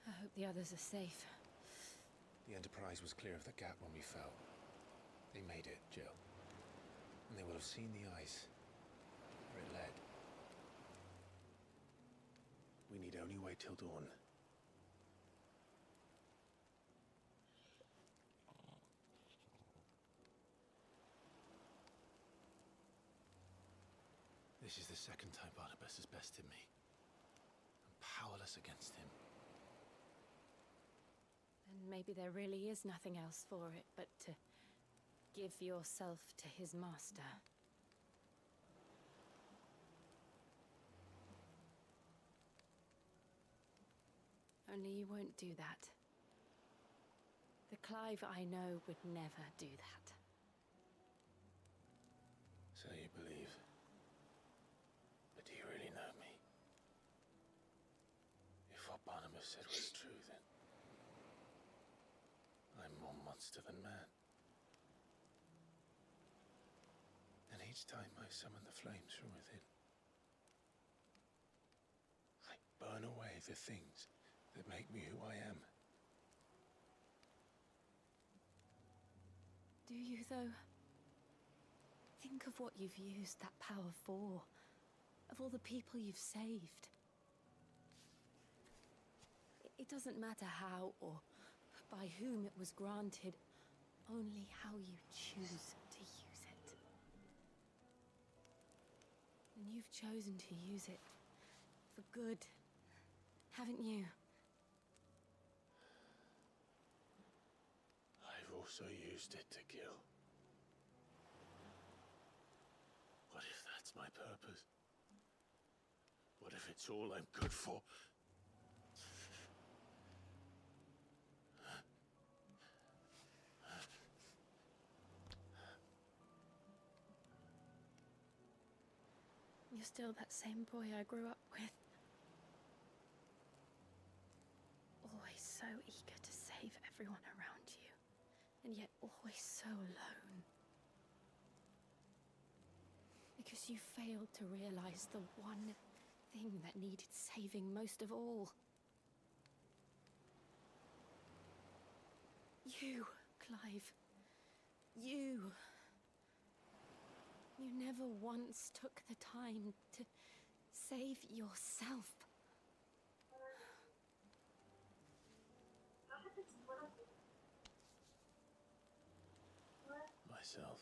I hope the others are safe. The Enterprise was clear of the gap when we fell. They made it, Jill. And they will have seen the ice, where it led. We need only wait till dawn. This is the second time Barnabas has bested me. I'm powerless against him. Then maybe there really is nothing else for it but to give yourself to his master. Only you won't do that. The Clive I know would never do that. So you believe? But do you really know me? If what Barnabas said was true, then I'm more monster than man. And each time I summon the flames from within, I burn away the things that make me who I am. Do you, though? Think of what you've used that power for. Of all the people you've saved. It doesn't matter how or by whom it was granted, only how you choose to use it. And you've chosen to use it for good, haven't you? I've also used it to kill. What if that's my purpose? What if it's all I'm good for? You're still that same boy I grew up with. Always so eager to save everyone around you, and yet always so alone. Because you failed to realize the one thing that needed saving most of all. You, Clive. You. You never once took the time to save yourself. Myself.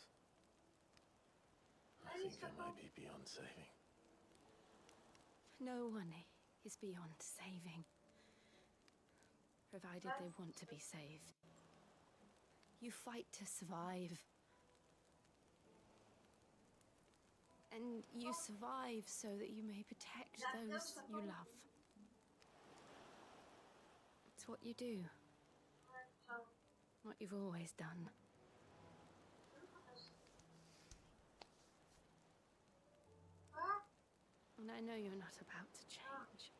I think I might be beyond saving. No one is beyond saving. provided they want to be saved. You fight to survive. And you survive so that you may protect those you love. It's what you do. What you've always done. And I know you're not about to change.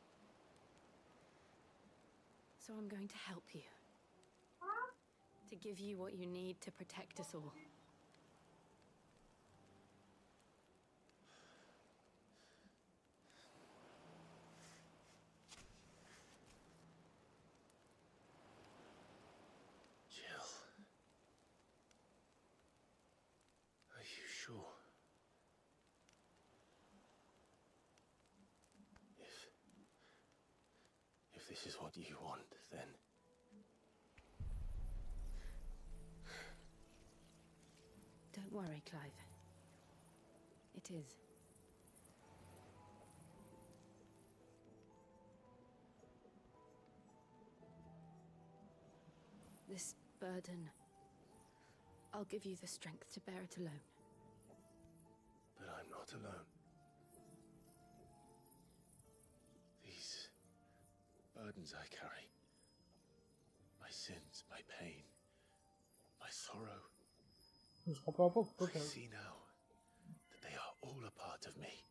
So I'm going to help you. To give you what you need to protect us all. Jill. Are you sure? If this is what you want, then... Don't worry, Clive. It is. This burden, I'll give you the strength to bear it alone. But I'm not alone. These burdens I carry, my sins, my pain, my sorrow, Je comprends pas pourquoi I see now that they are all a part of me.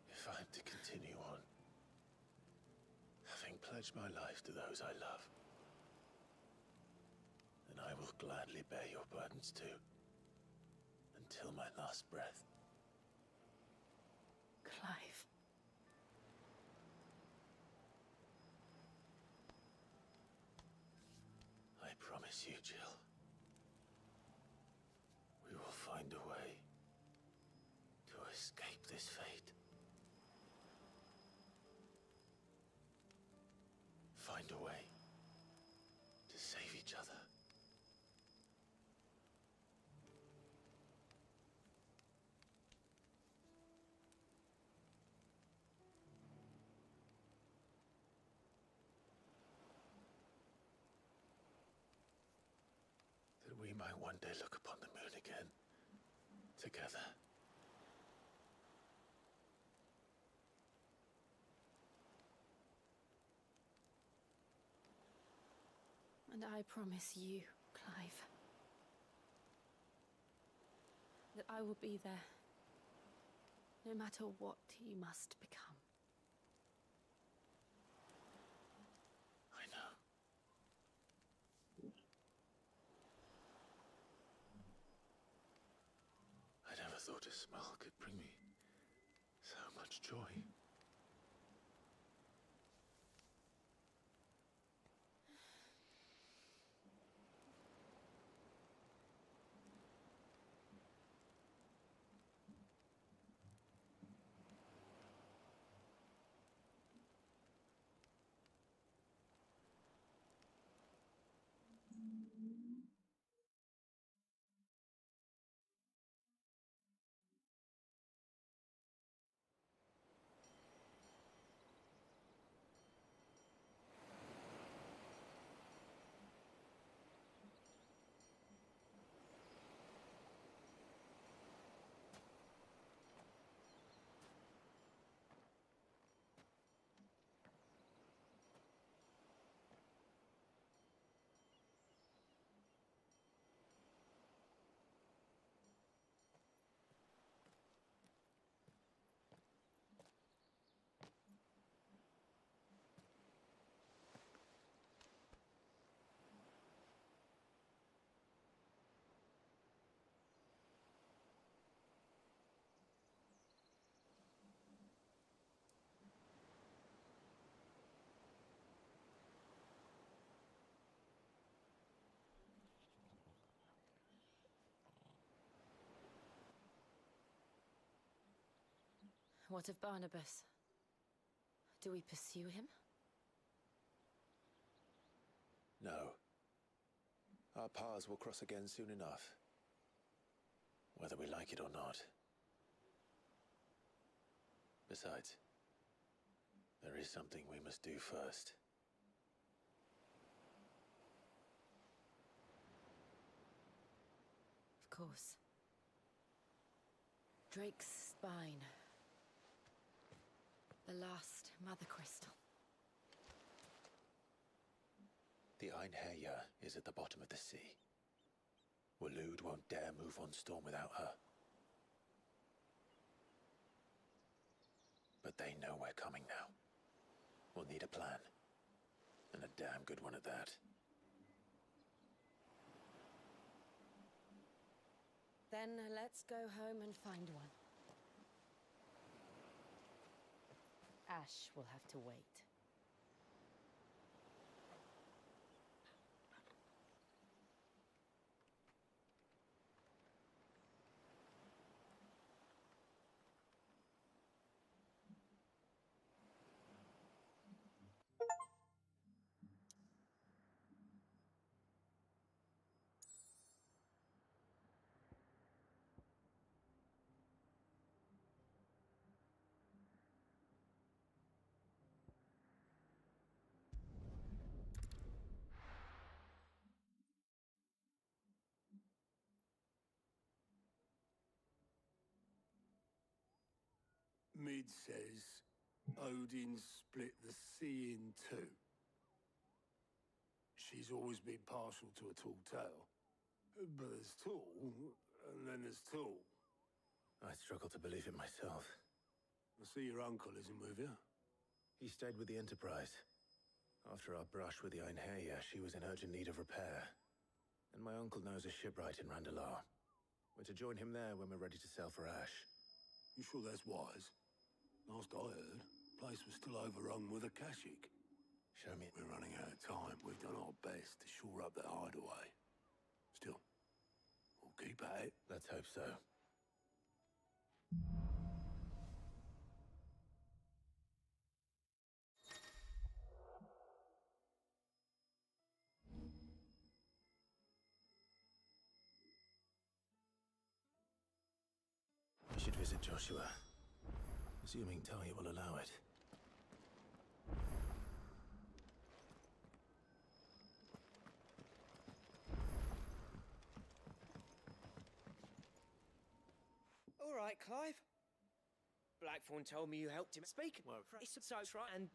If I'm to continue on, having pledged my life to those I love, then I will gladly bear your burdens too, until my last breath. Clive. I promise you, Jill, we will find a way to escape this fate. Find a way to save each other. That we might one day look upon the moon again, together. And I promise you, Clive, that I will be there, no matter what you must become. I know. I never thought a smile could bring me so much joy. What of Barnabas? Do we pursue him? No. Our paths will cross again soon enough. Whether we like it or not. Besides, there is something we must do first. Of course. Drake's spine. The last Mother Crystal. The Einherja is at the bottom of the sea. Waloed won't dare move on Storm without her. But they know we're coming now. We'll need a plan. And a damn good one at that. Then let's go home and find one. Ash will have to wait. Mid says Odin split the sea in two. She's always been partial to a tall tale. But there's tall, and then there's tall. I struggle to believe it myself. I see your uncle isn't with you. He stayed with the Enterprise. After our brush with the Einherja, she was in urgent need of repair. And my uncle knows a shipwright in Randalar. We're to join him there when we're ready to sail for Ash. You sure that's wise? Last I heard, the place was still overrun with Akashic. Show me. We're running out of time. We've done our best to shore up that hideaway. Still, we'll keep at it. Let's hope so. We should visit Joshua. Assuming Talia will allow it. All right, Clive. Blackthorn told me you helped him speak. Well, it's so right, and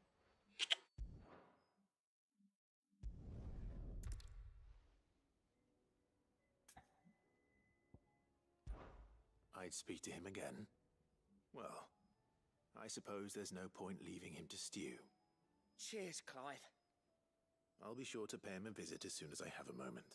I'd speak to him again. Well, I suppose there's no point leaving him to stew. cheers, Clive. I'll be sure to pay him a visit as soon as I have a moment.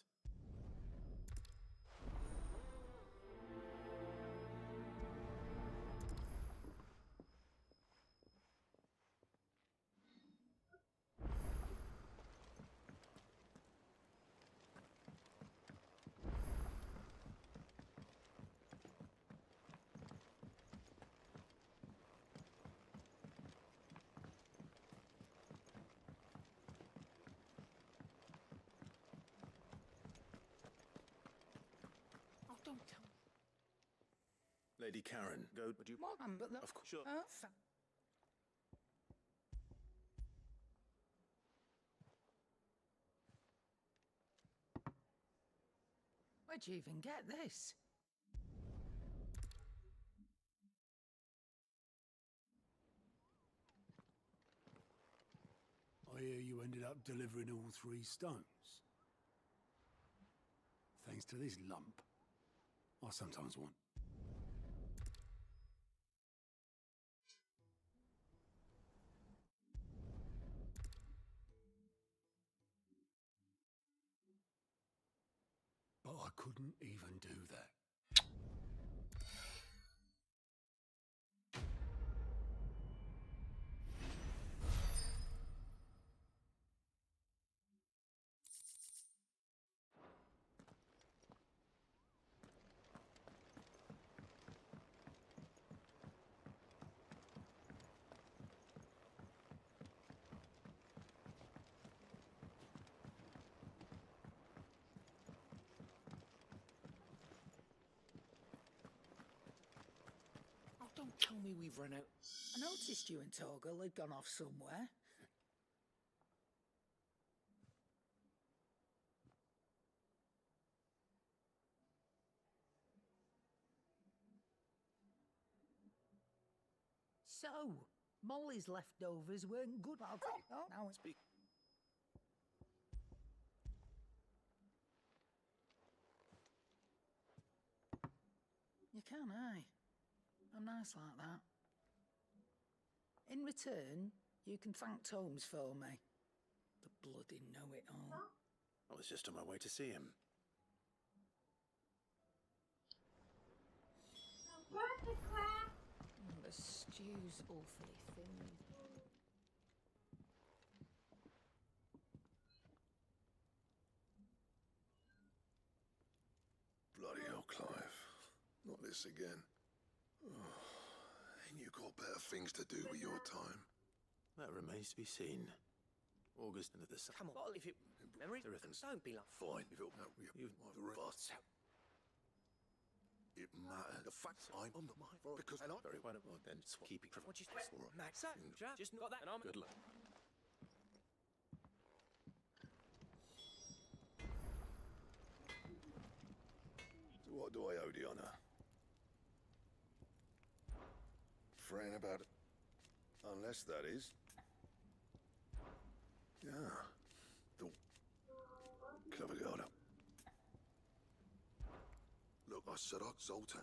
Don't tell me. Lady Karen, go. Would you? But the... Of course. Sure. Where'd you even get this? I hear you ended up delivering all 3 stones. Thanks to this lump. I sometimes want. But I couldn't even do that. tell me we've run out? I noticed you and Torgal had gone off somewhere. So, Molly's leftovers weren't good. Oh, now it's big. You can, aye. I'm nice like that. In return, you can thank Tomes for me. The bloody know-it-all. I was just on my way to see him. The stew's awfully thin. Bloody hell, Clive. Not this again. Oh, ain't you got better things to do with your time? That remains to be seen. August into the sun. Come on, if it... Memory? Don't be like... Fine, if it'll help you. But it matters. The facts I'm on the mind. Because I Very well, then keep it. What you Max, just got that and I'm... Good luck. So what do I owe the honour? Fretting about it. Unless that is. Yeah. The clever girl. Look, I said I'd Zoltan.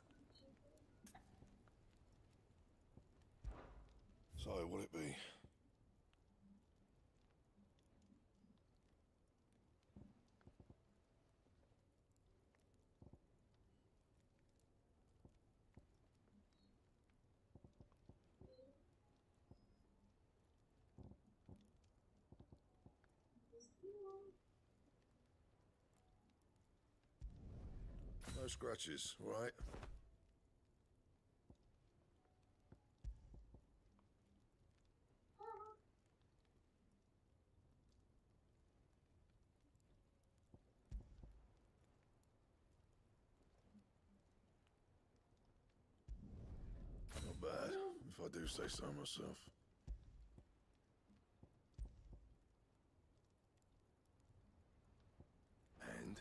So, will it be? No scratches, right? Not bad, if I do say so myself. And?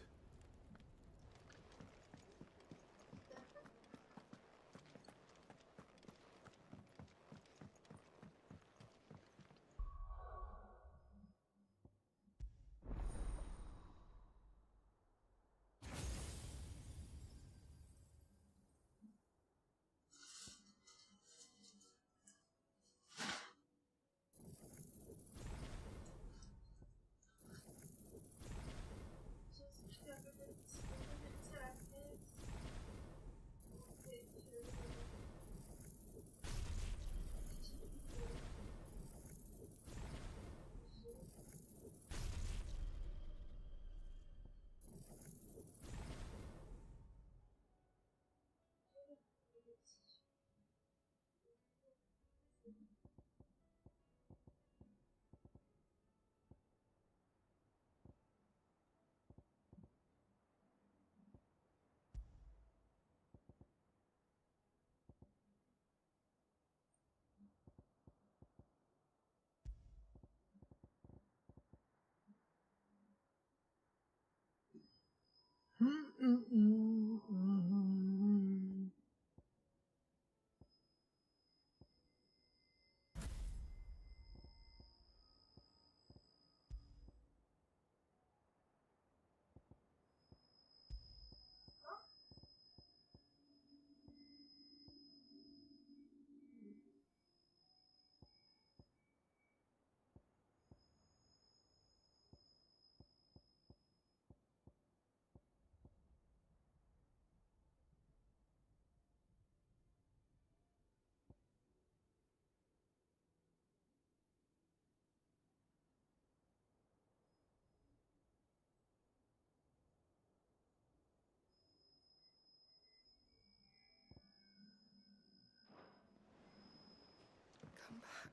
Come back.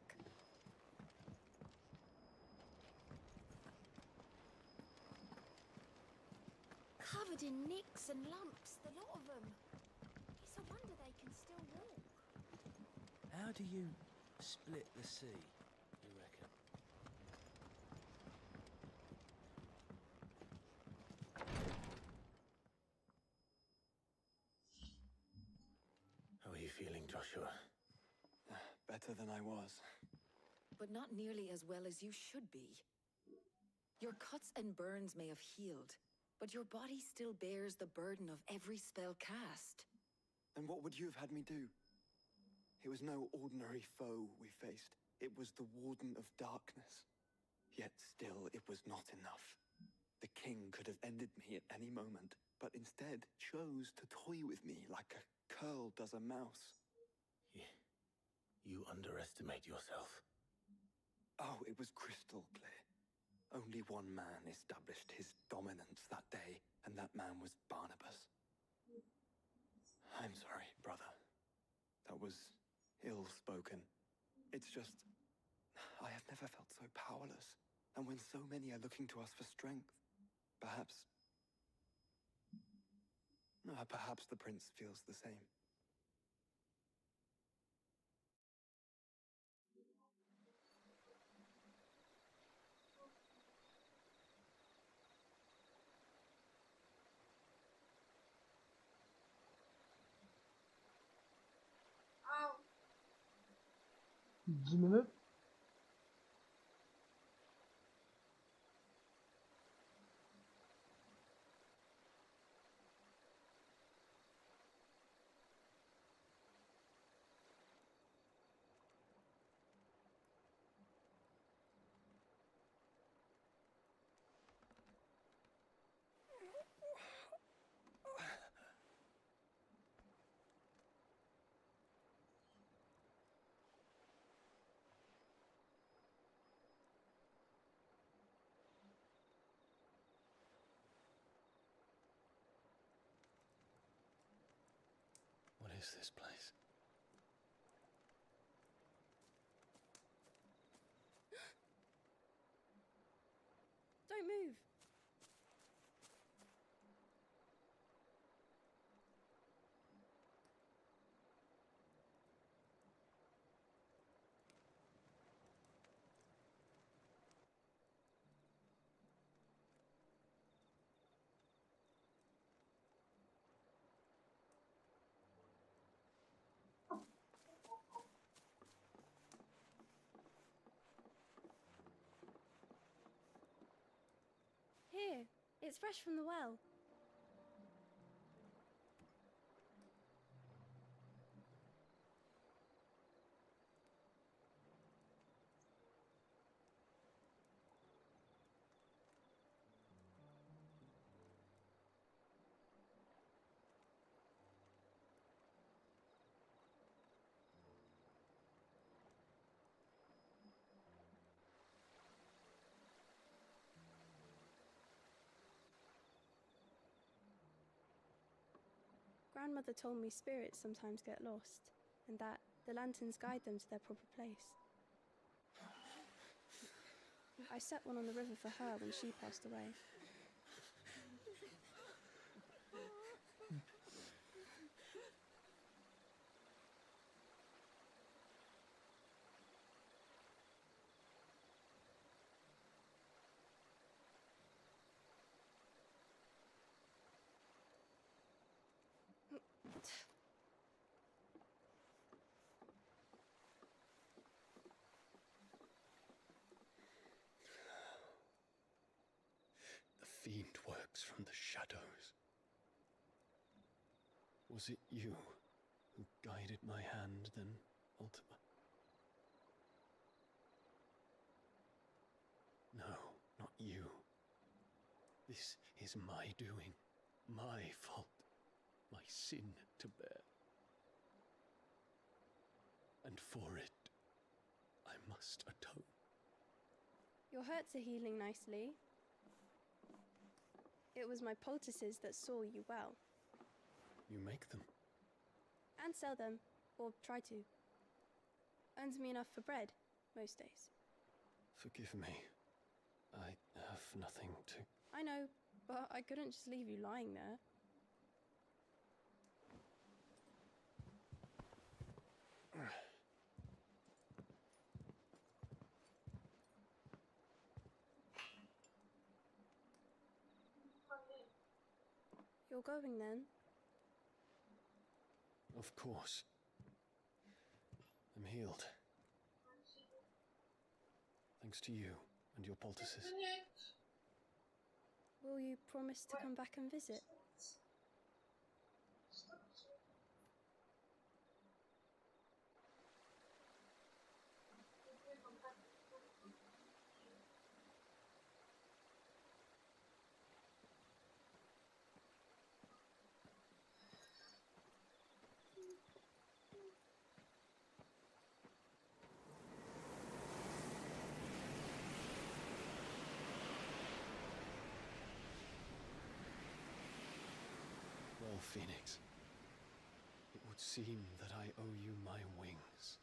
Covered in nicks and lumps, the lot of them. It's a wonder they can still walk. How do you split the sea, you reckon? How are you feeling, Joshua? Better than I was. But not nearly as well as you should be. Your cuts and burns may have healed, but your body still bears the burden of every spell cast. Then what would you have had me do? It was no ordinary foe we faced. It was the Warden of Darkness. Yet still, it was not enough. The king could have ended me at any moment, but instead chose to toy with me like a curl does a mouse. You underestimate yourself. Oh, it was crystal clear. Only one man established his dominance that day, and that man was Barnabas. I'm sorry, brother. That was ill-spoken. It's just, I have never felt so powerless. And when so many are looking to us for strength, perhaps the prince feels the same. Oh. 10 minutes. What is this place? Don't move. Here, it's fresh from the well. Grandmother told me spirits sometimes get lost, and that the lanterns guide them to their proper place. I set one on the river for her when she passed away. The fiend works from the shadows. Was it you who guided my hand, then, Ultima? No, not you. This is my doing, my fault, my sin to bear. And for it, I must atone. Your hurts are healing nicely. It was my poultices that saw you well. You make them? And sell them, or try to. Earns me enough for bread, most days. Forgive me. I have nothing to... I know, but I couldn't just leave you lying there. You're going then? Of course. I'm healed. Thanks to you and your poultices. Will you promise to come back and visit? Well, Phoenix, it would seem that I owe you my wings.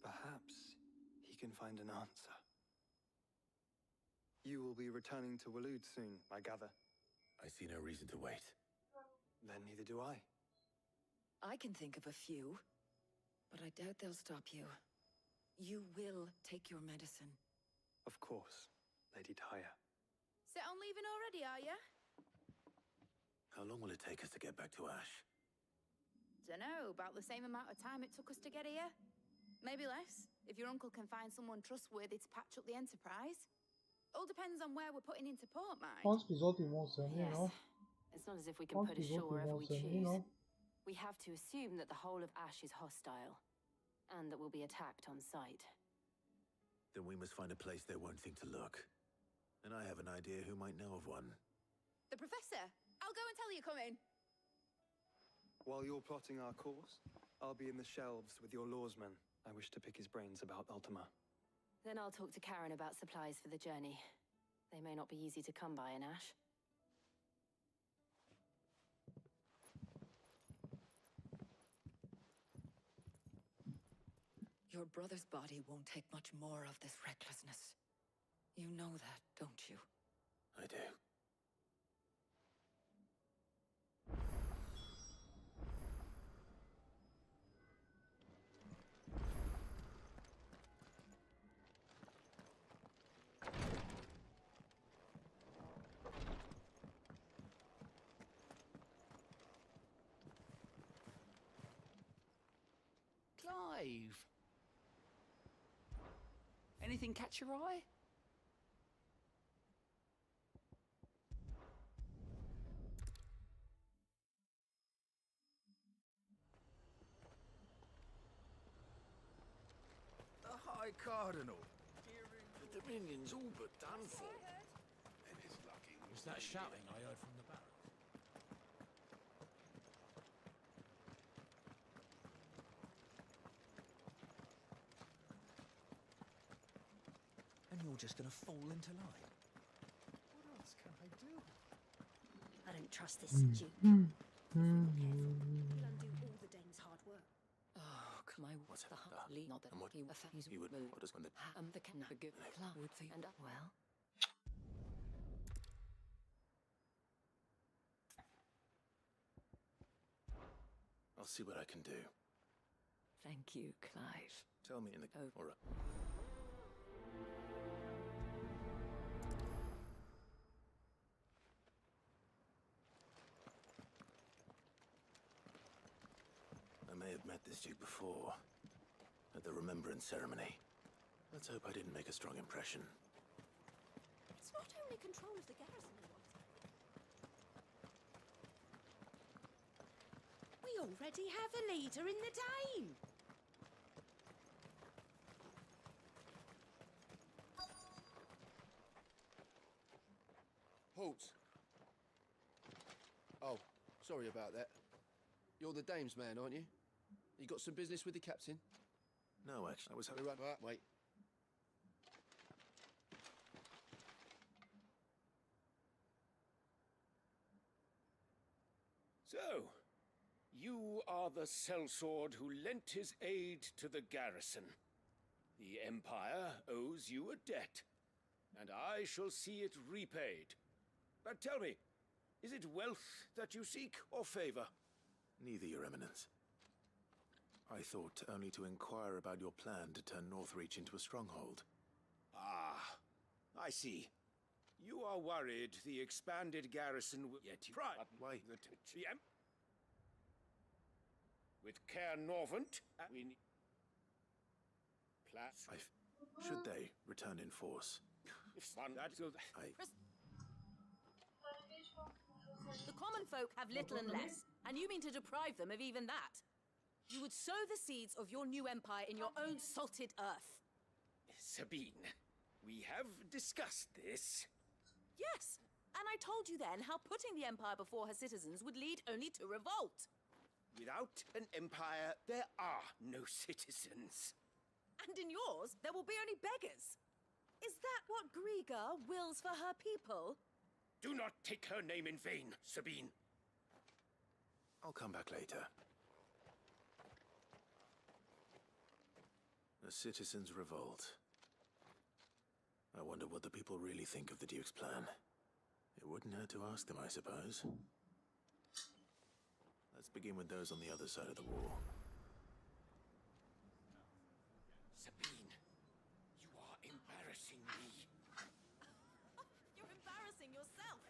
Perhaps he can find an answer. You will be returning to Waloed soon, I gather. I see no reason to wait. Then neither do I. I can think of a few, but I doubt they'll stop you. You will take your medicine. Of course, Lady Daya. Set on leaving already, are you? How long will it take us to get back to Ash? Dunno, about the same amount of time it took us to get here. Maybe less, if your uncle can find someone trustworthy to patch up the Enterprise. All depends on where we're putting into port, mind. pense que les autres, ils vont s'aimer, Yes. non? It's not as if we Je can pense put que les ashore autres, ils wherever vont we s'aimer, choose. non? We have to assume that the whole of Ash is hostile, and that we'll be attacked on sight. Then we must find a place they won't think to look. And I have an idea who might know of one. The Professor! I'll go and tell you coming. While you're plotting our course, I'll be in the shelves with your lawsman. I wish to pick his brains about Ultima. Then I'll talk to Karen about supplies for the journey. They may not be easy to come by in Ash. Your brother's body won't take much more of this recklessness. You know that, don't you? I do. Clive! Anything catch your eye? The High Cardinal. The Dominion's all but done for. And it's lucky. Was that shouting I heard from the barracks? And you're just gonna fall into line. What else can I do? I don't trust this Duke. He'll undo all the dame's hard work. Oh, my what's the hardly not that and what he would what is when the the can forgive would the and well. I'll see what I can do. Thank you, Clive. Tell me in the or I may have met this Duke before, at the Remembrance Ceremony. Let's hope I didn't make a strong impression. It's not only control of the garrison we want. We already have a leader in the Dane. Halt! Oh, sorry about that. You're the dame's man, aren't you? You got some business with the captain? No, actually, I was hoping. Wait. So, you are the sellsword who lent his aid to the garrison. The Empire owes you a debt, and I shall see it repaid. But tell me, is it wealth that you seek, or favor? Neither, Your Eminence. I thought only to inquire about your plan to turn Northreach into a stronghold. Ah, I see. You are worried the expanded garrison will yet Why? With Caer Norvent, we Should they return in force? The common folk have little and less, and you mean to deprive them of even that. You would sow the seeds of your new empire in your own salted earth. Sabine, we have discussed this. Yes, and I told you then how putting the empire before her citizens would lead only to revolt. Without an empire, there are no citizens. And in yours, there will be only beggars. Is that what Griga wills for her people? Do not take her name in vain, Sabine. I'll come back later. The citizens revolt. I wonder what the people really think of the Duke's plan. It wouldn't hurt to ask them, I suppose. Let's begin with those on the other side of the war. Sabine, you are embarrassing me. You're embarrassing yourself.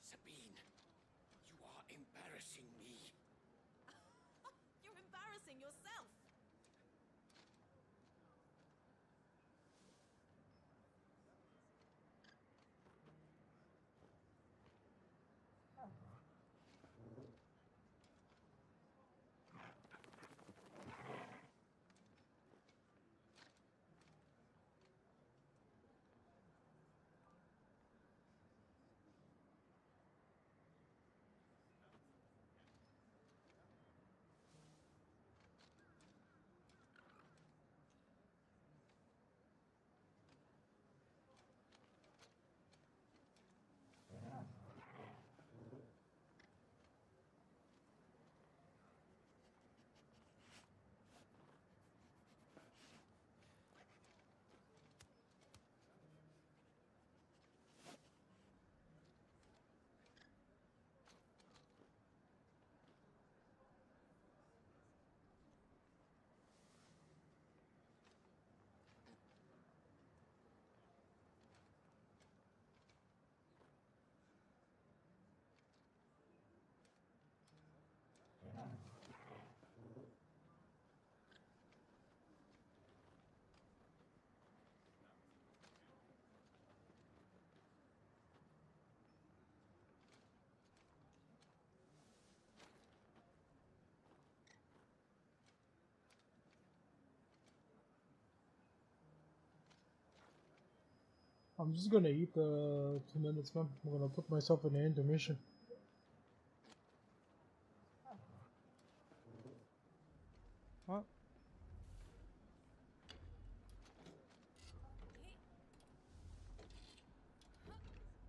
Sabine, you are embarrassing me. You're embarrassing yourself. I'm just gonna eat 2 minutes, man. I'm gonna put myself in the intermission. What?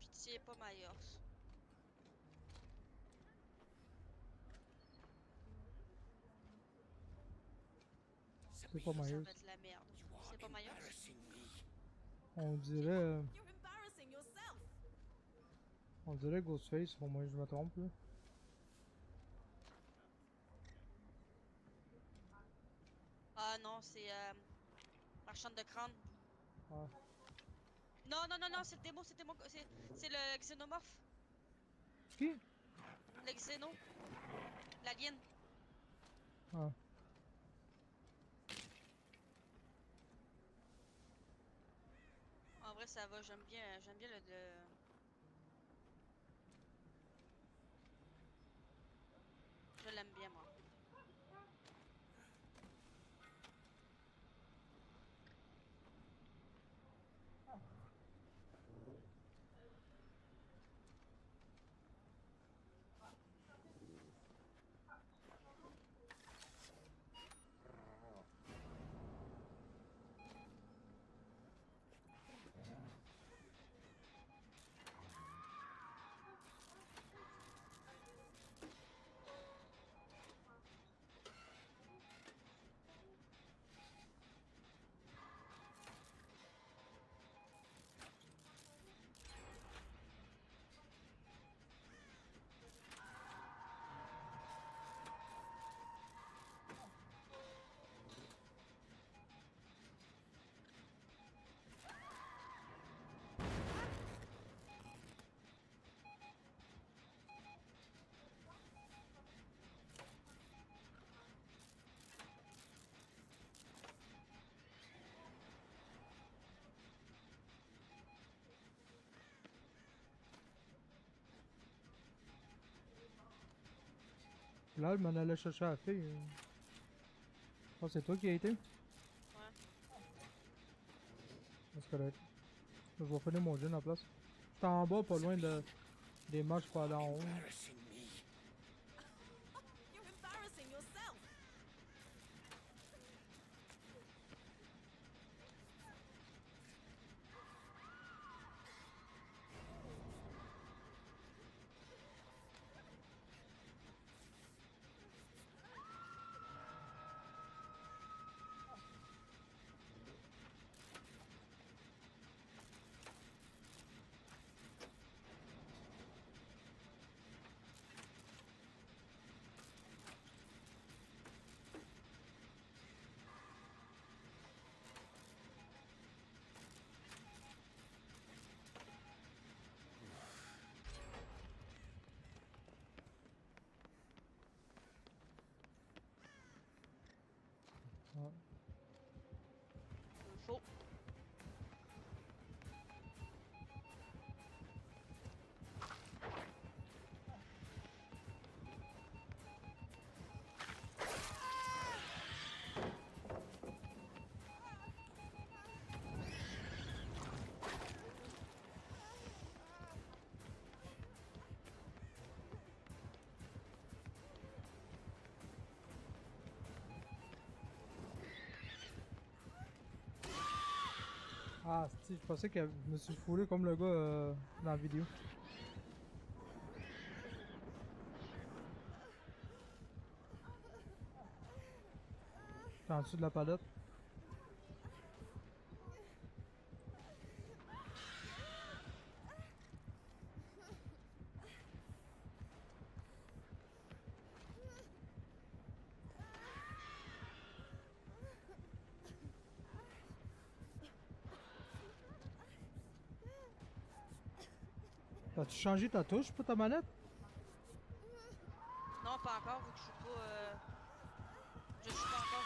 Pitié, pas Mayors. C'est pas Ça Myers. va être la merde. C'est pas Mayors? On dirait... On dirait Ghostface, au moins je me trompe là. Ah non, c'est Marchande de crâne. Ah. Non, non, non, non, c'est le démo, c'est le xénomorphe. Qui? Le xéno. L'alien. Ah. En vrai, ça va, j'aime bien le... Je l'aime bien, moi. Là, elle m'en allait chercher la fille. Oh, c'est toi qui a été? Ouais. C'est correct. Je vais finir mon gin en place. J'étais en bas, pas loin des marches pour aller en haut. Ouais. Faux. Ah, si, je pensais que je me suis foulé comme le gars dans la vidéo. T'es en dessous de la palette. T'as-tu changé ta touche pour ta manette? Non, pas encore, vu que je suis pas... Je suis pas encore...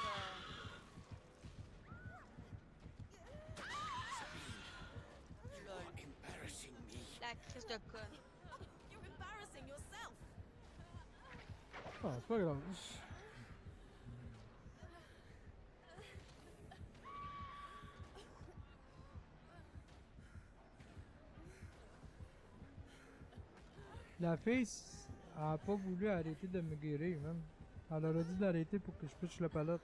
Lol. La crise de conne. Ah, c'est pas grave. La fille, elle a pas voulu arrêter de me guérir, même. Elle aurait dû l'arrêter pour que je pitche le palette.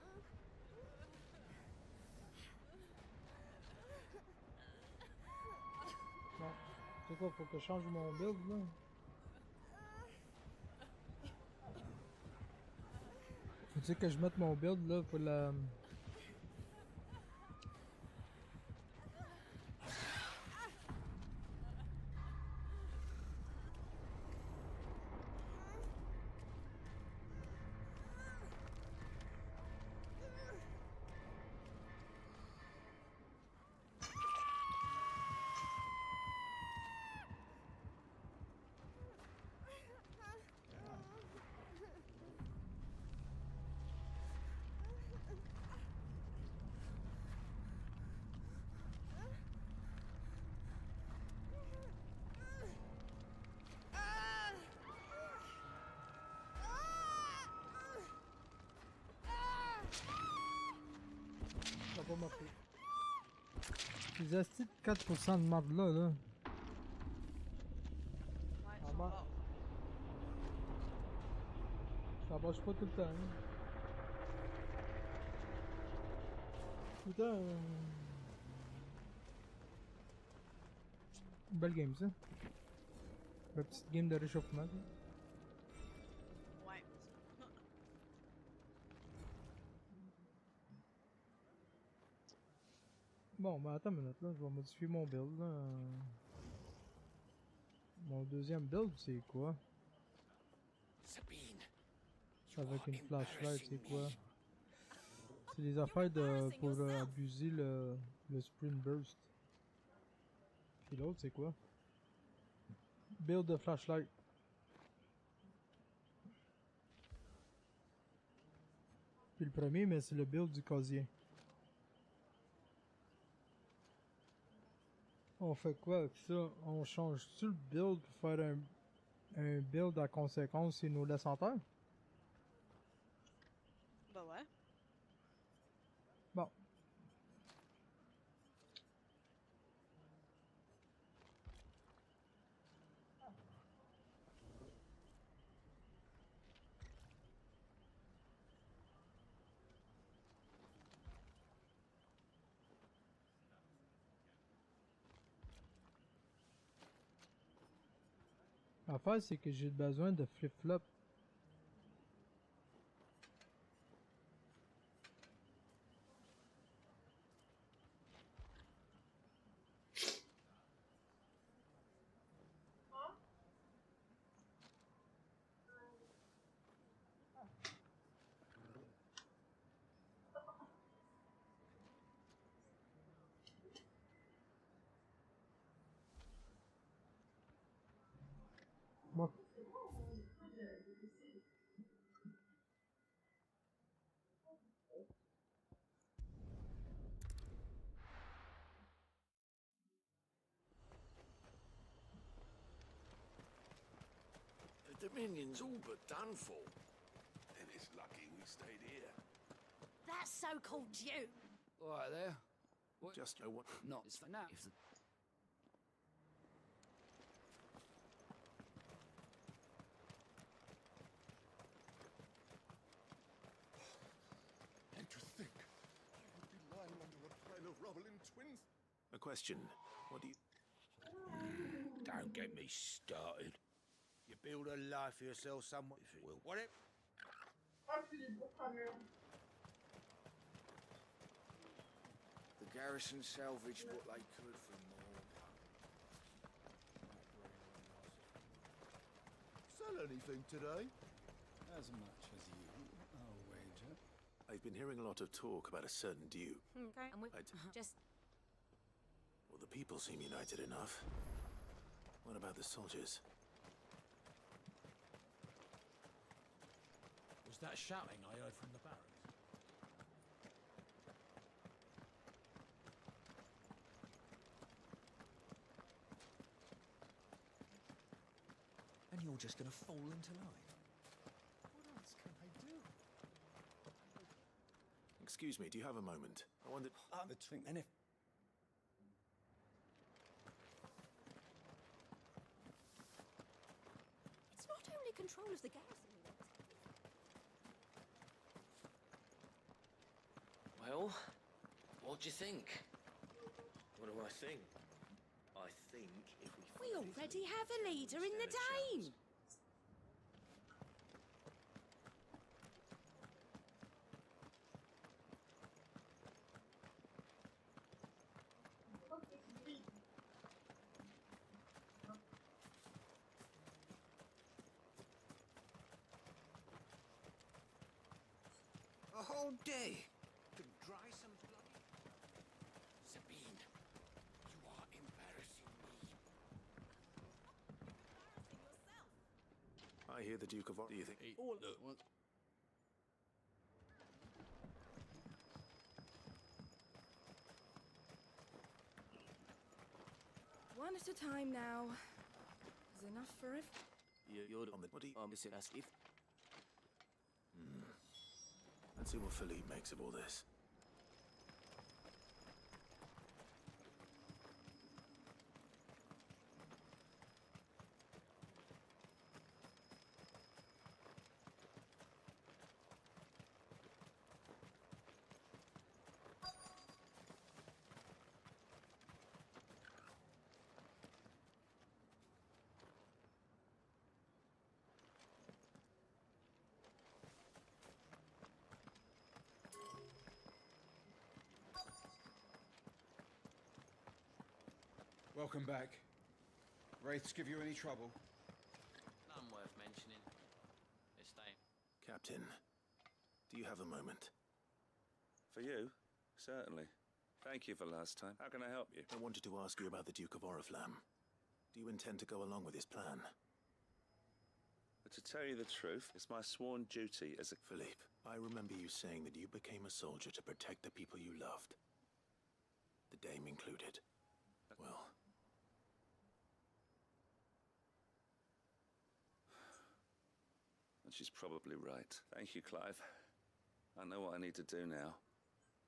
Bon, c'est quoi, faut que je change mon build, là? Faut-tu que je mette mon build, là, pour la... Ça va pas marcher. Les astis de 4% de marde là, là. Ouais, Ça marche. Ça marche pas tout le temps. Hein. Putain. Belle game ça. Belle petite game de réchauffement. Ça. Ouais. Bon, ben attends une minute là, je vais modifier mon build là. Mon deuxième build c'est quoi? Avec une flashlight c'est quoi? C'est les affaires de pour abuser le sprint burst. Puis l'autre c'est quoi? Build de flashlight. Puis le premier mais c'est le build du casier. On fait quoi avec ça? On change-tu le build pour faire un build à conséquence s'il nous laisse en terre? Bah ouais. Bon. L'affaire c'est que j'ai besoin de flip-flop. Bon. The Dominion's all but done for. Then it's lucky we stayed here. That so-called Jew. All right there. What? Just know what. Not for now. If the... And to think, I would be lying under a pile of rubble in twins. A question. What do you... Don't get me started. You build a life for yourself somewhere, if it will. What it? The garrison salvaged what they could from more. Sell anything today? As much as you, I'll wager. I've been hearing a lot of talk about a certain Dew. Okay, and we just... Well, the people seem united enough. What about the soldiers? Was that shouting I heard from the barracks? And you're just gonna fall into line? What else can I do? Excuse me, do you have a moment? I wondered... Between and if only control of the garrison we want. Well, what do you think? What do I think? I think if we already have a leader in the Dane. A whole day to dry some bloody... Sabine, you are embarrassing me. I hear the Duke of Or... Do you think... all at once. One at a time now. Is enough for everyone. You're on the body. Is it as if... Let's see what Philippe makes of all this. Welcome back. Wraiths give you any trouble? None worth mentioning. This time. Captain, do you have a moment? For you? Certainly. Thank you for last time. How can I help you? I wanted to ask you about the Duke of Oriflamme. Do you intend to go along with his plan? But to tell you the truth, it's my sworn duty as a... Philippe, I remember you saying that you became a soldier to protect the people you loved. The Dame included. Well... And she's probably right. Thank you, Clive. I know what I need to do now.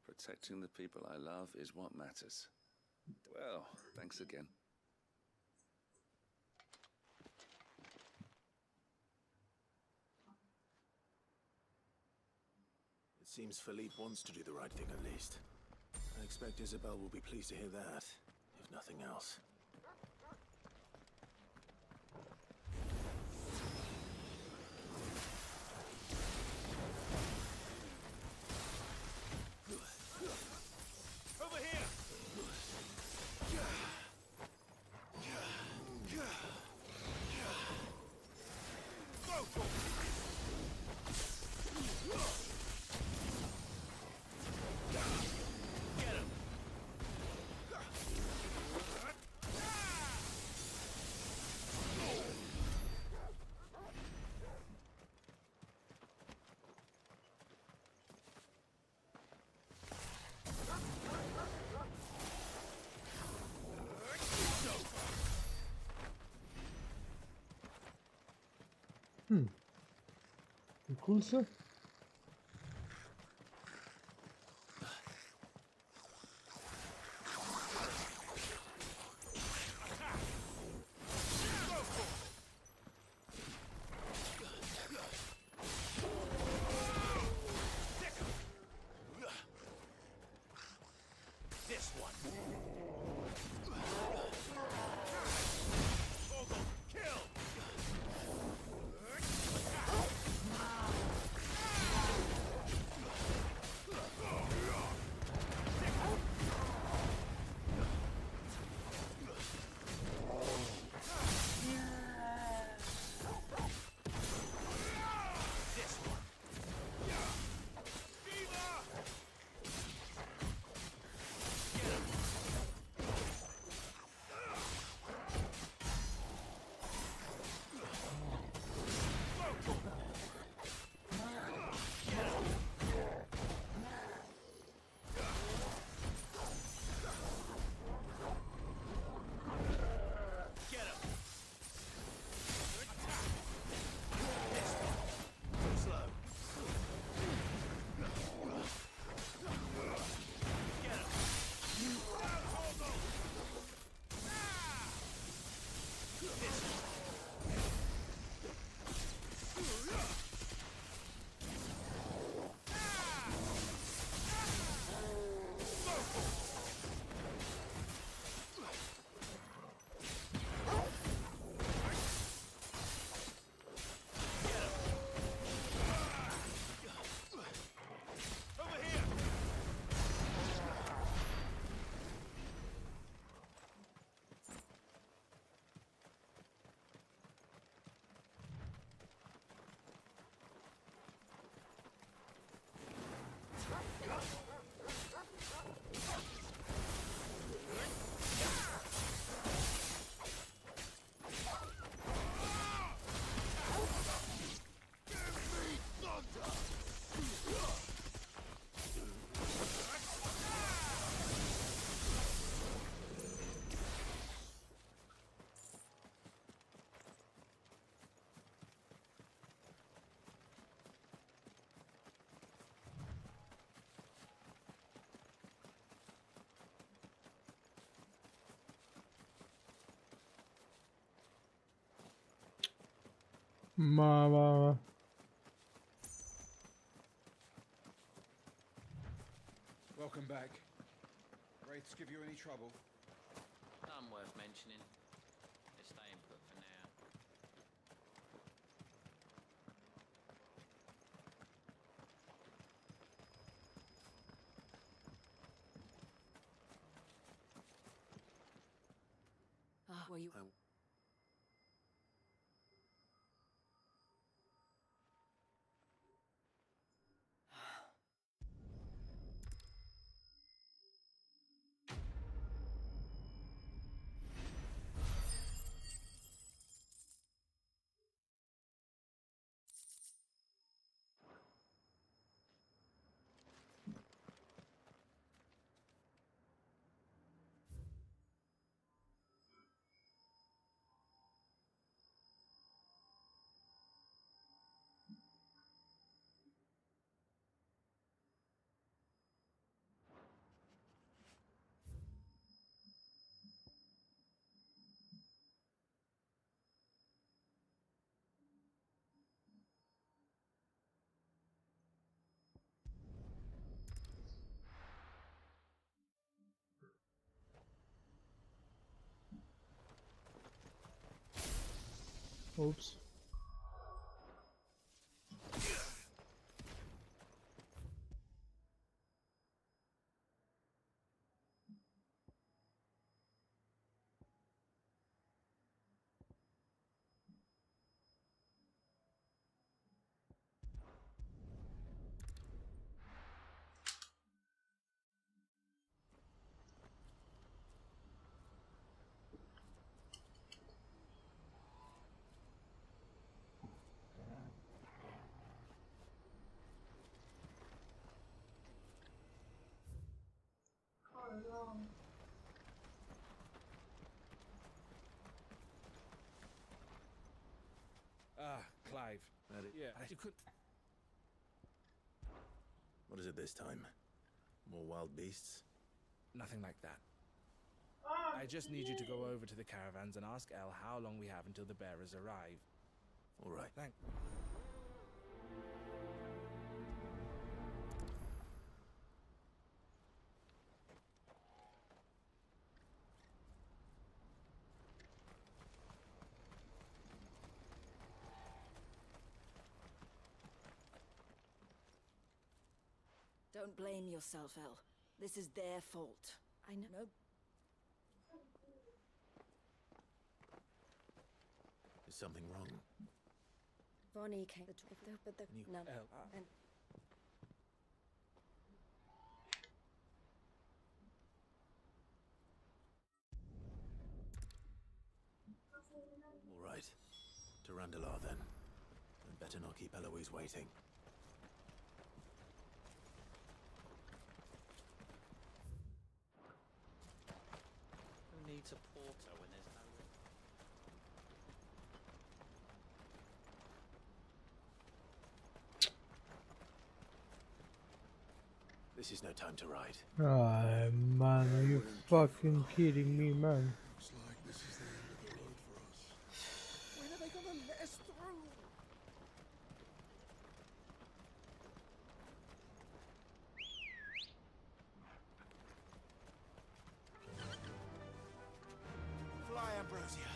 Protecting the people I love is what matters. Well, thanks again. It seems Philippe wants to do the right thing at least. I expect Isabel will be pleased to hear that, if nothing else. Over here! Go for it! Get him! Cool ça. This one. Kill! Ouais. Welcome back. Wraiths give you any trouble? None worth mentioning. They're staying put for now. Were you... Oops. Clive. Yeah, you could... What is it this time? More wild beasts? Nothing like that. I just need you to go over to the caravans and ask El how long we have until the bearers arrive. All right. Thanks. Don't blame yourself, El. This is their fault. I know. Is something wrong? Vonnie came but the You- no. El, And All right. To Randalar, then. I'd better not keep Eloise waiting. Who needs a porter when there's no one? This is no time to ride. Ah, man, are you fucking kidding me, man? Looks like this is the end of the road for us. When are they gonna let us through? Fly, Ambrosia.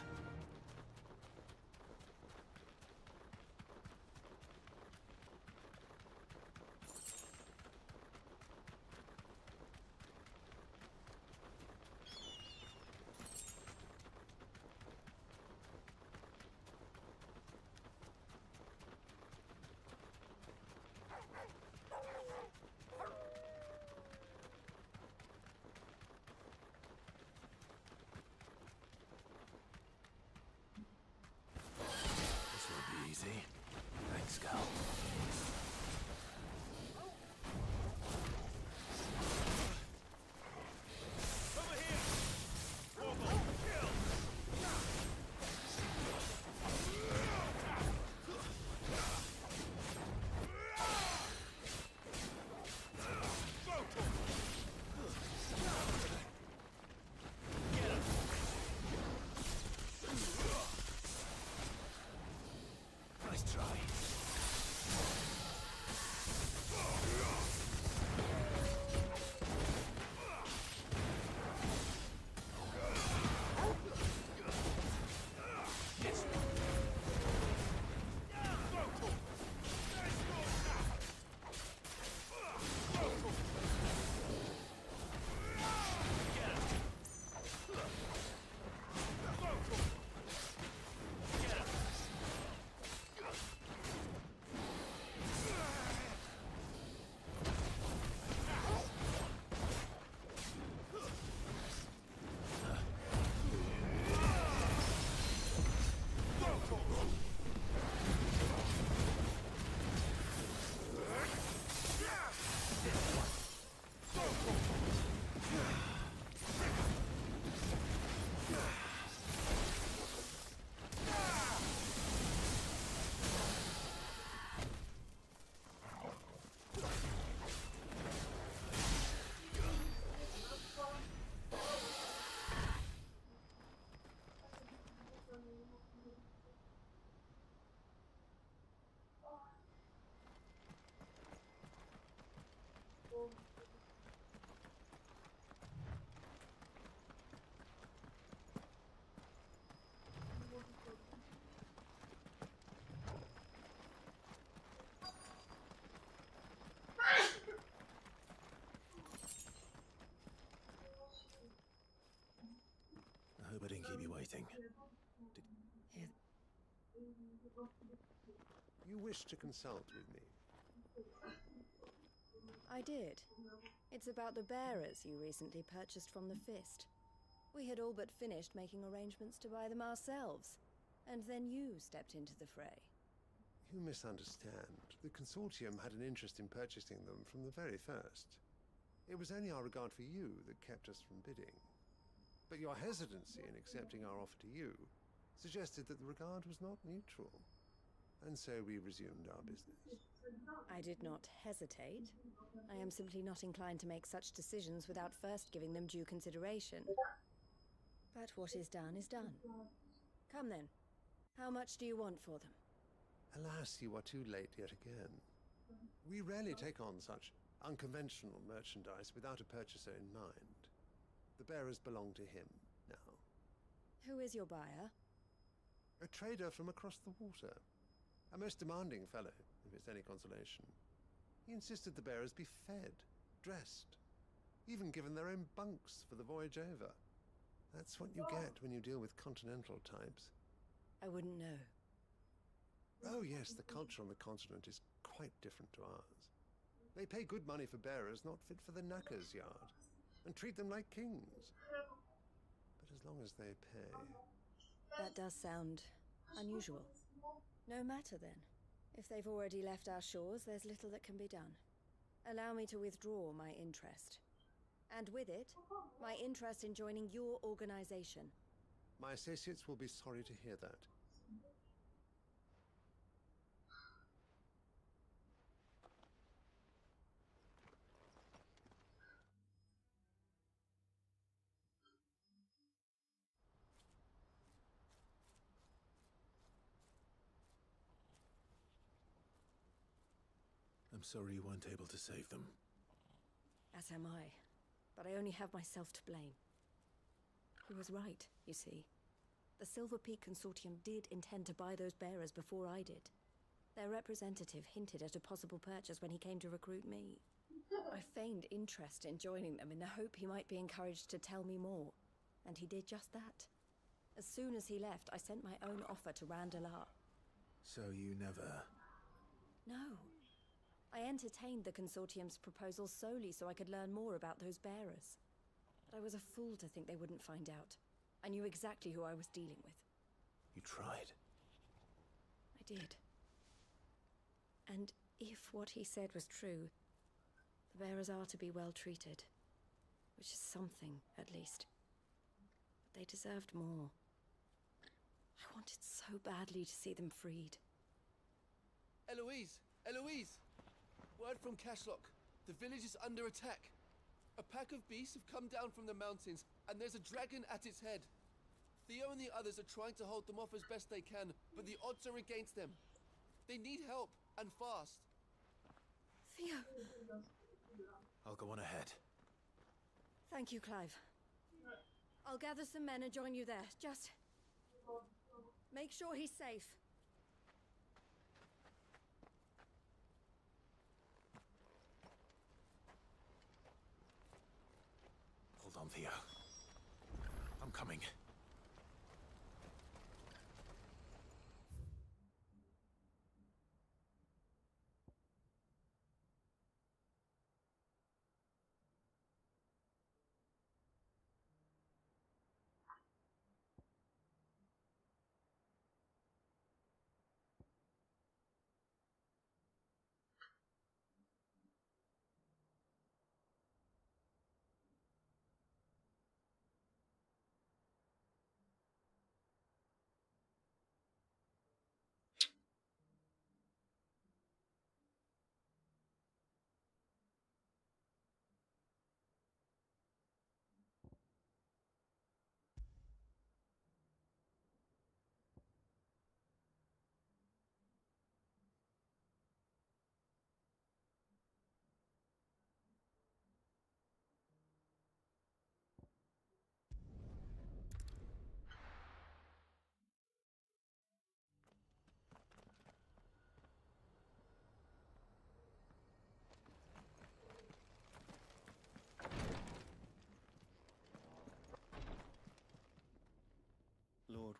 waiting. You wish to consult with me? I did. It's about the bearers you recently purchased from the Fist. We had all but finished making arrangements to buy them ourselves, and then you stepped into the fray. You misunderstand. The Consortium had an interest in purchasing them from the very first. It was only our regard for you that kept us from bidding. But your hesitancy in accepting our offer to you suggested that the regard was not mutual. And so we resumed our business. I did not hesitate. I am simply not inclined to make such decisions without first giving them due consideration. But what is done is done. Come then. How much do you want for them? Alas, you are too late yet again. We rarely take on such unconventional merchandise without a purchaser in mind. The bearers belong to him now. Who is your buyer? A trader from across the water. A most demanding fellow, if it's any consolation. He insisted the bearers be fed, dressed, even given their own bunks for the voyage over. That's what you get when you deal with continental types. I wouldn't know. Oh yes, the culture on the continent is quite different to ours. They pay good money for bearers not fit for the knacker's yard, and treat them like kings. But as long as they pay... That does sound unusual. No matter then. If they've already left our shores, there's little that can be done. Allow me to withdraw my interest. And with it, my interest in joining your organization. My associates will be sorry to hear that. I'm sorry you weren't able to save them. As am I. But I only have myself to blame. He was right, you see. The Silver Peak Consortium did intend to buy those bearers before I did. Their representative hinted at a possible purchase when he came to recruit me. I feigned interest in joining them in the hope he might be encouraged to tell me more. And he did just that. As soon as he left, I sent my own offer to Randalar. So you never... No. I entertained the Consortium's proposal solely so I could learn more about those bearers. But I was a fool to think they wouldn't find out. I knew exactly who I was dealing with. You tried. I did. And if what he said was true, the bearers are to be well treated. Which is something, at least. But they deserved more. I wanted so badly to see them freed. Eloise! Eloise! Word from Cashlock. The village is under attack. A pack of beasts have come down from the mountains, and there's a dragon at its head. Theo and the others are trying to hold them off as best they can, but the odds are against them. They need help, and fast. Theo! I'll go on ahead. Thank you, Clive. I'll gather some men and join you there. Just... make sure he's safe. Hold on, Theo. I'm coming.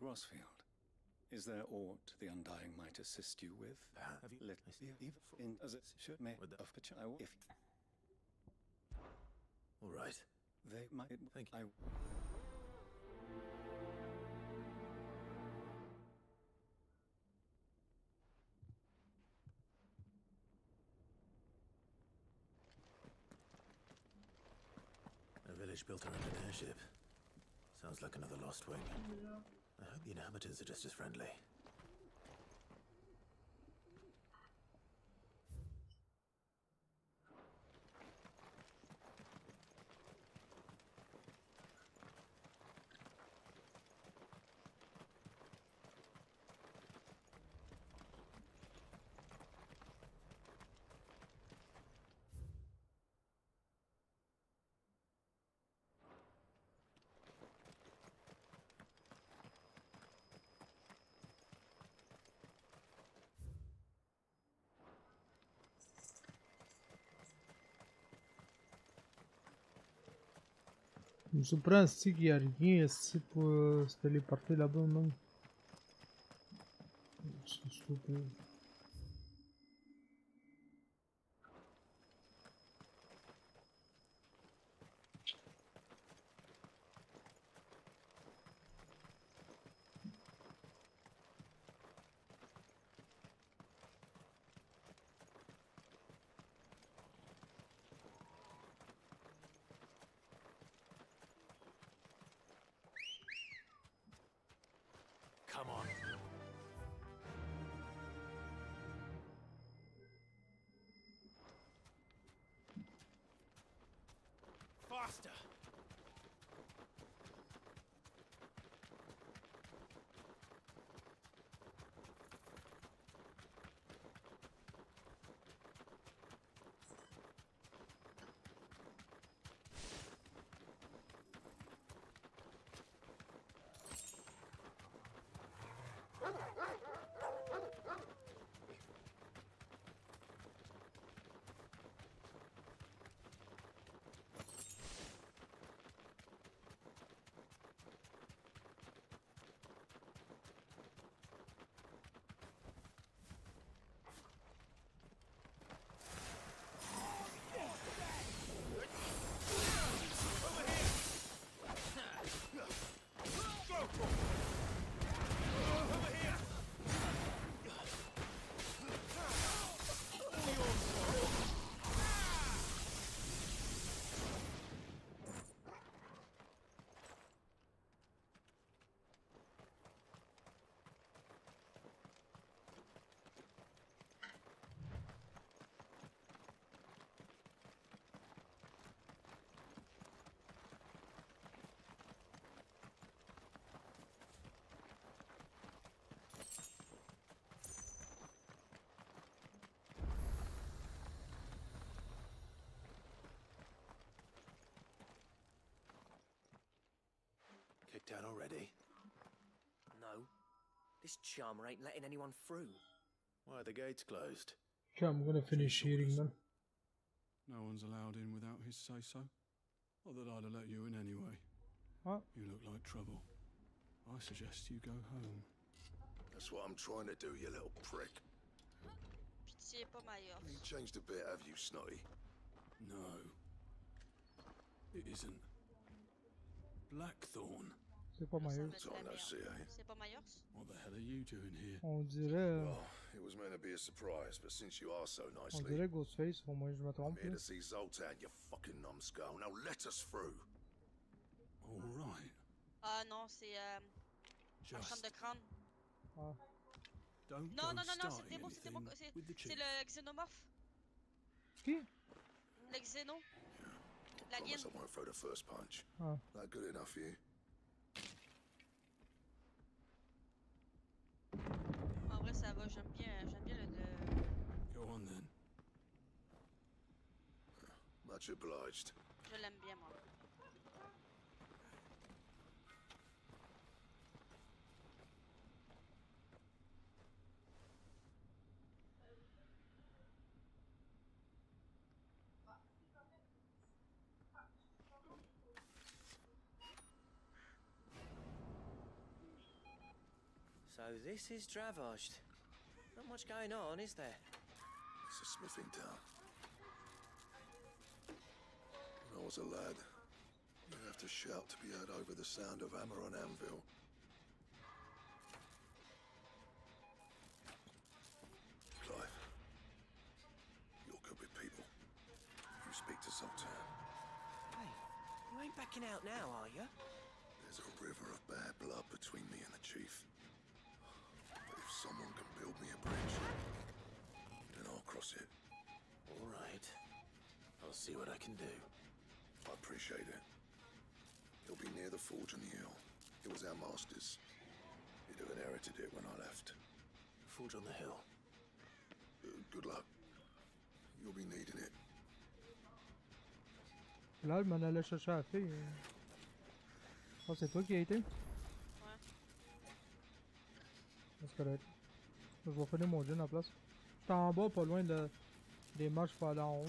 Lord Rosfield, is there aught the Undying might assist you with? Have you? Let even in as it should may of the child if All right. they might Thank you. A village built around an airship. Sounds like another lost wing. I hope the inhabitants are just as friendly. Je me surprends aussi qu'il n'y a rien ici pour se téléporter là-bas, non? C'est super. Come on. Faster! Kicked out already? No. This charmer ain't letting anyone through. Why are the gates closed? Okay, I'm gonna finish eating them. No one's allowed in without his say-so. Not that I'd have let you in anyway. What? You look like trouble. I suggest you go home. That's what I'm trying to do, you little prick. Pitié, pas meilleur. You changed a bit, have you, Snotty? No. It isn't. Blackthorn. C'est pas meilleur. C'est pas meilleur. What the hell are you doing here? On dirait... Well, it was meant to be a surprise, but since you asked so On nicely... dirait Ghostface, au moins je me trompe. I'm here to see Zoltan, you fucking numbskull. Now let us through. All right. Ah non, c'est la chambre de crâne. Ah. Don't Non, go non, non, non, starting c'était mon... anything with the C'est chief. le xénomorphe. Qui? Le xéno. La Promise lienne. I won't throw the first punch. Ah. That good enough for you? En vrai, ça va, j'aime bien le... Go on then. Much obliged. Je l'aime bien, moi. So this is Dravosht. Not much going on, is there? It's a smithing town. When I was a lad, you'd have to shout to be heard over the sound of hammer on anvil. Clive, you're good with people. You speak to Sultan. Hey, you ain't backing out now, are you? There's a river of bad blood between me and the chief. But if someone can build me a bridge, then I'll cross it. All right. I'll see what I can do. I appreciate it. It'll be near the forge on the hill. It was our master's. He'd have inherited it when I left. Forge on the hill. Good luck. You'll be needing it. Là, je m'en allais chercher la fille. Oh, c'est toi qui as été? Ouais. C'est correct. Je vais finir mon gin en place. J'étais en bas, pas loin des marches pour aller en haut.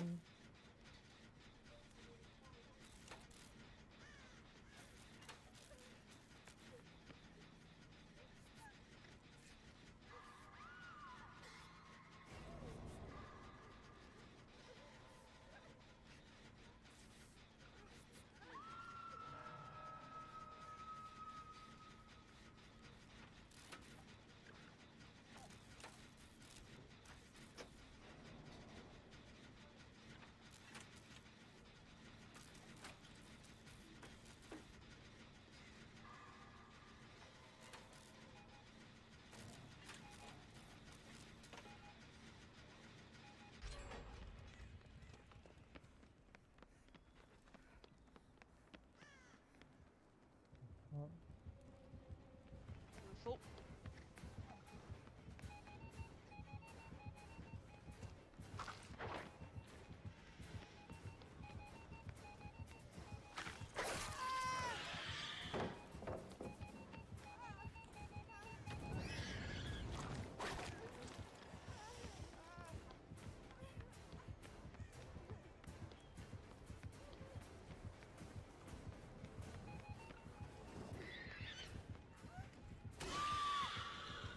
Faut.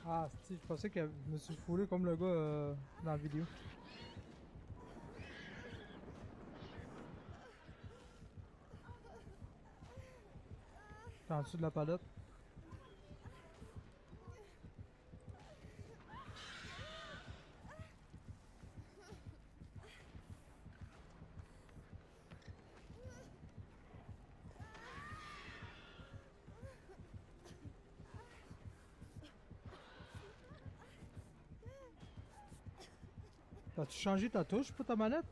Ah, si, je pensais que je me suis foulé comme le gars dans la vidéo. T'es en dessous de la palette. T'as-tu changé ta touche pour ta manette?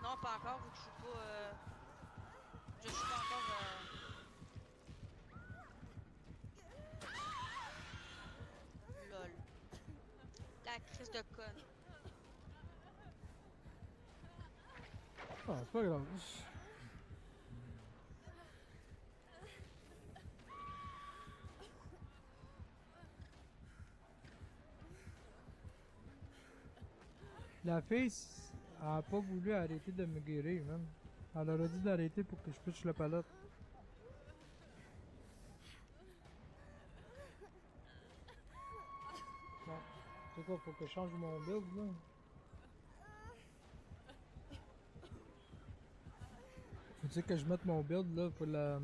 Non, pas encore, vu que je suis pas. Je suis pas encore. Lol. La crise de conne. Ah, c'est pas grave. La fille, elle a pas voulu arrêter de me guérir, même. Elle aurait dit d'arrêter pour que je puisse la palette. Bon, c'est quoi, faut que je change mon build, là? Faut-il que je mette mon build, là, pour la...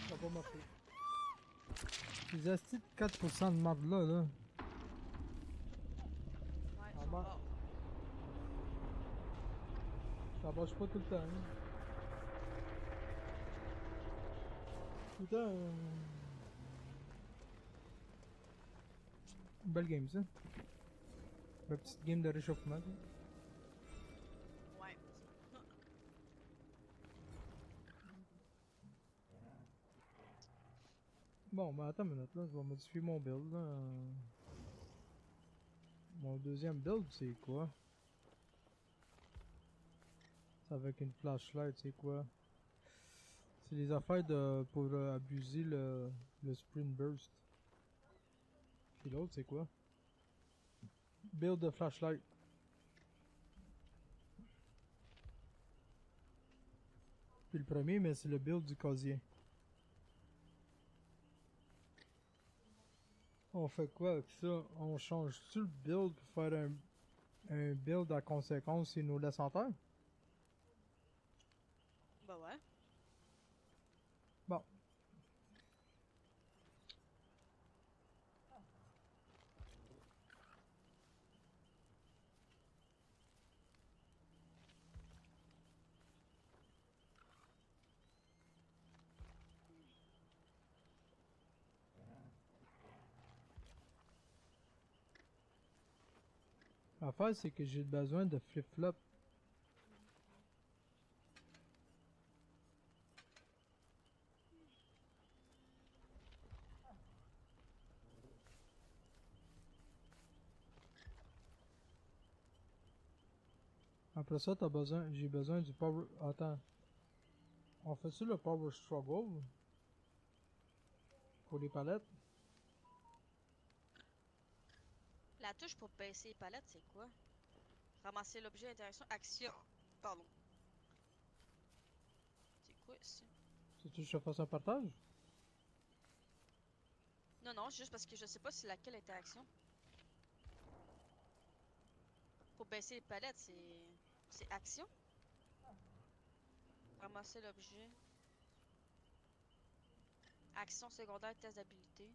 Ça va pas marcher. Les astis de 4% de marde là, là. Ouais, ça va. Ça marche pas tout le temps. Hein. Tout le temps. Belle game ça. Belle petite game de réchauffement. Ça. Ouais. Bon, ben attends une minute là, je vais modifier mon build là. Mon deuxième build c'est quoi? C'est avec une flashlight, c'est quoi? C'est les affaires de pour abuser le sprint burst. Puis l'autre c'est quoi? Build de flashlight. Puis le premier, mais c'est le build du casier. On fait quoi avec ça? On change-tu le build pour faire un build à conséquence s'il nous laisse en terre? Bah ouais. Bon. L'affaire, c'est que j'ai besoin de flip-flop. Après ça, j'ai besoin du power... Attends. On fait-tu le power struggle? Pour les palettes? La touche pour baisser les palettes, c'est quoi? Ramasser l'objet, interaction, action. Pardon. C'est quoi ça? Tu veux que je fasse un partage? Non, non, juste parce que je sais pas c'est laquelle interaction. Pour baisser les palettes, c'est action? Ramasser l'objet. Action secondaire, test d'habilité.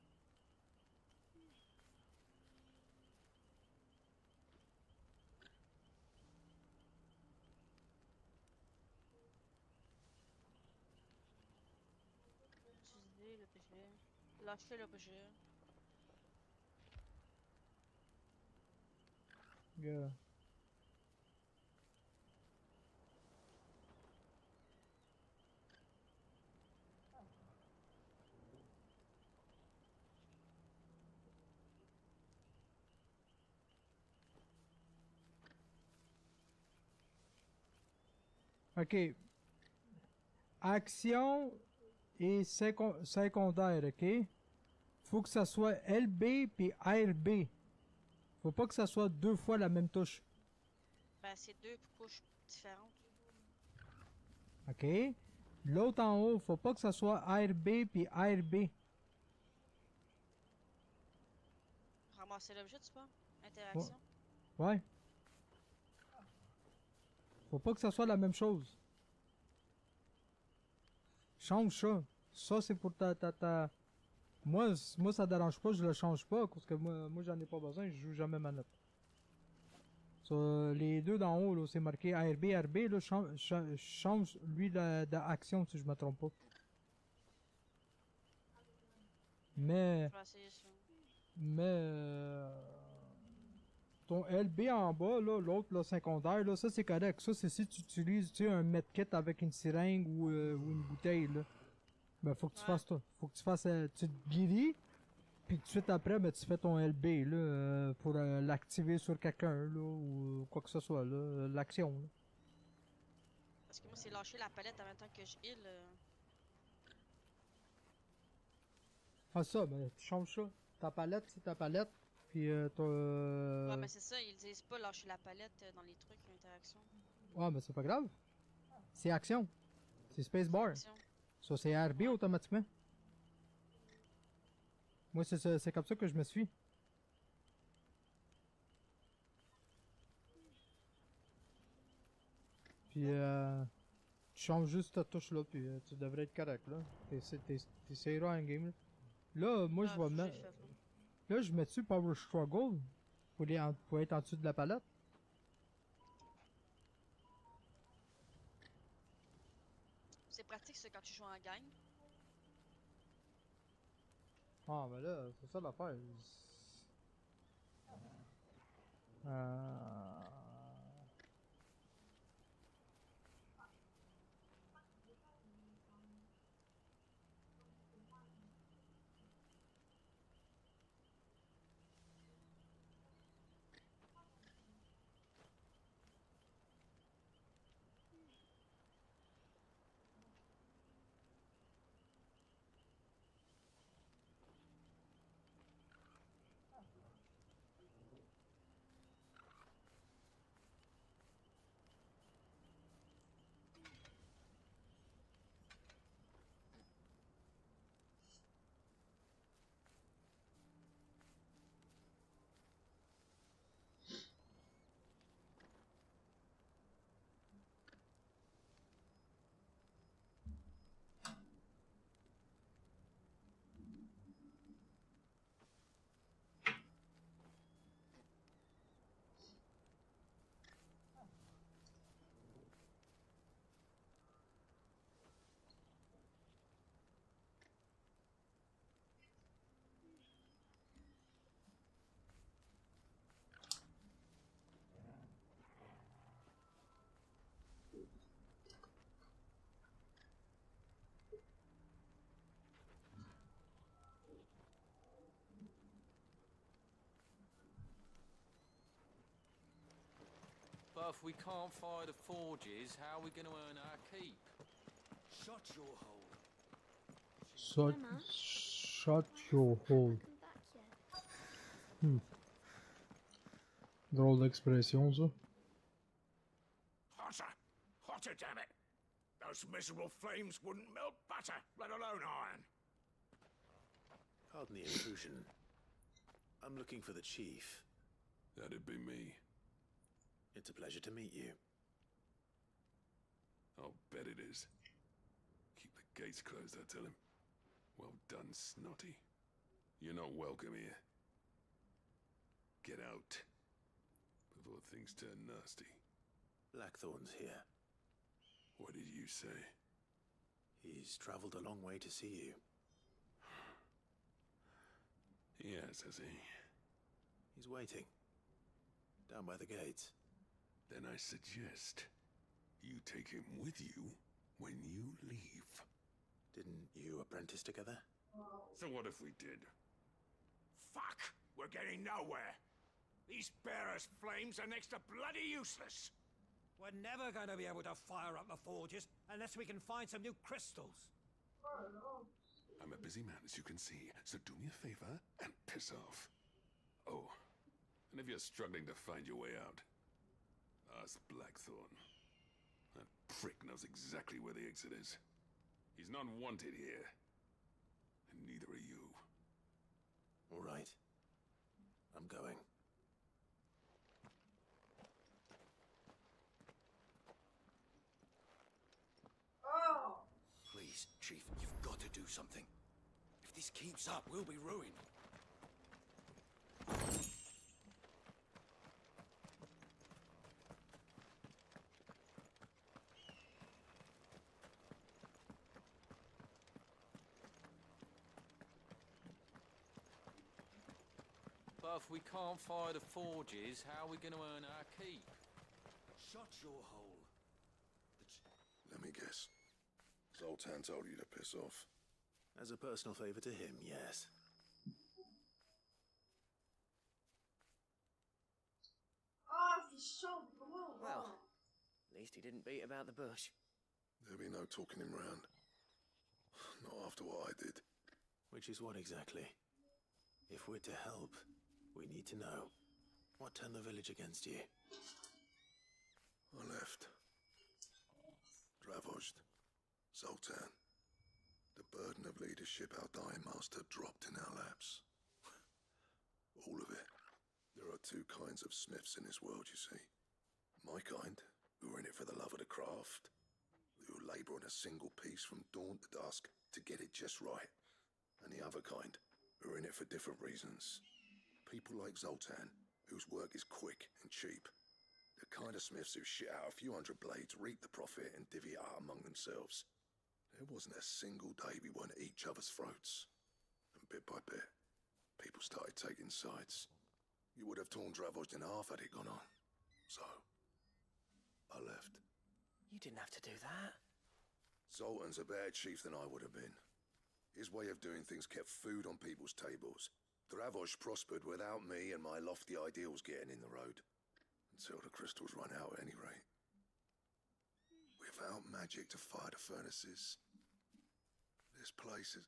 Utiliser l'objet. Lâcher l'objet. Yeah. Ok. Action et secondaire, ok? Faut que ça soit LB puis RB. Faut pas que ça soit deux fois la même touche. Ben, c'est deux couches différentes. Ok? L'autre en haut, faut pas que ça soit RB puis RB. Ramasser l'objet, tu penses? Interaction? Ouais. Faut pas que ça soit la même chose. Change ça. Ça, c'est pour ta... Moi, ça dérange pas, je le change pas, parce que moi j'en ai pas besoin, je joue jamais manette. Les deux d'en haut, là, c'est marqué ARB, RB, là, change lui d'action, si je me trompe pas. Mais... Je vais essayer ça. Mais... ton LB en bas, là, l'autre, là, secondaire, là, ça c'est correct. Ça, c'est si tu utilises, tu sais, un medkit avec une seringue ou une bouteille, là. Ben, faut que tu fasses ça. Faut que tu fasses... tu te guéris, puis tout de suite après, ben, tu fais ton LB, là, pour l'activer sur quelqu'un, là, ou quoi que ce soit, là, l'action, là. Parce que moi, c'est lâcher la palette en même temps que je heal. Ah, ça, ben, tu changes ça. Ta palette, c'est ta palette, puis t'as... Ouais, mais c'est ça, ils disent pas lâcher la palette dans les trucs, interaction. Ouais, mais c'est pas grave. C'est action. C'est spacebar. Ça, c'est RB automatiquement. Moi, c'est comme ça que je me suis. Puis, tu changes juste ta touche là, puis tu devrais être correct, là. T'essayeras un game, là. Là, moi, je vais mettre... Là, je mets dessus Power Struggle pour être en dessous de la palette. C'est pratique, ça, quand tu joues en gang. Ah, ben là, c'est ça l'affaire. But if we can't fire the forges, how are we going to earn our keep? Shut your hole. Shut your hole. Drôle d'expression, ça. Hotter! Hotter, damn it! Those miserable flames wouldn't melt butter, let alone iron. Pardon the intrusion. I'm looking for the chief. That'd be me. It's a pleasure to meet you. I'll bet it is. Keep the gates closed, I tell him. Well done, Snotty. You're not welcome here. Get out. Before things turn nasty. Blackthorn's here. What did you say? He's traveled a long way to see you. Yes, has he? He's waiting. Down by the gates. Then I suggest you take him with you when you leave. Didn't you apprentice together? So what if we did? Fuck! We're getting nowhere! These bearers' flames are next to bloody useless! We're never going to be able to fire up the forges unless we can find some new crystals. I'm a busy man, as you can see, so do me a favor and piss off. Oh, and if you're struggling to find your way out, ask Blackthorn. That prick knows exactly where the exit is. He's not wanted here. And neither are you. All right. I'm going. Please, Chief, you've got to do something. If this keeps up, we'll be ruined. But if we can't fire the forges, how are we going to earn our keep? Shut your hole. Let me guess. Zoltan told you to piss off. As a personal favor to him, yes. Well, at least he didn't beat about the bush. There'll be no talking him round. Not after what I did. Which is what exactly? If we're to help, we need to know. What turned the village against you? I left. Dravozd. Zoltan. The burden of leadership our dying master dropped in our laps. All of it. There are two kinds of smiths in this world, you see. My kind, who are in it for the love of the craft, who labour on a single piece from dawn to dusk to get it just right. And the other kind, who are in it for different reasons. People like Zoltan, whose work is quick and cheap. The kind of smiths who shit out a few hundred blades, reap the profit, and divvy it out among themselves. There wasn't a single day we weren't at each other's throats. And bit by bit, people started taking sides. You would have torn Dravos in half had it gone on. So, I left. You didn't have to do that. Zoltan's a better chief than I would have been. His way of doing things kept food on people's tables. Dravos prospered without me and my lofty ideals getting in the road. Until the crystals run out at any rate. Without magic to fire the furnaces, this place is...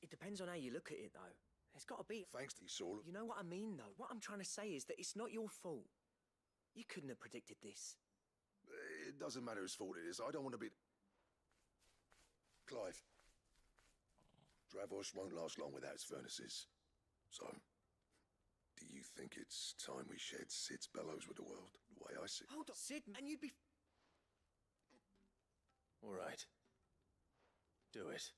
It depends on how you look at it, though. There's got to be... Thanks to you, Saul. You know what I mean, though? What I'm trying to say is that it's not your fault. You couldn't have predicted this. It doesn't matter whose fault it is. I don't want to be... Clive. Dravos won't last long without its furnaces. So, do you think it's time we shared Sid's bellows with the world, the way I see it? Hold on, Sid, and you'd be... All right. Do it.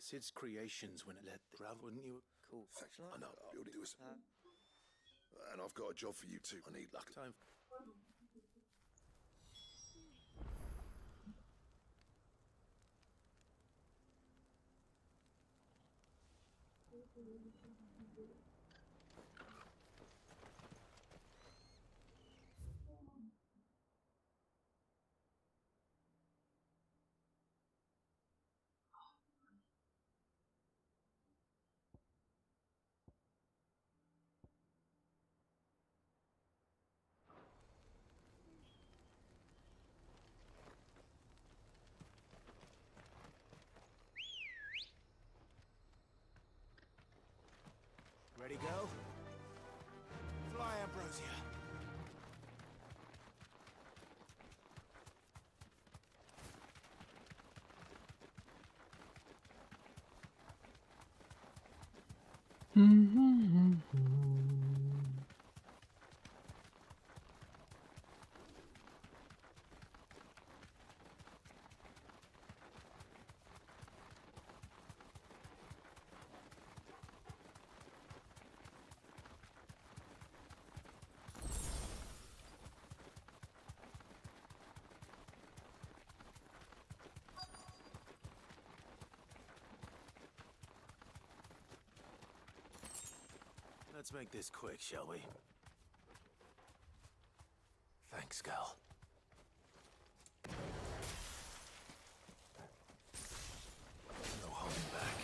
Sid's creations when it let the gravel, wouldn't you? Cool. I know. Building to us. And I've got a job for you too. I need luck. Time. Ready, go? Fly, Ambrosia. Let's make this quick, shall we? Thanks, Gal. No holding back.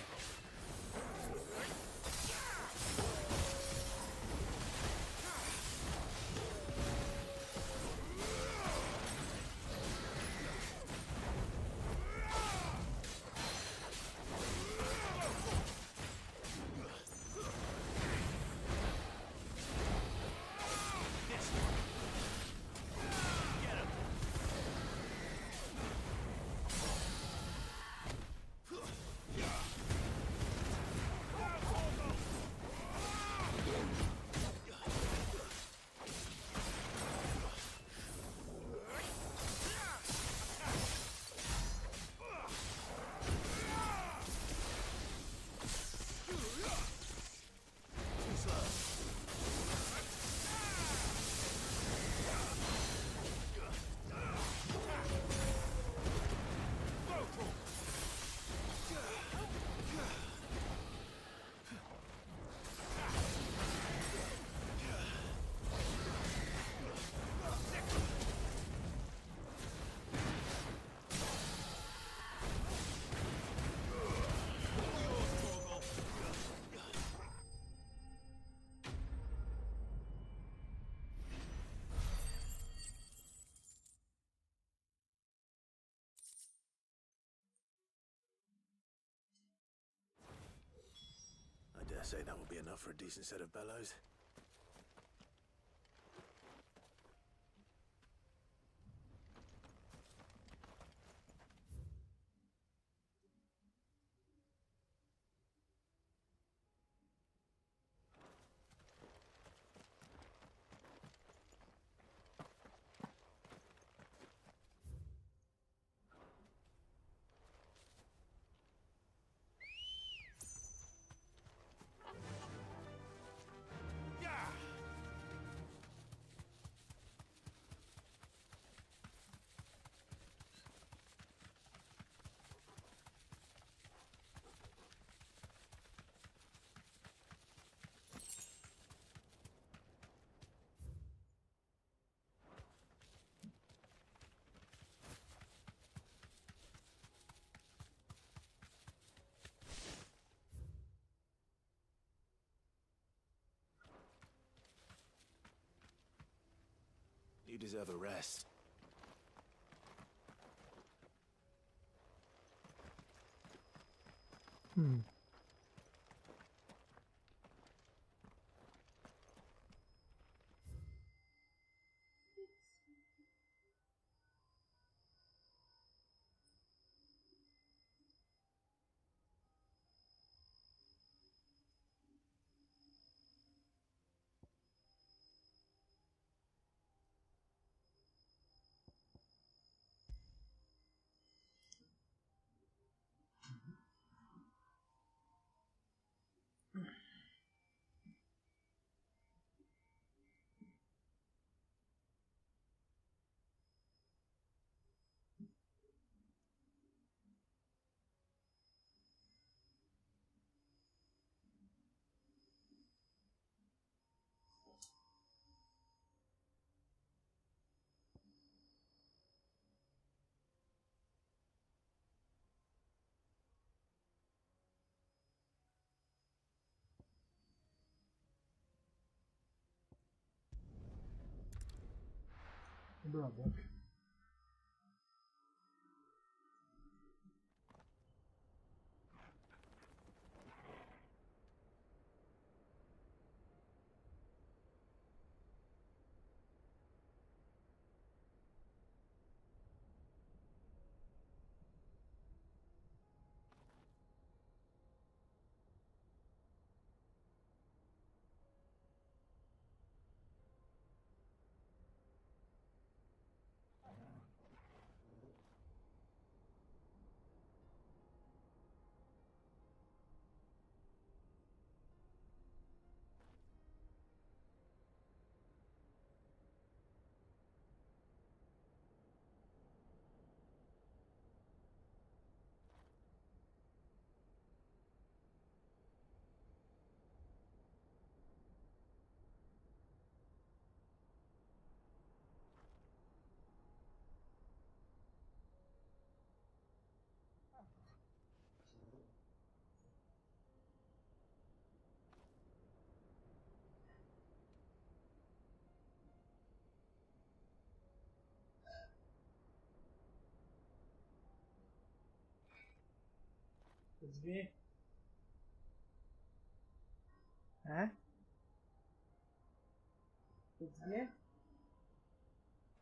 I dare say that will be enough for a decent set of bellows. You deserve a rest. Bra bok. Fais-tu bien? Hein? Fais-tu bien?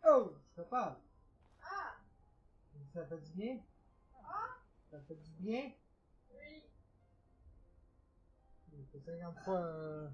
Oh! Je te parle! Ah! Ça fait du bien? Ah! Ça fait du bien? Oui! Il fait 50 fois...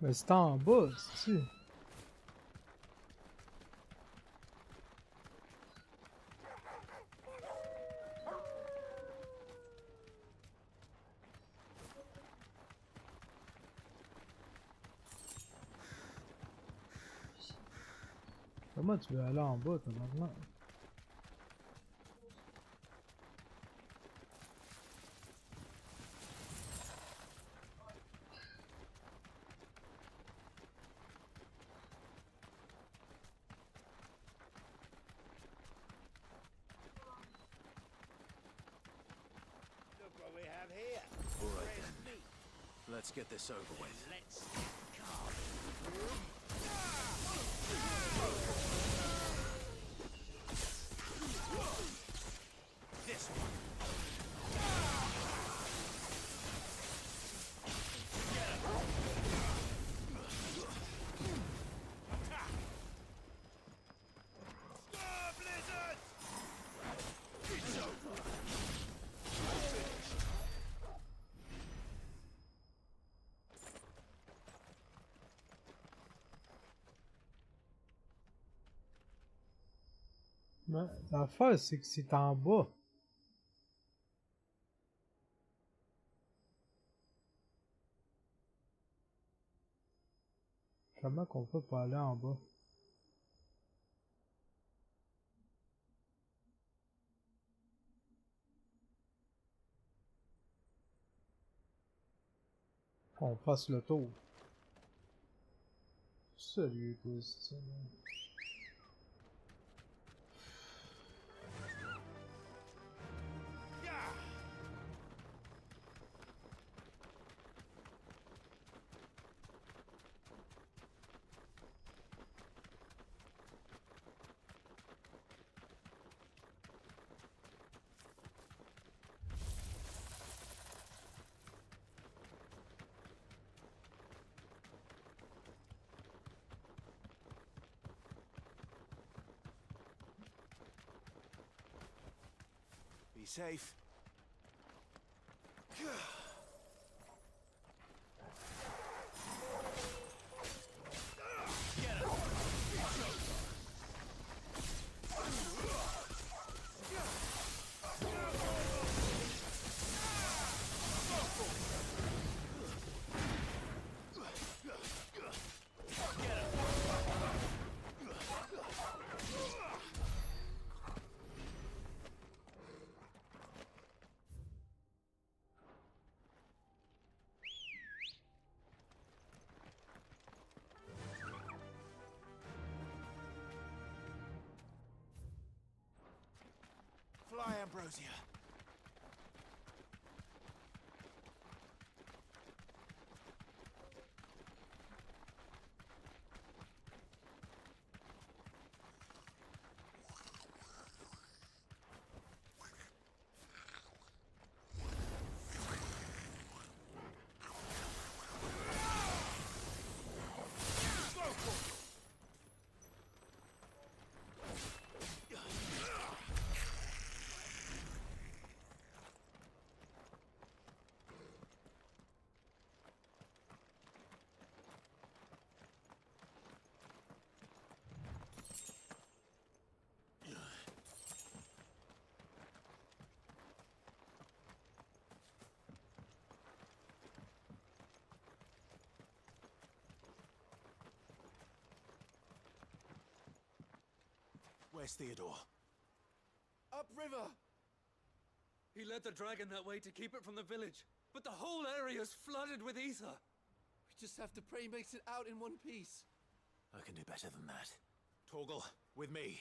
Mais c'est en bas, c'est-tu? Comment tu veux aller en bas, t'as maintenant? Look what we have here. All right then. Let's get this over with. Let's get carving. This one. Mais l'affaire, c'est que c'est en bas. Comment qu'on fait pour aller en bas? On fasse le tour. Sérieux, toi, c'est... Be safe. Fly, Ambrosia. Where's Theodore? Upriver! He led the dragon that way to keep it from the village, but the whole area's flooded with ether. We just have to pray he makes it out in one piece. I can do better than that. Torgal, with me.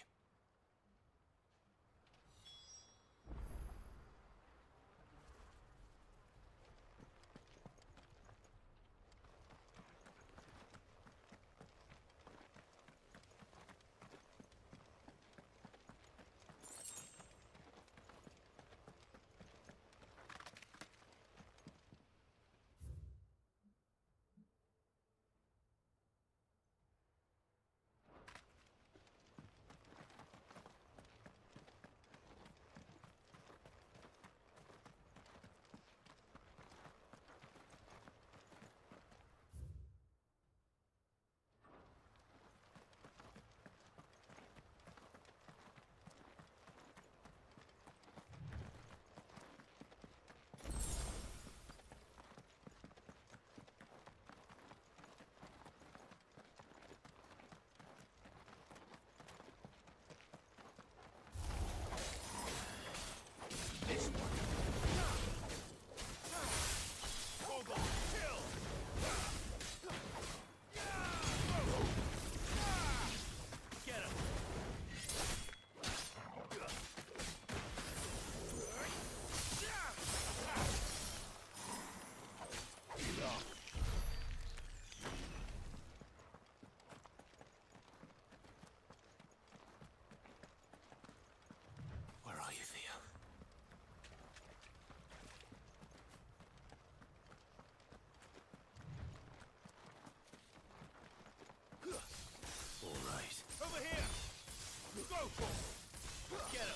Get him!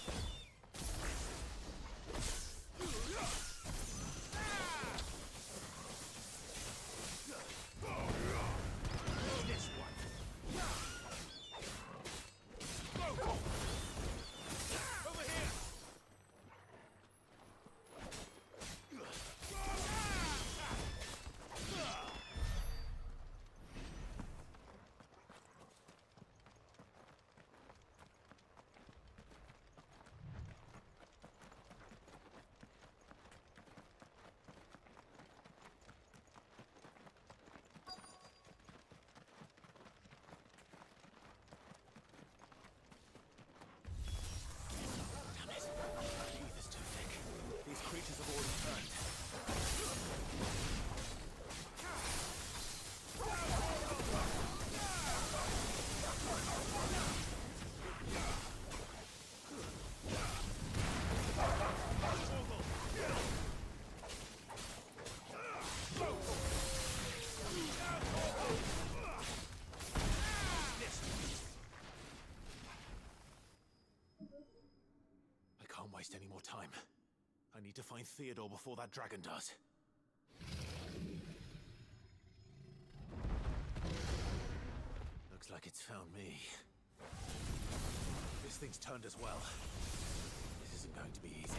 This one. Over here. These creatures have already turned. I can't waste any more time. I need to find Theodore before that dragon does. Looks like it's found me. This thing's turned as well. This isn't going to be easy.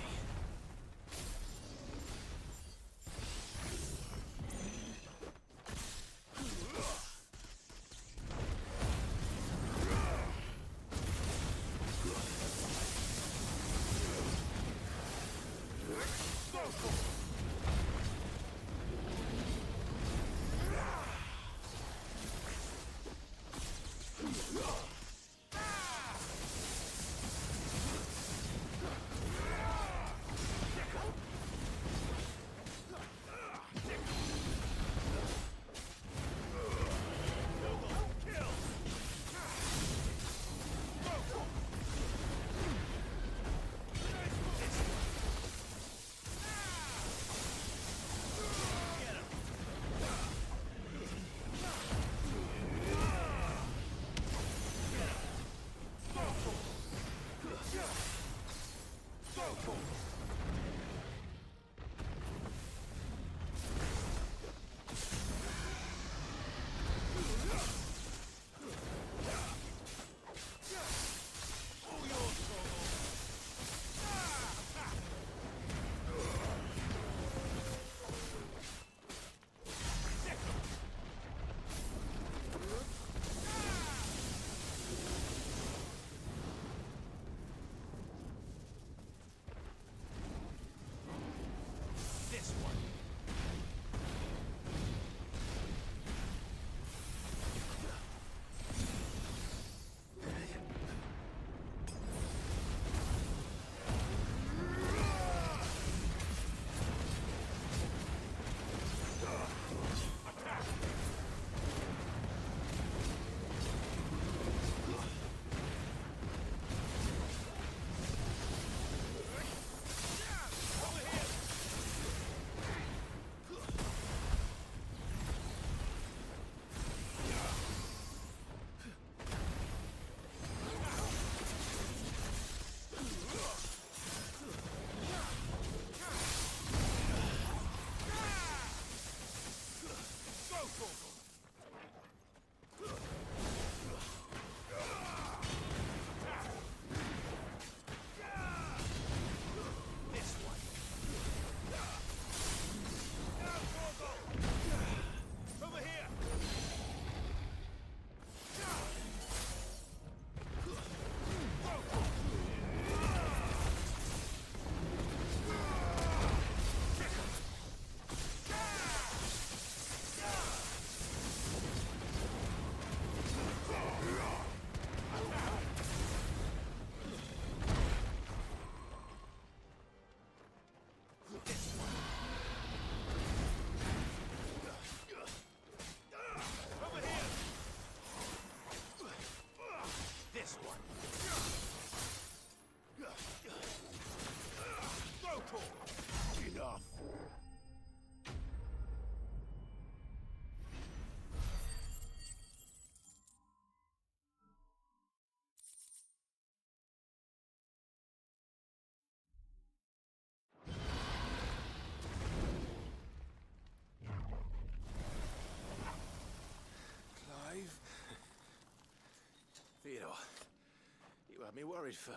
me worried for...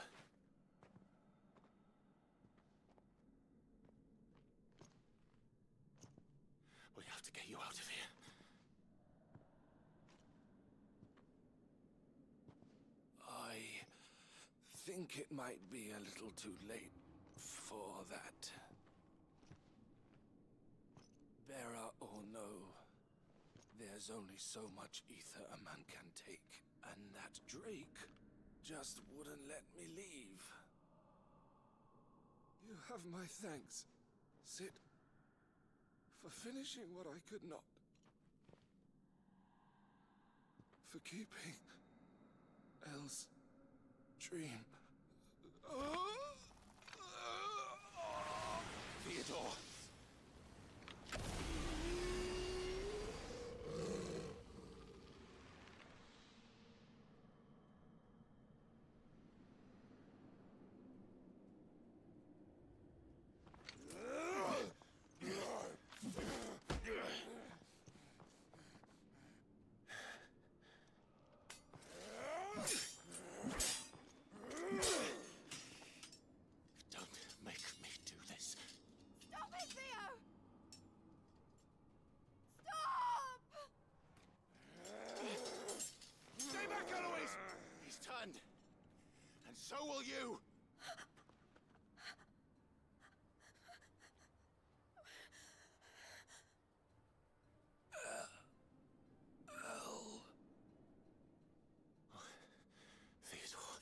We have to get you out of here. I think it might be a little too late for that. Bearer or no, there's only so much ether a man can take, and that Drake just wouldn't let me leave. You have my thanks, Sid, for finishing what I could not. For keeping Elle's dream. Theodore! So will you! Theodore.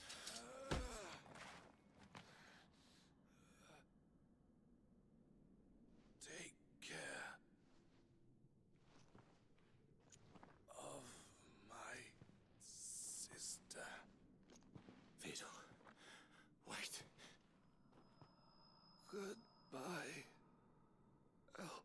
Take care of my sister. Theodore. Wait. Goodbye, Elle.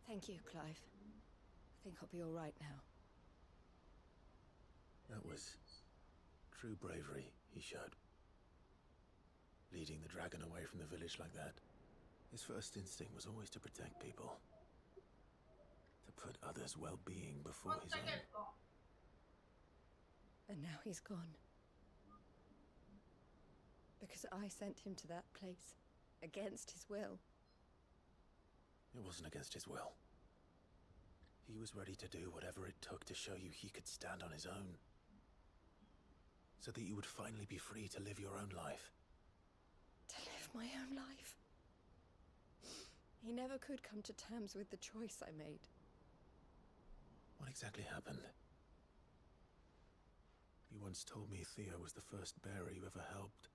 Thank you, Clive. I think I'll be all right now. That was true bravery he showed. Leading the dragon away from the village like that. His first instinct was always to protect people. To put others' well-being before his own. And now he's gone. Because I sent him to that place. Against his will. It wasn't against his will. He was ready to do whatever it took to show you he could stand on his own. So that you would finally be free to live your own life. To live my own life? He never could come to terms with the choice I made. What exactly happened? You once told me Theo was the first bearer you ever helped.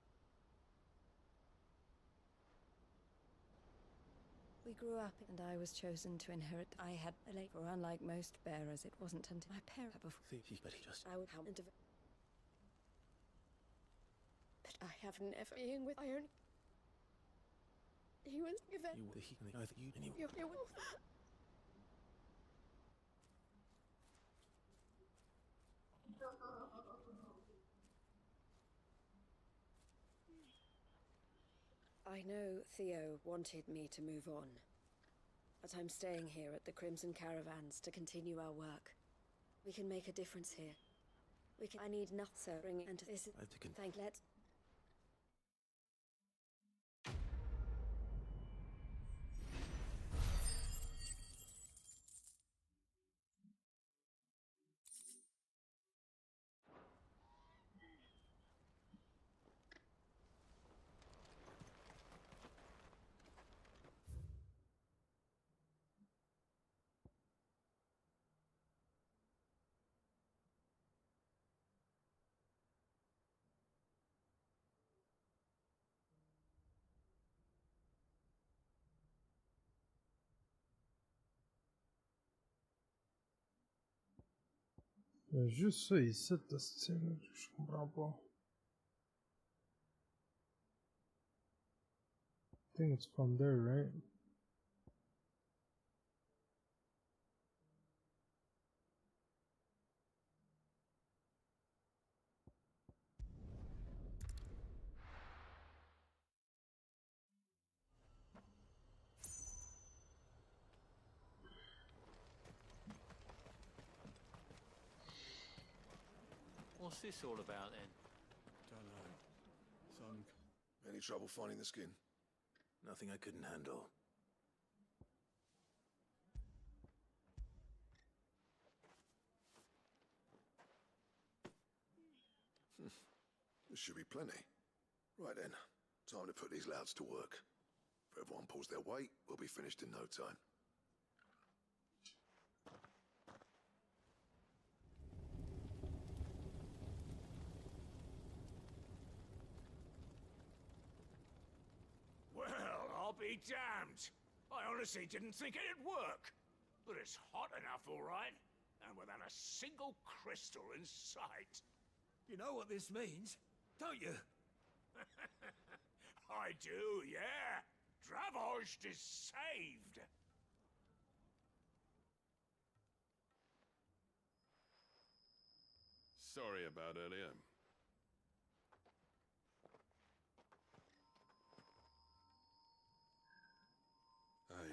We grew up and I was chosen to inherit. I had a late, for unlike most bearers, it wasn't until my parents before. But he just... I would come into... But I have never been with my own... He was given... You I know Theo wanted me to move on, but I'm staying here at the Crimson Caravans to continue our work. We can make a difference here. I need nothing bring and this. Let's. Juste ça ici, je comprends pas. I think it's from there, right? What's this all about then? Don't know. Some... Any trouble finding the skin? Nothing I couldn't handle. There should be plenty. Right then, time to put these louts to work. If everyone pulls their weight, we'll be finished in no time. Well, I'll be damned. I honestly didn't think it'd work. But it's hot enough, all right. And without a single crystal in sight. You know what this means, don't you? I do, yeah. Dravost is saved. Sorry about earlier. I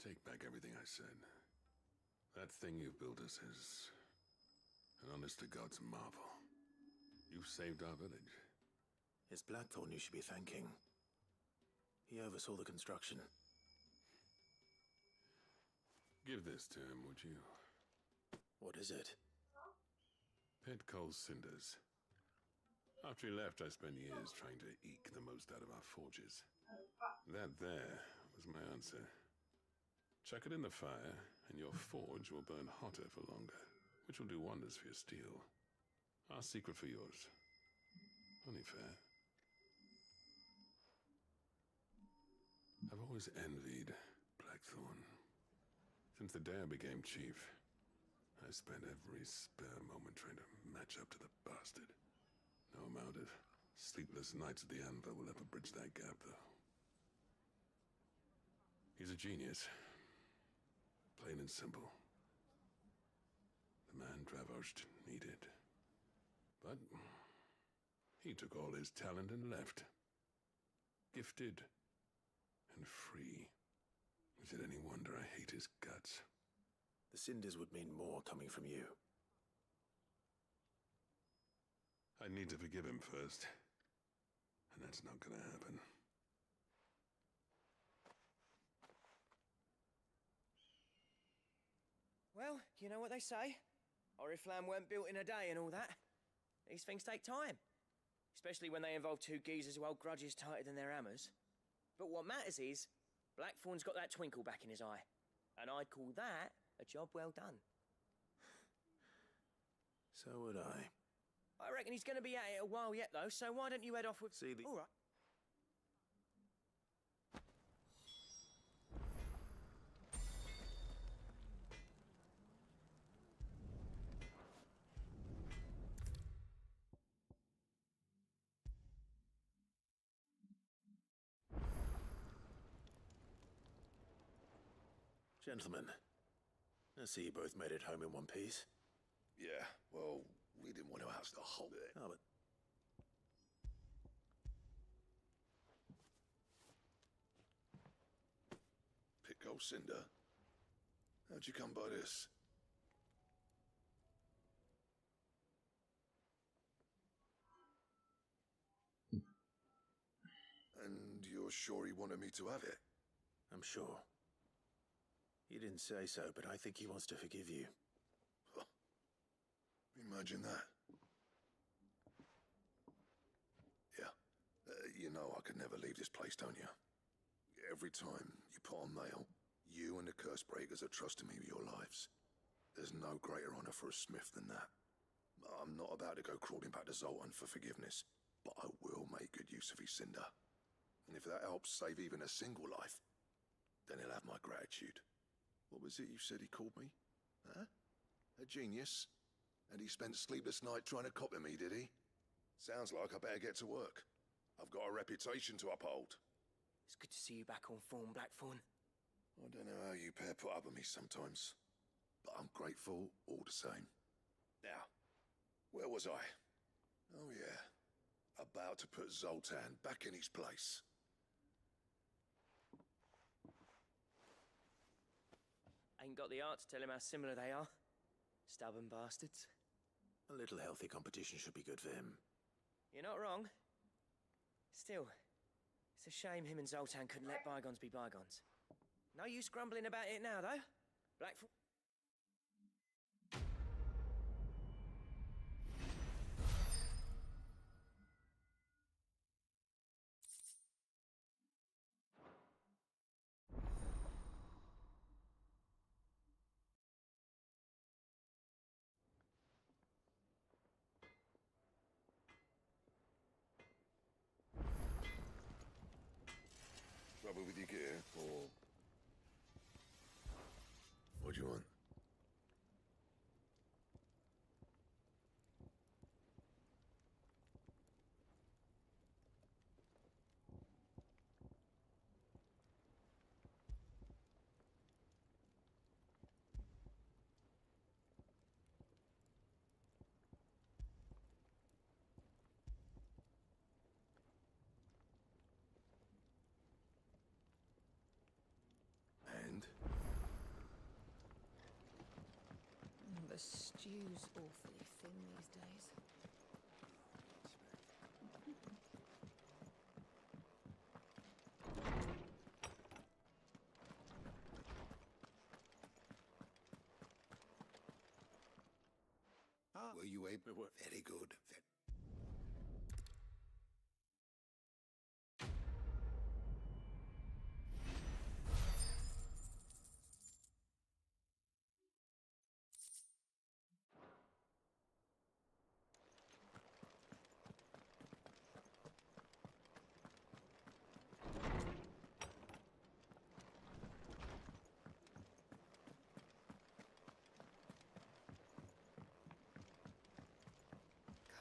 take back everything I said. That thing you built us is an honest-to-God's marvel. You've saved our village. It's Blackthorn you should be thanking. He oversaw the construction. Give this to him, would you? What is it? Pet coal cinders. After he left, I spent years trying to eke the most out of our forges. That there was my answer. Chuck it in the fire, and your forge will burn hotter for longer, which will do wonders for your steel. Our secret for yours. Only fair. I've always envied Blackthorn. Since the day I became chief, I spent every spare moment trying to match up to the bastard. No amount of sleepless nights at the anvil will ever bridge that gap, though. He's a genius. Plain and simple. The man Dravost needed. But he took all his talent and left. Gifted and free. Is it any wonder I hate his guts? The cinders would mean more coming from you. I need to forgive him first. And that's not gonna happen. Well, you know what they say. Oriflamme weren't built in a day and all that. These things take time. Especially when they involve two geezers who hold grudges tighter than their hammers. But what matters is, Blackthorn's got that twinkle back in his eye. And I'd call that a job well done. So would I. I reckon he's going to be at it a while yet, though, so why don't you head off with... See the... All right. Gentlemen, I see you both made it home in one piece. Yeah, well, we didn't want to oust the whole bit. Oh, but... Pick cinder. How'd you come by this? And you're sure he wanted me to have it? I'm sure. He didn't say so, but I think he wants to forgive you. Huh. Imagine that. Yeah. You know I could never leave this place, don't you? Every time you put on mail, you and the curse breakers are trusting me with your lives. There's no greater honor for a smith than that. I'm not about to go crawling back to Zoltan for forgiveness, but I will make good use of his cinder. And if that helps save even a single life, then he'll have my gratitude. What was it you said he called me? Huh? A genius? And he spent sleepless night trying to copy me, did he? Sounds like I better get to work. I've got a reputation to uphold. It's good to see you back on form, Blackthorn. I don't know how you pair put up with me sometimes, but I'm grateful all the same. Now, where was I? Oh yeah, about to put Zoltan back in his place. Ain't got the art to tell him how similar they are. Stubborn bastards. A little healthy competition should be good for him. You're not wrong. Still, it's a shame him and Zoltan couldn't let bygones be bygones. No use grumbling about it now, though. Blackthorn. Trouble with your gear, or... What do you want? And? The stew's awfully thin these days. Were you able? Very good.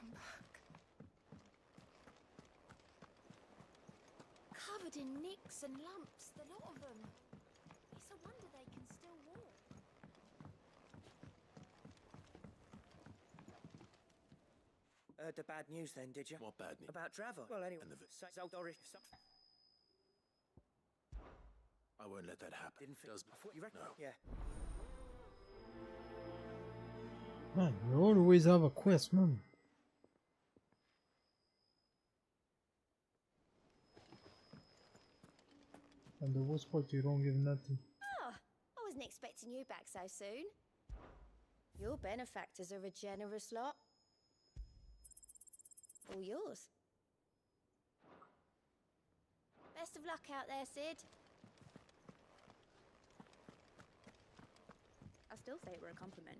Come back. Covered in nicks and lumps, the lot of them. It's a wonder they can still walk. Heard the bad news then, did you? What bad news? About Dravor. Well, anyway, Zoldorish. I won't let that happen. Didn't Does before you reckon? No. Yeah. Man, you always have a quest, man. And the worst part, you don't give nothing. Ah, I wasn't expecting you back so soon. Your benefactors are a generous lot. All yours. Best of luck out there, Sid. I still say it were a compliment.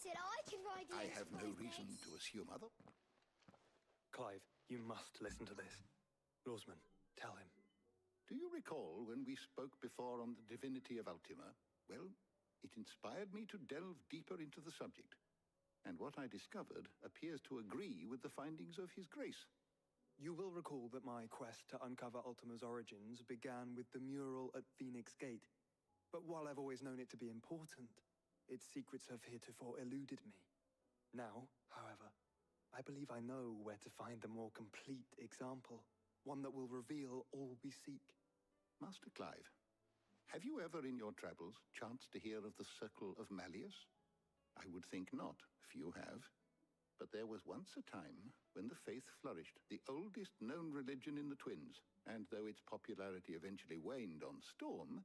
said I can ride the I have no Enterprise reason next. to assume other. Clive, you must listen to this. Roseman, tell him. Do you recall when we spoke before on the divinity of Ultima? Well, it inspired me to delve deeper into the subject. And what I discovered appears to agree with the findings of His Grace. You will recall that my quest to uncover Ultima's origins began with the mural at Phoenix Gate. But while I've always known it to be important, its secrets have heretofore eluded me. Now, however, I believe I know where to find the more complete example, one that will reveal all we seek. Master Clive, have you ever in your travels chanced to hear of the Circle of Malleus? I would think not, few have. But there was once a time when the faith flourished, the oldest known religion in the Twins, and though its popularity eventually waned on Storm,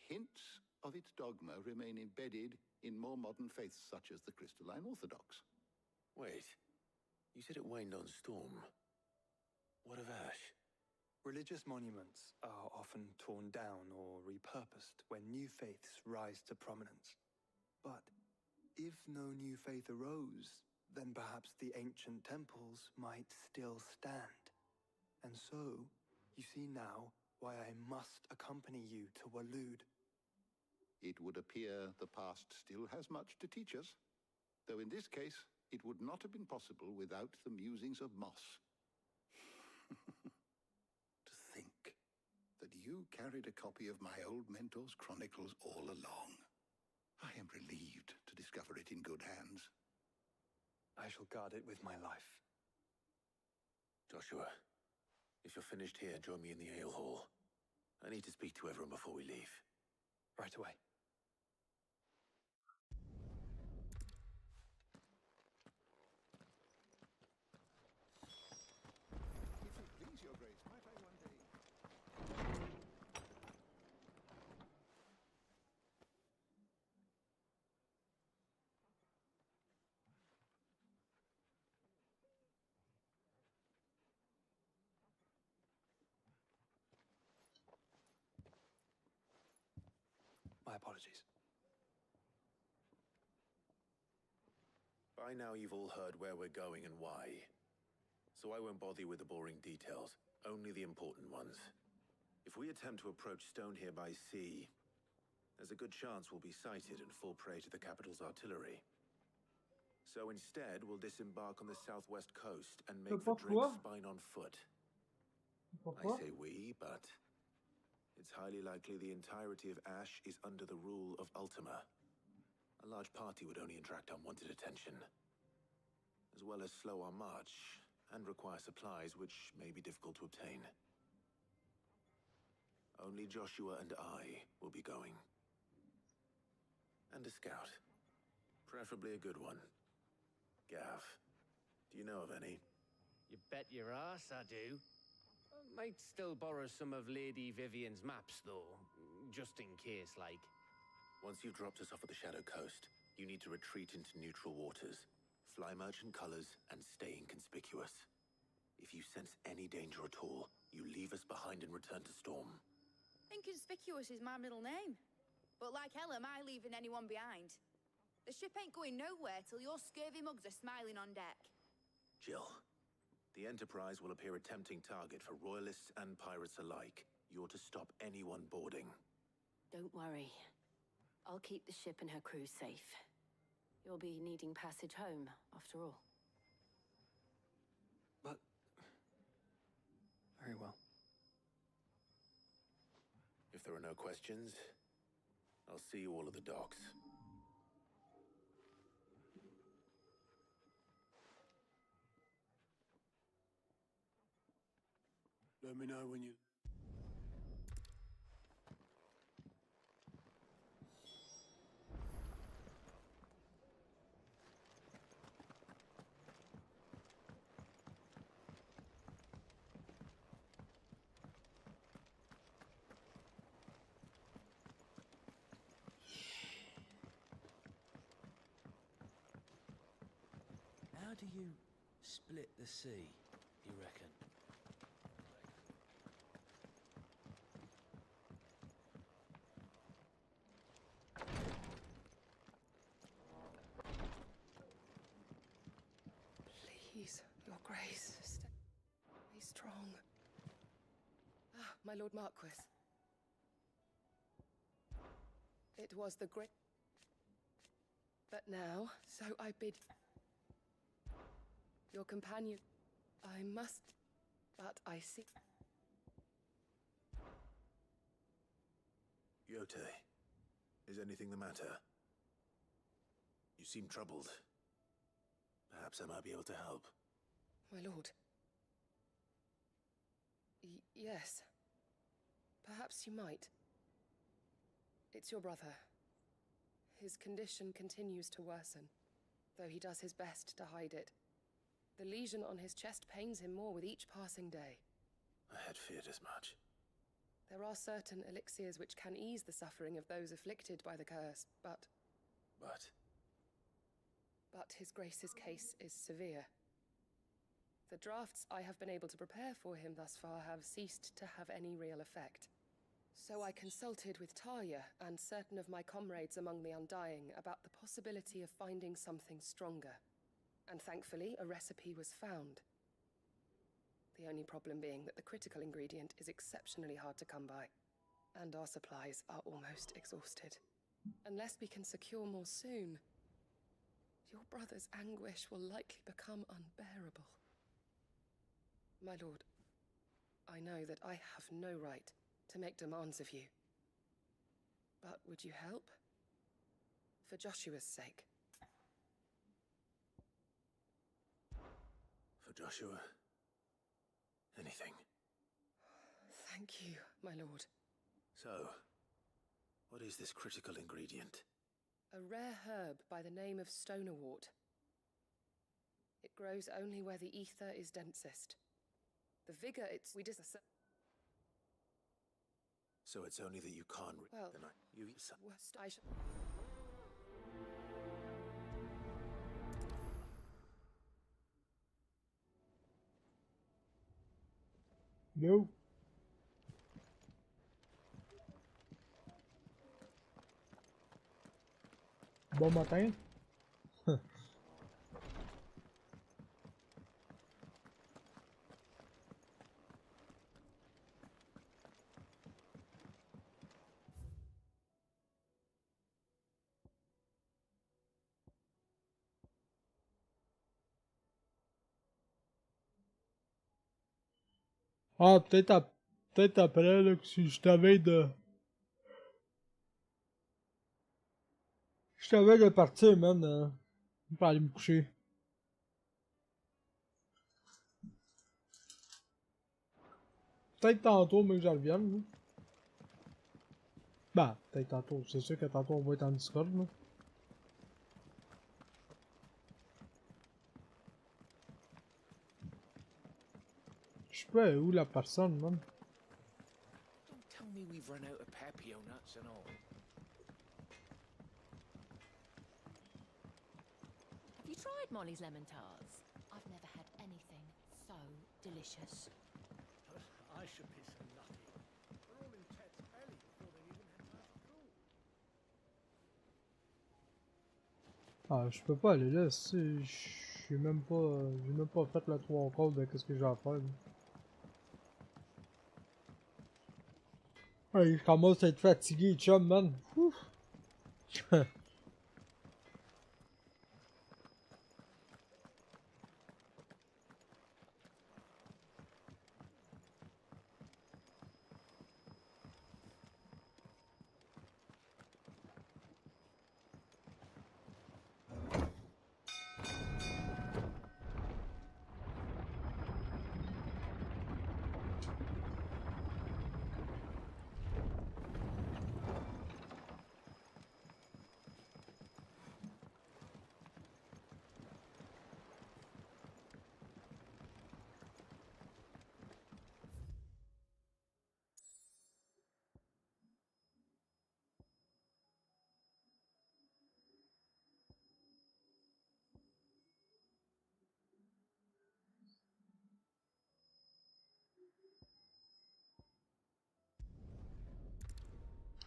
hints of its dogma remain embedded in more modern faiths such as the Crystalline Orthodox. Wait, you said it waned on Storm. What of Ash? Religious monuments are often torn down or repurposed when new faiths rise to prominence. But if no new faith arose, then perhaps the ancient temples might still stand. And so, you see now why I must accompany you to Waloed. It would appear the past still has much to teach us, though in this case, it would not have been possible without the musings of Moss. To think that you carried a copy of my old mentor's chronicles all along. I am relieved to discover it in good hands. I shall guard it with my life. Joshua, if you're finished here, join me in the ale hall. I need to speak to everyone before we leave. Right away. If it please your grace, might I one day... My apologies. By now you've all heard where we're going and why. So I won't bother you with the boring details, only the important ones. If we attempt to approach Stone here by sea, there's a good chance we'll be sighted and fall prey to the capital's artillery. So instead, we'll disembark on the southwest coast and make for Drake's Spine on foot. I say we, but it's highly likely the entirety of Ash is under the rule of Ultima. A large party would only attract unwanted attention, as well as slow our march and require supplies which may be difficult to obtain. Only Joshua and I will be going. And a scout. Preferably a good one. Gav, do you know of any? You bet your ass I do. Might still borrow some of Lady Vivian's maps, though, just in case, like. Once you've dropped us off at the Shadow Coast, you need to retreat into neutral waters, fly merchant colors, and stay inconspicuous. If you sense any danger at all, you leave us behind and return to Storm. Inconspicuous is my middle name. But like hell am I leaving anyone behind. The ship ain't going nowhere till your scurvy mugs are smiling on deck. Jill, the Enterprise will appear a tempting target for royalists and pirates alike. You're to stop anyone boarding. Don't worry. I'll keep the ship and her crew safe. You'll be needing passage home, after all. But... very well. If there are no questions, I'll see you all at the docks. Let me know when you... How do you split the sea, you reckon? my Lord Marquis. It was the great... But now, so I bid... Your companion... I must... But I see... Yote, is anything the matter? You seem troubled. Perhaps I might be able to help. My lord. Yes. Perhaps you might. It's your brother. His condition continues to worsen, though he does his best to hide it. The lesion on his chest pains him more with each passing day. I had feared as much. There are certain elixirs which can ease the suffering of those afflicted by the curse, but... But His Grace's case is severe. The drafts I have been able to prepare for him thus far have ceased to have any real effect. So I consulted with Talia and certain of my comrades among the Undying about the possibility of finding something stronger. And thankfully, a recipe was found. The only problem being that the critical ingredient is exceptionally hard to come by, and our supplies are almost exhausted. Unless we can secure more soon, your brother's anguish will likely become unbearable. My lord, I know that I have no right to make demands of you. But would you help? For Joshua's sake. For Joshua? Anything. Thank you, my lord. So, what is this critical ingredient? A rare herb by the name of stonerwort. It grows only where the ether is densest. The vigor we So it's only that you can't... Well, then you eat some... I shall... No. Bon matin. Ah, peut-être après, là, que si je t'avais de... Je t'avais de partir, man, pour aller me coucher. Peut-être tantôt, mais que je revienne, là. Bah, peut-être tantôt. C'est sûr que tantôt, on va être en Discord, là. Je sais pas où la personne, man. Don't tell me we've run out of papio nuts and all. Have you tried Molly's lemon tarts? I've never had anything so delicious. I should be so lucky. We're all in Chet's belly before they've even had time to cool. Ah, je peux pas aller là, si j'ai même pas fait le 3 quarts de qu'est-ce que j'ai à faire, là. Ouais, je commence à être fatigué, chum, man. Ouf.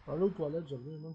Aller aux toilettes, je reviens, man.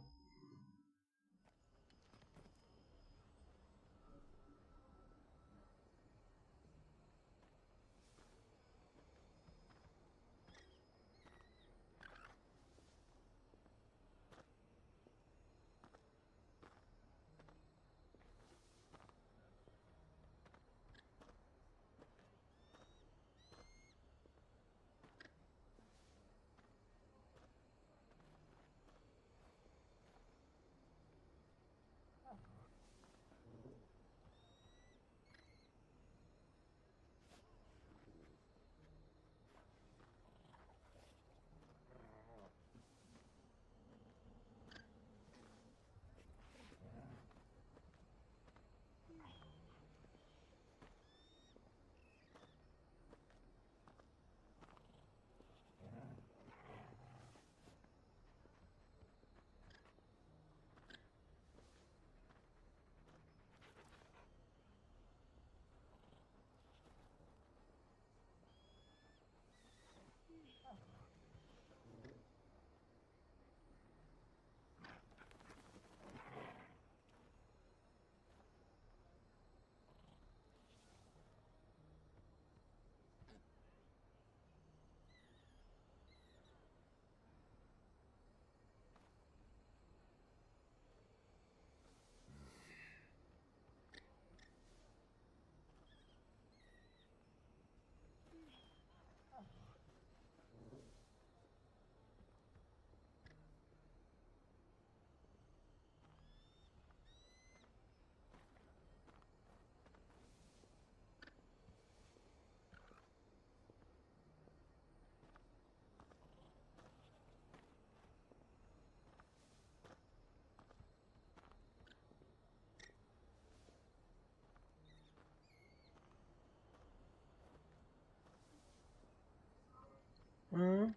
Hein?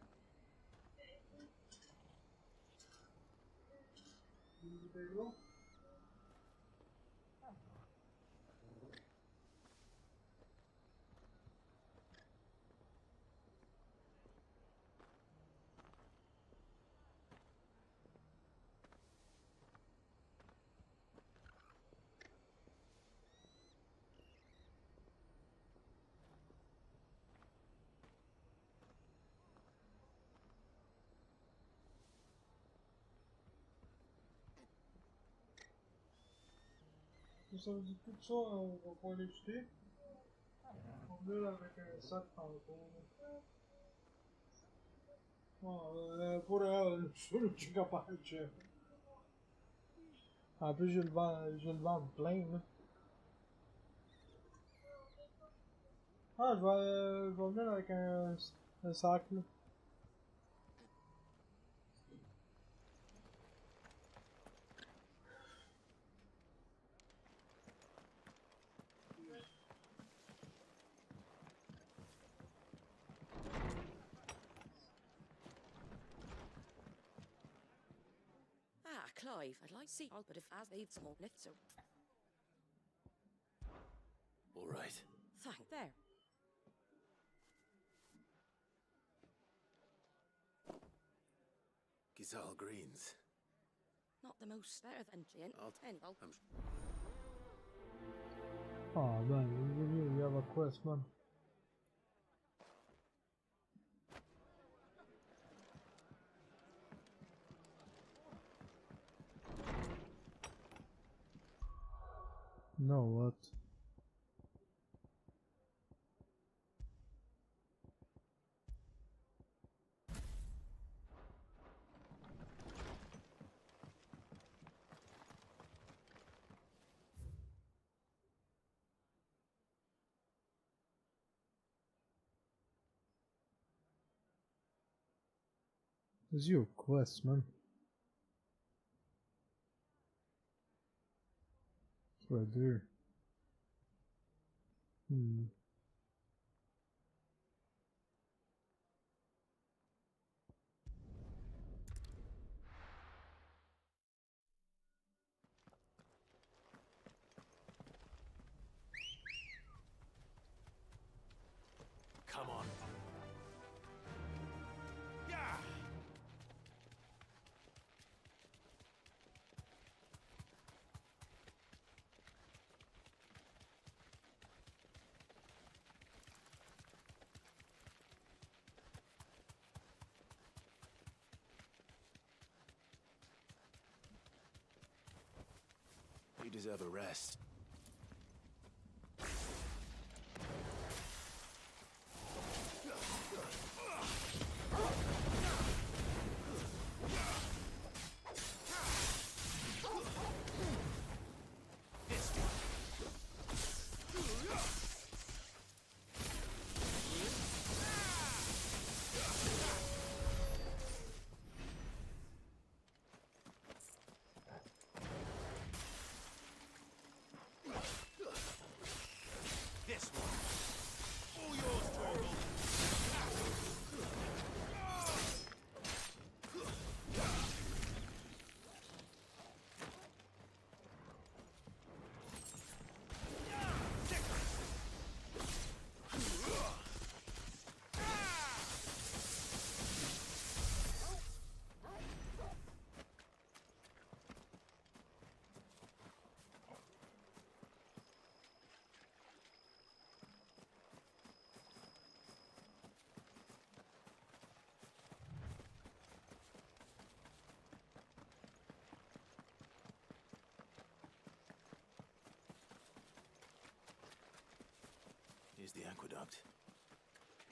Ça veut dire tout ça, on va pas les jeter. On va là avec un sac tantôt. Pour elle, je suis capable de chef. En plus, je le vends plein, là. Ah, je vais venir avec un sac, là. Ah, Clive, I'd like to see all, but if as they've small lift, so. All right. Thank there. Gizal Greens. Not the most better than gin. Oh man, you have a quest, man. No, what? It's your quest, man. It's right there. Come on. Yeah. You deserve a rest. This one. All yours, Torgal. Here's the aqueduct.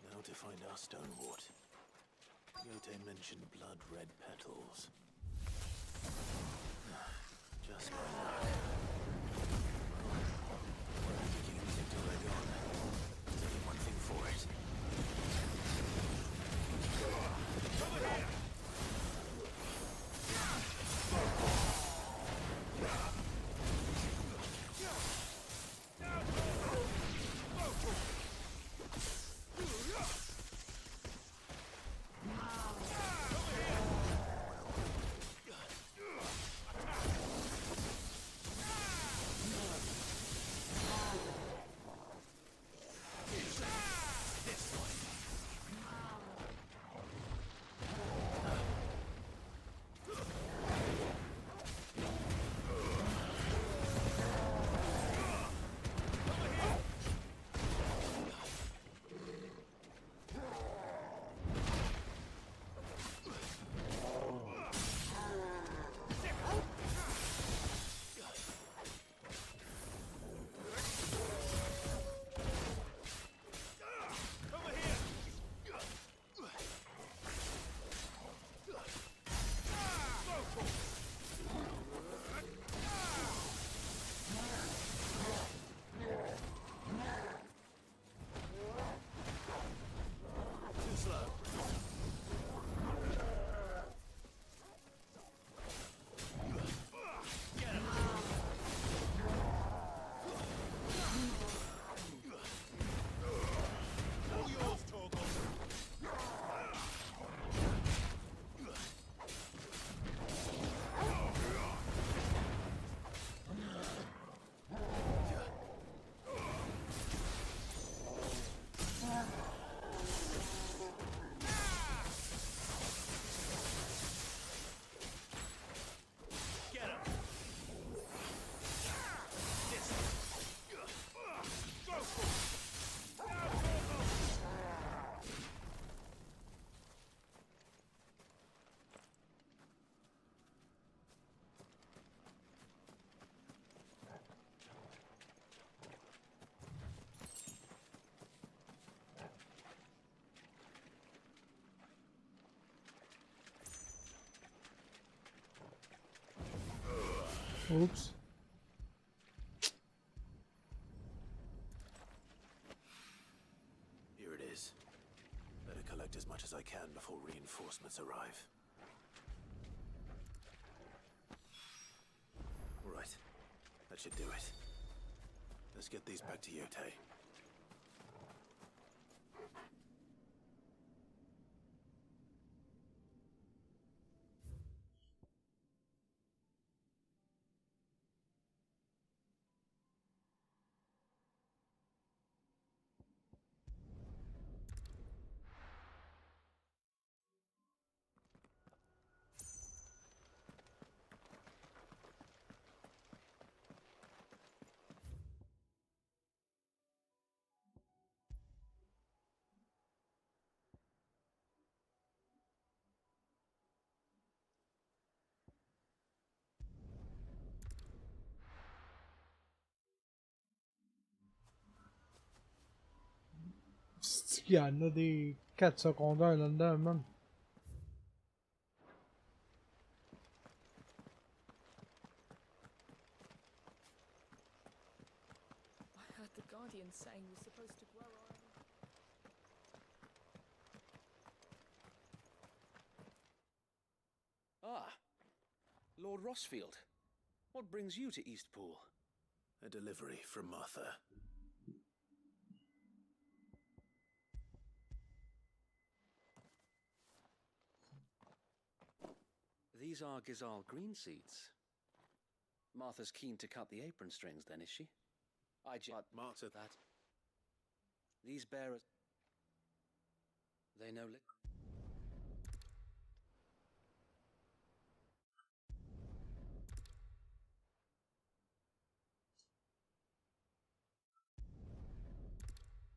Now to find our stonewort. Yote mentioned blood-red petals. Just my luck. Won't be anything till they're gone. There's only one thing for it. Over here! Oops. Here it is. Better collect as much as I can before reinforcements arrive. Right. That should do it. Let's get these back to Yote. C'est qu'il y en a des 4 secondaires là-dedans, man. I heard the Guardian saying we're supposed to grow our own. Ah, Lord Rossfield. What brings you to Eastpool? A delivery from Martha. These are Gizal green seeds. Martha's keen to cut the apron strings, then, is she? But Martha, that. These bearers. They know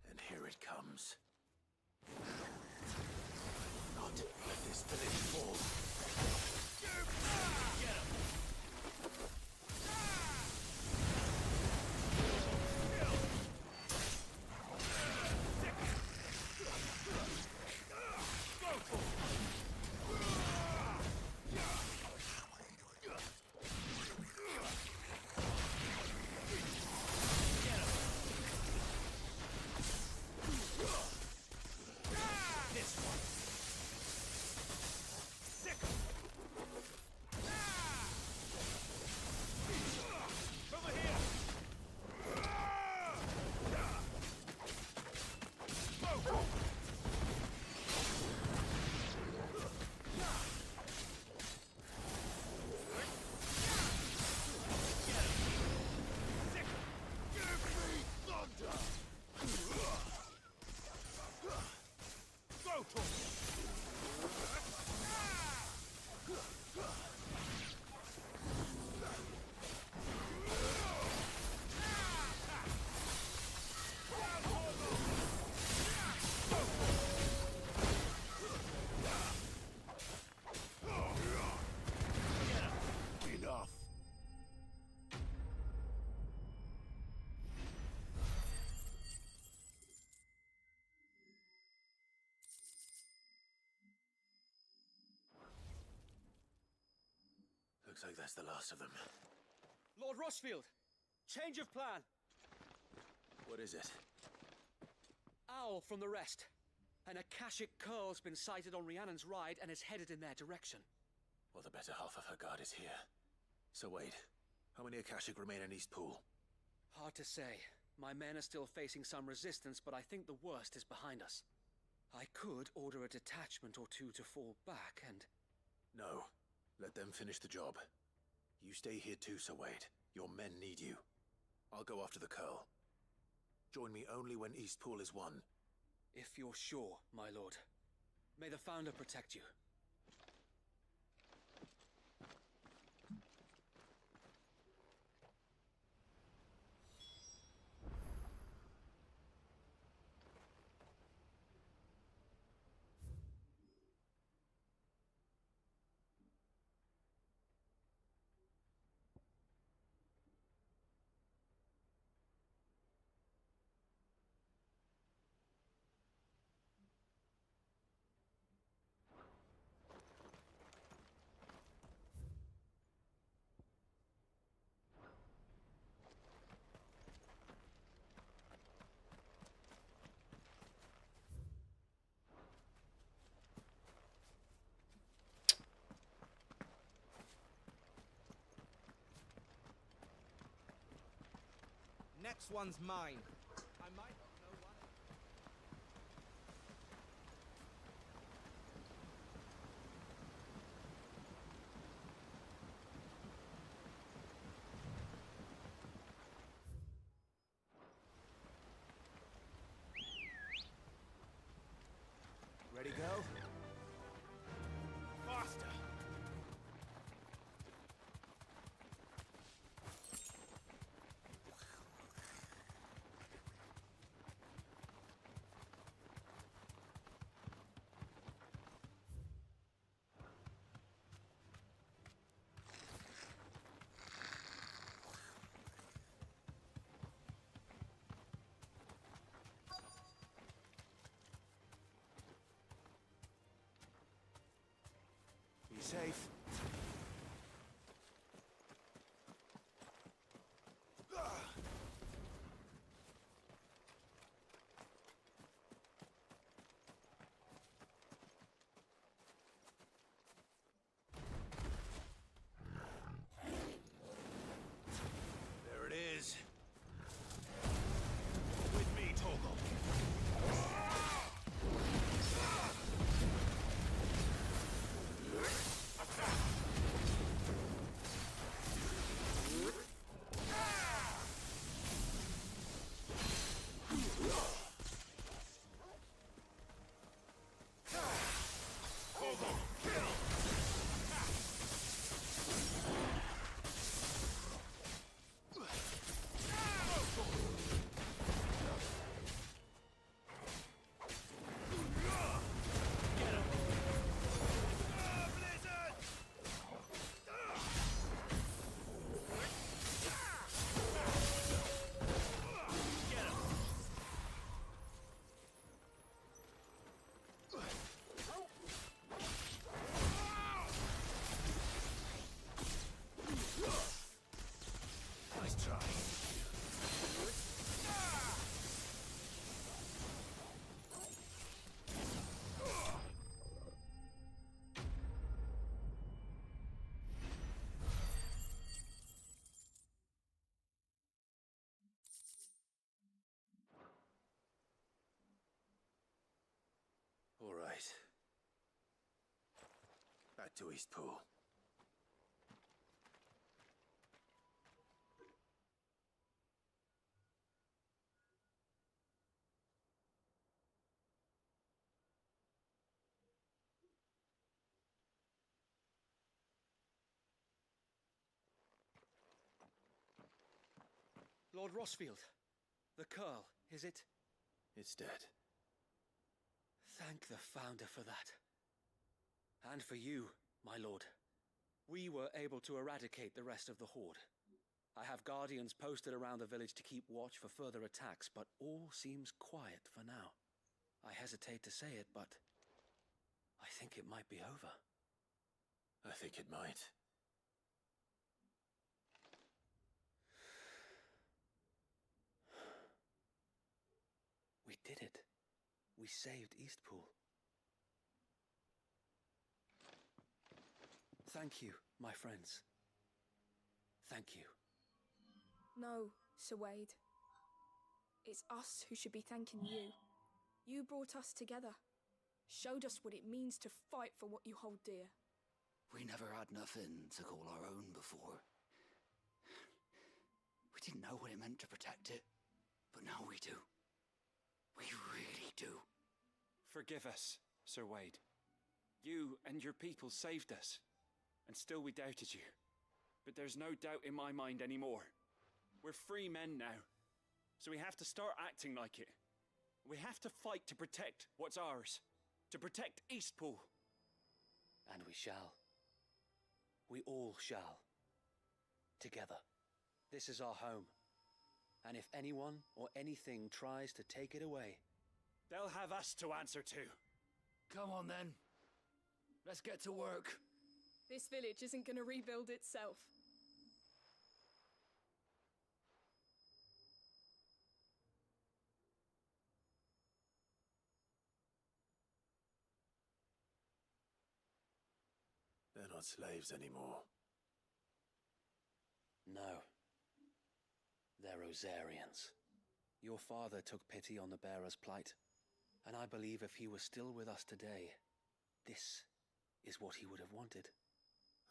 And here it comes. Not let this village fall. Get him! Looks like that's the last of them. Lord Rossfield! Change of plan! What is it? Owl from the rest. An Akashic curl's been sighted on Rhiannon's ride and is headed in their direction. Well, the better half of her guard is here. So wait, how many Akashic remain in Eastpool? Hard to say. My men are still facing some resistance, but I think the worst is behind us. I could order a detachment or two to fall back and... No. Let them finish the job. You stay here too, Sir Wade. Your men need you. I'll go after the Curl. Join me only when Eastpool is won. If you're sure, my lord. May the Founder protect you. Next one's mine. I might not know what. Ready, go? Faster! Be safe. There it is. With me, Torgal. Nice try. All right. Back to Eastpool. Lord Rossfield, the Curl, is it? It's dead. Thank the Founder for that. And for you, my lord. We were able to eradicate the rest of the Horde. I have guardians posted around the village to keep watch for further attacks, but all seems quiet for now. I hesitate to say it, but I think it might be over. I think it might. We did it. We saved Eastpool. Thank you, my friends. Thank you. No, Sir Wade. It's us who should be thanking you. You brought us together. Showed us what it means to fight for what you hold dear. We never had nothing to call our own before. We didn't know what it meant to protect it, but now we do. We really do. Forgive us, Sir Wade. You and your people saved us, and still we doubted you. But there's no doubt in my mind anymore. We're free men now, so we have to start acting like it. We have to fight to protect what's ours, to protect Eastpool. And we shall. We all shall. Together. This is our home. And if anyone or anything tries to take it away, they'll have us to answer to. Come on then. Let's get to work. This village isn't gonna rebuild itself. They're not slaves anymore. no. They're Rosarians. Your father took pity on the bearer's plight, and I believe if he was still with us today, this is what he would have wanted.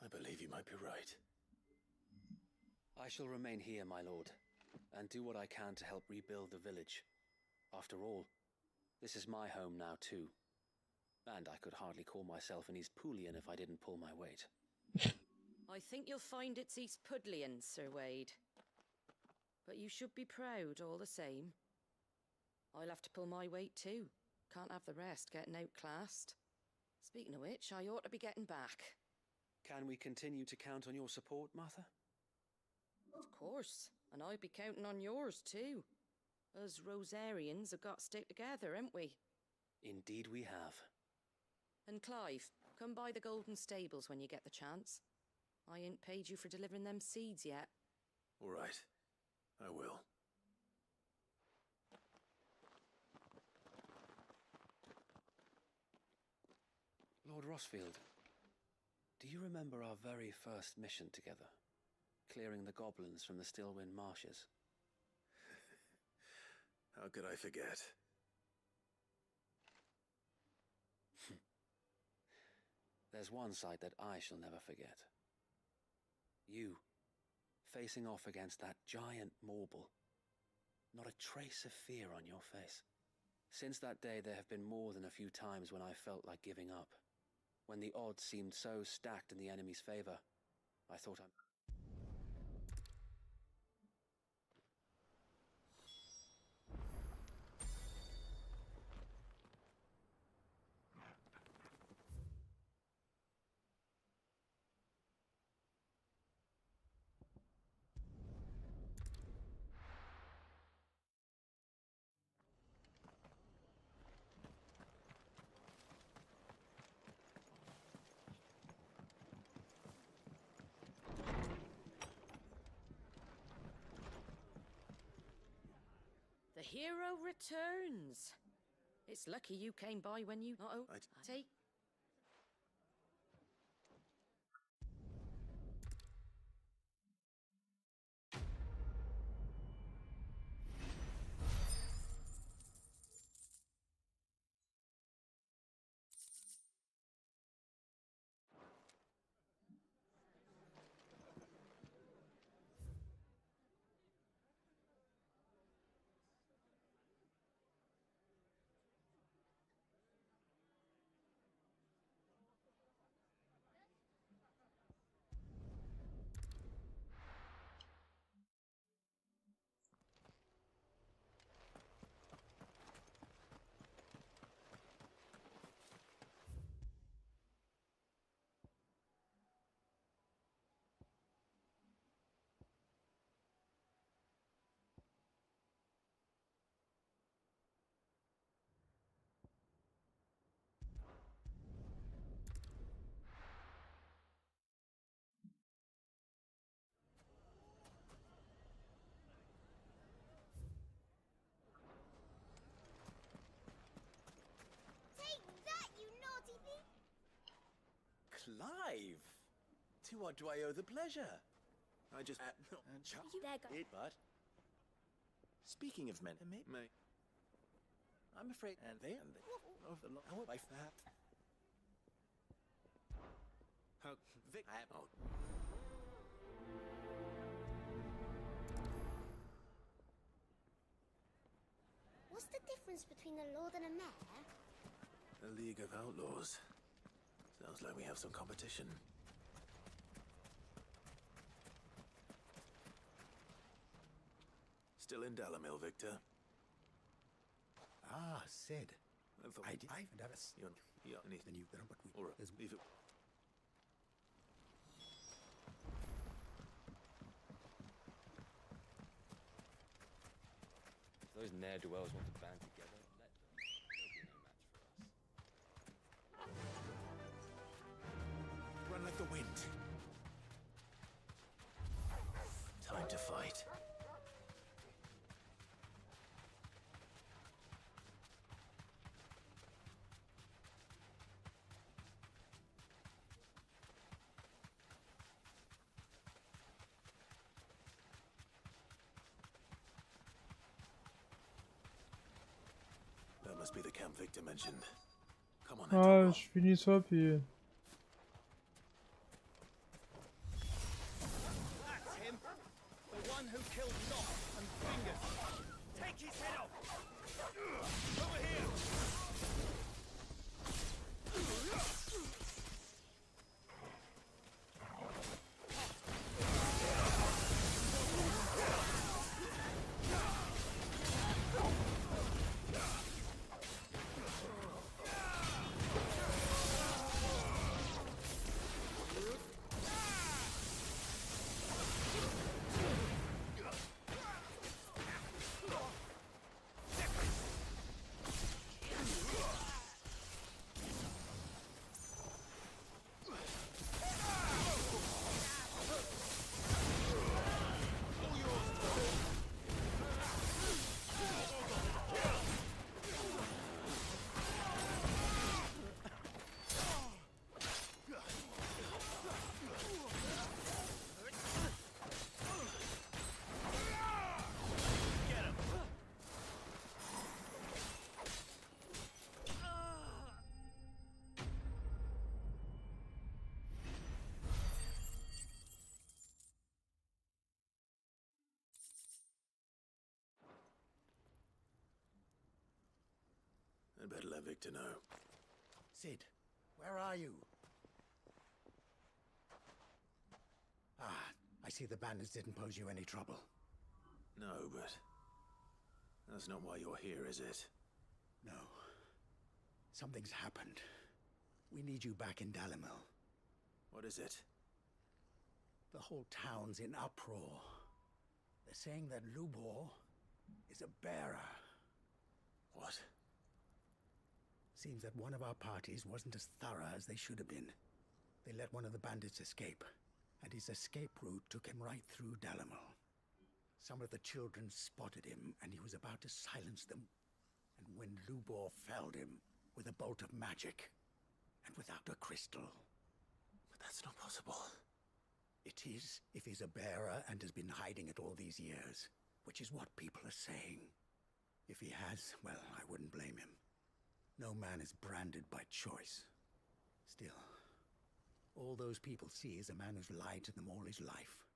I believe you might be right. I shall remain here, my lord, and do what I can to help rebuild the village. After all, this is my home now too. And I could hardly call myself an East Poolian if I didn't pull my weight. I think you'll find it's East Pudlian, Sir Wade. But you should be proud all the same. I'll have to pull my weight too. Can't have the rest getting outclassed. Speaking of which, I ought to be getting back. Can we continue to count on your support, Martha? Of course, and I'll be counting on yours too. Us Rosarians have got to stick together, haven't we? Indeed we have. And Clive, come by the Golden Stables when you get the chance. I ain't paid you for delivering them seeds yet. All right. I will. Lord Rossfield, do you remember our very first mission together? Clearing the goblins from the Stillwind marshes? How could I forget? There's one sight that I shall never forget. You, facing off against that giant Morble. Not a trace of fear on your face. Since that day, there have been more than a few times when I felt like giving up. When the odds seemed so stacked in the enemy's favor, I thought The hero returns. It's lucky you came by when you... Uh-oh. Take... Clive! To what do I owe the pleasure? I just... you there, guys? But... Speaking of men... May... I'm afraid... And they... Of the law... How wife that... How... Vic... Oh. What's the difference between a lord and a mayor? A League of Outlaws. Sounds like we have some competition. Still in Dalamil, Victor? Ah, Sid. I did. I've never seen. Yeah, then you better, but we. All right, leave it. if those ne'er-do-wells want to band together, let them. There'll be no match for us. Run like the wind. Time to fight. must be the camp Victor mentioned. Come on, Ah, je finis ça puis. That's him! The one who killed Lot and Fingers! Take his head off! Over here! I'd better let Victor know. Sid, where are you? Ah, I see the bandits didn't pose you any trouble. No, but that's not why you're here, is it? No. Something's happened. We need you back in Dalimil. What is it? The whole town's in uproar. They're saying that Lubor is a bearer. What? Seems that one of our parties wasn't as thorough as they should have been. They let one of the bandits escape, and his escape route took him right through Dalimil. Some of the children spotted him, and he was about to silence them. And when Lubor felled him with a bolt of magic, and without a crystal. But that's not possible. It is, if he's a bearer and has been hiding it all these years, which is what people are saying. If he has, well, I wouldn't blame him. No man is branded by choice. Still, all those people see is a man who's lied to them all his life.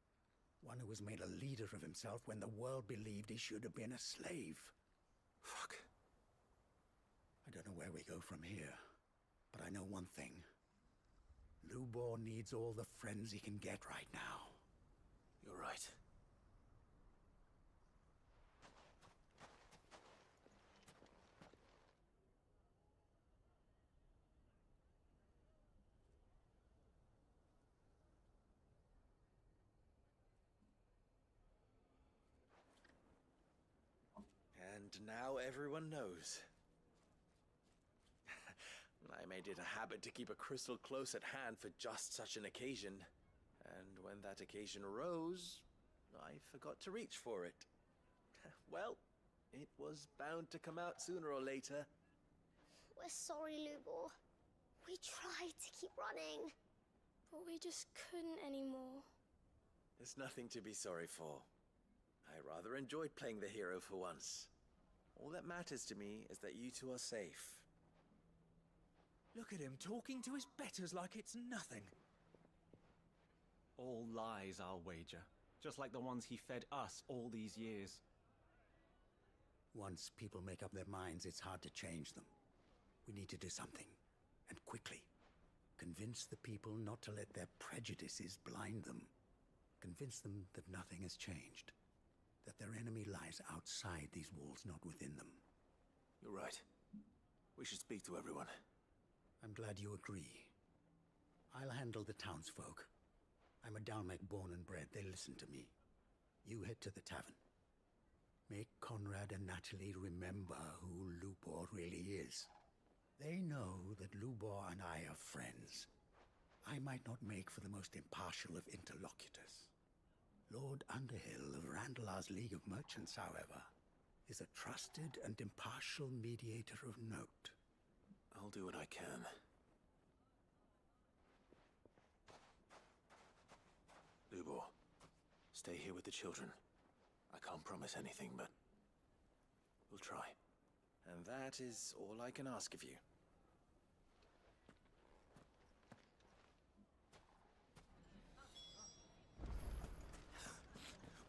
One who has made a leader of himself when the world believed he should have been a slave. Fuck. I don't know where we go from here, but I know one thing. Lubor needs all the friends he can get right now. You're right. And now everyone knows. I made it a habit to keep a crystal close at hand for just such an occasion. And when that occasion arose, I forgot to reach for it. Well, it was bound to come out sooner or later. We're sorry, Lubor. We tried to keep running, but we just couldn't anymore. There's nothing to be sorry for. I rather enjoyed playing the hero for once. All that matters to me is that you two are safe. Look at him talking to his betters like it's nothing. All lies, I'll wager. Just like the ones he fed us all these years. Once people make up their minds, it's hard to change them. We need to do something, and quickly. Convince the people not to let their prejudices blind them. Convince them that nothing has changed. That their enemy lies outside these walls, not within them. You're right. We should speak to everyone. I'm glad you agree. I'll handle the townsfolk. I'm a Dalmek born and bred. They listen to me. You head to the tavern. Make Conrad and Natalie remember who Lubor really is. They know that Lubor and I are friends. I might not make for the most impartial of interlocutors. Lord Underhill of Randalar's League of Merchants, however, is a trusted and impartial mediator of note. I'll do what I can. Lubor, stay here with the children. I can't promise anything, but we'll try. And that is all I can ask of you.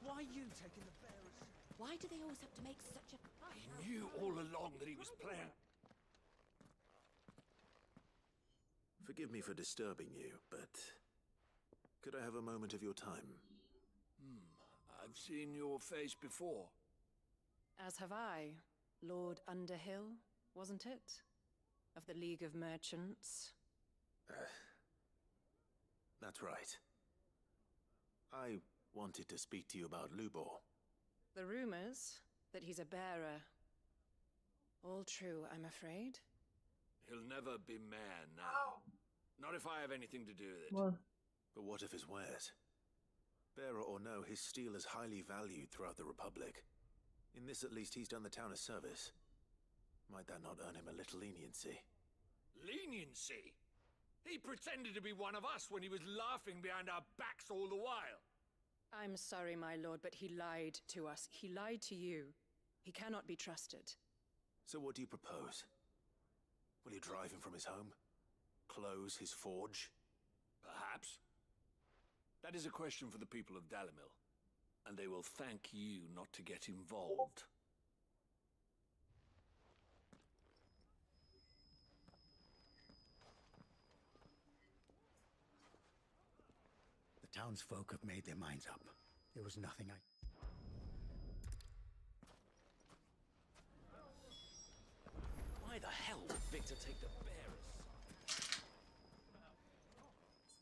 Why are you taking the bearers? Why do they always have to make such a fuss? He knew all along that he was playing. Forgive me for disturbing you, but could I have a moment of your time? I've seen your face before. As have I. Lord Underhill, wasn't it? Of the League of Merchants. That's right. I wanted to speak to you about Lubor. The rumors that he's a bearer. All true, I'm afraid. He'll never be mayor now. Not if I have anything to do with it. What? But what of his wares? Bearer or no, his steel is highly valued throughout the Republic. In this, at least, he's done the town a service. Might that not earn him a little leniency? Leniency? He pretended to be one of us when he was laughing behind our backs all the while. I'm sorry, my lord, but he lied to us. He lied to you. He cannot be trusted. So what do you propose? Will you drive him from his home? Close his forge? Perhaps. That is a question for the people of Dalimil, and they will thank you not to get involved. The townsfolk have made their minds up. There was nothing I... Why the hell would Victor take the bearers?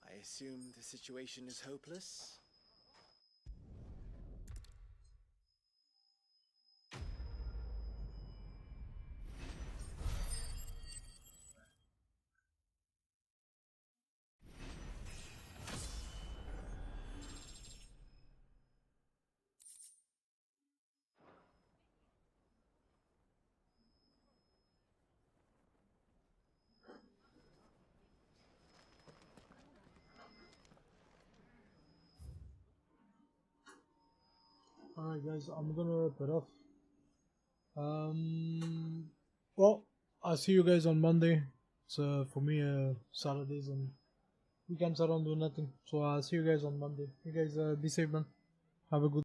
I assume the situation is hopeless? Alright guys, I'm gonna wrap it up. Well, I'll see you guys on Monday. So for me, Saturdays and weekends I don't do nothing. So I'll see you guys on Monday. You guys be safe, man. Have a good